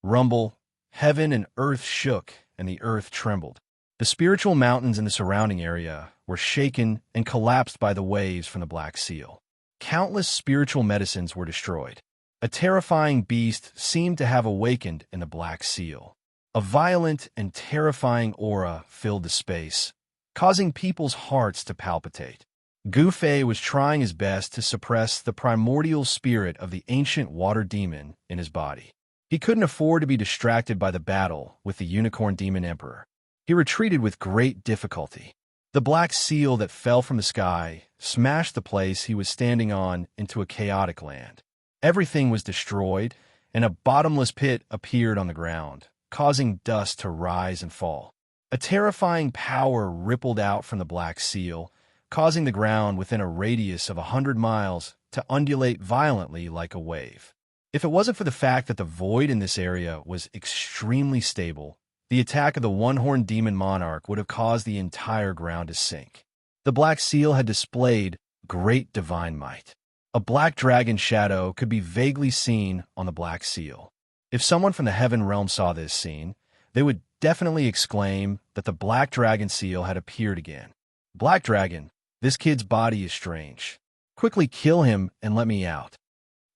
Rumble, heaven and earth shook, and the earth trembled. The spiritual mountains in the surrounding area were shaken and collapsed by the waves from the black seal. Countless spiritual medicines were destroyed. A terrifying beast seemed to have awakened in the black seal. A violent and terrifying aura filled the space, causing people's hearts to palpitate. Gu Fei was trying his best to suppress the primordial spirit of the ancient water demon in his body. He couldn't afford to be distracted by the battle with the unicorn demon emperor. He retreated with great difficulty. The black seal that fell from the sky smashed the place he was standing on into a chaotic land. Everything was destroyed, and a bottomless pit appeared on the ground, causing dust to rise and fall. A terrifying power rippled out from the black seal, causing the ground within a radius of 100 miles to undulate violently like a wave. If it wasn't for the fact that the void in this area was extremely stable, the attack of the one-horned demon monarch would have caused the entire ground to sink. The black seal had displayed great divine might. A black dragon shadow could be vaguely seen on the black seal. If someone from the heaven realm saw this scene, they would definitely exclaim that the black dragon seal had appeared again. Black dragon, this kid's body is strange. Quickly kill him and let me out.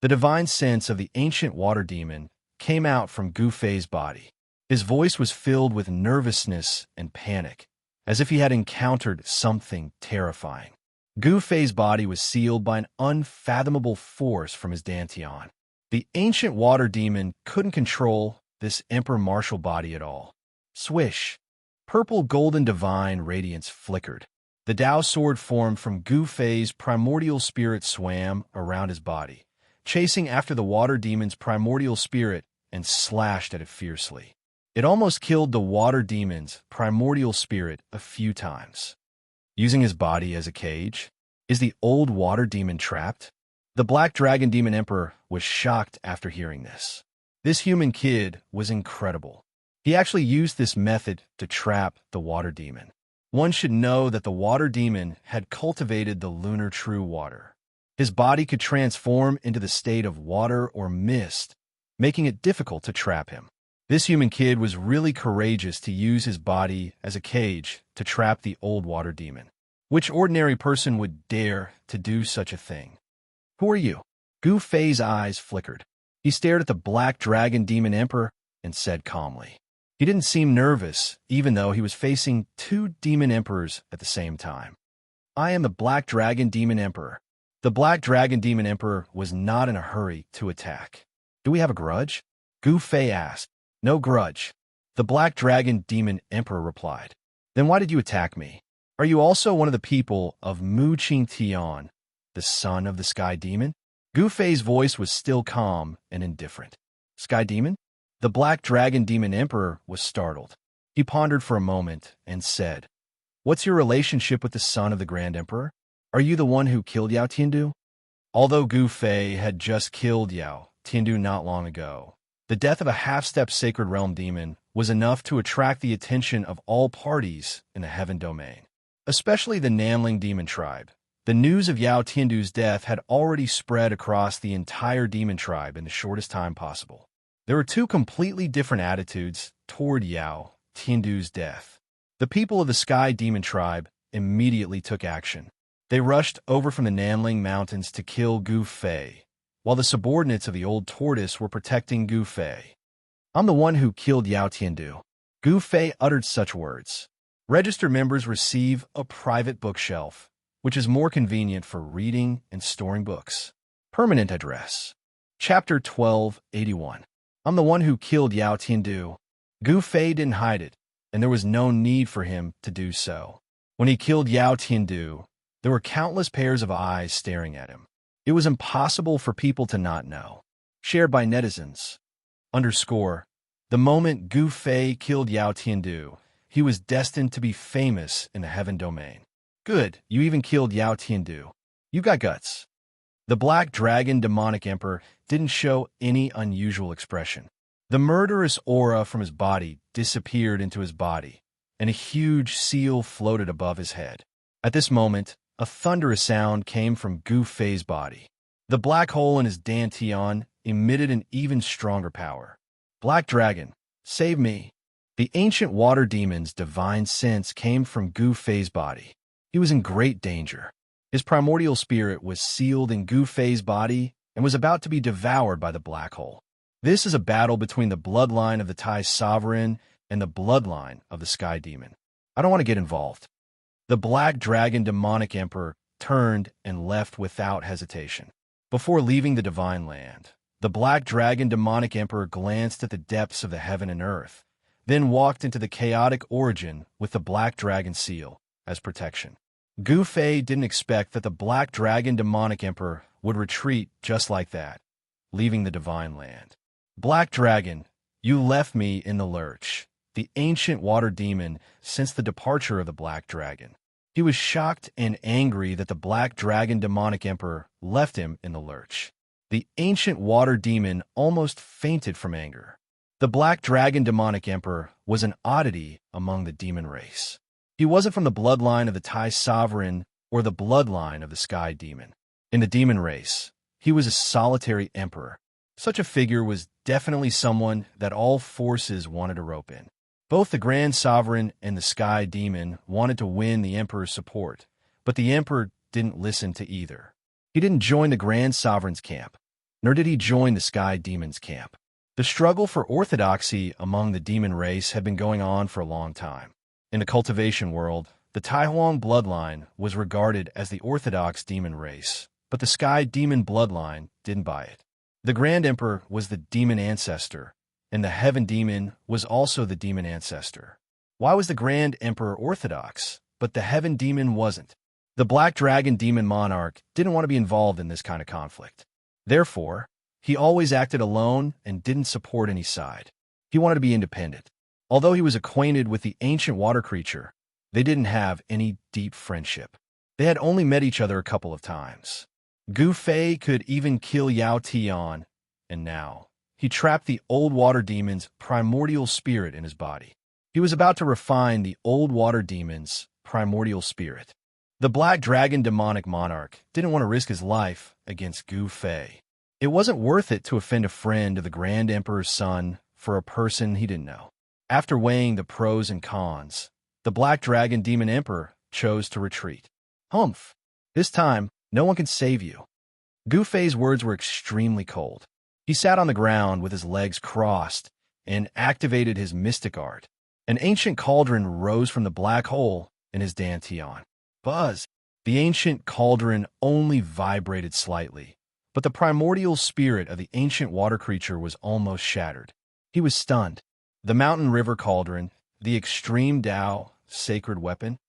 The divine sense of the ancient water demon came out from Gu Fei's body. His voice was filled with nervousness and panic, as if he had encountered something terrifying. Gu Fei's body was sealed by an unfathomable force from his dantian. The ancient water demon couldn't control this emperor martial body at all. Swish! Purple golden divine radiance flickered. The Tao sword formed from Gu Fei's primordial spirit swam around his body, chasing after the water demon's primordial spirit and slashed at it fiercely. It almost killed the water demon's primordial spirit a few times. Using his body as a cage, is the old water demon trapped? The black dragon demon emperor was shocked after hearing this. This human kid was incredible. He actually used this method to trap the water demon. One should know that the water demon had cultivated the lunar true water. His body could transform into the state of water or mist, making it difficult to trap him. This human kid was really courageous to use his body as a cage to trap the old water demon. Which ordinary person would dare to do such a thing? Who are you? Gu Fei's eyes flickered. He stared at the Black Dragon Demon Emperor and said calmly. He didn't seem nervous, even though he was facing two demon emperors at the same time. I am the Black Dragon Demon Emperor. The Black Dragon Demon Emperor was not in a hurry to attack. Do we have a grudge? Gu Fei asked. No grudge. The Black Dragon Demon Emperor replied. Then why did you attack me? Are you also one of the people of Mu Qingtian, the son of the Sky Demon? Gu Fei's voice was still calm and indifferent. Sky Demon? The Black Dragon Demon Emperor was startled. He pondered for a moment and said, What's your relationship with the son of the Grand Emperor? Are you the one who killed Yao Tiandu? Although Gu Fei had just killed Yao Tiandu not long ago, the death of a half-step Sacred Realm demon was enough to attract the attention of all parties in the Heaven Domain, especially the Namling Demon Tribe. The news of Yao Tiandu's death had already spread across the entire demon tribe in the shortest time possible. There were two completely different attitudes toward Yao Tiandu's death. The people of the Sky Demon Tribe immediately took action. They rushed over from the Namling Mountains to kill Gu Fei, while the subordinates of the Old Tortoise were protecting Gu Fei. I'm the one who killed Yao Tiandu. Gu Fei uttered such words. Registered members receive a private bookshelf, which is more convenient for reading and storing books. Permanent address. Chapter 1281. I'm the one who killed Yao Tiandu. Gu Fei didn't hide it, and there was no need for him to do so. When he killed Yao Tiandu, there were countless pairs of eyes staring at him. It was impossible for people to not know. Shared by netizens. _ The moment Gu Fei killed Yao Tiandu, he was destined to be famous in the Heaven Domain. Good, you even killed Yao Tiandu. You got guts. The Black Dragon Demonic Emperor didn't show any unusual expression. The murderous aura from his body disappeared into his body, and a huge seal floated above his head. At this moment, a thunderous sound came from Gu Fei's body. The black hole in his dantian emitted an even stronger power. Black Dragon, save me. The ancient water demon's divine sense came from Gu Fei's body. He was in great danger. His primordial spirit was sealed in Gu Fei's body and was about to be devoured by the black hole. This is a battle between the bloodline of the Tai Sovereign and the bloodline of the Sky Demon. I don't want to get involved. The Black Dragon Demonic Emperor turned and left without hesitation. Before leaving the Divine Land, the Black Dragon Demonic Emperor glanced at the depths of the heaven and earth, then walked into the chaotic origin with the Black Dragon Seal as protection. Gu Fei didn't expect that the Black Dragon Demonic Emperor would retreat just like that, leaving the Divine Land. Black Dragon, you left me in the lurch, the ancient water demon, since the departure of the Black Dragon. He was shocked and angry that the Black Dragon Demonic Emperor left him in the lurch. The ancient water demon almost fainted from anger. The Black Dragon Demonic Emperor was an oddity among the demon race. He wasn't from the bloodline of the Tai Sovereign or the bloodline of the Sky Demon. In the demon race, he was a solitary emperor. Such a figure was definitely someone that all forces wanted to rope in. Both the Grand Sovereign and the Sky Demon wanted to win the Emperor's support, but the Emperor didn't listen to either. He didn't join the Grand Sovereign's camp, nor did he join the Sky Demon's camp. The struggle for orthodoxy among the demon race had been going on for a long time. In the cultivation world, the Taihuang bloodline was regarded as the orthodox demon race, but the Sky Demon bloodline didn't buy it. The Grand Emperor was the demon ancestor, and the Heaven Demon was also the demon ancestor. Why was the Grand Emperor orthodox, but the Heaven Demon wasn't? The Black Dragon Demon Monarch didn't want to be involved in this kind of conflict. Therefore, he always acted alone and didn't support any side. He wanted to be independent. Although he was acquainted with the ancient water creature, they didn't have any deep friendship. They had only met each other a couple of times. Gu Fei could even kill Yao Tian, and now he trapped the old water demon's primordial spirit in his body. He was about to refine the old water demon's primordial spirit. The Black Dragon demonic monarch didn't want to risk his life against Gu Fei. It wasn't worth it to offend a friend of the Grand Emperor's son for a person he didn't know. After weighing the pros and cons, the Black Dragon Demon Emperor chose to retreat. Humph! This time, no one can save you. Gu Fei's words were extremely cold. He sat on the ground with his legs crossed and activated his mystic art. An ancient cauldron rose from the black hole in his dantian. Buzz! The ancient cauldron only vibrated slightly, but the primordial spirit of the ancient water creature was almost shattered. He was stunned. The mountain river cauldron, the extreme Tao, sacred weapon.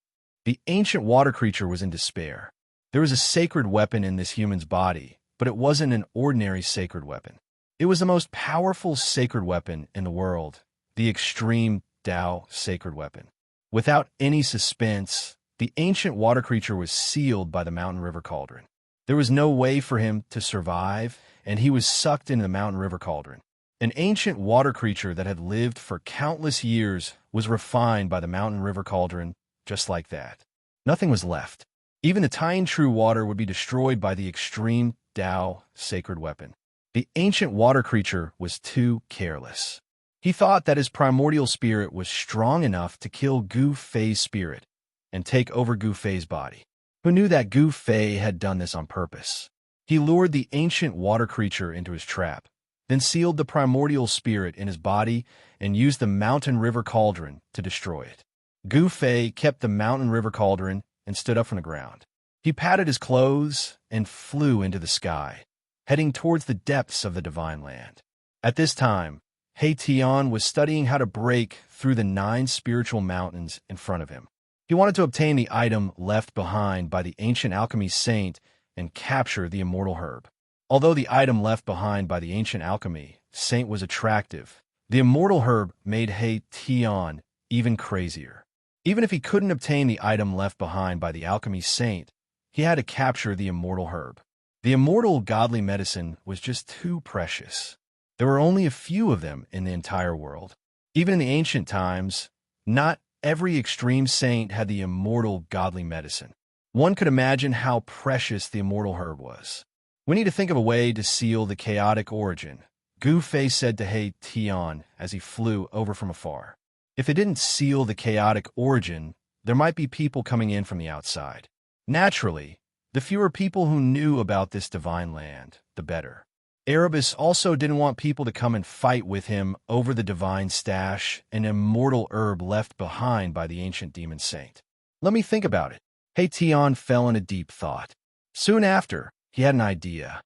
The ancient water creature was in despair. There was a sacred weapon in this human's body, but it wasn't an ordinary sacred weapon. It was the most powerful sacred weapon in the world, the extreme Tao sacred weapon. Without any suspense, the ancient water creature was sealed by the mountain river cauldron. There was no way for him to survive, and he was sucked into the mountain river cauldron. An ancient water creature that had lived for countless years was refined by the mountain river cauldron just like that. Nothing was left. Even the tiny true water would be destroyed by the extreme Tao sacred weapon. The ancient water creature was too careless. He thought that his primordial spirit was strong enough to kill Gu Fei's spirit and take over Gu Fei's body. Who knew that Gu Fei had done this on purpose? He lured the ancient water creature into his trap, then sealed the primordial spirit in his body and used the mountain river cauldron to destroy it. Gu Fei kept the mountain river cauldron and stood up from the ground. He patted his clothes and flew into the sky, heading towards the depths of the divine land. At this time, He Tian was studying how to break through the 9 spiritual mountains in front of him. He wanted to obtain the item left behind by the ancient alchemy saint and capture the immortal herb. Although the item left behind by the ancient alchemy saint was attractive, the immortal herb made He Tian even crazier. Even if he couldn't obtain the item left behind by the alchemy saint, he had to capture the immortal herb. The immortal godly medicine was just too precious. There were only a few of them in the entire world. Even in the ancient times, not every extreme saint had the immortal godly medicine. One could imagine how precious the immortal herb was. We need to think of a way to seal the chaotic origin, Gu Fei said to He Tian as he flew over from afar. If it didn't seal the chaotic origin, there might be people coming in from the outside. Naturally, the fewer people who knew about this divine land, the better. Erebus also didn't want people to come and fight with him over the divine stash, an immortal herb left behind by the ancient demon saint. Let me think about it. He Tian fell into deep thought. Soon after, he had an idea.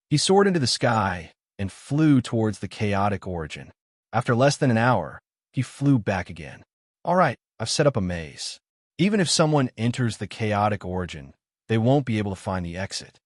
He soared into the sky and flew towards the chaotic origin. After less than an hour, he flew back again. All right, I've set up a maze. Even if someone enters the chaotic origin, they won't be able to find the exit.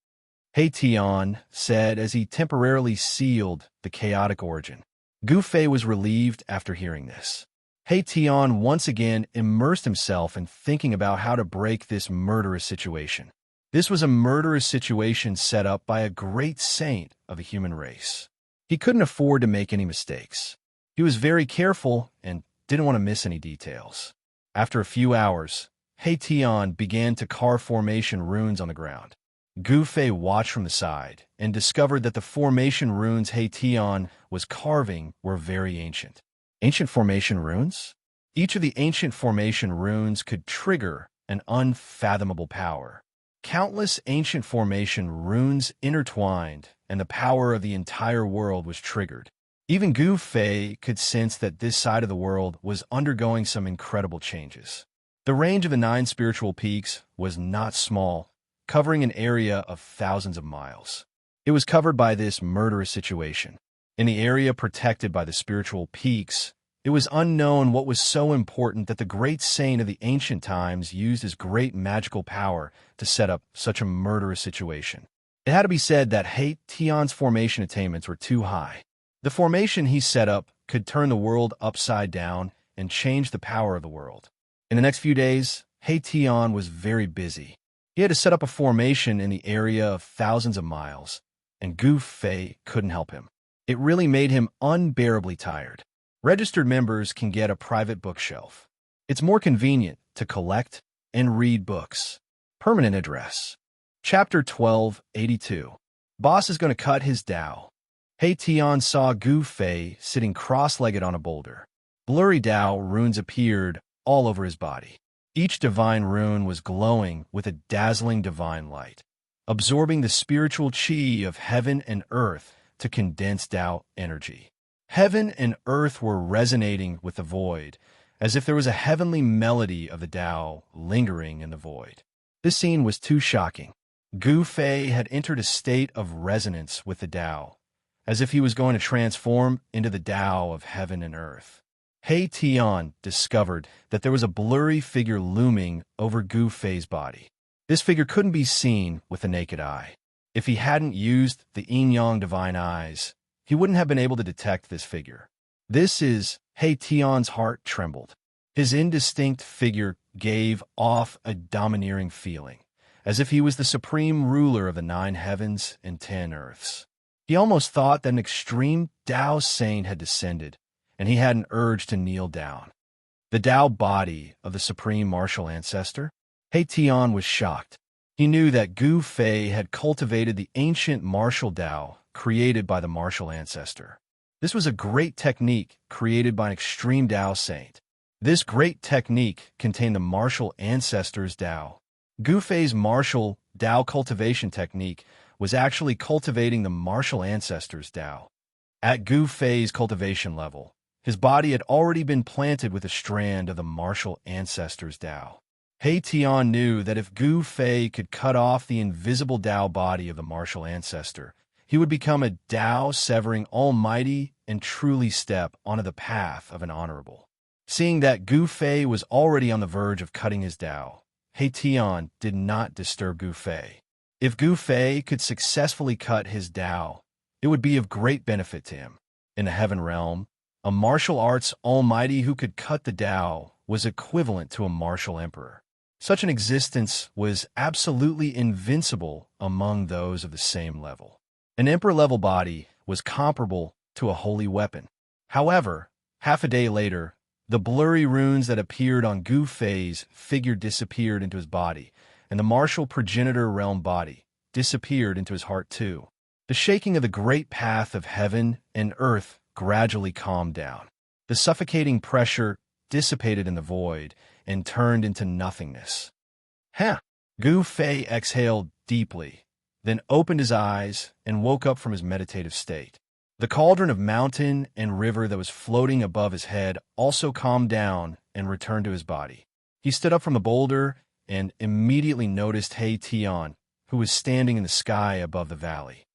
He Tian said as he temporarily sealed the chaotic origin. Gu Fei was relieved after hearing this. He Tian once again immersed himself in thinking about how to break this murderous situation. This was a murderous situation set up by a great saint of the human race. He couldn't afford to make any mistakes. He was very careful and didn't want to miss any details. After a few hours, He Tian began to carve formation runes on the ground. Gu Fei watched from the side and discovered that the formation runes He Tian was carving were very ancient. Ancient formation runes? Each of the ancient formation runes could trigger an unfathomable power. Countless ancient formation runes intertwined, and the power of the entire world was triggered. Even Gu Fei could sense that this side of the world was undergoing some incredible changes. The range of the 9 spiritual peaks was not small, covering an area of thousands of miles. It was covered by this murderous situation. In the area protected by the spiritual peaks, it was unknown what was so important that the great saint of the ancient times used his great magical power to set up such a murderous situation. It had to be said that He Tian's formation attainments were too high. The formation he set up could turn the world upside down and change the power of the world. In the next few days, He Tian was very busy. He had to set up a formation in the area of thousands of miles, and Gu Fei couldn't help him. It really made him unbearably tired. Registered members can get a private bookshelf. It's more convenient to collect and read books. Permanent address. Chapter 1282. Boss is going to cut his Tao. He Tian saw Gu Fei sitting cross-legged on a boulder. Blurry Tao runes appeared all over his body. Each divine rune was glowing with a dazzling divine light, absorbing the spiritual qi of heaven and earth to condense Tao energy. Heaven and earth were resonating with the void, as if there was a heavenly melody of the Tao lingering in the void. This scene was too shocking. Gu Fei had entered a state of resonance with the Tao, as if he was going to transform into the Tao of heaven and earth. He Tian discovered that there was a blurry figure looming over Gu Fei's body. This figure couldn't be seen with the naked eye. If he hadn't used the yin-yang divine eyes, he wouldn't have been able to detect this figure. He Tian's heart trembled. His indistinct figure gave off a domineering feeling, as if he was the supreme ruler of the 9 heavens and 10 earths. He almost thought that an extreme Tao saint had descended, and he had an urge to kneel down. The Tao body of the supreme martial ancestor? He Tian was shocked. He knew that Gu Fei had cultivated the ancient martial Tao created by the martial ancestor. This was a great technique created by an extreme Tao saint. This great technique contained the martial ancestor's Tao. Gu Fei's martial Tao cultivation technique was actually cultivating the martial ancestor's Tao. At Gu Fei's cultivation level, his body had already been planted with a strand of the martial ancestor's Tao. He Tian knew that if Gu Fei could cut off the invisible Tao body of the martial ancestor, he would become a Tao-severing almighty and truly step onto the path of an honorable. Seeing that Gu Fei was already on the verge of cutting his Tao, He Tian did not disturb Gu Fei. If Gu Fei could successfully cut his Tao, it would be of great benefit to him. In the heaven realm, a martial arts almighty who could cut the Tao was equivalent to a martial emperor. Such an existence was absolutely invincible among those of the same level. An emperor-level body was comparable to a holy weapon. However, half a day later, the blurry runes that appeared on Gu Fei's figure disappeared into his body, and the martial progenitor realm body disappeared into his heart too. The shaking of the great path of heaven and earth gradually calmed down. The suffocating pressure dissipated in the void and turned into nothingness. Gu Fei exhaled deeply, then opened his eyes and woke up from his meditative state. The cauldron of mountain and river that was floating above his head also calmed down and returned to his body. He stood up from the boulder and immediately noticed He Tian, who was standing in the sky above the valley.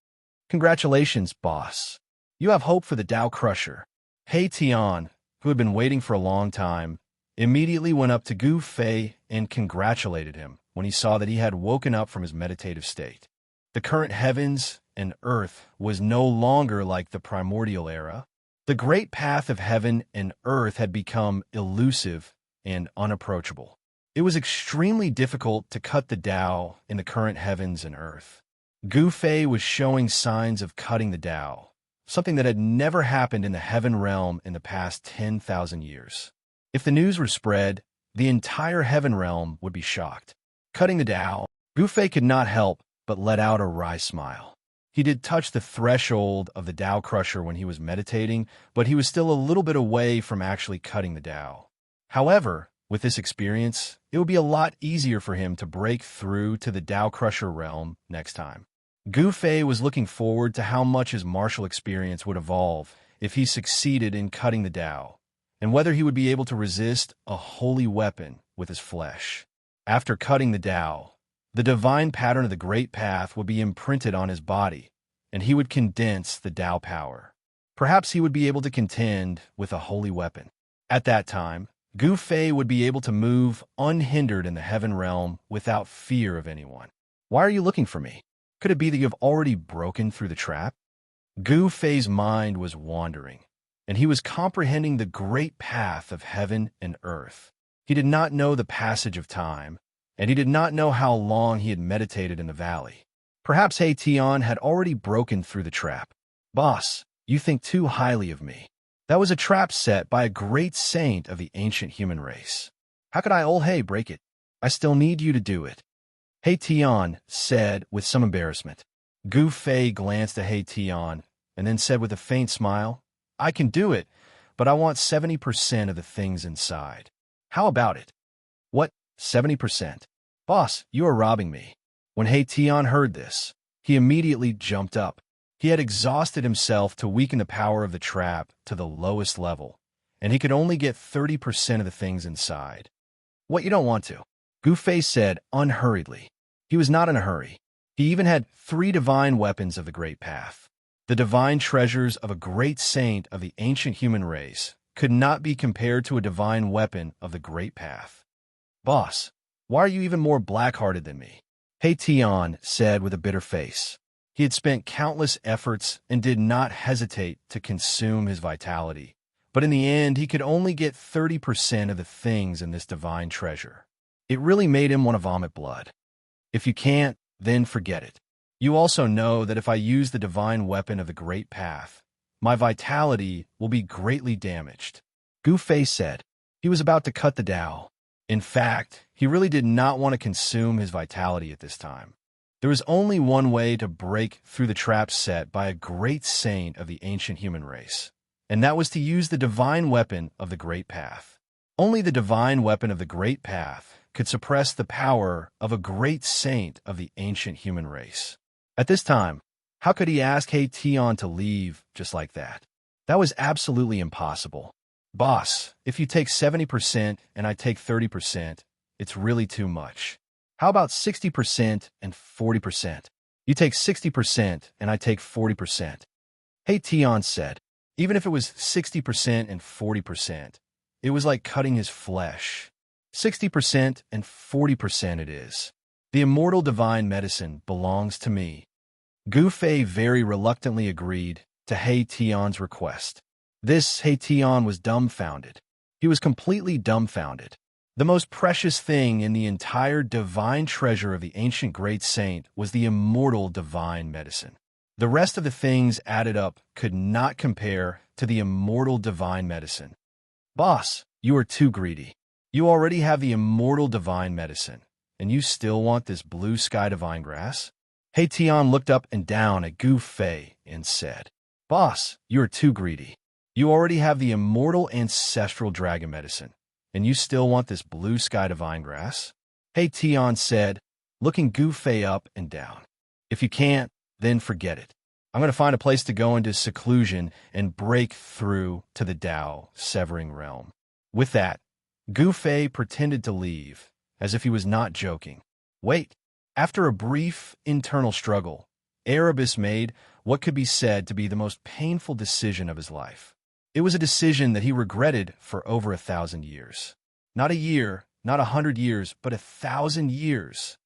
"Congratulations, boss. You have hope for the Tao Crusher." He Tian, who had been waiting for a long time, immediately went up to Gu Fei and congratulated him when he saw that he had woken up from his meditative state. The current heavens and earth was no longer like the primordial era. The great path of heaven and earth had become elusive and unapproachable. It was extremely difficult to cut the Tao in the current heavens and earth. Gu Fei was showing signs of cutting the Tao, something that had never happened in the heaven realm in the past 10,000 years. If the news were spread, the entire heaven realm would be shocked. Cutting the Tao, Gu Fei could not help but let out a wry smile. He did touch the threshold of the Tao Crusher when he was meditating, but he was still a little bit away from actually cutting the Tao. However, with this experience, it would be a lot easier for him to break through to the Tao Crusher realm next time. Gu Fei was looking forward to how much his martial experience would evolve if he succeeded in cutting the Tao, and whether he would be able to resist a holy weapon with his flesh. After cutting the Tao, the divine pattern of the Great Path would be imprinted on his body, and he would condense the Tao power. Perhaps he would be able to contend with a holy weapon. At that time, Gu Fei would be able to move unhindered in the heaven realm without fear of anyone. "Why are you looking for me? Could it be that you have already broken through the trap?" Gu Fei's mind was wandering, and he was comprehending the great path of heaven and earth. He did not know the passage of time, and he did not know how long he had meditated in the valley. Perhaps He Tian had already broken through the trap. "Boss, you think too highly of me. That was a trap set by a great saint of the ancient human race. How could I break it? I still need you to do it." He Tian said with some embarrassment. Gu Fei glanced at He Tian and then said with a faint smile, I can do it, but I want 70% of the things inside. How about it? What, 70%? Boss, you are robbing me. When He Tian heard this, he immediately jumped up. He had exhausted himself to weaken the power of the trap to the lowest level, and he could only get 30% of the things inside. What, you don't want to? Gu Fei said unhurriedly. He was not in a hurry. He even had 3 divine weapons of the Great Path. The divine treasures of a great saint of the ancient human race could not be compared to a divine weapon of the Great Path. Boss, why are you even more black-hearted than me? He Tian said with a bitter face. He had spent countless efforts and did not hesitate to consume his vitality, but in the end he could only get 30% of the things in this divine treasure. It really made him want to vomit blood. If you can't, then forget it. You also know that if I use the divine weapon of the Great Path, my vitality will be greatly damaged. Gu Fei said. He was about to cut the Tao. In fact, he really did not want to consume his vitality at this time. There was only one way to break through the trap set by a great saint of the ancient human race, and that was to use the divine weapon of the Great Path. Only the divine weapon of the Great Path could suppress the power of a great saint of the ancient human race. At this time, how could he ask He Tian to leave just like that? That was absolutely impossible. Boss, if you take 70% and I take 30%, it's really too much. How about 60% and 40%? You take 60% and I take 40%. He Tian said. Even if it was 60% and 40%, it was like cutting his flesh. 60% and 40% it is. The immortal divine medicine belongs to me. Gu Fei very reluctantly agreed to He Tian's request. This He Tian was dumbfounded. He was completely dumbfounded. The most precious thing in the entire divine treasure of the ancient great saint was the immortal divine medicine. The rest of the things added up could not compare to the immortal divine medicine. Boss, you are too greedy. You already have the immortal divine medicine, and you still want this blue sky divine grass? He Tian looked up and down at Gu Fei and said, Boss, you are too greedy. You already have the immortal ancestral dragon medicine, and you still want this blue sky divine grass? He Tian said, looking Gu Fei up and down. If you can't, then forget it. I'm going to find a place to go into seclusion and break through to the Tao severing realm. With that, Gu Fei pretended to leave, as if he was not joking. Wait. After a brief internal struggle, Erebus made what could be said to be the most painful decision of his life. It was a decision that he regretted for over 1,000 years. Not a year, not 100 years, but 1,000 years.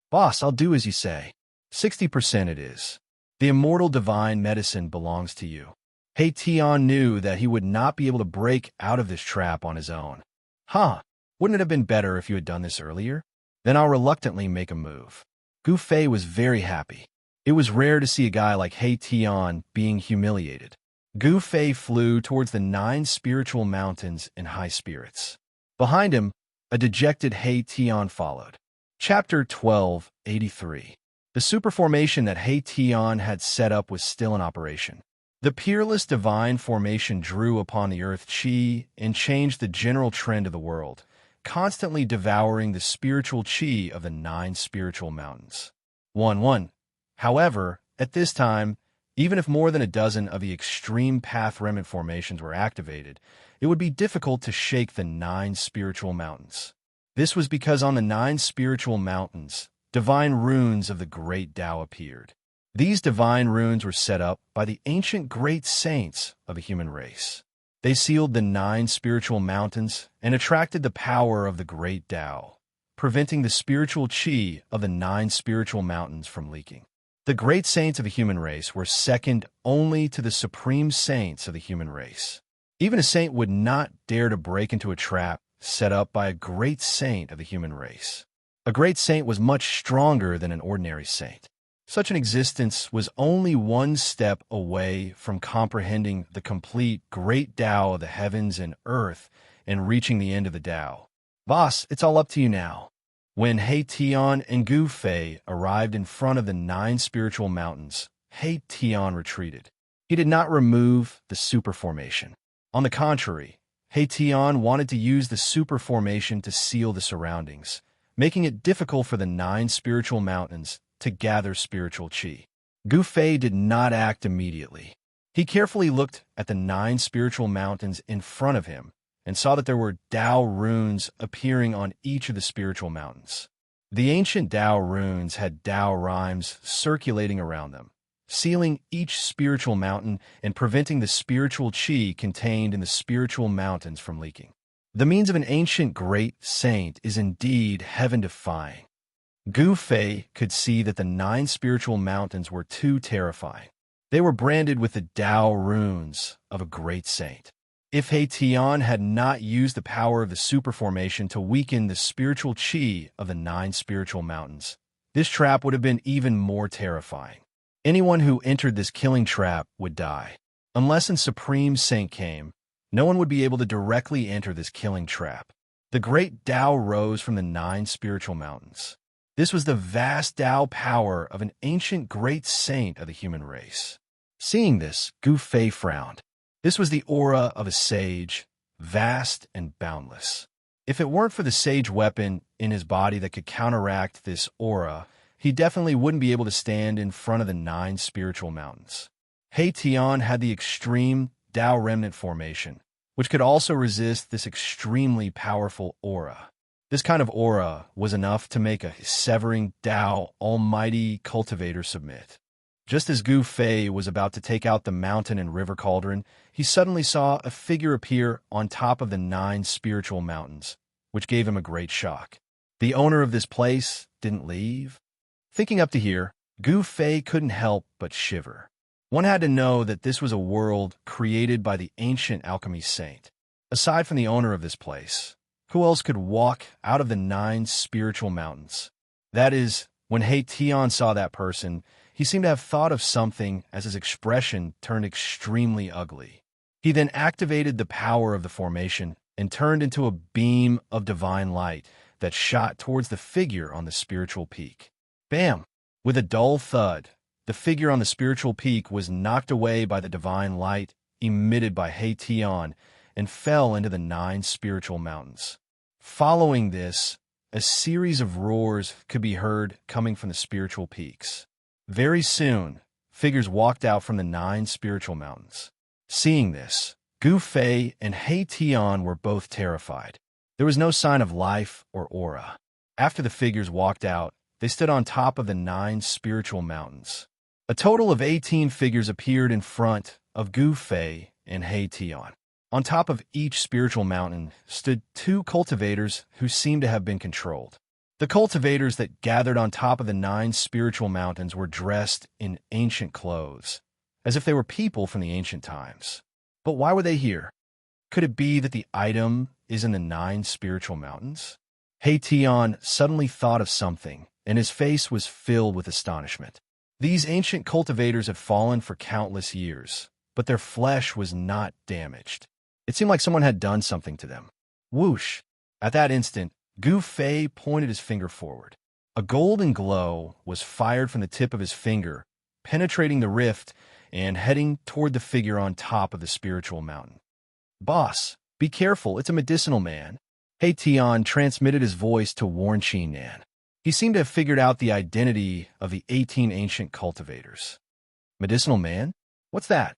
Boss, I'll do as you say. 60% it is. The immortal divine medicine belongs to you. He Tian knew that he would not be able to break out of this trap on his own. Huh, wouldn't it have been better if you had done this earlier? Then I'll reluctantly make a move. Gu Fei was very happy. It was rare to see a guy like He Tian being humiliated. Gu Fei flew towards the 9 spiritual mountains in high spirits. Behind him, a dejected He Tian followed. Chapter 1283. The superformation that He Tian had set up was still in operation. The peerless divine formation drew upon the earth chi and changed the general trend of the world, constantly devouring the spiritual chi of the 9 spiritual mountains. 1-1. However, at this time, even if more than a dozen of the extreme path remnant formations were activated, it would be difficult to shake the 9 spiritual mountains. This was because on the 9 spiritual mountains, divine runes of the great Tao appeared. These divine runes were set up by the ancient great saints of the human race. They sealed the 9 spiritual mountains and attracted the power of the great Tao, preventing the spiritual chi of the 9 spiritual mountains from leaking. The great saints of the human race were second only to the supreme saints of the human race. Even a saint would not dare to break into a trap set up by a great saint of the human race. A great saint was much stronger than an ordinary saint. Such an existence was only one step away from comprehending the complete great Tao of the heavens and earth and reaching the end of the Tao. Boss, it's all up to you now. When He Tian and Gu Fei arrived in front of the 9 spiritual mountains, He Tian retreated. He did not remove the super formation. On the contrary, He Tian wanted to use the super formation to seal the surroundings, making it difficult for the 9 spiritual mountains to gather spiritual qi. Gu Fei did not act immediately. He carefully looked at the 9 spiritual mountains in front of him and saw that there were Dao runes appearing on each of the spiritual mountains. The ancient Dao runes had Dao rhymes circulating around them, sealing each spiritual mountain and preventing the spiritual qi contained in the spiritual mountains from leaking. The means of an ancient great saint is indeed heaven-defying. Gu Fei could see that the 9 spiritual mountains were too terrifying. They were branded with the Dao runes of a great saint. If He Tian had not used the power of the super formation to weaken the spiritual qi of the 9 spiritual mountains, this trap would have been even more terrifying. Anyone who entered this killing trap would die. Unless a supreme saint came, no one would be able to directly enter this killing trap. The great Dao rose from the 9 spiritual mountains. This was the vast Dao power of an ancient great saint of the human race. Seeing this, Gu Fei frowned. This was the aura of a sage, vast and boundless. If it weren't for the sage weapon in his body that could counteract this aura, he definitely wouldn't be able to stand in front of the 9 spiritual mountains. He Tian had the extreme Dao remnant formation, which could also resist this extremely powerful aura. This kind of aura was enough to make a severing Dao almighty cultivator submit. Just as Gu Fei was about to take out the mountain and river cauldron, he suddenly saw a figure appear on top of the 9 spiritual mountains, which gave him a great shock. The owner of this place didn't leave? Thinking up to here, Gu Fei couldn't help but shiver. One had to know that this was a world created by the ancient alchemy saint. Aside from the owner of this place, who else could walk out of the 9 spiritual mountains? That is, when He Tian saw that person, he seemed to have thought of something as his expression turned extremely ugly. He then activated the power of the formation and turned into a beam of divine light that shot towards the figure on the spiritual peak. Bam! With a dull thud, the figure on the spiritual peak was knocked away by the divine light emitted by He Tian and fell into the 9 spiritual mountains. Following this, a series of roars could be heard coming from the spiritual peaks. Very soon, figures walked out from the 9 spiritual mountains. Seeing this, Gu Fei and He Tian were both terrified. There was no sign of life or aura. After the figures walked out, they stood on top of the 9 spiritual mountains. A total of 18 figures appeared in front of Gu Fei and He Tian. On top of each spiritual mountain stood 2 cultivators who seemed to have been controlled. The cultivators that gathered on top of the 9 spiritual mountains were dressed in ancient clothes, as if they were people from the ancient times. But why were they here? Could it be that the item is in the 9 spiritual mountains? He Tian suddenly thought of something, and his face was filled with astonishment. These ancient cultivators had fallen for countless years, but their flesh was not damaged. It seemed like someone had done something to them. Whoosh! At that instant, Gu Fei pointed his finger forward. A golden glow was fired from the tip of his finger, penetrating the rift and heading toward the figure on top of the spiritual mountain. "Boss, be careful, it's a medicinal man." He Tian transmitted his voice to warn Qinan. He seemed to have figured out the identity of the 18 ancient cultivators. Medicinal man? What's that?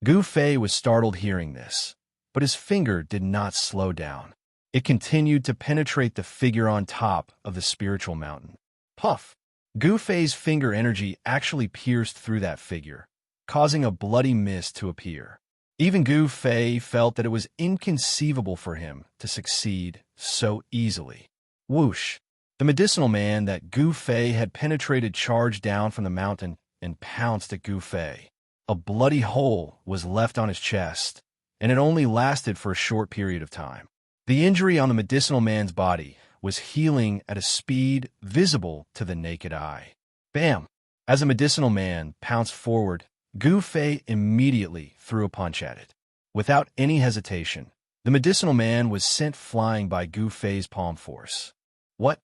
Gu Fei was startled hearing this, but his finger did not slow down. It continued to penetrate the figure on top of the spiritual mountain. Puff! Gu Fei's finger energy actually pierced through that figure, causing a bloody mist to appear. Even Gu Fei felt that it was inconceivable for him to succeed so easily. Whoosh! The medicinal man that Gu Fei had penetrated charged down from the mountain and pounced at Gu Fei. A bloody hole was left on his chest, and it only lasted for a short period of time. The injury on the medicinal man's body was healing at a speed visible to the naked eye. Bam! As the medicinal man pounced forward, Gu Fei immediately threw a punch at it. Without any hesitation, the medicinal man was sent flying by Gu Fei's palm force. What?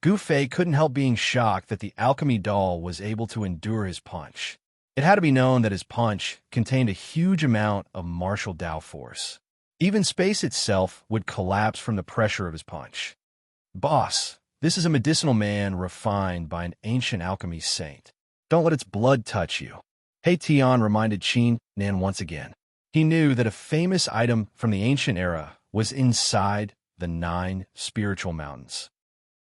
Gu Fei couldn't help being shocked that the alchemy doll was able to endure his punch. It had to be known that his punch contained a huge amount of martial Dao force. Even space itself would collapse from the pressure of his punch. Boss, this is a medicinal man refined by an ancient alchemy saint. Don't let its blood touch you. He Tian reminded Qin Nan once again. He knew that a famous item from the ancient era was inside the 9 spiritual mountains.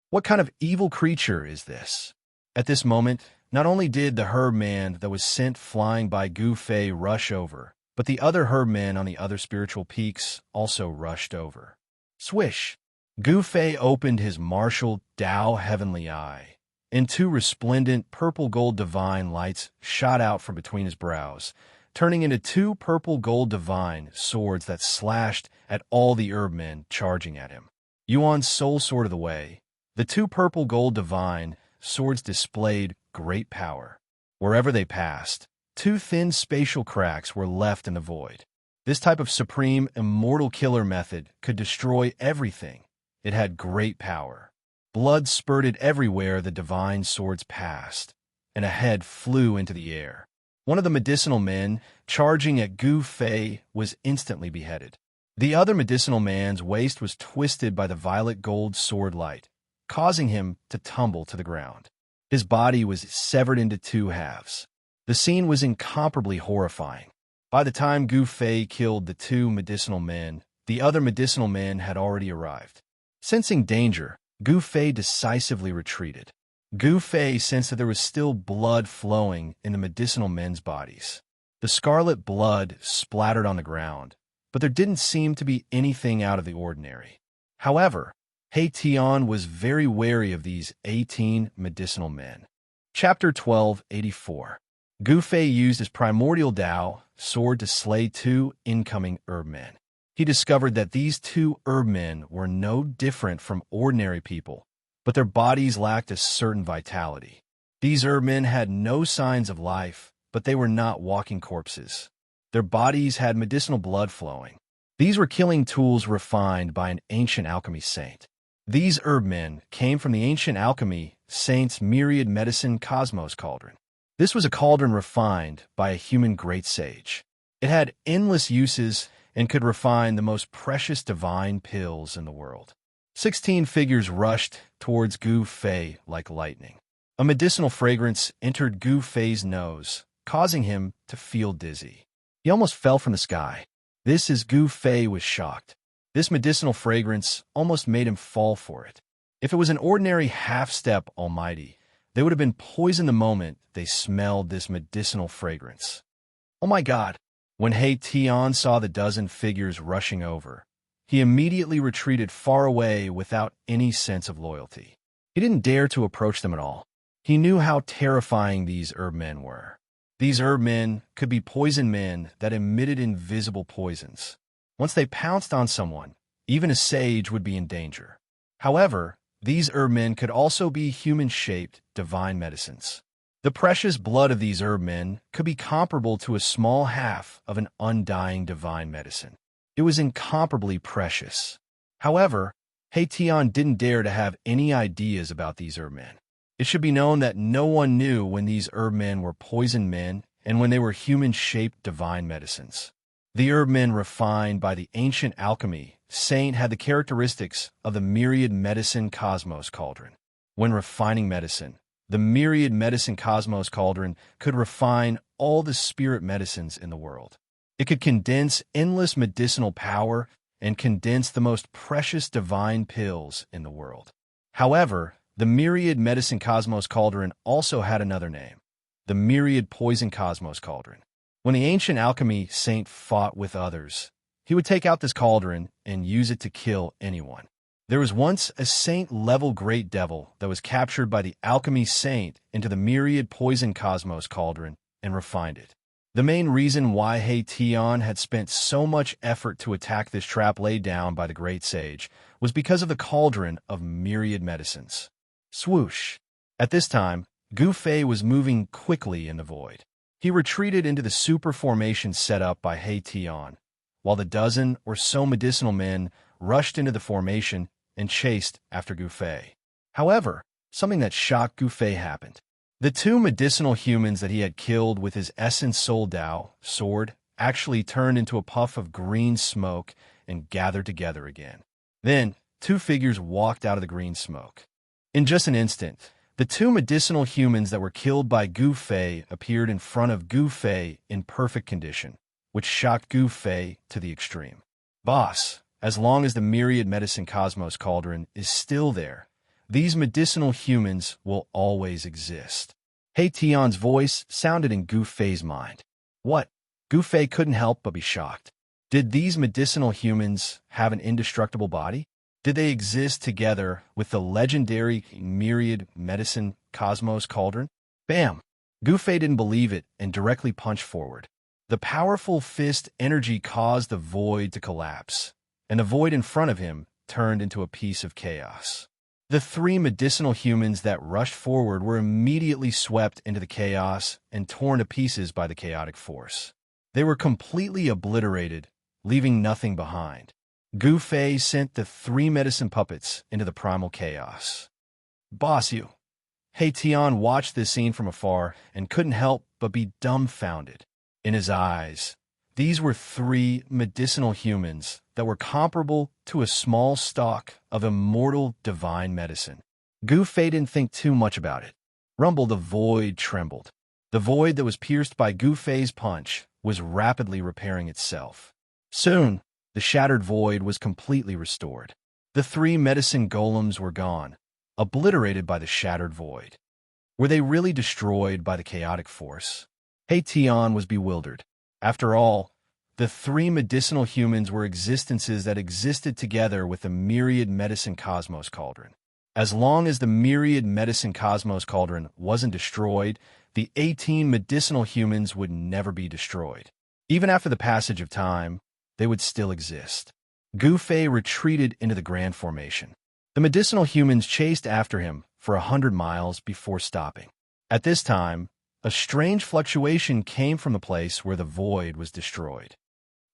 What kind of evil creature is this? At this moment, not only did the herb man that was sent flying by Gu Fei rush over, but the other herb men on the other spiritual peaks also rushed over. Swish! Gu Fei opened his martial Dao heavenly eye, and 2 resplendent purple-gold divine lights shot out from between his brows, turning into 2 purple-gold divine swords that slashed at all the herb men charging at him. Yuan's soul sword of the way, the 2 purple-gold divine swords displayed great power. Wherever they passed, 2 thin spatial cracks were left in the void. This type of supreme immortal killer method could destroy everything. It had great power. Blood spurted everywhere the divine swords passed, and a head flew into the air. One of the medicinal men charging at Gu Fei was instantly beheaded. The other medicinal man's waist was twisted by the violet gold sword light, causing him to tumble to the ground. His body was severed into 2 halves. The scene was incomparably horrifying. By the time Gu Fei killed the 2 medicinal men, the other medicinal men had already arrived. Sensing danger, Gu Fei decisively retreated. Gu Fei sensed that there was still blood flowing in the medicinal men's bodies. The scarlet blood splattered on the ground, but there didn't seem to be anything out of the ordinary. However, He Tian was very wary of these 18 medicinal men. Chapter 1284. Gu Fei used his primordial Dao sword to slay 2 incoming herb men. He discovered that these 2 herb men were no different from ordinary people, but their bodies lacked a certain vitality. These herb men had no signs of life, but they were not walking corpses. Their bodies had medicinal blood flowing. These were killing tools refined by an ancient alchemy saint. These herb men came from the ancient alchemy saint's myriad medicine cosmos cauldron. This was a cauldron refined by a human great sage. It had endless uses and could refine the most precious divine pills in the world. 16 figures rushed towards Gu Fei like lightning. A medicinal fragrance entered Gu Fei's nose, causing him to feel dizzy. He almost fell from the sky. This as Gu Fei was shocked. This medicinal fragrance almost made him fall for it. If it was an ordinary half-step almighty, they would have been poisoned the moment they smelled this medicinal fragrance. Oh my God! When He Tian saw the dozen figures rushing over, he immediately retreated far away without any sense of loyalty. He didn't dare to approach them at all. He knew how terrifying these herb men were. These herb men could be poison men that emitted invisible poisons. Once they pounced on someone, even a sage would be in danger. However, these herb men could also be human-shaped divine medicines. The precious blood of these herb men could be comparable to a small half of an undying divine medicine. It was incomparably precious. However, He Tian didn't dare to have any ideas about these herb men. It should be known that no one knew when these herb men were poison men and when they were human-shaped divine medicines. The herb men refined by the ancient alchemy saint had the characteristics of the myriad medicine cosmos cauldron. When refining medicine, the myriad medicine cosmos cauldron could refine all the spirit medicines in the world. It could condense endless medicinal power and condense the most precious divine pills in the world. However, the myriad medicine cosmos cauldron also had another name, the myriad poison cosmos cauldron. When the ancient alchemy saint fought with others, he would take out this cauldron and use it to kill anyone. There was once a saint-level great devil that was captured by the alchemy saint into the myriad poison cosmos cauldron and refined it. The main reason why He Tian had spent so much effort to attack this trap laid down by the great sage was because of the cauldron of myriad medicines. Swoosh! At this time, Gu Fei was moving quickly in the void. He retreated into the super formation set up by He Tian, while the dozen or so medicinal men rushed into the formation and chased after Gu Fei. However, something that shocked Gufei happened. The two medicinal humans that he had killed with his essence soul Dao sword actually turned into a puff of green smoke and gathered together again. Then, two figures walked out of the green smoke. In just an instant, the two medicinal humans that were killed by Gufei appeared in front of Gufei in perfect condition, which shocked Gufei to the extreme. Boss, as long as the myriad medicine cosmos cauldron is still there, these medicinal humans will always exist. He Tian's voice sounded in Gufei's mind. What? Gufei couldn't help but be shocked. Did these medicinal humans have an indestructible body? Did they exist together with the legendary myriad medicine cosmos cauldron? Bam! Gufei didn't believe it and directly punched forward. The powerful fist energy caused the void to collapse, and the void in front of him turned into a piece of chaos. The three medicinal humans that rushed forward were immediately swept into the chaos and torn to pieces by the chaotic force. They were completely obliterated, leaving nothing behind. Gufei sent the three medicine puppets into the primal chaos. Boss, you! He Tian watched this scene from afar and couldn't help but be dumbfounded. In his eyes, these were three medicinal humans that were comparable to a small stalk of immortal divine medicine. Gufei didn't think too much about it. Rumble, the void trembled. The void that was pierced by Gufei's punch was rapidly repairing itself. Soon, the shattered void was completely restored. The three medicine golems were gone, obliterated by the shattered void. Were they really destroyed by the chaotic force? He Tian was bewildered. After all, the three medicinal humans were existences that existed together with the myriad medicine cosmos cauldron. As long as the myriad medicine cosmos cauldron wasn't destroyed, the 18 medicinal humans would never be destroyed. Even after the passage of time, they would still exist. Gufei retreated into the Grand Formation. The medicinal humans chased after him for 100 miles before stopping. At this time, a strange fluctuation came from the place where the void was destroyed.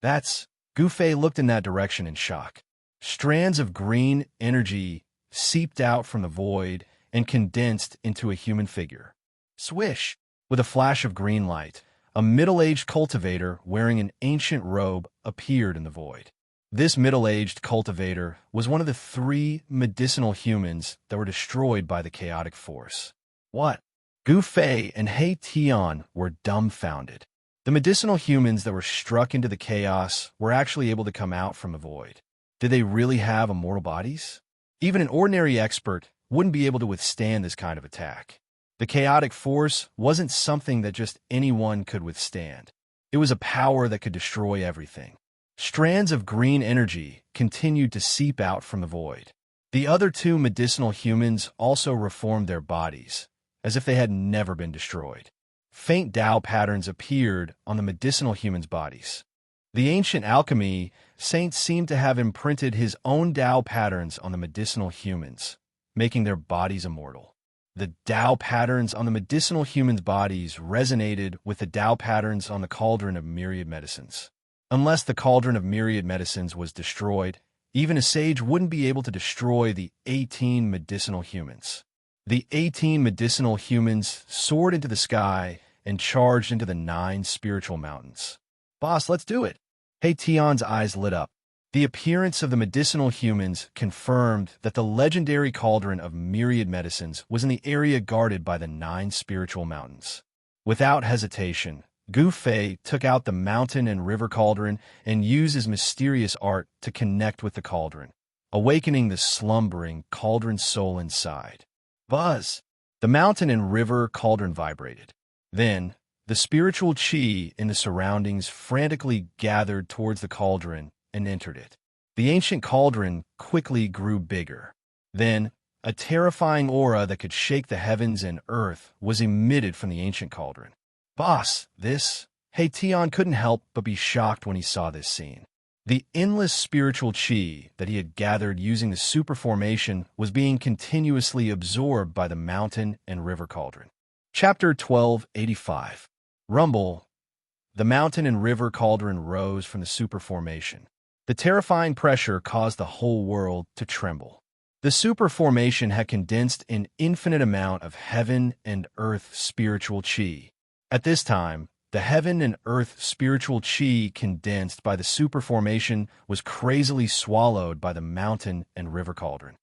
Gufei looked in that direction in shock. Strands of green energy seeped out from the void and condensed into a human figure. Swish! With a flash of green light, a middle-aged cultivator wearing an ancient robe appeared in the void. This middle-aged cultivator was one of the three medicinal humans that were destroyed by the chaotic force. What? Gufei and He Tian were dumbfounded. The medicinal humans that were struck into the chaos were actually able to come out from the void. Did they really have immortal bodies? Even an ordinary expert wouldn't be able to withstand this kind of attack. The chaotic force wasn't something that just anyone could withstand. It was a power that could destroy everything. Strands of green energy continued to seep out from the void. The other two medicinal humans also reformed their bodies, as if they had never been destroyed. Faint Dao patterns appeared on the medicinal humans' bodies. The ancient alchemy saint seemed to have imprinted his own Dao patterns on the medicinal humans, making their bodies immortal. The Dao patterns on the medicinal humans' bodies resonated with the Dao patterns on the cauldron of myriad medicines. Unless the cauldron of myriad medicines was destroyed, even a sage wouldn't be able to destroy the 18 medicinal humans. The 18 medicinal humans soared into the sky and charged into the 9 spiritual mountains. Boss, let's do it! He Tian's eyes lit up. The appearance of the medicinal humans confirmed that the legendary cauldron of myriad medicines was in the area guarded by the 9 spiritual mountains. Without hesitation, Gufei took out the mountain and river cauldron and used his mysterious art to connect with the cauldron, awakening the slumbering cauldron soul inside. Buzz! The mountain and river cauldron vibrated. Then, the spiritual chi in the surroundings frantically gathered towards the cauldron and entered it. The ancient cauldron quickly grew bigger. Then, a terrifying aura that could shake the heavens and earth was emitted from the ancient cauldron. Boss, He Tian couldn't help but be shocked when he saw this scene. The endless spiritual chi that he had gathered using the super formation was being continuously absorbed by the mountain and river cauldron. Chapter 1285. Rumble. The mountain and river cauldron rose from the super formation. The terrifying pressure caused the whole world to tremble. The super formation had condensed an infinite amount of heaven and earth spiritual chi. At this time, the heaven and earth spiritual chi condensed by the super formation was crazily swallowed by the mountain and river cauldron.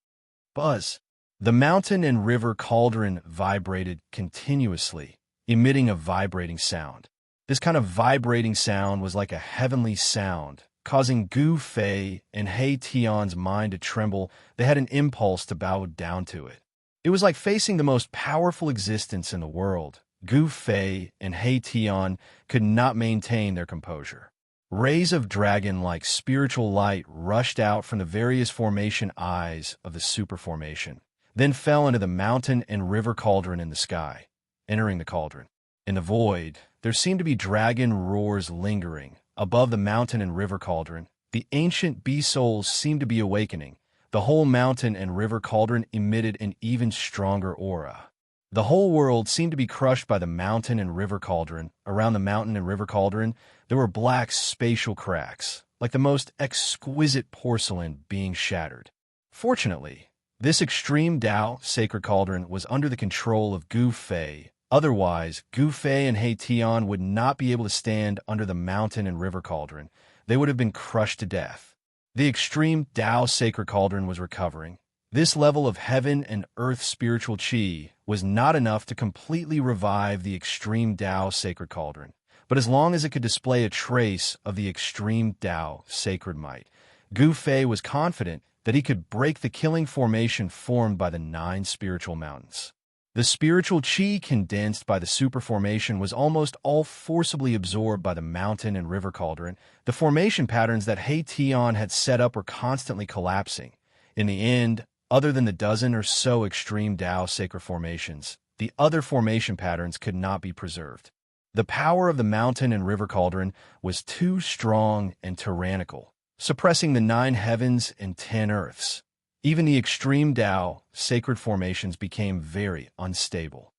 Buzz. The mountain and river cauldron vibrated continuously, emitting a vibrating sound. This kind of vibrating sound was like a heavenly sound, causing Gu Fei and He Tian's mind to tremble. They had an impulse to bow down to it. It was like facing the most powerful existence in the world. Gu Fei and He Tian could not maintain their composure. Rays of dragon-like spiritual light rushed out from the various formation eyes of the super formation, then fell into the mountain and river cauldron in the sky. Entering the cauldron. In the void, there seemed to be dragon roars lingering. Above the mountain and river cauldron, the ancient bee souls seemed to be awakening. The whole mountain and river cauldron emitted an even stronger aura. The whole world seemed to be crushed by the mountain and river cauldron. Around the mountain and river cauldron, there were black spatial cracks, like the most exquisite porcelain being shattered. Fortunately, this extreme Tao sacred cauldron was under the control of Gu Fei. Otherwise, Gu Fei and He Tian would not be able to stand under the mountain and river cauldron. They would have been crushed to death. The extreme Tao sacred cauldron was recovering. This level of heaven and earth spiritual chi was not enough to completely revive the extreme Tao sacred cauldron, but as long as it could display a trace of the extreme Tao sacred might, Gu Fei was confident that he could break the killing formation formed by the 9 spiritual mountains. The spiritual chi condensed by the super formation was almost all forcibly absorbed by the mountain and river cauldron. The formation patterns that He Tian had set up were constantly collapsing. In the end, other than the dozen or so extreme Tao sacred formations, the other formation patterns could not be preserved. The power of the mountain and river cauldron was too strong and tyrannical, suppressing the 9 heavens and 10 earths. Even the extreme Tao sacred formations became very unstable.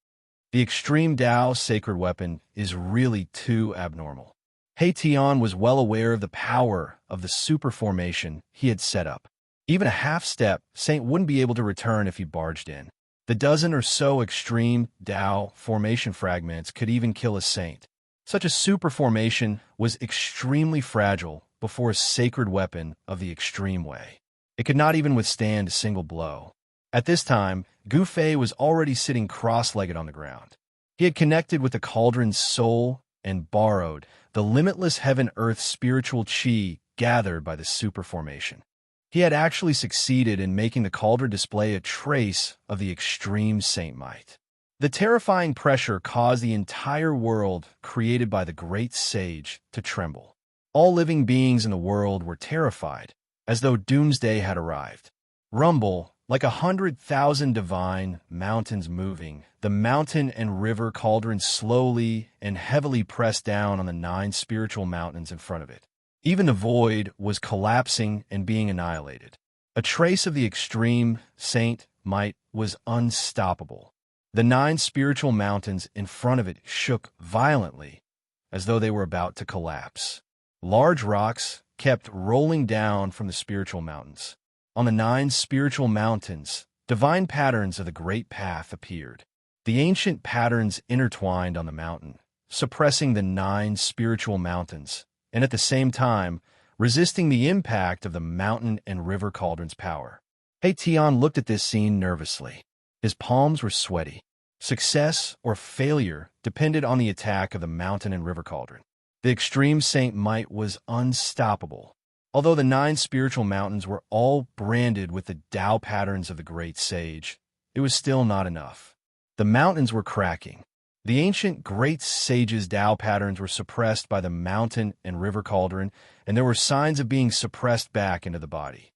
The extreme Tao sacred weapon is really too abnormal. He Tian was well aware of the power of the super formation he had set up. Even a half-step saint wouldn't be able to return if he barged in. The dozen or so extreme Tao formation fragments could even kill a saint. Such a super formation was extremely fragile before a sacred weapon of the extreme way. It could not even withstand a single blow. At this time, Gu Fei was already sitting cross-legged on the ground. He had connected with the cauldron's soul and borrowed the limitless heaven-earth spiritual chi gathered by the super formation. He had actually succeeded in making the cauldron display a trace of the extreme saint might. The terrifying pressure caused the entire world created by the great sage to tremble. All living beings in the world were terrified, as though doomsday had arrived. Rumble, like 100,000 divine mountains moving, the mountain and river cauldron slowly and heavily pressed down on the 9 spiritual mountains in front of it. Even the void was collapsing and being annihilated. A trace of the extreme saint might was unstoppable. The 9 spiritual mountains in front of it shook violently, as though they were about to collapse. Large rocks kept rolling down from the spiritual mountains. On the 9 spiritual mountains, divine patterns of the great path appeared. The ancient patterns intertwined on the mountain, suppressing the 9 spiritual mountains, and at the same time, resisting the impact of the mountain and river cauldron's power. He Tian looked at this scene nervously. His palms were sweaty. Success or failure depended on the attack of the mountain and river cauldron. The extreme saint might was unstoppable. Although the 9 spiritual mountains were all branded with the Tao patterns of the great sage, it was still not enough. The mountains were cracking. The ancient great sage's Tao patterns were suppressed by the mountain and river cauldron, and there were signs of being suppressed back into the body.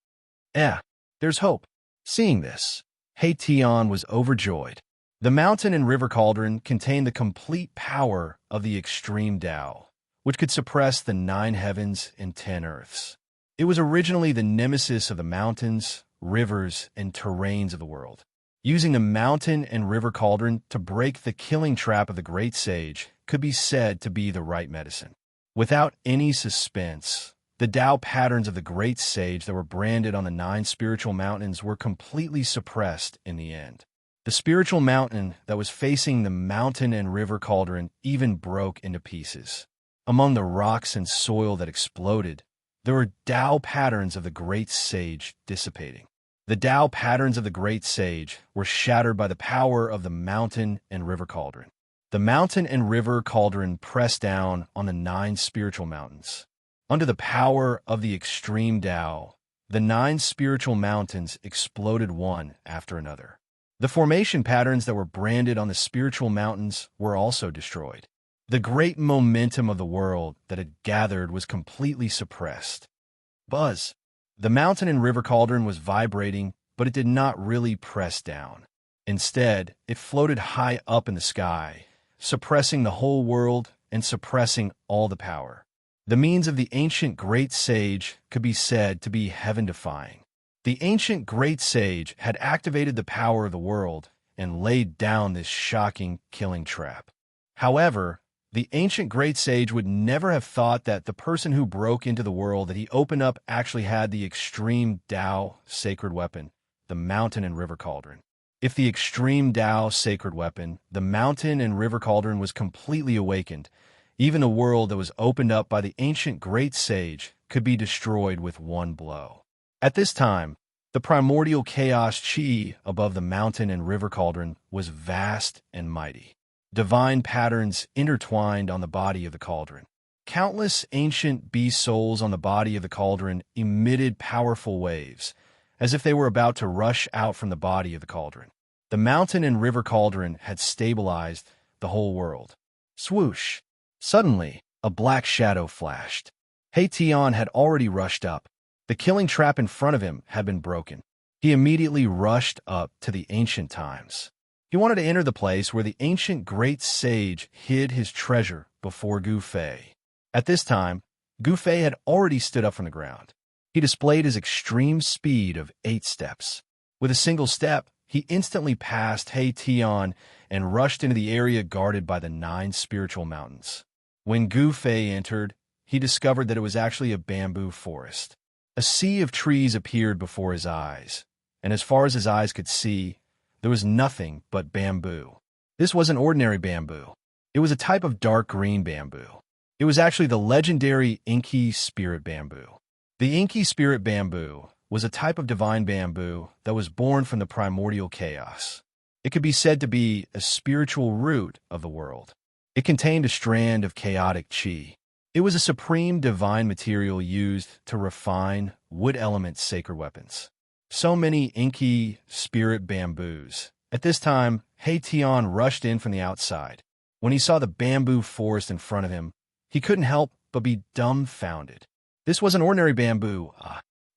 There's hope. Seeing this, He Tian was overjoyed. The mountain and river cauldron contained the complete power of the extreme Tao, which could suppress the 9 heavens and 10 earths. It was originally the nemesis of the mountains, rivers, and terrains of the world. Using the mountain and river cauldron to break the killing trap of the great sage could be said to be the right medicine. Without any suspense, The Tao patterns of the great sage that were branded on the 9 spiritual mountains were completely suppressed in the end. The spiritual mountain that was facing the mountain and river cauldron even broke into pieces. Among the rocks and soil that exploded, there were Tao patterns of the great sage dissipating. The Tao patterns of the great sage were shattered by the power of the mountain and river cauldron. The mountain and river cauldron pressed down on the 9 spiritual mountains. Under the power of the extreme Tao, the 9 spiritual mountains exploded one after another. The formation patterns that were branded on the spiritual mountains were also destroyed. The great momentum of the world that had gathered was completely suppressed. Buzz. The mountain and river cauldron was vibrating, but it did not really press down. Instead, it floated high up in the sky, suppressing the whole world and suppressing all the power. The means of the ancient great sage could be said to be heaven-defying. The ancient great sage had activated the power of the world and laid down this shocking killing trap. However, the ancient great sage would never have thought that the person who broke into the world that he opened up actually had the extreme Tao sacred weapon, the mountain and river cauldron. If the extreme Tao sacred weapon, the mountain and river cauldron, was completely awakened, even a world that was opened up by the ancient great sage could be destroyed with one blow. At this time, the primordial chaos chi above the mountain and river cauldron was vast and mighty. Divine patterns intertwined on the body of the cauldron. Countless ancient beast souls on the body of the cauldron emitted powerful waves, as if they were about to rush out from the body of the cauldron. The mountain and river cauldron had stabilized the whole world. Swoosh! Suddenly, a black shadow flashed. Tian had already rushed up. The killing trap in front of him had been broken. He immediately rushed up to the ancient times. He wanted to enter the place where the ancient great sage hid his treasure before Gu Fei. At this time, Gu Fei had already stood up from the ground. He displayed his extreme speed of 8 steps. With a single step, he instantly passed Tian and rushed into the area guarded by the 9 spiritual mountains. When Gu Fei entered, he discovered that it was actually a bamboo forest. A sea of trees appeared before his eyes, and as far as his eyes could see, there was nothing but bamboo. This wasn't ordinary bamboo. It was a type of dark green bamboo. It was actually the legendary Inky spirit bamboo. The Inky spirit bamboo was a type of divine bamboo that was born from the primordial chaos. It could be said to be a spiritual root of the world. It contained a strand of chaotic chi. It was a supreme divine material used to refine wood element sacred weapons. So many Inky spirit bamboos. At this time, Tian rushed in from the outside. When he saw the bamboo forest in front of him, he couldn't help but be dumbfounded. This wasn't ordinary bamboo.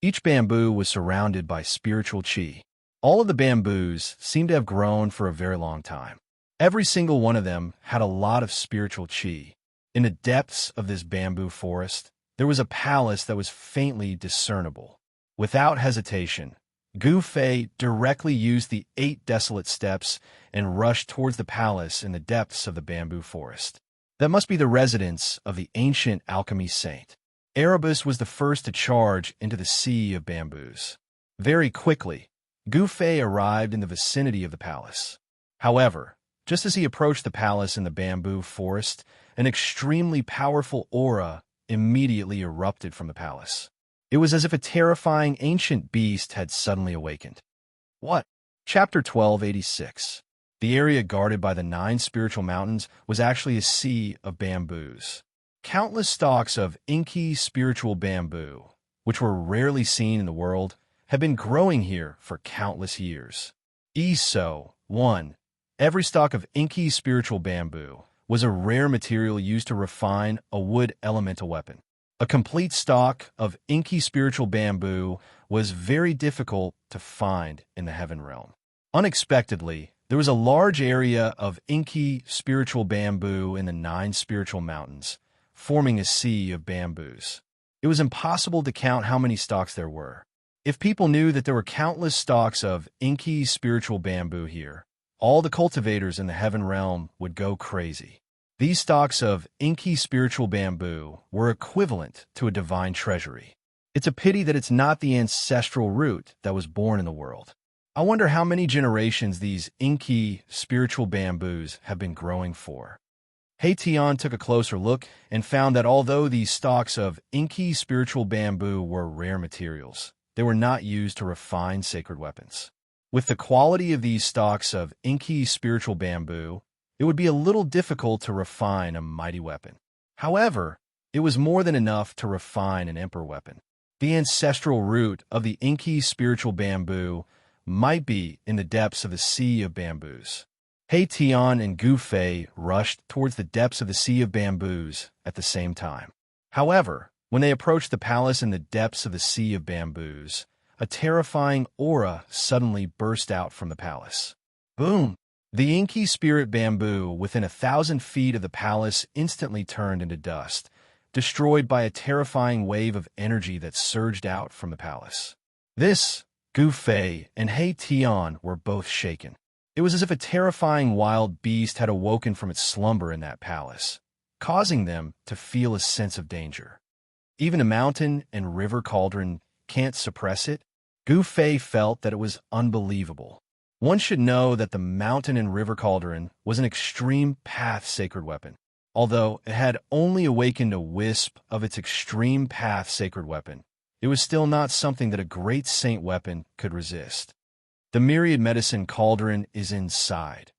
Each bamboo was surrounded by spiritual chi. All of the bamboos seemed to have grown for a very long time. Every single one of them had a lot of spiritual chi. In the depths of this bamboo forest, there was a palace that was faintly discernible. Without hesitation, Gu Fei directly used the 8 desolate steps and rushed towards the palace in the depths of the bamboo forest. That must be the residence of the ancient alchemy saint. Erebus was the first to charge into the sea of bamboos. Very quickly, Gu Fei arrived in the vicinity of the palace. However, just as he approached the palace in the bamboo forest, an extremely powerful aura immediately erupted from the palace. It was as if a terrifying ancient beast had suddenly awakened. What? Chapter 1286. The area guarded by the 9 spiritual mountains was actually a sea of bamboos. Countless stalks of inky spiritual bamboo, which were rarely seen in the world, had been growing here for countless years. So, 1. Every stalk of inky spiritual bamboo was a rare material used to refine a wood elemental weapon. A complete stalk of inky spiritual bamboo was very difficult to find in the heaven realm. Unexpectedly, there was a large area of inky spiritual bamboo in the 9 spiritual mountains, forming a sea of bamboos. It was impossible to count how many stalks there were. If people knew that there were countless stalks of inky spiritual bamboo here, all the cultivators in the heaven realm would go crazy. These stalks of inky spiritual bamboo were equivalent to a divine treasury. It's a pity that it's not the ancestral root that was born in the world. I wonder how many generations these inky spiritual bamboos have been growing for. Tian took a closer look and found that although these stalks of inky spiritual bamboo were rare materials, they were not used to refine sacred weapons. With the quality of these stalks of inky spiritual bamboo, it would be a little difficult to refine a mighty weapon. However, it was more than enough to refine an emperor weapon. The ancestral root of the inky spiritual bamboo might be in the depths of the sea of bamboos. Tian and Gu Fei rushed towards the depths of the sea of bamboos at the same time. However, when they approached the palace in the depths of the sea of bamboos, a terrifying aura suddenly burst out from the palace. Boom! The inky spirit bamboo within 1,000 feet of the palace instantly turned into dust, destroyed by a terrifying wave of energy that surged out from the palace. This, Gu Fei and Tian were both shaken. It was as if a terrifying wild beast had awoken from its slumber in that palace, causing them to feel a sense of danger. Even a mountain and river cauldron can't suppress it. Gu Fei felt that it was unbelievable. One should know that the mountain and river cauldron was an extreme path sacred weapon. Although it had only awakened a wisp of its extreme path sacred weapon, it was still not something that a great saint weapon could resist. The myriad medicine cauldron is inside.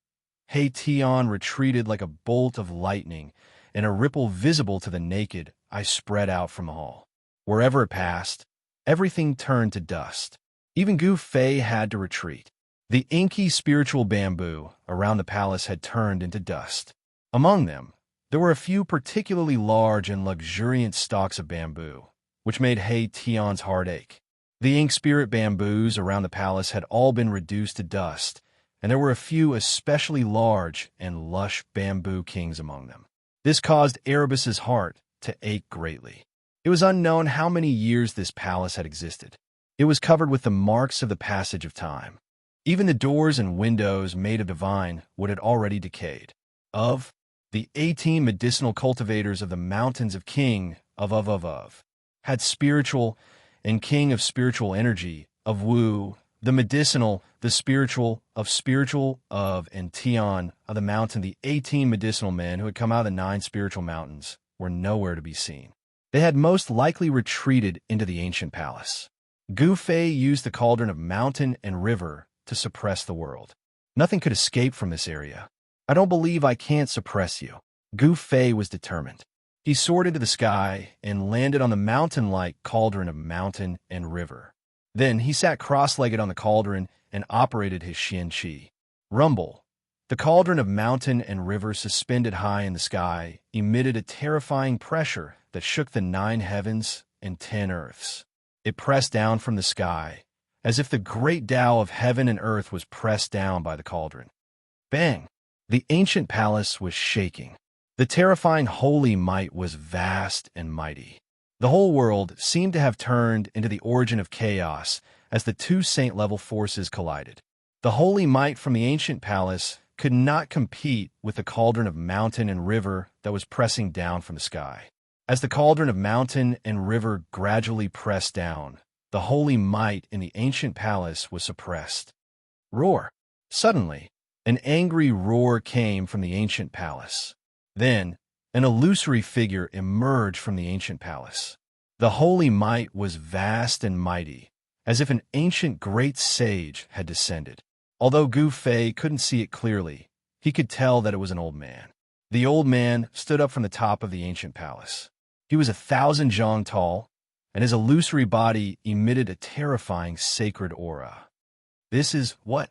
Tian retreated like a bolt of lightning, and a ripple visible to the naked eye spread out from the hall. Wherever it passed, everything turned to dust. Even Gu Fei had to retreat. The inky spiritual bamboo around the palace had turned into dust. Among them, there were a few particularly large and luxuriant stalks of bamboo, which made Tian's heart ache. The ink spirit bamboos around the palace had all been reduced to dust, and there were a few especially large and lush bamboo kings among them. This caused Erebus's heart to ache greatly. It was unknown how many years this palace had existed. It was covered with the marks of the passage of time. Even the doors and windows made of divine wood had already decayed. Of the 18 medicinal cultivators of the mountains of King of had spiritual and King of spiritual energy of Wu, the medicinal, the spiritual of, and Tian of the mountain. The 18 medicinal men who had come out of the 9 spiritual mountains were nowhere to be seen. They had most likely retreated into the ancient palace. Gu Fei used the cauldron of mountain and river to suppress the world. Nothing could escape from this area. I don't believe I can't suppress you. Gu Fei was determined. He soared into the sky and landed on the mountain-like cauldron of mountain and river. Then he sat cross-legged on the cauldron and operated his Xianxia. Rumble. The cauldron of mountain and river suspended high in the sky emitted a terrifying pressure that shook the 9 heavens and 10 earths. It pressed down from the sky, as if the great Tao of heaven and earth was pressed down by the cauldron. Bang! The ancient palace was shaking. The terrifying holy might was vast and mighty. The whole world seemed to have turned into the origin of chaos as the 2 saint-level forces collided. The holy might from the ancient palace could not compete with the cauldron of mountain and river that was pressing down from the sky. As the cauldron of mountain and river gradually pressed down, the holy might in the ancient palace was suppressed. Roar! Suddenly, an angry roar came from the ancient palace. Then, an illusory figure emerged from the ancient palace. The holy might was vast and mighty, as if an ancient great sage had descended. Although Gu Fei couldn't see it clearly, he could tell that it was an old man. The old man stood up from the top of the ancient palace. He was 1,000 zhang tall, and his illusory body emitted a terrifying sacred aura. This is what?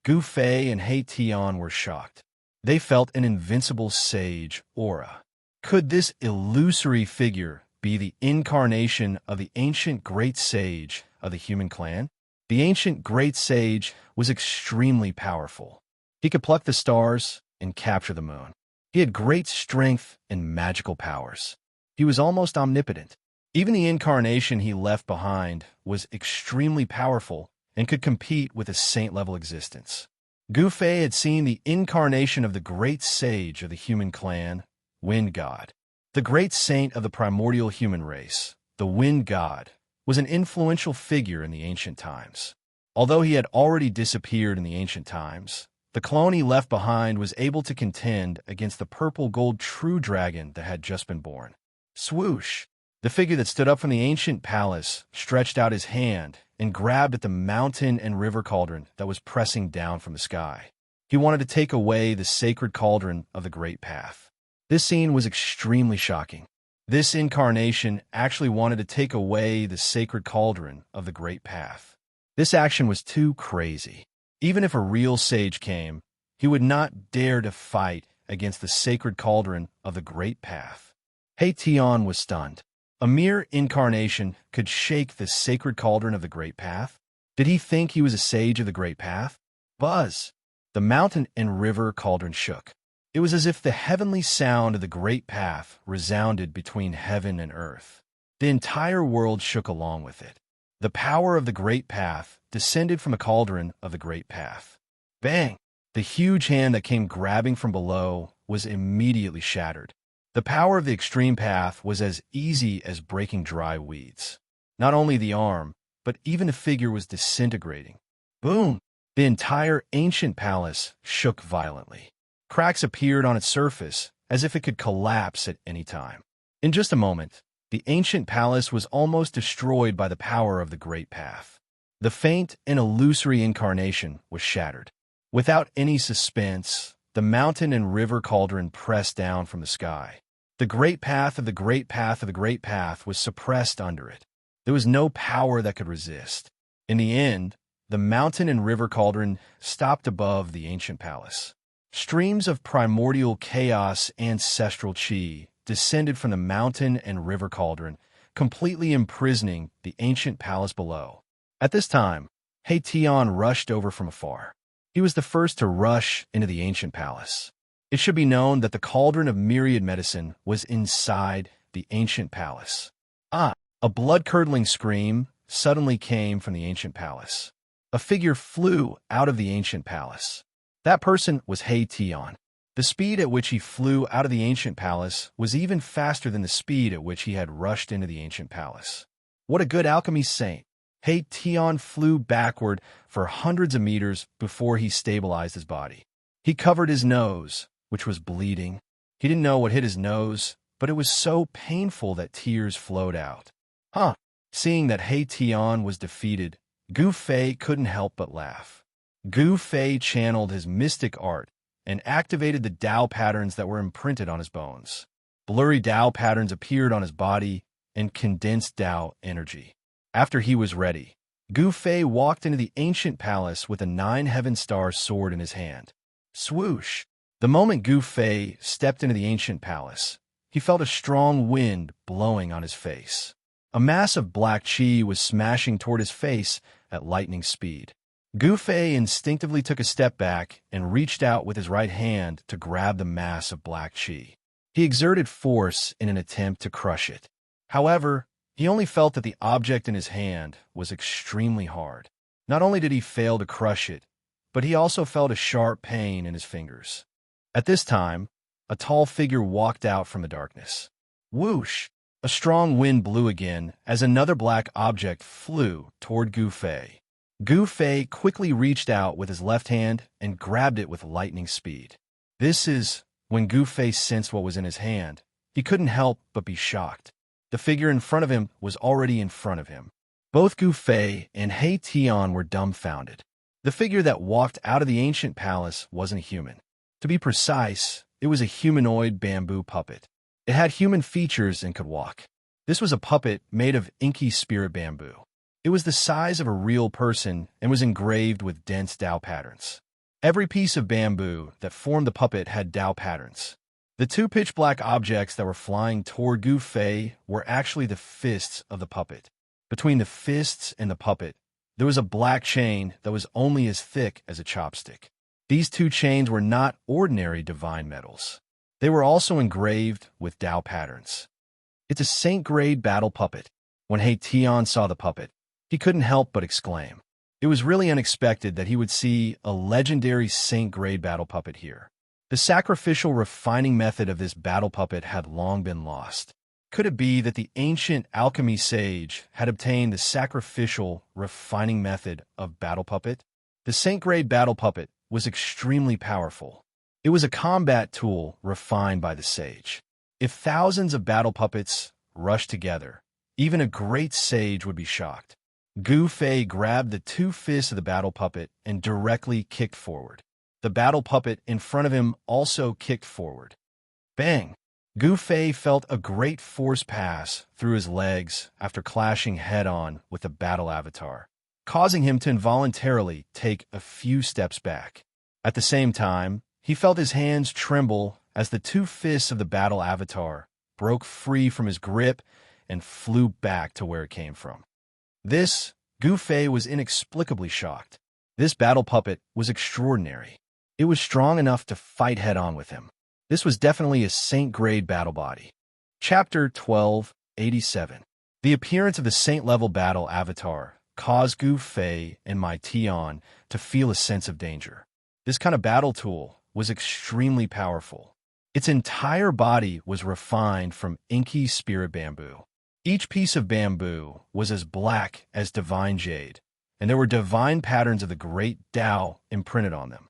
Gu Fei and Tian were shocked. They felt an invincible sage aura. Could this illusory figure be the incarnation of the ancient great sage of the human clan? The ancient great sage was extremely powerful. He could pluck the stars and capture the moon. He had great strength and magical powers. He was almost omnipotent. Even the incarnation he left behind was extremely powerful and could compete with a saint-level existence. Gu Fei had seen the incarnation of the great sage of the human clan Wind God. The great saint of the primordial human race, the Wind God, was an influential figure in the ancient times. Although he had already disappeared in the ancient times, the clone he left behind was able to contend against the purple-gold true dragon that had just been born. Swoosh! The figure that stood up from the ancient palace stretched out his hand and grabbed at the mountain and river cauldron that was pressing down from the sky. He wanted to take away the sacred cauldron of the Great Path. This scene was extremely shocking. This incarnation actually wanted to take away the sacred cauldron of the Great Path. This action was too crazy. Even if a real sage came, he would not dare to fight against the sacred cauldron of the Great Path. Xianxia was stunned. A mere incarnation could shake the sacred cauldron of the Great Path? Did he think he was a sage of the Great Path? Buzz! The mountain and river cauldron shook. It was as if the heavenly sound of the Great Path resounded between heaven and earth. The entire world shook along with it. The power of the Great Path descended from the cauldron of the Great Path. Bang! The huge hand that came grabbing from below was immediately shattered. The power of the extreme path was as easy as breaking dry weeds. Not only the arm, but even the figure was disintegrating. Boom! The entire ancient palace shook violently. Cracks appeared on its surface, as if it could collapse at any time. In just a moment, the ancient palace was almost destroyed by the power of the Great Path. The faint and illusory incarnation was shattered. Without any suspense, the mountain and river cauldron pressed down from the sky. The Great Path of the Great Path of the Great Path was suppressed under it. There was no power that could resist. In the end, the mountain and river cauldron stopped above the ancient palace. Streams of primordial chaos ancestral chi descended from the mountain and river cauldron, completely imprisoning the ancient palace below. At this time, Xianxia rushed over from afar. He was the first to rush into the ancient palace. It should be known that the cauldron of myriad medicine was inside the ancient palace. A blood-curdling scream suddenly came from the ancient palace. A figure flew out of the ancient palace. That person was Xianxia. The speed at which he flew out of the ancient palace was even faster than the speed at which he had rushed into the ancient palace. What a good alchemy saint! Xianxia flew backward for hundreds of meters before he stabilized his body. He covered his nose, which was bleeding. He didn't know what hit his nose, but it was so painful that tears flowed out. Seeing that Xianxia was defeated, Gu Fei couldn't help but laugh. Gu Fei channeled his mystic art and activated the Tao patterns that were imprinted on his bones. Blurry Tao patterns appeared on his body and condensed Tao energy. After he was ready, Gu Fei walked into the ancient palace with a 9-heaven-star sword in his hand. Swoosh! The moment Gu Fei stepped into the ancient palace, he felt a strong wind blowing on his face. A mass of black chi was smashing toward his face at lightning speed. Gu Fei instinctively took a step back and reached out with his right hand to grab the mass of black chi. He exerted force in an attempt to crush it. However, he only felt that the object in his hand was extremely hard. Not only did he fail to crush it, but he also felt a sharp pain in his fingers. At this time, a tall figure walked out from the darkness. Whoosh! A strong wind blew again as another black object flew toward Gu Fei. Gu Fei quickly reached out with his left hand and grabbed it with lightning speed. This is when Gu Fei sensed what was in his hand. He couldn't help but be shocked. The figure in front of him was already in front of him. Both Gu Fei and Xianxia were dumbfounded. The figure that walked out of the ancient palace wasn't a human. To be precise, it was a humanoid bamboo puppet. It had human features and could walk. This was a puppet made of inky spirit bamboo. It was the size of a real person and was engraved with dense Tao patterns. Every piece of bamboo that formed the puppet had Tao patterns. The two pitch-black objects that were flying toward Gu Fei were actually the fists of the puppet. Between the fists and the puppet, there was a black chain that was only as thick as a chopstick. These two chains were not ordinary divine metals. They were also engraved with Tao patterns. It's a saint-grade battle puppet. When Xianxia saw the puppet, he couldn't help but exclaim. It was really unexpected that he would see a legendary saint-grade battle puppet here. The sacrificial refining method of this battle puppet had long been lost. Could it be that the ancient alchemy sage had obtained the sacrificial refining method of battle puppet? The Saint-grade battle puppet was extremely powerful. It was a combat tool refined by the sage. If thousands of battle puppets rushed together, even a great sage would be shocked. Gu Fei grabbed the two fists of the battle puppet and directly kicked forward. The battle puppet in front of him also kicked forward. Bang! Gu Fei felt a great force pass through his legs after clashing head-on with the battle avatar, causing him to involuntarily take a few steps back. At the same time, he felt his hands tremble as the two fists of the battle avatar broke free from his grip and flew back to where it came from. Gu Fei was inexplicably shocked. This battle puppet was extraordinary. It was strong enough to fight head-on with him. This was definitely a Saint-grade battle body. Chapter 1287. The appearance of the Saint-level battle avatar caused Gu Fei and Mai Tian to feel a sense of danger. This kind of battle tool was extremely powerful. Its entire body was refined from inky spirit bamboo. Each piece of bamboo was as black as divine jade, and there were divine patterns of the great Tao imprinted on them.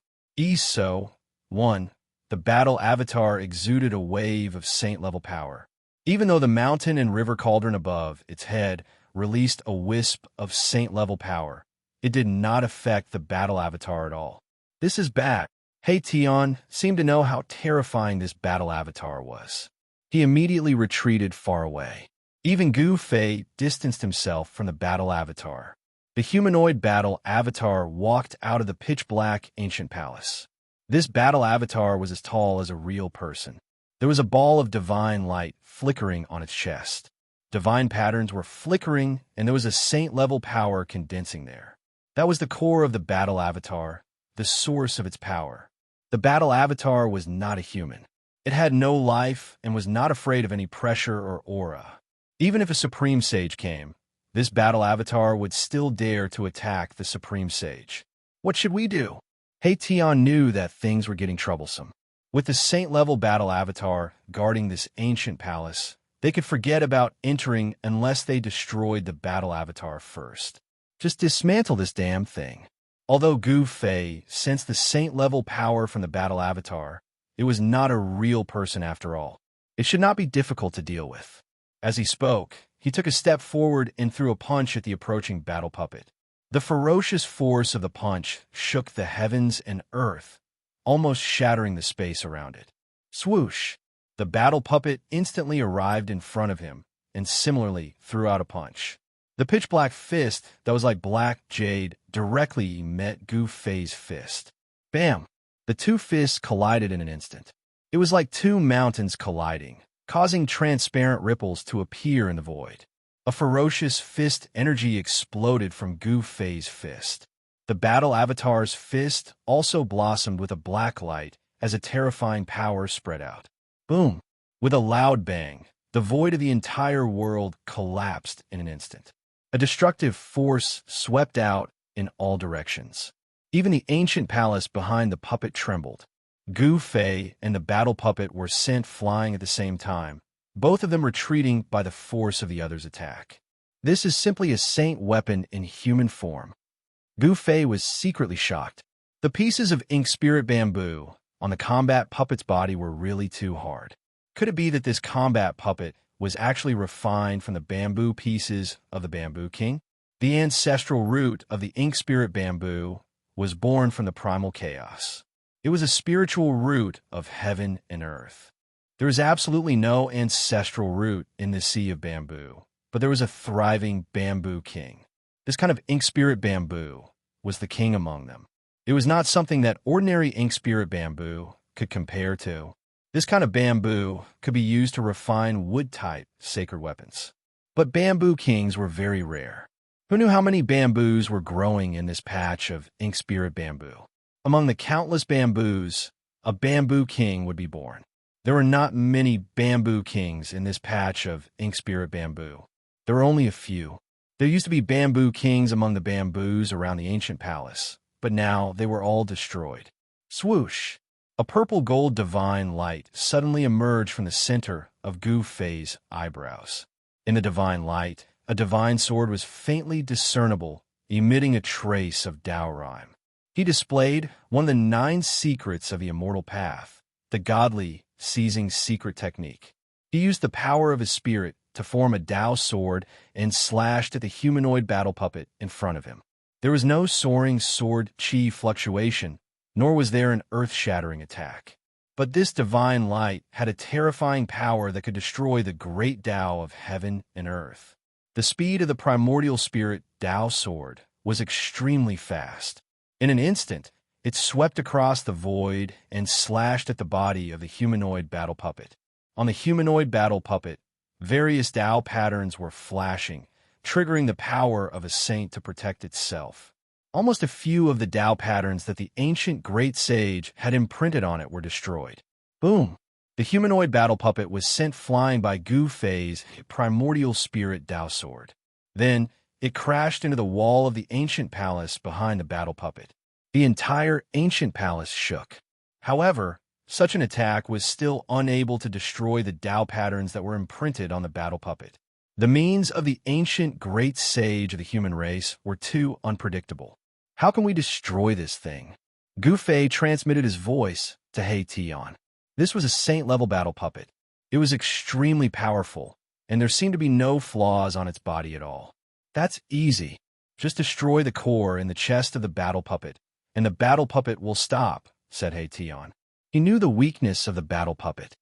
The battle avatar exuded a wave of saint-level power. Even though the mountain and river cauldron above its head released a wisp of saint-level power, it did not affect the battle avatar at all. This is bad. He Tian seemed to know how terrifying this battle avatar was. He immediately retreated far away. Even Gu Fei distanced himself from the battle avatar. The humanoid battle avatar walked out of the pitch-black ancient palace. This battle avatar was as tall as a real person. There was a ball of divine light flickering on its chest. Divine patterns were flickering, and there was a saint-level power condensing there. That was the core of the battle avatar, the source of its power. The battle avatar was not a human. It had no life and was not afraid of any pressure or aura. Even if a supreme sage came, this battle avatar would still dare to attack the supreme sage. What should we do? He Tian knew that things were getting troublesome. With the saint-level battle avatar guarding this ancient palace, they could forget about entering unless they destroyed the battle avatar first. Just dismantle this damn thing. Although Gu Fei sensed the saint-level power from the battle avatar, it was not a real person after all. It should not be difficult to deal with. As he spoke, he took a step forward and threw a punch at the approaching battle puppet. The ferocious force of the punch shook the heavens and earth, almost shattering the space around it. Swoosh! The battle puppet instantly arrived in front of him and similarly threw out a punch. The pitch-black fist that was like black jade directly met Gu Fei's fist. Bam! The two fists collided in an instant. It was like two mountains colliding, causing transparent ripples to appear in the void. A ferocious fist energy exploded from Gu Fei's fist. The battle avatar's fist also blossomed with a black light as a terrifying power spread out. Boom! With a loud bang, the void of the entire world collapsed in an instant. A destructive force swept out in all directions. Even the ancient palace behind the puppet trembled. Gu Fei and the battle puppet were sent flying at the same time, both of them retreating by the force of the other's attack. This is simply a saint weapon in human form. Gu Fei was secretly shocked. The pieces of ink spirit bamboo on the combat puppet's body were really too hard. Could it be that this combat puppet was actually refined from the bamboo pieces of the Bamboo King? The ancestral root of the ink spirit bamboo was born from the primal chaos. It was a spiritual root of heaven and earth. There is absolutely no ancestral root in the sea of bamboo, but there was a thriving Bamboo King. This kind of ink spirit bamboo was the king among them. It was not something that ordinary ink spirit bamboo could compare to. This kind of bamboo could be used to refine wood-type sacred weapons. But Bamboo Kings were very rare. Who knew how many bamboos were growing in this patch of ink spirit bamboo? Among the countless bamboos, a Bamboo King would be born. There were not many Bamboo Kings in this patch of ink spirit bamboo. There were only a few. There used to be Bamboo Kings among the bamboos around the ancient palace, but now they were all destroyed. Swoosh! A purple-gold divine light suddenly emerged from the center of Gu Fei's eyebrows. In the divine light, a divine sword was faintly discernible, emitting a trace of Tao rhyme. He displayed one of the 9 secrets of the immortal path, the godly seizing secret technique. He used the power of his spirit to form a Tao sword and slashed at the humanoid battle puppet in front of him. There was no soaring sword chi fluctuation, nor was there an earth-shattering attack. But this divine light had a terrifying power that could destroy the great Tao of heaven and earth. The speed of the primordial spirit Tao sword was extremely fast. In an instant, it swept across the void and slashed at the body of the humanoid battle puppet. On the humanoid battle puppet, various Tao patterns were flashing, triggering the power of a saint to protect itself. Almost a few of the Tao patterns that the ancient great sage had imprinted on it were destroyed. Boom! The humanoid battle puppet was sent flying by Gu Fei's primordial spirit Tao sword. Then, it crashed into the wall of the ancient palace behind the battle puppet. The entire ancient palace shook. However, such an attack was still unable to destroy the Tao patterns that were imprinted on the battle puppet. The means of the ancient great sage of the human race were too unpredictable. How can we destroy this thing? Gu Fei transmitted his voice to He Tian. This was a saint-level battle puppet. It was extremely powerful, and there seemed to be no flaws on its body at all. That's easy. Just destroy the core in the chest of the battle puppet, and the battle puppet will stop, said He Tian. He knew the weakness of the battle puppet.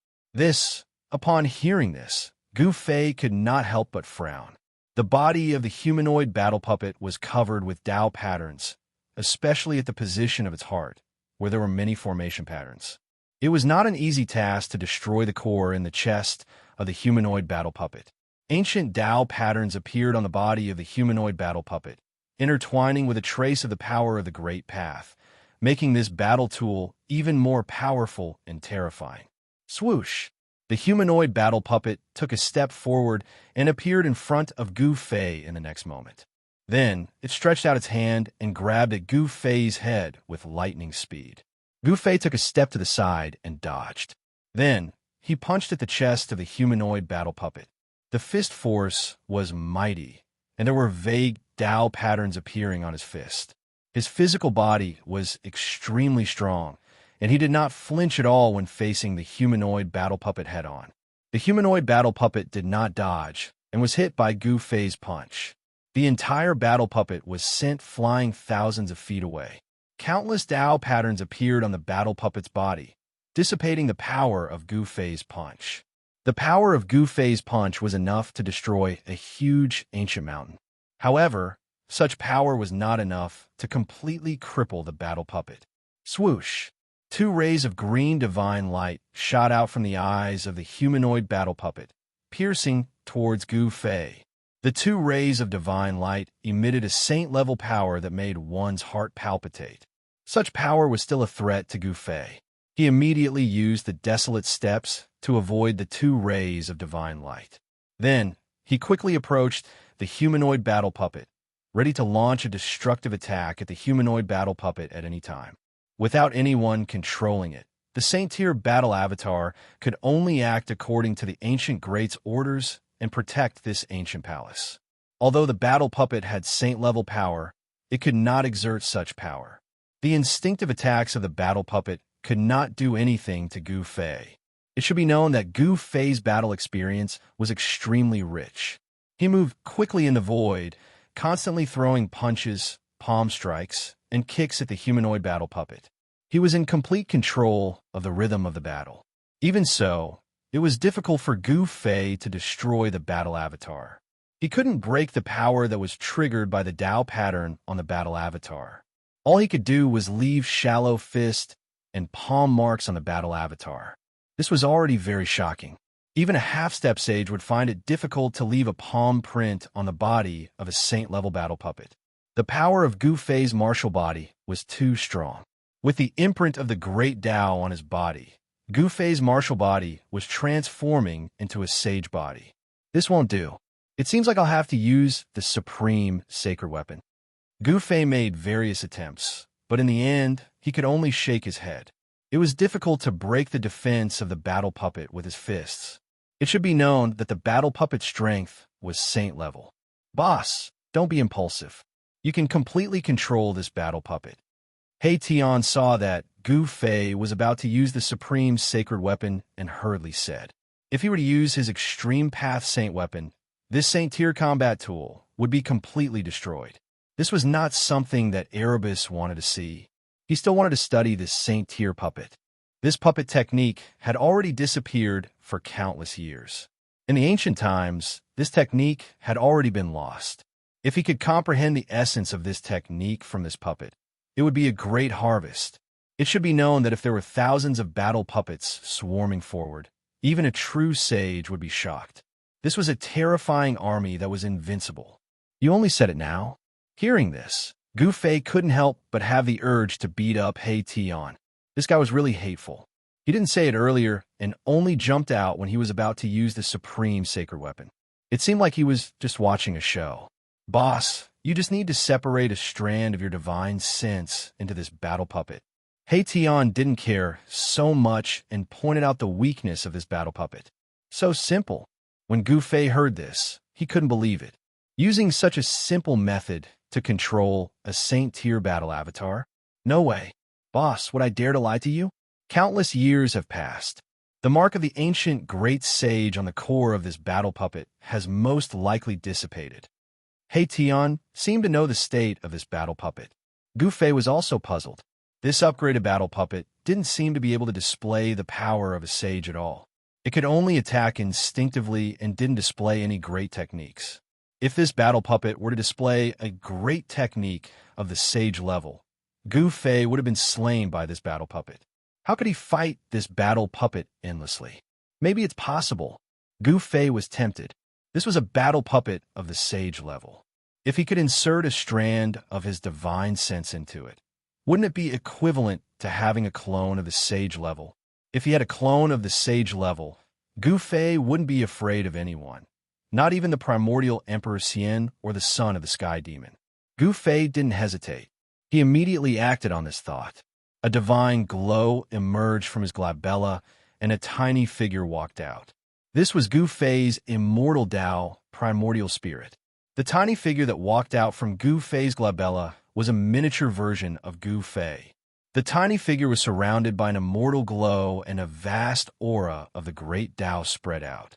Upon hearing this, Gu Fei could not help but frown. The body of the humanoid battle puppet was covered with Tao patterns, especially at the position of its heart, where there were many formation patterns. It was not an easy task to destroy the core in the chest of the humanoid battle puppet. Ancient Tao patterns appeared on the body of the humanoid battle puppet, intertwining with a trace of the power of the Great Path, making this battle tool even more powerful and terrifying. Swoosh! The humanoid battle puppet took a step forward and appeared in front of Gu Fei in the next moment. Then, it stretched out its hand and grabbed at Gu Fei's head with lightning speed. Gu Fei took a step to the side and dodged. Then, he punched at the chest of the humanoid battle puppet. The fist force was mighty, and there were vague Tao patterns appearing on his fist. His physical body was extremely strong, and he did not flinch at all when facing the humanoid battle puppet head-on. The humanoid battle puppet did not dodge and was hit by Gu Fei's punch. The entire battle puppet was sent flying thousands of feet away. Countless Tao patterns appeared on the battle puppet's body, dissipating the power of Gu Fei's punch. The power of Gu Fei's punch was enough to destroy a huge ancient mountain. However, such power was not enough to completely cripple the battle puppet. Swoosh! 2 rays of green divine light shot out from the eyes of the humanoid battle puppet, piercing towards Gu Fei. The 2 rays of divine light emitted a saint-level power that made one's heart palpitate. Such power was still a threat to Gu Fei. He immediately used the desolate steps to avoid the 2 rays of divine light. Then, he quickly approached the humanoid battle puppet, ready to launch a destructive attack at the humanoid battle puppet at any time. Without anyone controlling it, the Saint-Tier battle avatar could only act according to the ancient great's orders and protect this ancient palace. Although the battle puppet had saint-level power, it could not exert such power. The instinctive attacks of the battle puppet could not do anything to Gu Fei. It should be known that Gu Fei's battle experience was extremely rich. He moved quickly in the void, constantly throwing punches, palm strikes, and kicks at the humanoid battle puppet. He was in complete control of the rhythm of the battle. Even so, it was difficult for Gu Fei to destroy the battle avatar. He couldn't break the power that was triggered by the Tao pattern on the battle avatar. All he could do was leave shallow fist and palm marks on the battle avatar. This was already very shocking. Even a half-step sage would find it difficult to leave a palm print on the body of a saint-level battle puppet. The power of Gu Fei's martial body was too strong. With the imprint of the great Tao on his body, Gu Fei's martial body was transforming into a sage body. This won't do. It seems like I'll have to use the supreme sacred weapon. Gu Fei made various attempts, but in the end, he could only shake his head. It was difficult to break the defense of the battle puppet with his fists. It should be known that the battle puppet's strength was saint level. Boss, don't be impulsive. You can completely control this battle puppet. He Tian saw that Gu Fei was about to use the supreme sacred weapon and hurriedly said, if he were to use his extreme path saint weapon, this saint tier combat tool would be completely destroyed. This was not something that Erebus wanted to see. He still wanted to study this saint tier puppet. This puppet technique had already disappeared for countless years. In the ancient times, this technique had already been lost. If he could comprehend the essence of this technique from this puppet, it would be a great harvest. It should be known that if there were thousands of battle puppets swarming forward, even a true sage would be shocked. This was a terrifying army that was invincible. You only said it now? Hearing this, Gu Fei couldn't help but have the urge to beat up He Tian. This guy was really hateful. He didn't say it earlier and only jumped out when he was about to use the supreme sacred weapon. It seemed like he was just watching a show. Boss, you just need to separate a strand of your divine sense into this battle puppet. He Tian didn't care so much and pointed out the weakness of this battle puppet. So simple. When Gu Fei heard this, he couldn't believe it. Using such a simple method to control a saint-tier battle avatar? No way. Boss, would I dare to lie to you? Countless years have passed. The mark of the ancient great sage on the core of this battle puppet has most likely dissipated. He Tian seemed to know the state of this battle puppet. Gu Fei was also puzzled. This upgraded battle puppet didn't seem to be able to display the power of a sage at all. It could only attack instinctively and didn't display any great techniques. If this battle puppet were to display a great technique of the sage level, Gu Fei would have been slain by this battle puppet. How could he fight this battle puppet endlessly? Maybe it's possible. Gu Fei was tempted. This was a battle puppet of the sage level. If he could insert a strand of his divine sense into it, wouldn't it be equivalent to having a clone of the sage level? If he had a clone of the sage level, Gu Fei wouldn't be afraid of anyone, not even the primordial Emperor Xian or the son of the Sky Demon. Gu Fei didn't hesitate. He immediately acted on this thought. A divine glow emerged from his glabella, and a tiny figure walked out. This was Gu Fei's immortal Tao, primordial spirit. The tiny figure that walked out from Gu Fei's glabella was a miniature version of Gu Fei. The tiny figure was surrounded by an immortal glow and a vast aura of the great Tao spread out.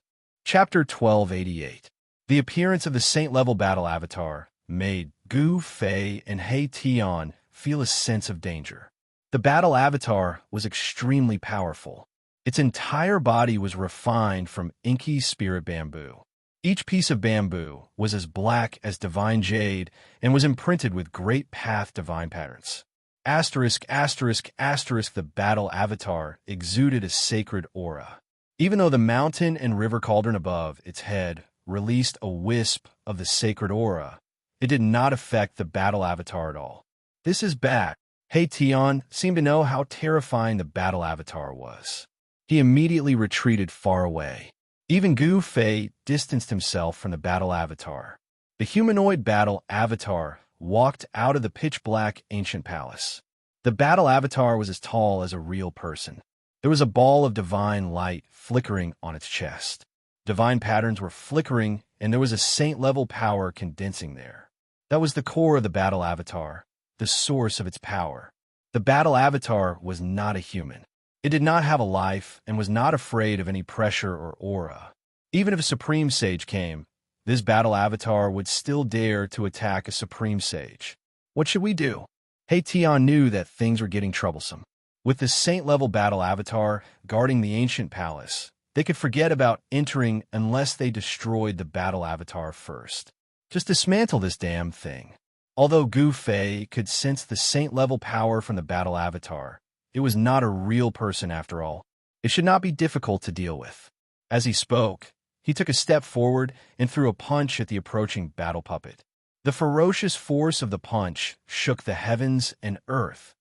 Chapter 1288. The appearance of the saint-level battle avatar made Gu Fei and He Tian feel a sense of danger. The battle avatar was extremely powerful. Its entire body was refined from inky spirit bamboo. Each piece of bamboo was as black as divine jade and was imprinted with great path divine patterns. Asterisk, asterisk, asterisk, the battle avatar exuded a sacred aura. Even though the mountain and river cauldron above its head released a wisp of the sacred aura, it did not affect the battle avatar at all. This is bad. He Tian seemed to know how terrifying the battle avatar was. He immediately retreated far away. Even Gu Fei distanced himself from the battle avatar. The humanoid battle avatar walked out of the pitch-black ancient palace. The battle avatar was as tall as a real person. There was a ball of divine light flickering on its chest. Divine patterns were flickering, and there was a saint-level power condensing there. That was the core of the battle avatar, the source of its power. The battle avatar was not a human. It did not have a life and was not afraid of any pressure or aura. Even if a supreme sage came, this battle avatar would still dare to attack a supreme sage. What should we do? He Tian knew that things were getting troublesome. With the saint-level battle avatar guarding the ancient palace, they could forget about entering unless they destroyed the battle avatar first. Just dismantle this damn thing. Although Gu Fei could sense the saint-level power from the battle avatar, it was not a real person after all. It should not be difficult to deal with. As he spoke, he took a step forward and threw a punch at the approaching battle puppet. The ferocious force of the punch shook the heavens and earth,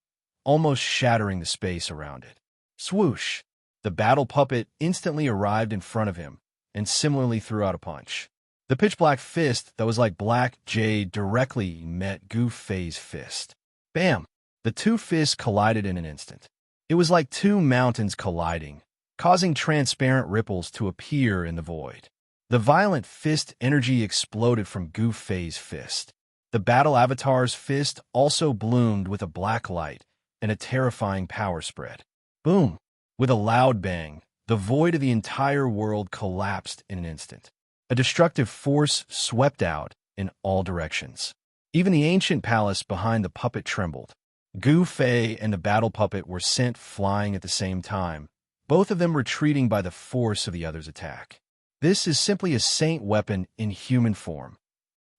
almost shattering the space around it. Swoosh! The battle puppet instantly arrived in front of him and similarly threw out a punch. The pitch-black fist that was like black jade directly met Gu Fei's fist. Bam! The two fists collided in an instant. It was like two mountains colliding, causing transparent ripples to appear in the void. The violent fist energy exploded from Gu Fei's fist. The battle avatar's fist also bloomed with a black light and a terrifying power spread. Boom! With a loud bang, the void of the entire world collapsed in an instant. A destructive force swept out in all directions. Even the ancient palace behind the puppet trembled. Gu Fei and the battle puppet were sent flying at the same time, both of them retreating by the force of the other's attack. This is simply a saint weapon in human form.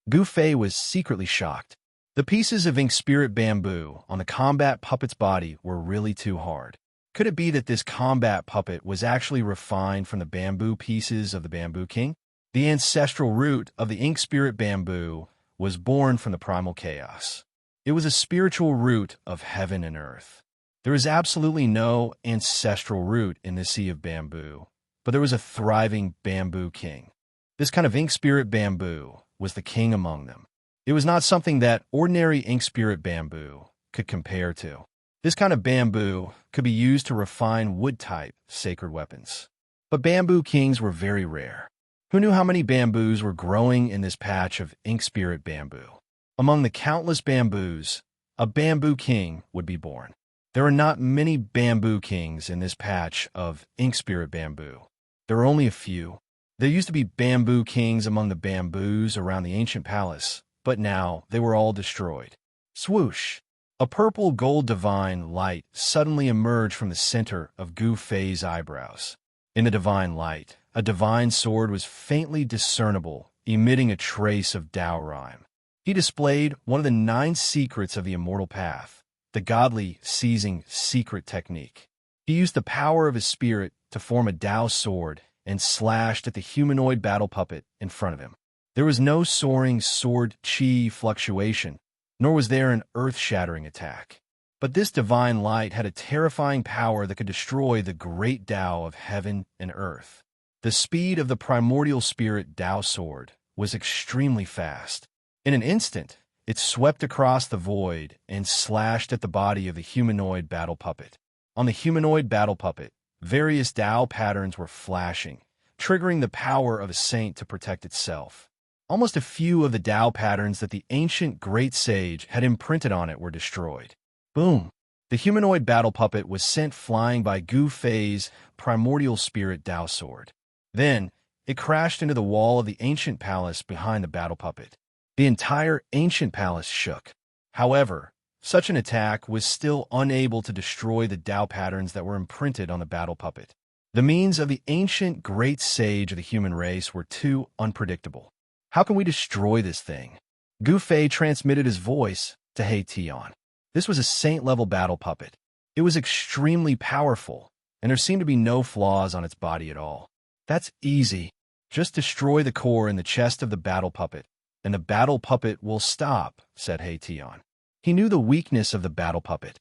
Gu Fei was secretly shocked. The pieces of ink spirit bamboo on the combat puppet's body were really too hard. Could it be that this combat puppet was actually refined from the bamboo pieces of the Bamboo King? The ancestral root of the ink spirit bamboo was born from the primal chaos. It was a spiritual root of heaven and earth. There is absolutely no ancestral root in the sea of bamboo, but there was a thriving Bamboo King. This kind of ink spirit bamboo was the king among them. It was not something that ordinary ink spirit bamboo could compare to. This kind of bamboo could be used to refine wood-type sacred weapons. But bamboo kings were very rare. Who knew how many bamboos were growing in this patch of ink spirit bamboo? Among the countless bamboos, a bamboo king would be born. There are not many bamboo kings in this patch of ink spirit bamboo. There are only a few. There used to be bamboo kings among the bamboos around the ancient palace, but now they were all destroyed. Swoosh! A purple gold divine light suddenly emerged from the center of Gu Fei's eyebrows. In the divine light, a divine sword was faintly discernible, emitting a trace of Tao rhyme. He displayed one of the 9 secrets of the immortal path, the godly seizing secret technique. He used the power of his spirit to form a Tao sword and slashed at the humanoid battle puppet in front of him. There was no soaring sword chi fluctuation, nor was there an earth-shattering attack. But this divine light had a terrifying power that could destroy the great Tao of heaven and earth. The speed of the primordial spirit Tao sword was extremely fast. In an instant, it swept across the void and slashed at the body of the humanoid battle puppet. On the humanoid battle puppet, various Tao patterns were flashing, triggering the power of a saint to protect itself. Almost a few of the Tao patterns that the ancient great sage had imprinted on it were destroyed. Boom! The humanoid battle puppet was sent flying by Gu Fei's primordial spirit Tao sword. Then, it crashed into the wall of the ancient palace behind the battle puppet. The entire ancient palace shook. However, such an attack was still unable to destroy the Tao patterns that were imprinted on the battle puppet. The means of the ancient great sage of the human race were too unpredictable. How can we destroy this thing? Gu Fei transmitted his voice to He Tian. This was a saint-level battle puppet. It was extremely powerful, and there seemed to be no flaws on its body at all. That's easy. Just destroy the core in the chest of the battle puppet, and the battle puppet will stop, said He Tian. He knew the weakness of the battle puppet.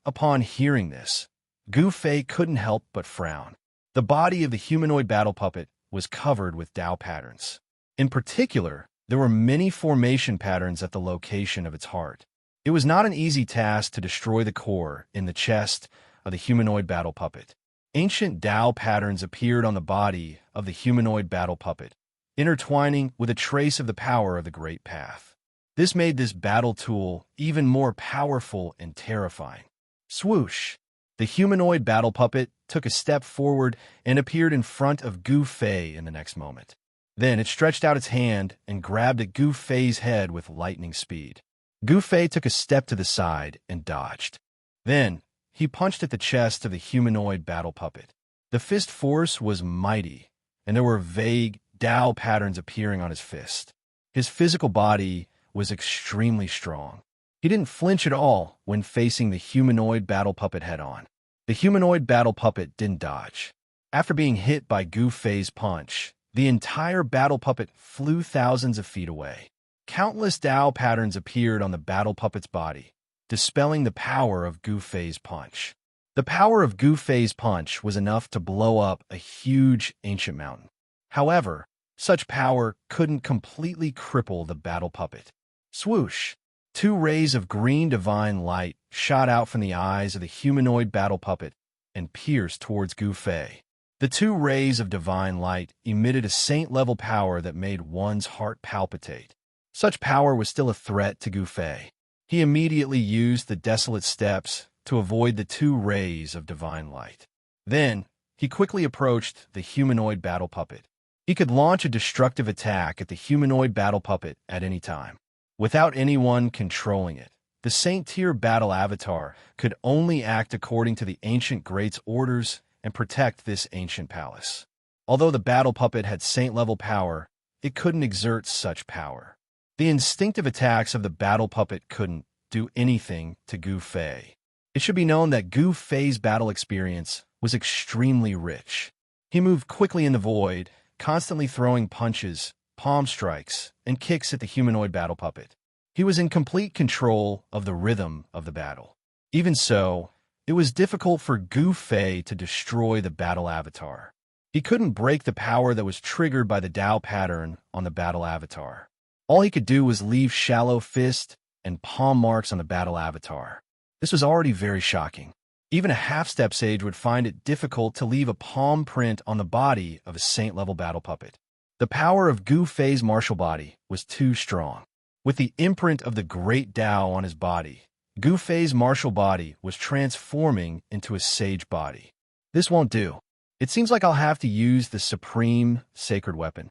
Upon hearing this, Gu Fei couldn't help but frown. The body of the humanoid battle puppet was covered with Tao patterns. In particular, there were many formation patterns at the location of its heart. It was not an easy task to destroy the core in the chest of the humanoid battle puppet. Ancient Tao patterns appeared on the body of the humanoid battle puppet, intertwining with a trace of the power of the Great Path. This made this battle tool even more powerful and terrifying. Swoosh! The humanoid battle puppet took a step forward and appeared in front of Gu Fei in the next moment. Then it stretched out its hand and grabbed at Gu Fei's head with lightning speed. Gu Fei took a step to the side and dodged. Then, he punched at the chest of the humanoid battle puppet. The fist force was mighty, and there were vague Tao patterns appearing on his fist. His physical body was extremely strong. He didn't flinch at all when facing the humanoid battle puppet head-on. The humanoid battle puppet didn't dodge. After being hit by Gu Fei's punch, the entire battle puppet flew thousands of feet away. Countless Tao patterns appeared on the battle puppet's body, dispelling the power of Gu Fei's punch. The power of Gu Fei's punch was enough to blow up a huge ancient mountain. However, such power couldn't completely cripple the battle puppet. Swoosh! Two rays of green divine light shot out from the eyes of the humanoid battle puppet and pierced towards Gu Fei. The two rays of divine light emitted a saint-level power that made one's heart palpitate. Such power was still a threat to Gu Fei. He immediately used the desolate steps to avoid the two rays of divine light. Then, he quickly approached the humanoid battle puppet. He could launch a destructive attack at the humanoid battle puppet at any time. Without anyone controlling it, the Saint-Tier battle avatar could only act according to the ancient great's orders and protect this ancient palace. Although the battle puppet had saint-level power, it couldn't exert such power. The instinctive attacks of the battle puppet couldn't do anything to Gu Fei. It should be known that Gu Fei's battle experience was extremely rich. He moved quickly in the void, constantly throwing punches, palm strikes, and kicks at the humanoid battle puppet. He was in complete control of the rhythm of the battle. Even so, it was difficult for Gu Fei to destroy the battle avatar. He couldn't break the power that was triggered by the Dao pattern on the battle avatar. All he could do was leave shallow fist and palm marks on the battle avatar. This was already very shocking. Even a half-step sage would find it difficult to leave a palm print on the body of a saint-level battle puppet. The power of Gu Fei's martial body was too strong. With the imprint of the great Dao on his body, Gu Fei's martial body was transforming into a sage body. This won't do. It seems like I'll have to use the supreme sacred weapon.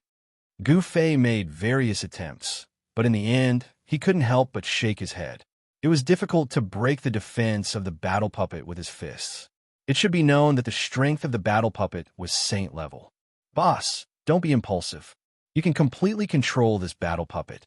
Gu Fei made various attempts, but in the end, he couldn't help but shake his head. It was difficult to break the defense of the battle puppet with his fists. It should be known that the strength of the battle puppet was saint level. Boss, don't be impulsive. You can completely control this battle puppet.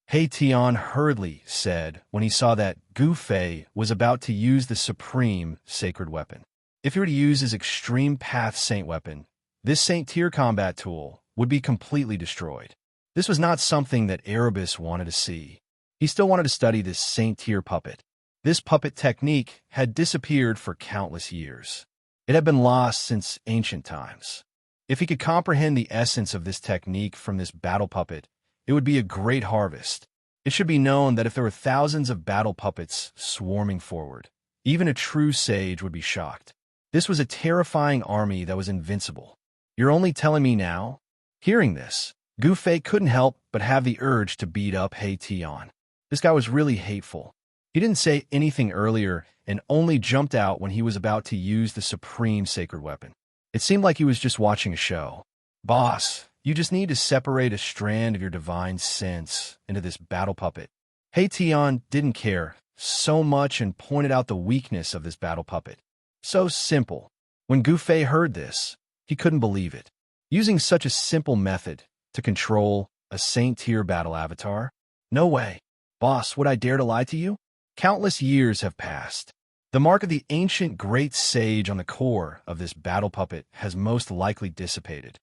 He Tian hurriedly said when he saw that Gu Fei was about to use the supreme sacred weapon. If he were to use his extreme path saint weapon, this saint-tier combat tool would be completely destroyed. This was not something that Erebus wanted to see. He still wanted to study this saint-tier puppet. This puppet technique had disappeared for countless years. It had been lost since ancient times. If he could comprehend the essence of this technique from this battle puppet, it would be a great harvest. It should be known that if there were thousands of battle puppets swarming forward, even a true sage would be shocked. This was a terrifying army that was invincible. You're only telling me now? Hearing this, Gu Fei couldn't help but have the urge to beat up He Tian. This guy was really hateful. He didn't say anything earlier and only jumped out when he was about to use the supreme sacred weapon. It seemed like he was just watching a show. Boss, you just need to separate a strand of your divine sense into this battle puppet. He Tian didn't care so much and pointed out the weakness of this battle puppet. So simple. When Gu Fei heard this, he couldn't believe it. Using such a simple method to control a saint-tier battle avatar? No way. Boss, would I dare to lie to you? Countless years have passed. The mark of the ancient great sage on the core of this battle puppet has most likely dissipated.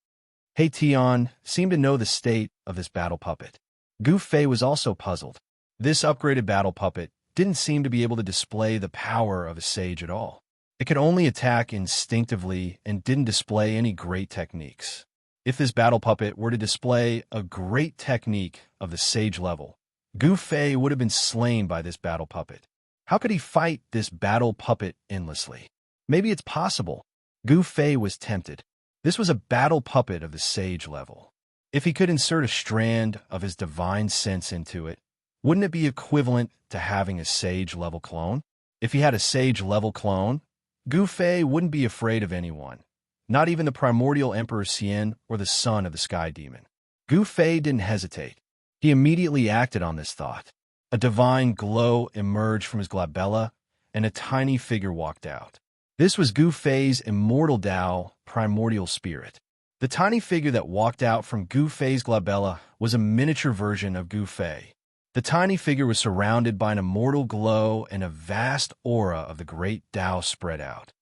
He Tian seemed to know the state of this battle puppet. Gu Fei was also puzzled. This upgraded battle puppet didn't seem to be able to display the power of a sage at all. It could only attack instinctively and didn't display any great techniques. If this battle puppet were to display a great technique of the sage level, Gu Fei would have been slain by this battle puppet. How could he fight this battle puppet endlessly? Maybe it's possible. Gu Fei was tempted. This was a battle puppet of the sage level. If he could insert a strand of his divine sense into it, wouldn't it be equivalent to having a sage level clone? If he had a sage level clone, Gu Fei wouldn't be afraid of anyone, not even the primordial Emperor Xian or the son of the Sky Demon. Gu Fei didn't hesitate. He immediately acted on this thought. A divine glow emerged from his glabella, and a tiny figure walked out. This was Gu Fei's immortal Dao, primordial spirit. The tiny figure that walked out from Gu Fei's glabella was a miniature version of Gu Fei. The tiny figure was surrounded by an immortal glow, and a vast aura of the great Dao spread out.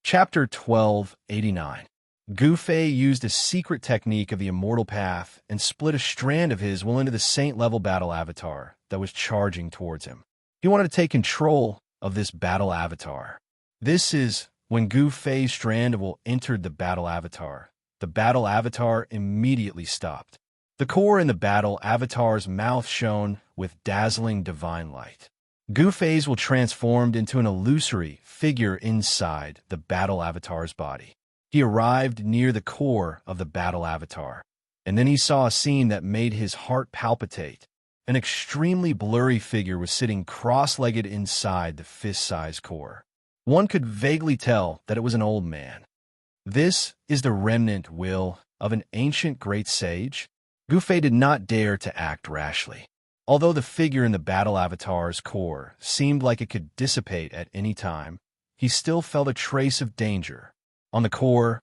Chapter 1289. Gu Fei used a secret technique of the immortal path and split a strand of his will into the saint-level battle avatar that was charging towards him. He wanted to take control of this battle avatar. This is when Gu Fei's strand of will entered the battle avatar. The battle avatar immediately stopped. The core in the battle avatar's mouth shone with dazzling divine light. Gu Fei's will transformed into an illusory figure inside the battle avatar's body. He arrived near the core of the battle avatar, and then he saw a scene that made his heart palpitate. An extremely blurry figure was sitting cross-legged inside the fist-sized core. One could vaguely tell that it was an old man. This is the remnant will of an ancient great sage? Gu Fei did not dare to act rashly. Although the figure in the battle avatar's core seemed like it could dissipate at any time, he still felt a trace of danger. On the core,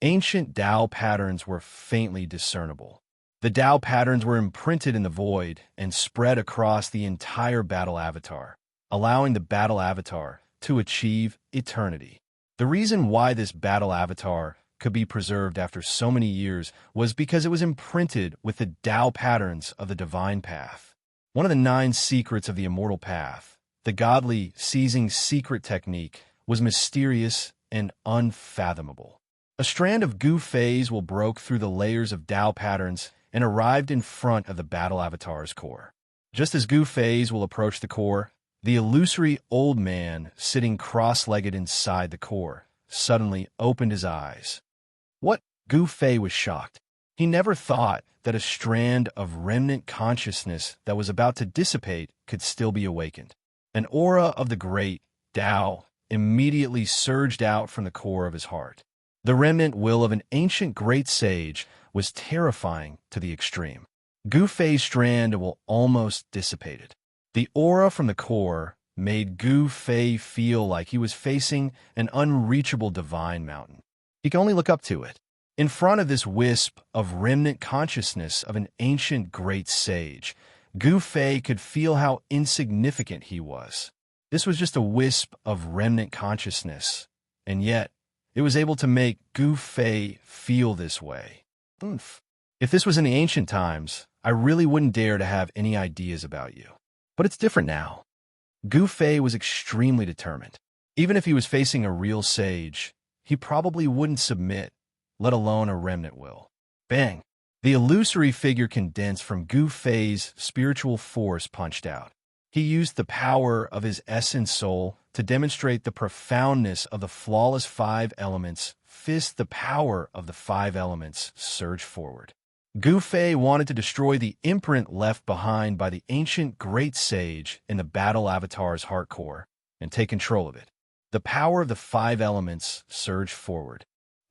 ancient Tao patterns were faintly discernible. The Tao patterns were imprinted in the void and spread across the entire battle avatar, allowing the battle avatar to achieve eternity. The reason why this battle avatar could be preserved after so many years was because it was imprinted with the Tao patterns of the divine path. One of the 9 secrets of the immortal path, the godly seizing secret technique, was mysterious and unfathomable. A strand of Gu Fei's will broke through the layers of Tao patterns and arrived in front of the battle avatar's core. Just as Gu Fei's will approached the core, the illusory old man sitting cross-legged inside the core suddenly opened his eyes. What? Gu Fei was shocked. He never thought that a strand of remnant consciousness that was about to dissipate could still be awakened. An aura of the great Tao immediately surged out from the core of his heart. The remnant will of an ancient great sage was terrifying to the extreme. Gu Fei's strand will almost dissipated. The aura from the core made Gu Fei feel like he was facing an unreachable divine mountain. He could only look up to it. In front of this wisp of remnant consciousness of an ancient great sage, Gu Fei could feel how insignificant he was. This was just a wisp of remnant consciousness, and yet it was able to make Gu Fei feel this way. If this was in the ancient times, I really wouldn't dare to have any ideas about you. But it's different now. Gu Fei was extremely determined. Even if he was facing a real sage, he probably wouldn't submit, let alone a remnant will. Bang! The illusory figure condensed from Gu Fei's spiritual force punched out. He used the power of his essence soul to demonstrate the profoundness of the flawless 5 elements. Fist, the power of the 5 elements, surged forward. Gu Fei wanted to destroy the imprint left behind by the ancient great sage in the battle avatar's heart core and take control of it. The power of the 5 elements surged forward.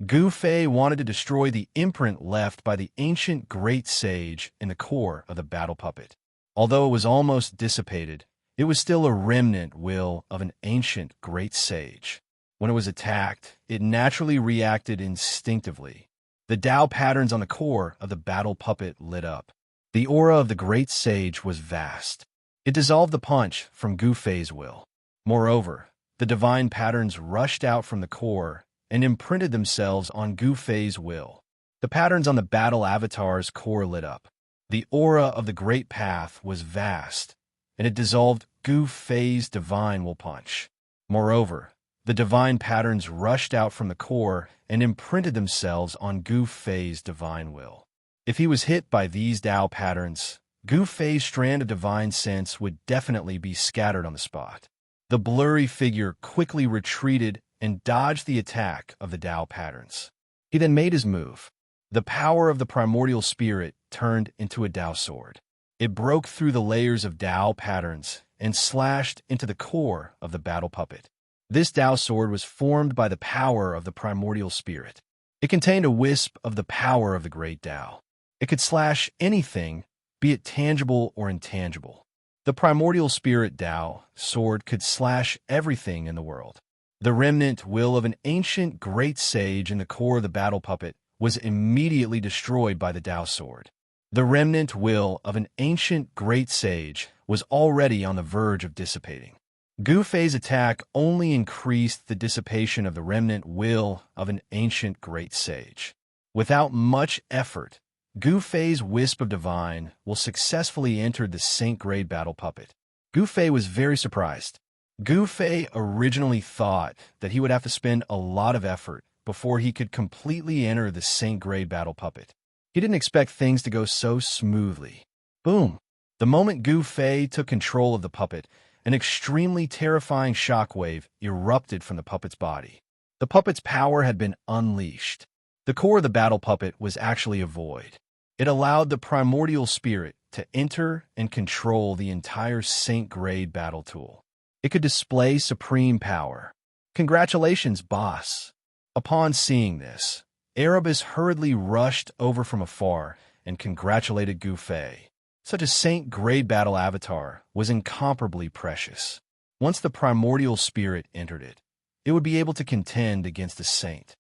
Gu Fei wanted to destroy the imprint left by the ancient great sage in the core of the battle puppet. Although it was almost dissipated, it was still a remnant will of an ancient great sage. When it was attacked, it naturally reacted instinctively. The Tao patterns on the core of the battle puppet lit up. The aura of the great sage was vast. It dissolved the punch from Gu Fei's will. Moreover, the divine patterns rushed out from the core and imprinted themselves on Gu Fei's will. The patterns on the battle avatar's core lit up. The aura of the great path was vast, and it dissolved Gu Fei's divine will punch. Moreover, the divine patterns rushed out from the core and imprinted themselves on Gu Fei's divine will. If he was hit by these Tao patterns, Gu Fei's strand of divine sense would definitely be scattered on the spot. The blurry figure quickly retreated and dodged the attack of the Tao patterns. He then made his move. The power of the primordial spirit turned into a Tao sword. It broke through the layers of Tao patterns and slashed into the core of the battle puppet. This Tao sword was formed by the power of the primordial spirit. It contained a wisp of the power of the great Tao. It could slash anything, be it tangible or intangible. The primordial spirit Tao sword could slash everything in the world. The remnant will of an ancient great sage in the core of the battle puppet was immediately destroyed by the Tao sword. The remnant will of an ancient great sage was already on the verge of dissipating. Gu Fei's attack only increased the dissipation of the remnant will of an ancient great sage. Without much effort, Gu Fei's wisp of divine will successfully entered the Saint-grade battle puppet. Gu Fei was very surprised. Gu Fei originally thought that he would have to spend a lot of effort before he could completely enter the Saint-grade battle puppet. He didn't expect things to go so smoothly. Boom! The moment Gu Fei took control of the puppet, an extremely terrifying shockwave erupted from the puppet's body. The puppet's power had been unleashed. The core of the battle puppet was actually a void. It allowed the primordial spirit to enter and control the entire Saint-grade battle tool. It could display supreme power. Congratulations, boss! Upon seeing this, Erebus hurriedly rushed over from afar and congratulated Gu Fei. Such a Saint-grade battle avatar was incomparably precious. Once the primordial spirit entered it, it would be able to contend against a saint.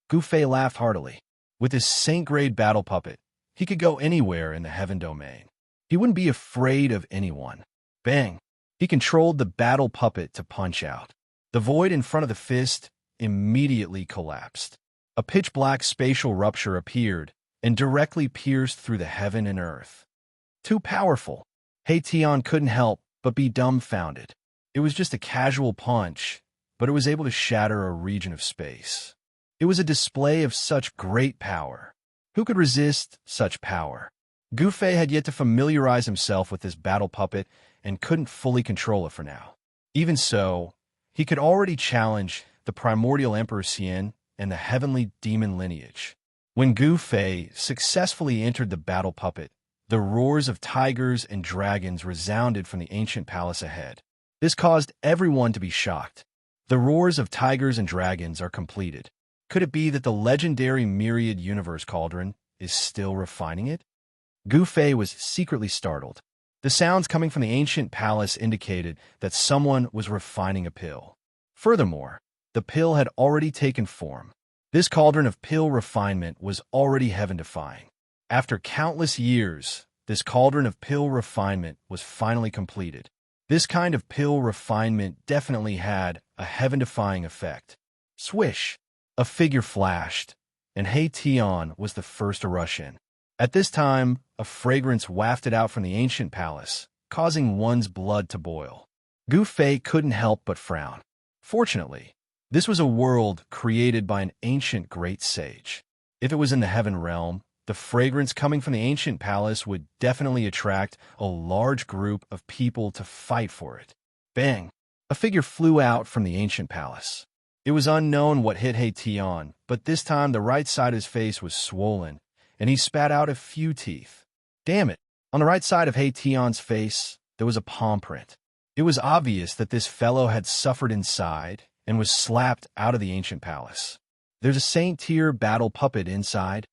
Gu Fei laughed heartily. With his Saint-grade battle puppet, he could go anywhere in the heaven domain. He wouldn't be afraid of anyone. Bang! He controlled the battle puppet to punch out. The void in front of the fist immediately collapsed. A pitch-black spatial rupture appeared and directly pierced through the heaven and earth. Too powerful. Tian couldn't help but be dumbfounded. It was just a casual punch, but it was able to shatter a region of space. It was a display of such great power. Who could resist such power? Gu Fei had yet to familiarize himself with this battle puppet and couldn't fully control it for now. Even so, he could already challenge the primordial Emperor Xian and the heavenly demon lineage. When Gu Fei successfully entered the battle puppet, the roars of tigers and dragons resounded from the ancient palace ahead. This caused everyone to be shocked. The roars of tigers and dragons are completed. Could it be that the legendary Myriad Universe Cauldron is still refining it? Gu Fei was secretly startled. The sounds coming from the ancient palace indicated that someone was refining a pill. Furthermore, the pill had already taken form. This cauldron of pill refinement was already heaven-defying. After countless years, this cauldron of pill refinement was finally completed. This kind of pill refinement definitely had a heaven-defying effect. Swish! A figure flashed, and Tian was the first to rush in. At this time, a fragrance wafted out from the ancient palace, causing one's blood to boil. Gu Fei couldn't help but frown. Fortunately, this was a world created by an ancient great sage. If it was in the heaven realm, the fragrance coming from the ancient palace would definitely attract a large group of people to fight for it. Bang! A figure flew out from the ancient palace. It was unknown what hit Tian, but this time the right side of his face was swollen, and he spat out a few teeth. Damn it! On the right side of Tian's face, there was a palm print. It was obvious that this fellow had suffered inside and was slapped out of the ancient palace. There's a saint-tier battle puppet inside.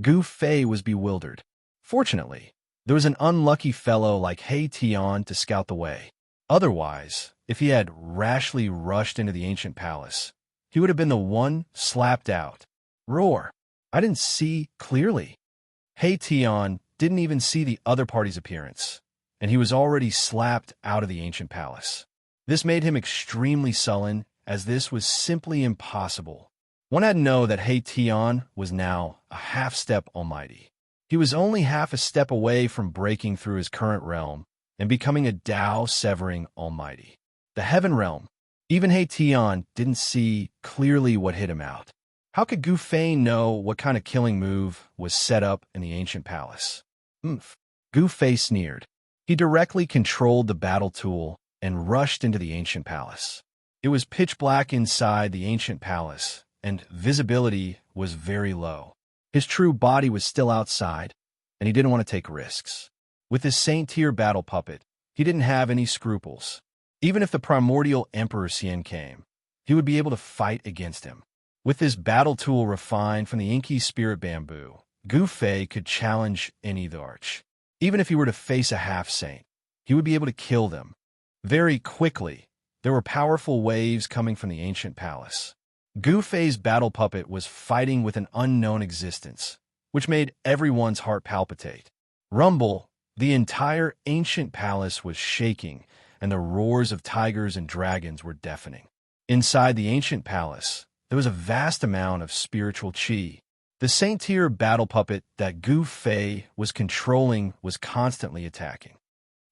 Gu Fei was bewildered. Fortunately, there was an unlucky fellow like Tian to scout the way. Otherwise, if he had rashly rushed into the ancient palace, he would have been the one slapped out. Roar! I didn't see clearly. Tian didn't even see the other party's appearance, and he was already slapped out of the ancient palace. This made him extremely sullen, as this was simply impossible. One had to know that Tian was now a half-step almighty. He was only half a step away from breaking through his current realm and becoming a Tao-severing almighty. The heaven realm. Even Tian didn't see clearly what hit him out. How could Gu Fei know what kind of killing move was set up in the ancient palace? Gu Fei sneered. He directly controlled the battle tool and rushed into the ancient palace. It was pitch black inside the ancient palace, and visibility was very low. His true body was still outside, and he didn't want to take risks. With his saint-tier battle puppet, he didn't have any scruples. Even if the primordial Emperor Xian came, he would be able to fight against him. With this battle tool refined from the inky spirit bamboo, Gu Fei could challenge any arch. Even if he were to face a half-saint, he would be able to kill them. Very quickly, there were powerful waves coming from the ancient palace. Gu Fei's battle puppet was fighting with an unknown existence, which made everyone's heart palpitate. Rumble! The entire ancient palace was shaking, and the roars of tigers and dragons were deafening. Inside the ancient palace, there was a vast amount of spiritual qi. The saint-tier battle puppet that Gu Fei was controlling was constantly attacking.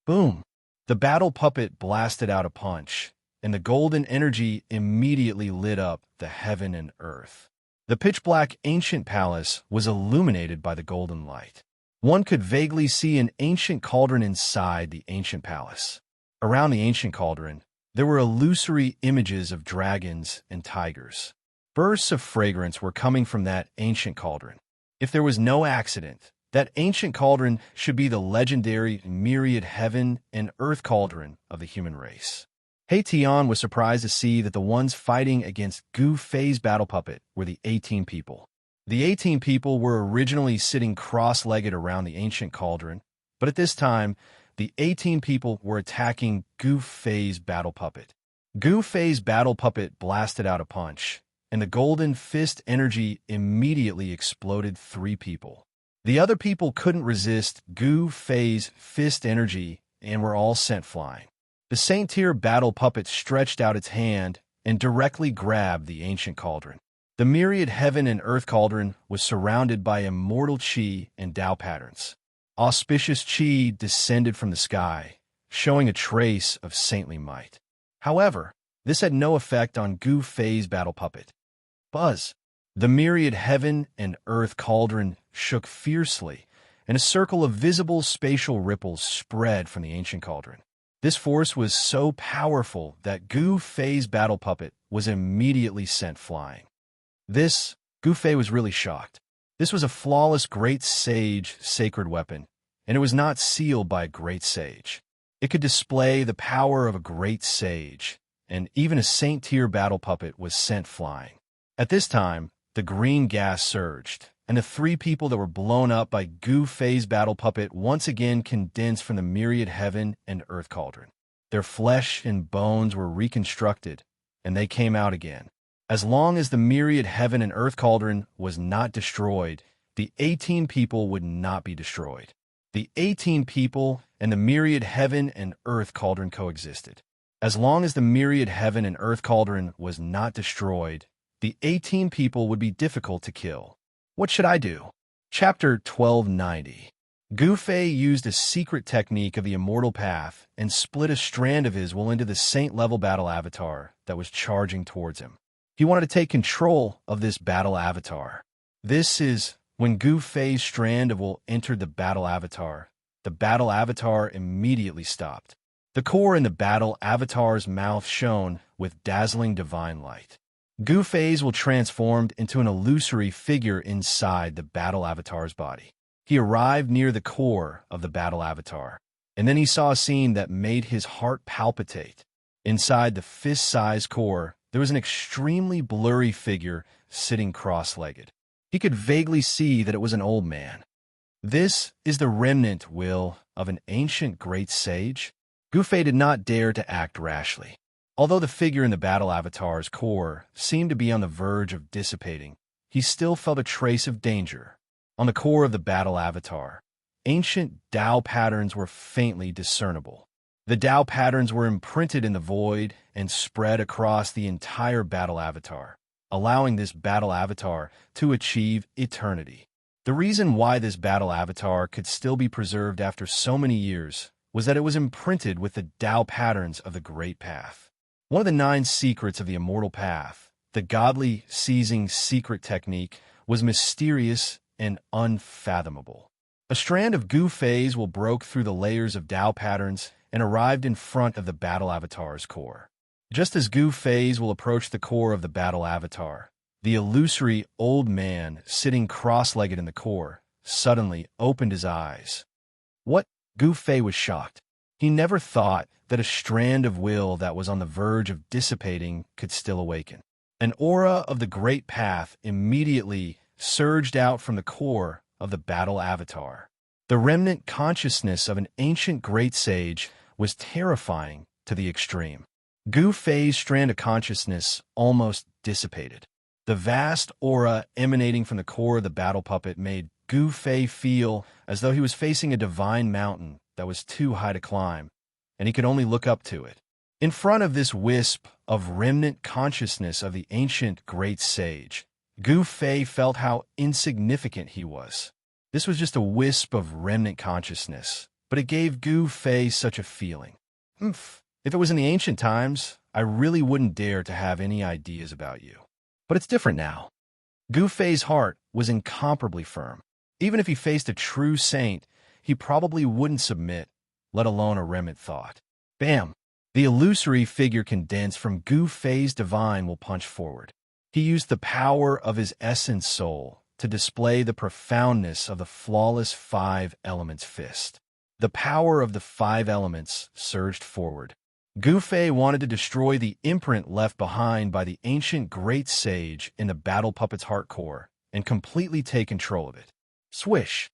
Boom! The battle puppet blasted out a punch, and the golden energy immediately lit up the heaven and earth. The pitch-black ancient palace was illuminated by the golden light. One could vaguely see an ancient cauldron inside the ancient palace. Around the ancient cauldron, there were illusory images of dragons and tigers. Bursts of fragrance were coming from that ancient cauldron. If there was no accident, that ancient cauldron should be the legendary myriad heaven and earth cauldron of the human race. Tian was surprised to see that the ones fighting against Gu Fei's battle puppet were the 18 people. The 18 people were originally sitting cross-legged around the ancient cauldron, but at this time, the 18 people were attacking Gu Fei's battle puppet. Gu Fei's battle puppet blasted out a punch, and the golden fist energy immediately exploded 3 people. The other people couldn't resist Gu Fei's fist energy and were all sent flying. The Saint-Tier battle puppet stretched out its hand and directly grabbed the ancient cauldron. The myriad heaven and earth cauldron was surrounded by immortal qi and Tao patterns. Auspicious qi descended from the sky, showing a trace of saintly might. However, this had no effect on Gu Fei's battle puppet. Buzz! The myriad heaven and earth cauldron shook fiercely, and a circle of visible spatial ripples spread from the ancient cauldron. This force was so powerful that Gu Fei's battle puppet was immediately sent flying. Gu Fei was really shocked. This was a flawless great sage sacred weapon, and it was not sealed by a great sage. It could display the power of a great sage, and even a Saint-Tier battle puppet was sent flying. At this time, the green gas surged, and the 3 people that were blown up by Gu Fei's battle puppet once again condensed from the myriad heaven and earth cauldron. Their flesh and bones were reconstructed, and they came out again. As long as the myriad heaven and earth cauldron was not destroyed, the 18 people would not be destroyed. The 18 people and the myriad heaven and earth cauldron coexisted. As long as the myriad heaven and earth cauldron was not destroyed, the 18 people would be difficult to kill. What should I do? Chapter 1290. Gu Fei used a secret technique of the immortal path and split a strand of his will into the saint-level battle avatar that was charging towards him. He wanted to take control of this battle avatar. This is when Gu Fei's strand of will entered the battle avatar immediately stopped. The core in the battle avatar's mouth shone with dazzling divine light. Gu Fei's will transformed into an illusory figure inside the battle avatar's body. He arrived near the core of the battle avatar, and then he saw a scene that made his heart palpitate. Inside the fist-sized core, there was an extremely blurry figure sitting cross-legged. He could vaguely see that it was an old man. This is the remnant will of an ancient great sage. Gu Fei did not dare to act rashly. Although the figure in the battle avatar's core seemed to be on the verge of dissipating, he still felt a trace of danger. On the core of the battle avatar, ancient Tao patterns were faintly discernible. The Tao patterns were imprinted in the void and spread across the entire battle avatar, allowing this battle avatar to achieve eternity. The reason why this battle avatar could still be preserved after so many years was that it was imprinted with the Tao patterns of the Great Path. One of the 9 secrets of the Immortal Path, the godly seizing secret technique, was mysterious and unfathomable. A strand of Gu Fei's will broke through the layers of Tao patterns and arrived in front of the battle avatar's core. Just as Gu Fei's will approached the core of the battle avatar, the illusory old man sitting cross-legged in the core suddenly opened his eyes. What? Gu Fei was shocked. He never thought that a strand of will that was on the verge of dissipating could still awaken. An aura of the Great Path immediately surged out from the core of the battle avatar. The remnant consciousness of an ancient great sage was terrifying to the extreme. Gu Fei's strand of consciousness almost dissipated. The vast aura emanating from the core of the battle puppet made Gu Fei feel as though he was facing a divine mountain that was too high to climb, and he could only look up to it. In front of this wisp of remnant consciousness of the ancient great sage, Gu Fei felt how insignificant he was. This was just a wisp of remnant consciousness, but it gave Gu Fei such a feeling. If it was in the ancient times, I really wouldn't dare to have any ideas about you. But it's different now. Gu Fei's heart was incomparably firm. Even if he faced a true saint, he probably wouldn't submit, let alone a remnant thought. Bam! The illusory figure condensed from Gu Fei's divine will punch forward. He used the power of his essence soul to display the profoundness of the flawless five elements fist. The power of the five elements surged forward. Gu Fei wanted to destroy the imprint left behind by the ancient great sage in the battle puppet's heart core and completely take control of it. Swish!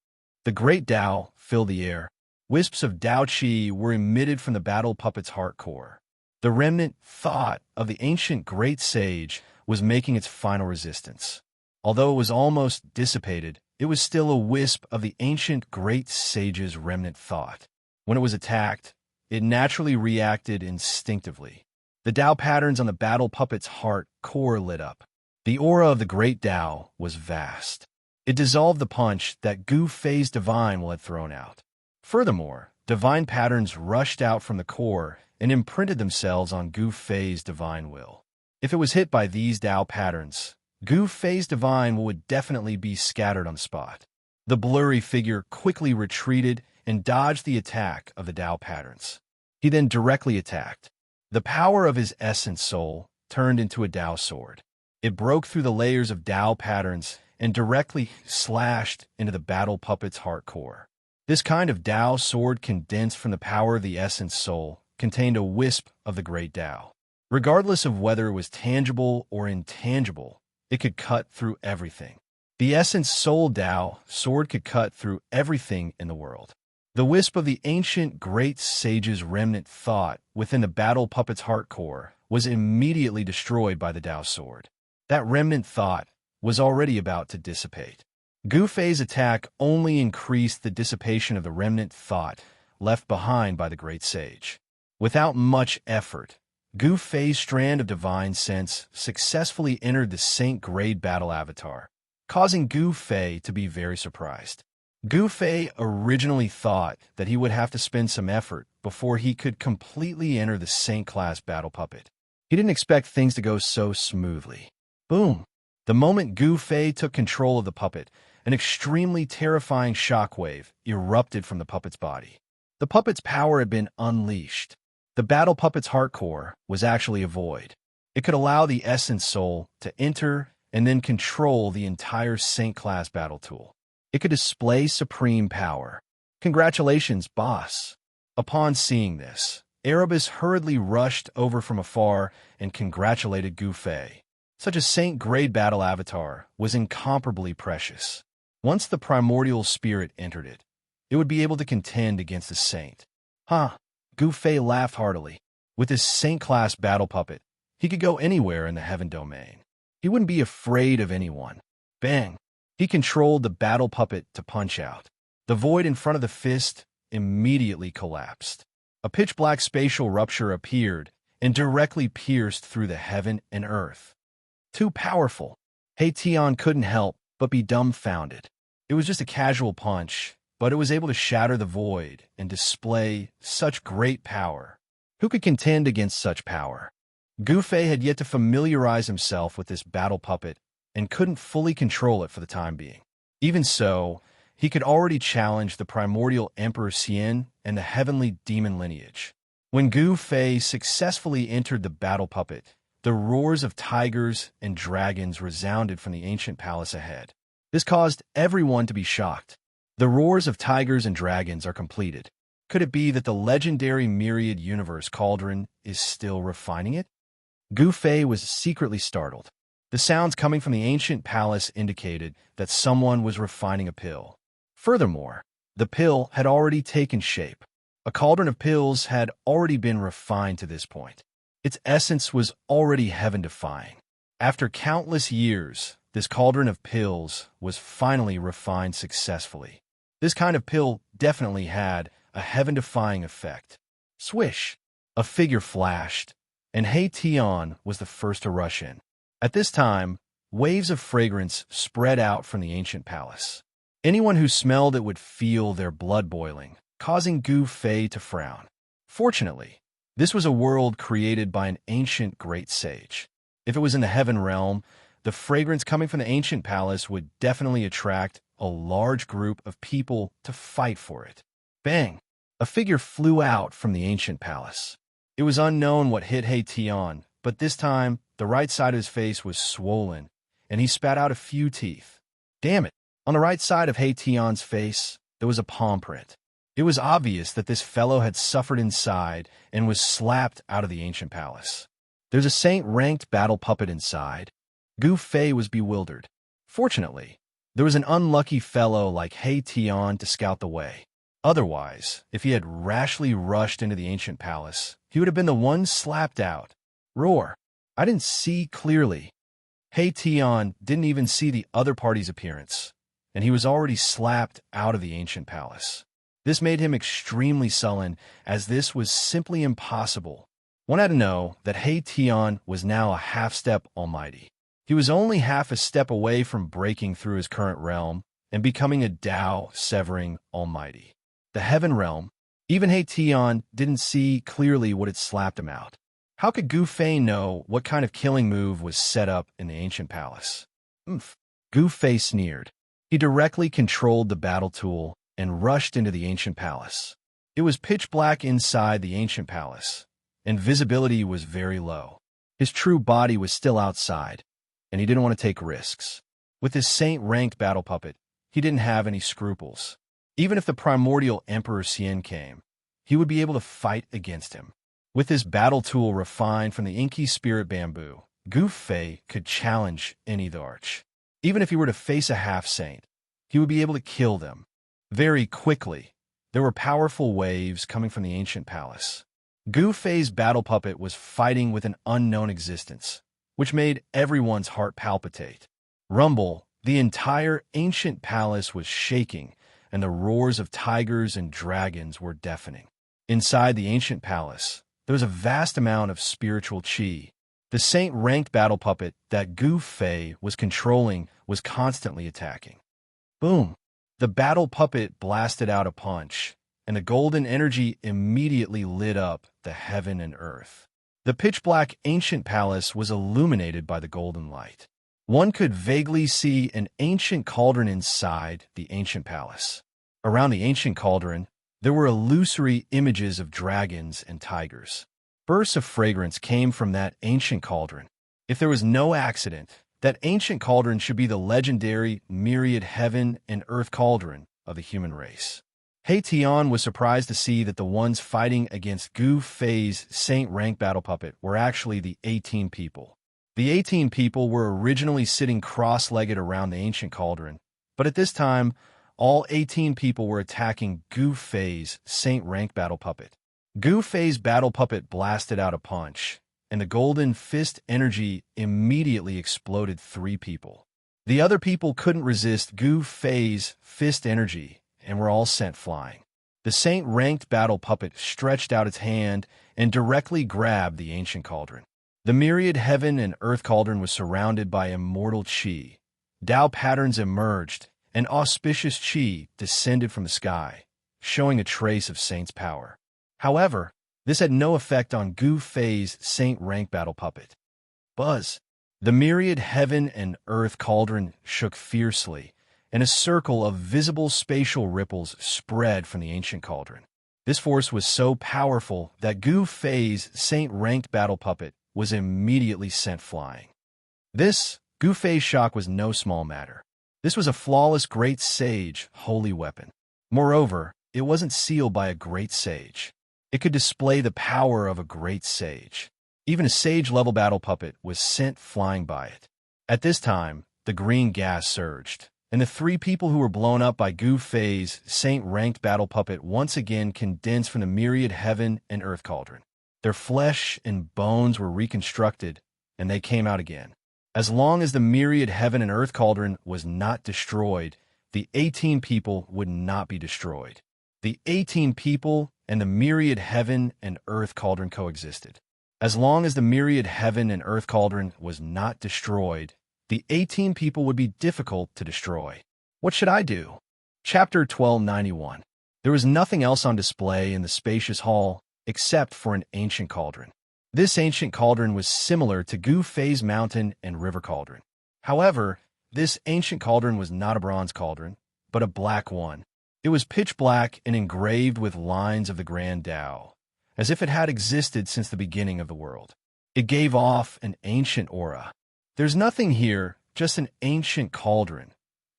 The great Tao filled the air. Wisps of Tao Qi were emitted from the battle puppet's heart core. The remnant thought of the ancient great sage was making its final resistance. Although it was almost dissipated, it was still a wisp of the ancient great sage's remnant thought. When it was attacked, it naturally reacted instinctively. The Tao patterns on the battle puppet's heart core lit up. The aura of the great Tao was vast. It dissolved the punch that Gu Fei's divine will had thrown out. Furthermore, divine patterns rushed out from the core and imprinted themselves on Gu Fei's divine will. If it was hit by these Tao patterns, Gu Fei's divine would definitely be scattered on the spot. The blurry figure quickly retreated and dodged the attack of the Tao patterns. He then directly attacked. The power of his essence soul turned into a Tao sword. It broke through the layers of Tao patterns and directly slashed into the battle puppet's heart core. This kind of Tao sword condensed from the power of the essence soul contained a wisp of the great Tao. Regardless of whether it was tangible or intangible, it could cut through everything. The essence soul Tao sword could cut through everything in the world. The wisp of the ancient great sage's remnant thought within the battle puppet's heart core was immediately destroyed by the Tao sword. That remnant thought was already about to dissipate. Gu Fei's attack only increased the dissipation of the remnant thought left behind by the great sage. Without much effort, Gu Fei's strand of divine sense successfully entered the saint-grade battle avatar, causing Gu Fei to be very surprised. Gu Fei originally thought that he would have to spend some effort before he could completely enter the saint-class battle puppet. He didn't expect things to go so smoothly. Boom! The moment Gu Fei took control of the puppet, an extremely terrifying shockwave erupted from the puppet's body. The puppet's power had been unleashed. The battle puppet's heart core was actually a void. It could allow the essence soul to enter and then control the entire saint-class battle tool. It could display supreme power. Congratulations, boss. Upon seeing this, Erebus hurriedly rushed over from afar and congratulated Gu Fei. Such a saint-grade battle avatar was incomparably precious. Once the primordial spirit entered it, it would be able to contend against the saint. Gu Fei laughed heartily. With his saint-class battle puppet, he could go anywhere in the heaven domain. He wouldn't be afraid of anyone. Bang! He controlled the battle puppet to punch out. The void in front of the fist immediately collapsed. A pitch-black spatial rupture appeared and directly pierced through the heaven and earth. Too powerful. Tian couldn't help but be dumbfounded. It was just a casual punch, but it was able to shatter the void and display such great power. Who could contend against such power? Gu Fei had yet to familiarize himself with this battle puppet and couldn't fully control it for the time being. Even so, he could already challenge the primordial Emperor Xian and the heavenly demon lineage. When Gu Fei successfully entered the battle puppet, the roars of tigers and dragons resounded from the ancient palace ahead. This caused everyone to be shocked. The roars of tigers and dragons are completed. Could it be that the legendary myriad universe cauldron is still refining it? Gu Fei was secretly startled. The sounds coming from the ancient palace indicated that someone was refining a pill. Furthermore, the pill had already taken shape. A cauldron of pills had already been refined to this point. Its essence was already heaven-defying. After countless years, this cauldron of pills was finally refined successfully. This kind of pill definitely had a heaven-defying effect. Swish! A figure flashed, and Tian was the first to rush in. At this time, waves of fragrance spread out from the ancient palace. Anyone who smelled it would feel their blood boiling, causing Gu Fei to frown. Fortunately, this was a world created by an ancient great sage. If it was in the heaven realm, the fragrance coming from the ancient palace would definitely attract a large group of people to fight for it. Bang! A figure flew out from the ancient palace. It was unknown what hit He Tian, but this time, the right side of his face was swollen, and he spat out a few teeth. Damn it! On the right side of He Tian's face, there was a palm print. It was obvious that this fellow had suffered inside and was slapped out of the ancient palace. There's a saint-ranked battle puppet inside. Gu Fei was bewildered. Fortunately, there was an unlucky fellow like He Tian to scout the way. Otherwise, if he had rashly rushed into the ancient palace, he would have been the one slapped out. Roar! I didn't see clearly. He Tian didn't even see the other party's appearance, and he was already slapped out of the ancient palace. This made him extremely sullen, as this was simply impossible. One had to know that He Tian was now a half-step almighty. He was only half a step away from breaking through his current realm and becoming a Tao-severing almighty. The heaven realm, even He Tian didn't see clearly what had slapped him out. How could Gu Fei know what kind of killing move was set up in the ancient palace? Gu Fei sneered. He directly controlled the battle tool and rushed into the ancient palace. It was pitch black inside the ancient palace, and visibility was very low. His true body was still outside, and he didn't want to take risks. With his saint-ranked battle puppet, he didn't have any scruples. Even if the primordial Emperor Xian came, he would be able to fight against him. With his battle tool refined from the inky spirit bamboo, Gu Fei could challenge any Arch. Even if he were to face a half-saint, he would be able to kill them. Very quickly, there were powerful waves coming from the ancient palace. Gu Fei's battle puppet was fighting with an unknown existence, which made everyone's heart palpitate. Rumble, the entire ancient palace was shaking, and the roars of tigers and dragons were deafening. Inside the ancient palace, there was a vast amount of spiritual qi. The saint-ranked battle puppet that Gu Fei was controlling was constantly attacking. Boom! The battle puppet blasted out a punch, and the golden energy immediately lit up the heaven and earth. The pitch-black ancient palace was illuminated by the golden light. One could vaguely see an ancient cauldron inside the ancient palace. Around the ancient cauldron, there were illusory images of dragons and tigers. Bursts of fragrance came from that ancient cauldron. If there was no accident, that ancient cauldron should be the legendary myriad heaven and earth cauldron of the human race. He Tian was surprised to see that the ones fighting against Gu Fei's saint-ranked battle puppet were actually the 18 people. The 18 people were originally sitting cross-legged around the ancient cauldron, but at this time, all 18 people were attacking Gu Fei's saint-ranked battle puppet. Gu Fei's battle puppet blasted out a punch, and the golden fist energy immediately exploded 3 people. The other people couldn't resist Gu Fei's fist energy and were all sent flying. The saint-ranked battle puppet stretched out its hand and directly grabbed the ancient cauldron. The myriad heaven and earth cauldron was surrounded by immortal qi. Tao patterns emerged, and auspicious qi descended from the sky, showing a trace of saint's power. However, this had no effect on Gu Fei's saint-ranked battle puppet. Buzz! The myriad heaven and earth cauldron shook fiercely, and a circle of visible spatial ripples spread from the ancient cauldron. This force was so powerful that Gu Fei's saint-ranked battle puppet was immediately sent flying. This, Gu Fei's shock was no small matter. This was a flawless great sage holy weapon. Moreover, it wasn't sealed by a great sage. It could display the power of a great sage. Even a sage-level battle puppet was sent flying by it. At this time, the green gas surged, and the 3 people who were blown up by Gu Fei's saint-ranked battle puppet once again condensed from the myriad heaven and earth cauldron. Their flesh and bones were reconstructed, and they came out again. As long as the myriad heaven and earth cauldron was not destroyed, the 18 people would not be destroyed. The 18 people and the myriad heaven and earth cauldron coexisted. As long as the myriad heaven and earth cauldron was not destroyed, the 18 people would be difficult to destroy. What should I do? Chapter 1291. There was nothing else on display in the spacious hall except for an ancient cauldron. This ancient cauldron was similar to Gu Fei's mountain and river cauldron. However, this ancient cauldron was not a bronze cauldron, but a black one. It was pitch black and engraved with lines of the Grand Tao, as if it had existed since the beginning of the world. It gave off an ancient aura. There's nothing here, just an ancient cauldron.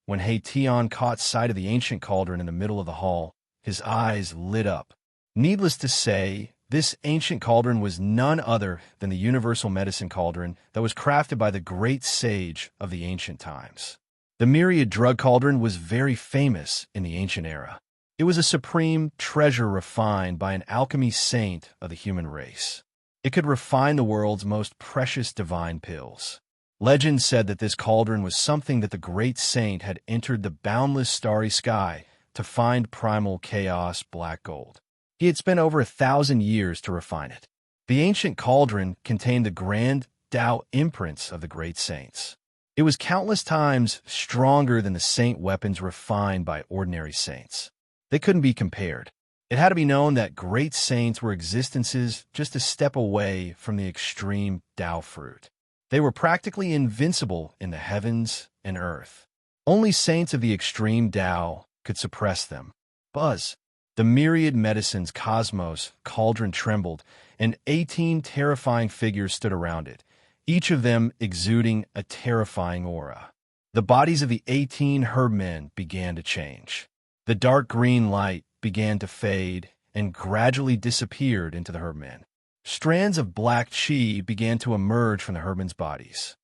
When Tian caught sight of the ancient cauldron in the middle of the hall, his eyes lit up. Needless to say, this ancient cauldron was none other than the universal medicine cauldron that was crafted by the great sage of the ancient times. The myriad drug cauldron was very famous in the ancient era. It was a supreme treasure refined by an alchemy saint of the human race. It could refine the world's most precious divine pills. Legend said that this cauldron was something that the great saint had entered the boundless starry sky to find primal chaos black gold. He had spent over 1,000 years to refine it. The ancient cauldron contained the grand Tao imprints of the great saints. It was countless times stronger than the saint weapons refined by ordinary saints. They couldn't be compared. It had to be known that great saints were existences just a step away from the extreme Tao fruit. They were practically invincible in the heavens and earth. Only saints of the extreme Tao could suppress them. Buzz. The myriad medicines cosmos cauldron trembled, and 18 terrifying figures stood around it, each of them exuding a terrifying aura. The bodies of the 18 herbmen began to change. The dark green light began to fade and gradually disappeared into the herbmen. Strands of black chi began to emerge from the herbmen's bodies.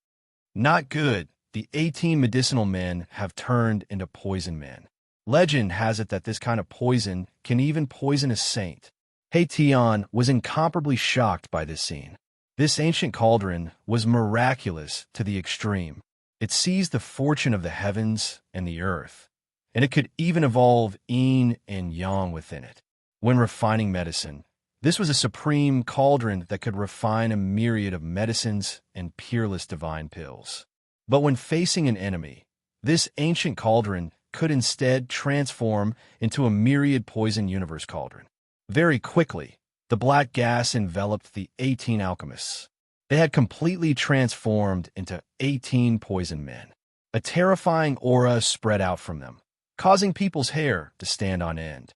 Not good. The 18 medicinal men have turned into poison men. Legend has it that this kind of poison can even poison a saint. Tian was incomparably shocked by this scene. This ancient cauldron was miraculous to the extreme. It seized the fortune of the heavens and the earth, and it could even evolve yin and yang within it. When refining medicine, this was a supreme cauldron that could refine a myriad of medicines and peerless divine pills. But when facing an enemy, this ancient cauldron could instead transform into a myriad poison universe cauldron. Very quickly, the black gas enveloped the 18 alchemists. They had completely transformed into 18 poison men. A terrifying aura spread out from them, causing people's hair to stand on end.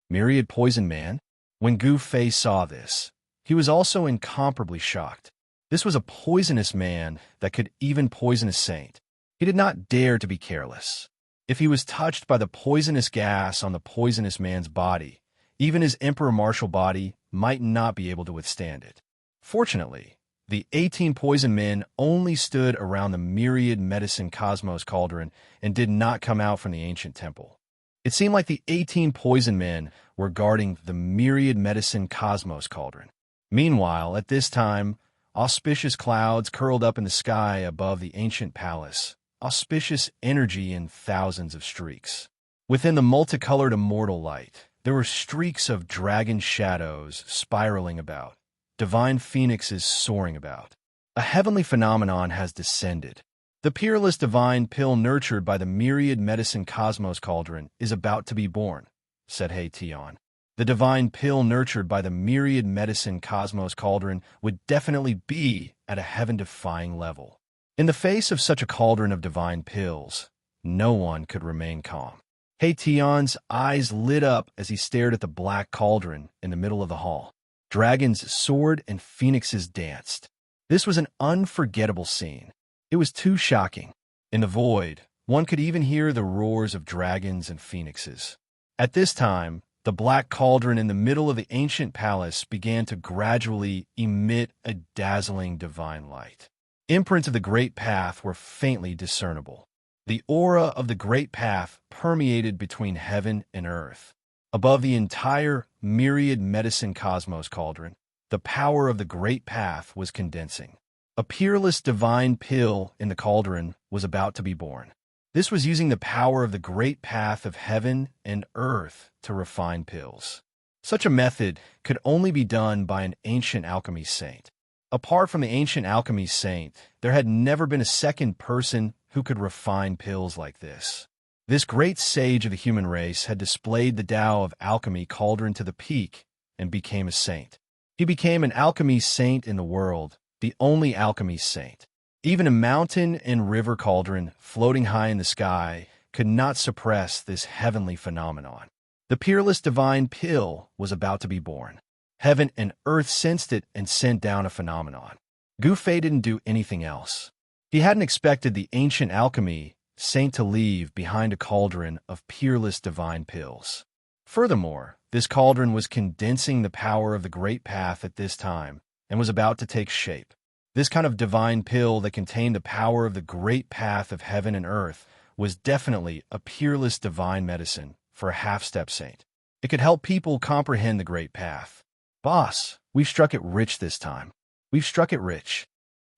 Myriad poison man? When Gu Fei saw this, he was also incomparably shocked. This was a poisonous man that could even poison a saint. He did not dare to be careless. If he was touched by the poisonous gas on the poisonous man's body, even his Emperor Martial body might not be able to withstand it. Fortunately, the 18 poison men only stood around the myriad medicine cosmos cauldron and did not come out from the ancient temple. It seemed like the 18 poison men were guarding the myriad medicine cosmos cauldron. Meanwhile, at this time, auspicious clouds curled up in the sky above the ancient palace, auspicious energy in thousands of streaks. Within the multicolored immortal light, there were streaks of dragon shadows spiraling about, divine phoenixes soaring about. A heavenly phenomenon has descended. The peerless divine pill nurtured by the myriad medicine cosmos cauldron is about to be born, said Tian. The divine pill nurtured by the myriad medicine cosmos cauldron would definitely be at a heaven-defying level. In the face of such a cauldron of divine pills, no one could remain calm. Tian's eyes lit up as he stared at the black cauldron in the middle of the hall. Dragons soared and phoenixes danced. This was an unforgettable scene. It was too shocking. In the void, one could even hear the roars of dragons and phoenixes. At this time, the black cauldron in the middle of the ancient palace began to gradually emit a dazzling divine light. Imprints of the great path were faintly discernible. The aura of the great path permeated between heaven and earth. Above the entire myriad medicine cosmos cauldron, the power of the great path was condensing. A peerless divine pill in the cauldron was about to be born. This was using the power of the great path of heaven and earth to refine pills. Such a method could only be done by an ancient alchemy saint. Apart from the ancient alchemy saint, there had never been a second person who could refine pills like this. This great sage of the human race had displayed the Tao of alchemy cauldron to the peak and became a saint. He became an alchemy saint in the world, the only alchemy saint. Even a mountain and river cauldron floating high in the sky could not suppress this heavenly phenomenon. The peerless divine pill was about to be born. Heaven and earth sensed it and sent down a phenomenon. Gu Fei didn't do anything else. He hadn't expected the ancient alchemy saint to leave behind a cauldron of peerless divine pills. Furthermore, this cauldron was condensing the power of the Great Path at this time and was about to take shape. This kind of divine pill that contained the power of the Great Path of heaven and earth was definitely a peerless divine medicine for a half-step saint. It could help people comprehend the Great Path. Boss, we've struck it rich this time. We've struck it rich.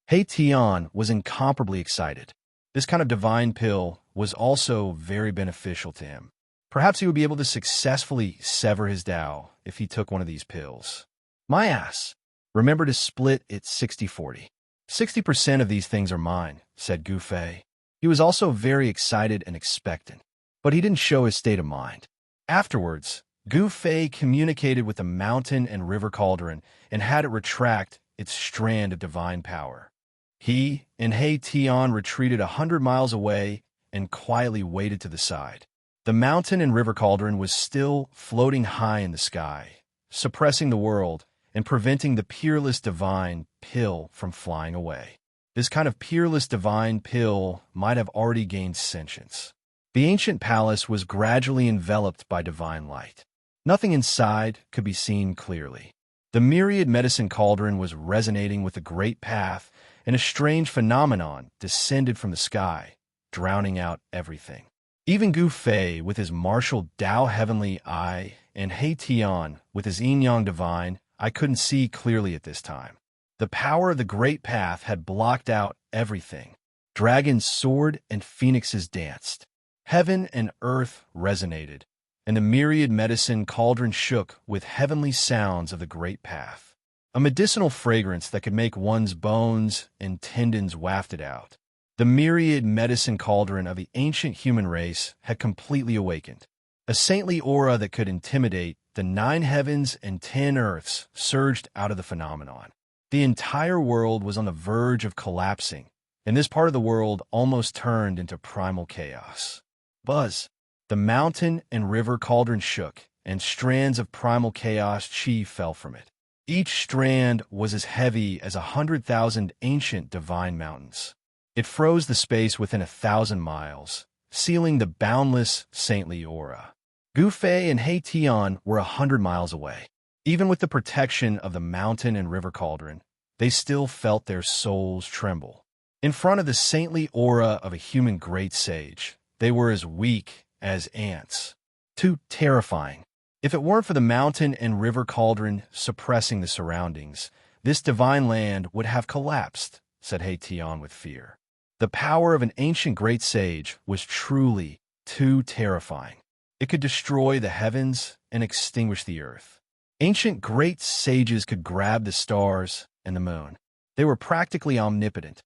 He Tian was incomparably excited. This kind of divine pill was also very beneficial to him. Perhaps he would be able to successfully sever his Tao if he took one of these pills. My ass. Remember to split it 60-40. 60% of these things are mine, said Gu Fei. He was also very excited and expectant, but he didn't show his state of mind. Afterwards, Gu Fei communicated with the mountain and river cauldron and had it retract its strand of divine power. He and He Tian retreated 100 miles away and quietly waited to the side. The mountain and river cauldron was still floating high in the sky, suppressing the world and preventing the peerless divine pill from flying away. This kind of peerless divine pill might have already gained sentience. The ancient palace was gradually enveloped by divine light. Nothing inside could be seen clearly. The myriad medicine cauldron was resonating with the Great Path, and a strange phenomenon descended from the sky, drowning out everything. Even Gu Fei, with his martial Tao Heavenly Eye, and He Tian, with his Yin-Yang Divine, I couldn't see clearly at this time. The power of the Great Path had blocked out everything. Dragons soared and phoenixes danced. Heaven and earth resonated, and the myriad medicine cauldron shook with heavenly sounds of the Great Path. A medicinal fragrance that could make one's bones and tendons wafted out. The myriad medicine cauldron of the ancient human race had completely awakened. A saintly aura that could intimidate the 9 heavens and 10 earths surged out of the phenomenon. The entire world was on the verge of collapsing, and this part of the world almost turned into primal chaos. Buzz! The mountain and river cauldron shook, and strands of primal chaos chi fell from it. Each strand was as heavy as 100,000 ancient divine mountains. It froze the space within 1,000 miles, sealing the boundless saintly aura. Gu Fei and He Tian were 100 miles away. Even with the protection of the mountain and river cauldron, they still felt their souls tremble. In front of the saintly aura of a human great sage, they were as weak as ants. Too terrifying. If it weren't for the mountain and river cauldron suppressing the surroundings, this divine land would have collapsed, said He Tian with fear. The power of an ancient great sage was truly too terrifying. It could destroy the heavens and extinguish the earth. Ancient great sages could grab the stars and the moon. They were practically omnipotent.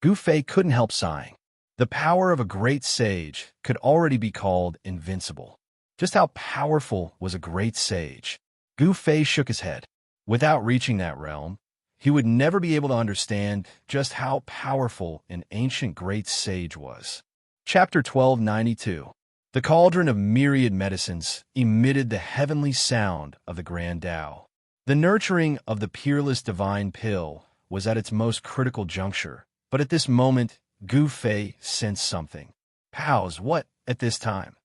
Gu Fei couldn't help sighing. The power of a great sage could already be called invincible. Just how powerful was a great sage? Gu Fei shook his head. Without reaching that realm, he would never be able to understand just how powerful an ancient great sage was. Chapter 1292. The cauldron of myriad medicines emitted the heavenly sound of the Grand Tao. The nurturing of the peerless divine pill was at its most critical juncture, but at this moment, Gu Fei sensed something. Pals, what at this time?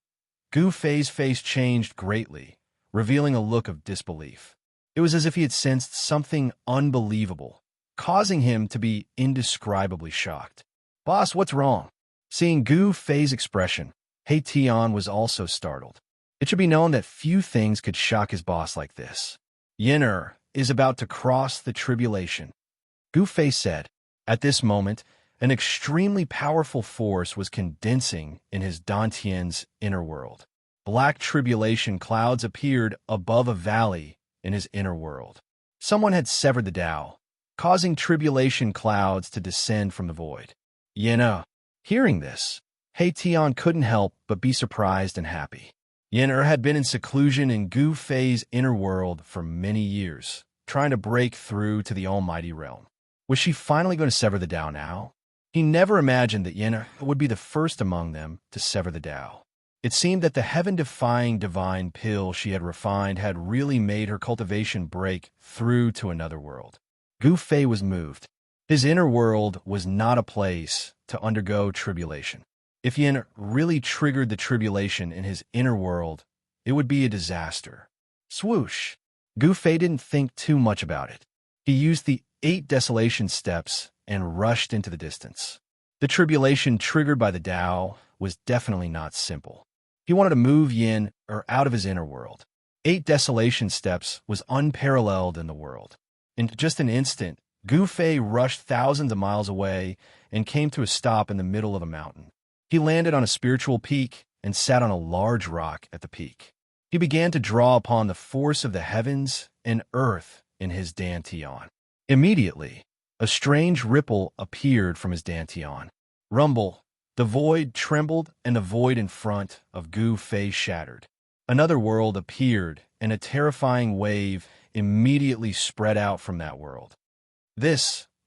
Gu Fei's face changed greatly, revealing a look of disbelief. It was as if he had sensed something unbelievable, causing him to be indescribably shocked. Boss, what's wrong? Seeing Gu Fei's expression, He Tian was also startled. It should be known that few things could shock his boss like this. Yin is about to cross the tribulation. Gu Fei said. At this moment, an extremely powerful force was condensing in his Dantian's inner world. Black tribulation clouds appeared above a valley in his inner world. Someone had severed the Tao, causing tribulation clouds to descend from the void. Hearing this, He Tian couldn't help but be surprised and happy. Yin had been in seclusion in Gu Fei's inner world for many years, trying to break through to the almighty realm. Was she finally going to sever the Tao now? He never imagined that Yin would be the first among them to sever the Tao. It seemed that the heaven-defying divine pill she had refined had really made her cultivation break through to another world. Gu Fei was moved. His inner world was not a place to undergo tribulation. If Yin really triggered the tribulation in his inner world, it would be a disaster. Swoosh! Gu Fei didn't think too much about it. He used the 8 desolation steps and rushed into the distance. The tribulation triggered by the Tao was definitely not simple. He wanted to move Yin out of his inner world. 8 desolation steps was unparalleled in the world. In just an instant, Gu Fei rushed thousands of miles away and came to a stop in the middle of a mountain. He landed on a spiritual peak and sat on a large rock at the peak. He began to draw upon the force of the heavens and earth in his dantian. Immediately, a strange ripple appeared from his dantian. Rumble, the void trembled and the void in front of Gu Fei shattered. Another world appeared and a terrifying wave immediately spread out from that world.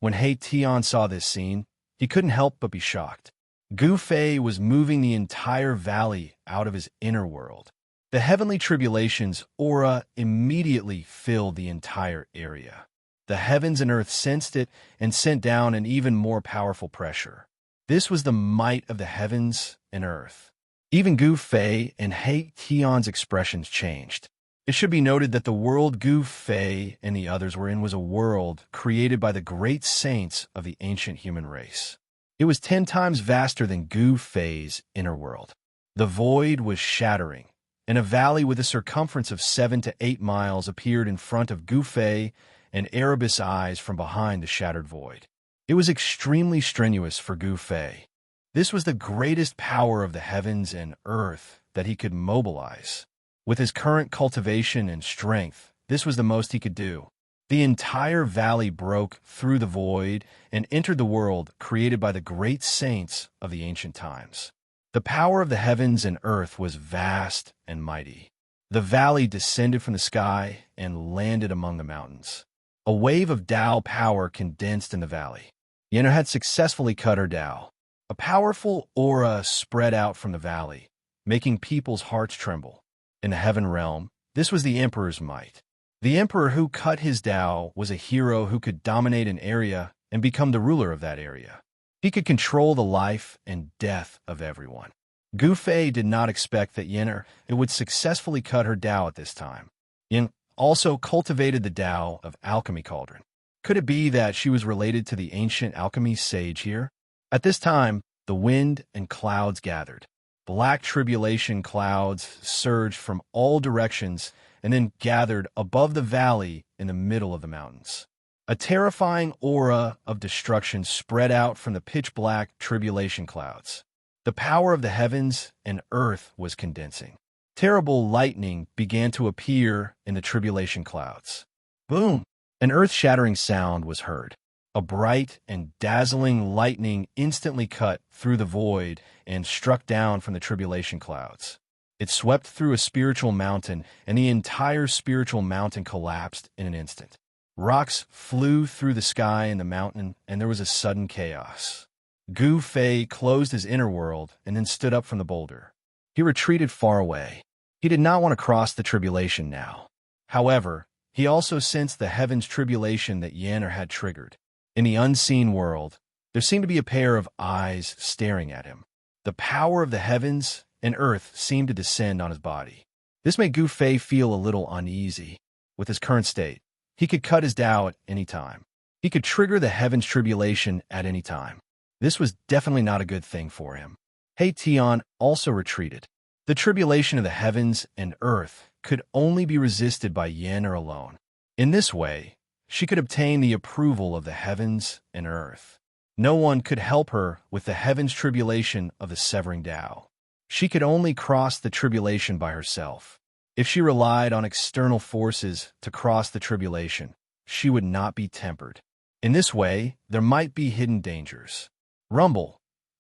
When He Tian saw this scene, he couldn't help but be shocked. Gu Fei was moving the entire valley out of his inner world. The heavenly tribulation's aura immediately filled the entire area. The heavens and earth sensed it and sent down an even more powerful pressure. This was the might of the heavens and earth. Even Gu Fei and He Tian's expressions changed. It should be noted that the world Gu Fei and the others were in was a world created by the great saints of the ancient human race. It was 10 times vaster than Gu Fei's inner world. The void was shattering, and a valley with a circumference of 7 to 8 miles appeared in front of Gu Fei and Erebus' eyes from behind the shattered void. It was extremely strenuous for Gu Fei. This was the greatest power of the heavens and earth that he could mobilize. With his current cultivation and strength, this was the most he could do. The entire valley broke through the void and entered the world created by the great saints of the ancient times. The power of the heavens and earth was vast and mighty. The valley descended from the sky and landed among the mountains. A wave of Tao power condensed in the valley. Yin had successfully cut her Tao. A powerful aura spread out from the valley, making people's hearts tremble. In the heaven realm, this was the Emperor's might. The Emperor who cut his Tao was a hero who could dominate an area and become the ruler of that area. He could control the life and death of everyone. Gu Fei did not expect that Yin would successfully cut her Tao at this time. Yin also cultivated the Tao of alchemy cauldron. Could it be that she was related to the ancient alchemy sage here? At this time, the wind and clouds gathered. Black tribulation clouds surged from all directions and then gathered above the valley in the middle of the mountains. A terrifying aura of destruction spread out from the pitch-black tribulation clouds. The power of the heavens and earth was condensing. Terrible lightning began to appear in the tribulation clouds. Boom! An earth-shattering sound was heard. A bright and dazzling lightning instantly cut through the void and struck down from the tribulation clouds. It swept through a spiritual mountain, and the entire spiritual mountain collapsed in an instant. Rocks flew through the sky and the mountain, and there was a sudden chaos. Gu Fei closed his inner world and then stood up from the boulder. He retreated far away. He did not want to cross the tribulation now. However, he also sensed the heavens' tribulation that Yin had triggered. In the unseen world, there seemed to be a pair of eyes staring at him. The power of the heavens and earth seemed to descend on his body. This made Gu Fei feel a little uneasy. With his current state, he could cut his Tao at any time. He could trigger the heavens' tribulation at any time. This was definitely not a good thing for him. He Tian also retreated. The tribulation of the heavens and earth could only be resisted by Yin alone. In this way, she could obtain the approval of the heavens and earth. No one could help her with the heavens' tribulation of the severing Tao. She could only cross the tribulation by herself. If she relied on external forces to cross the tribulation, she would not be tempered. In this way, there might be hidden dangers. Rumble!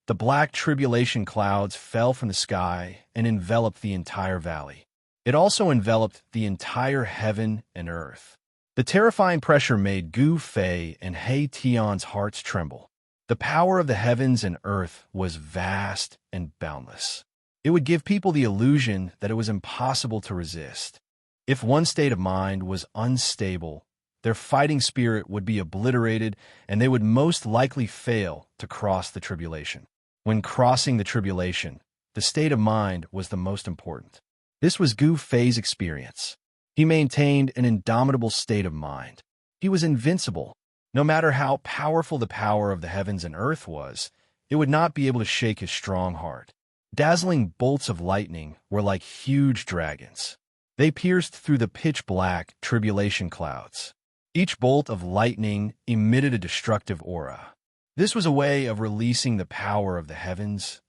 The black tribulation clouds fell from the sky and enveloped the entire valley. It also enveloped the entire heaven and earth. The terrifying pressure made Gu Fei and He Tian's hearts tremble. The power of the heavens and earth was vast and boundless. It would give people the illusion that it was impossible to resist. If one state of mind was unstable, their fighting spirit would be obliterated, and they would most likely fail to cross the tribulation. When crossing the tribulation, the state of mind was the most important. This was Gu Fei's experience. He maintained an indomitable state of mind. He was invincible. No matter how powerful the power of the heavens and earth was, it would not be able to shake his strong heart. Dazzling bolts of lightning were like huge dragons. They pierced through the pitch-black tribulation clouds. Each bolt of lightning emitted a destructive aura. This was a way of releasing the power of the heavens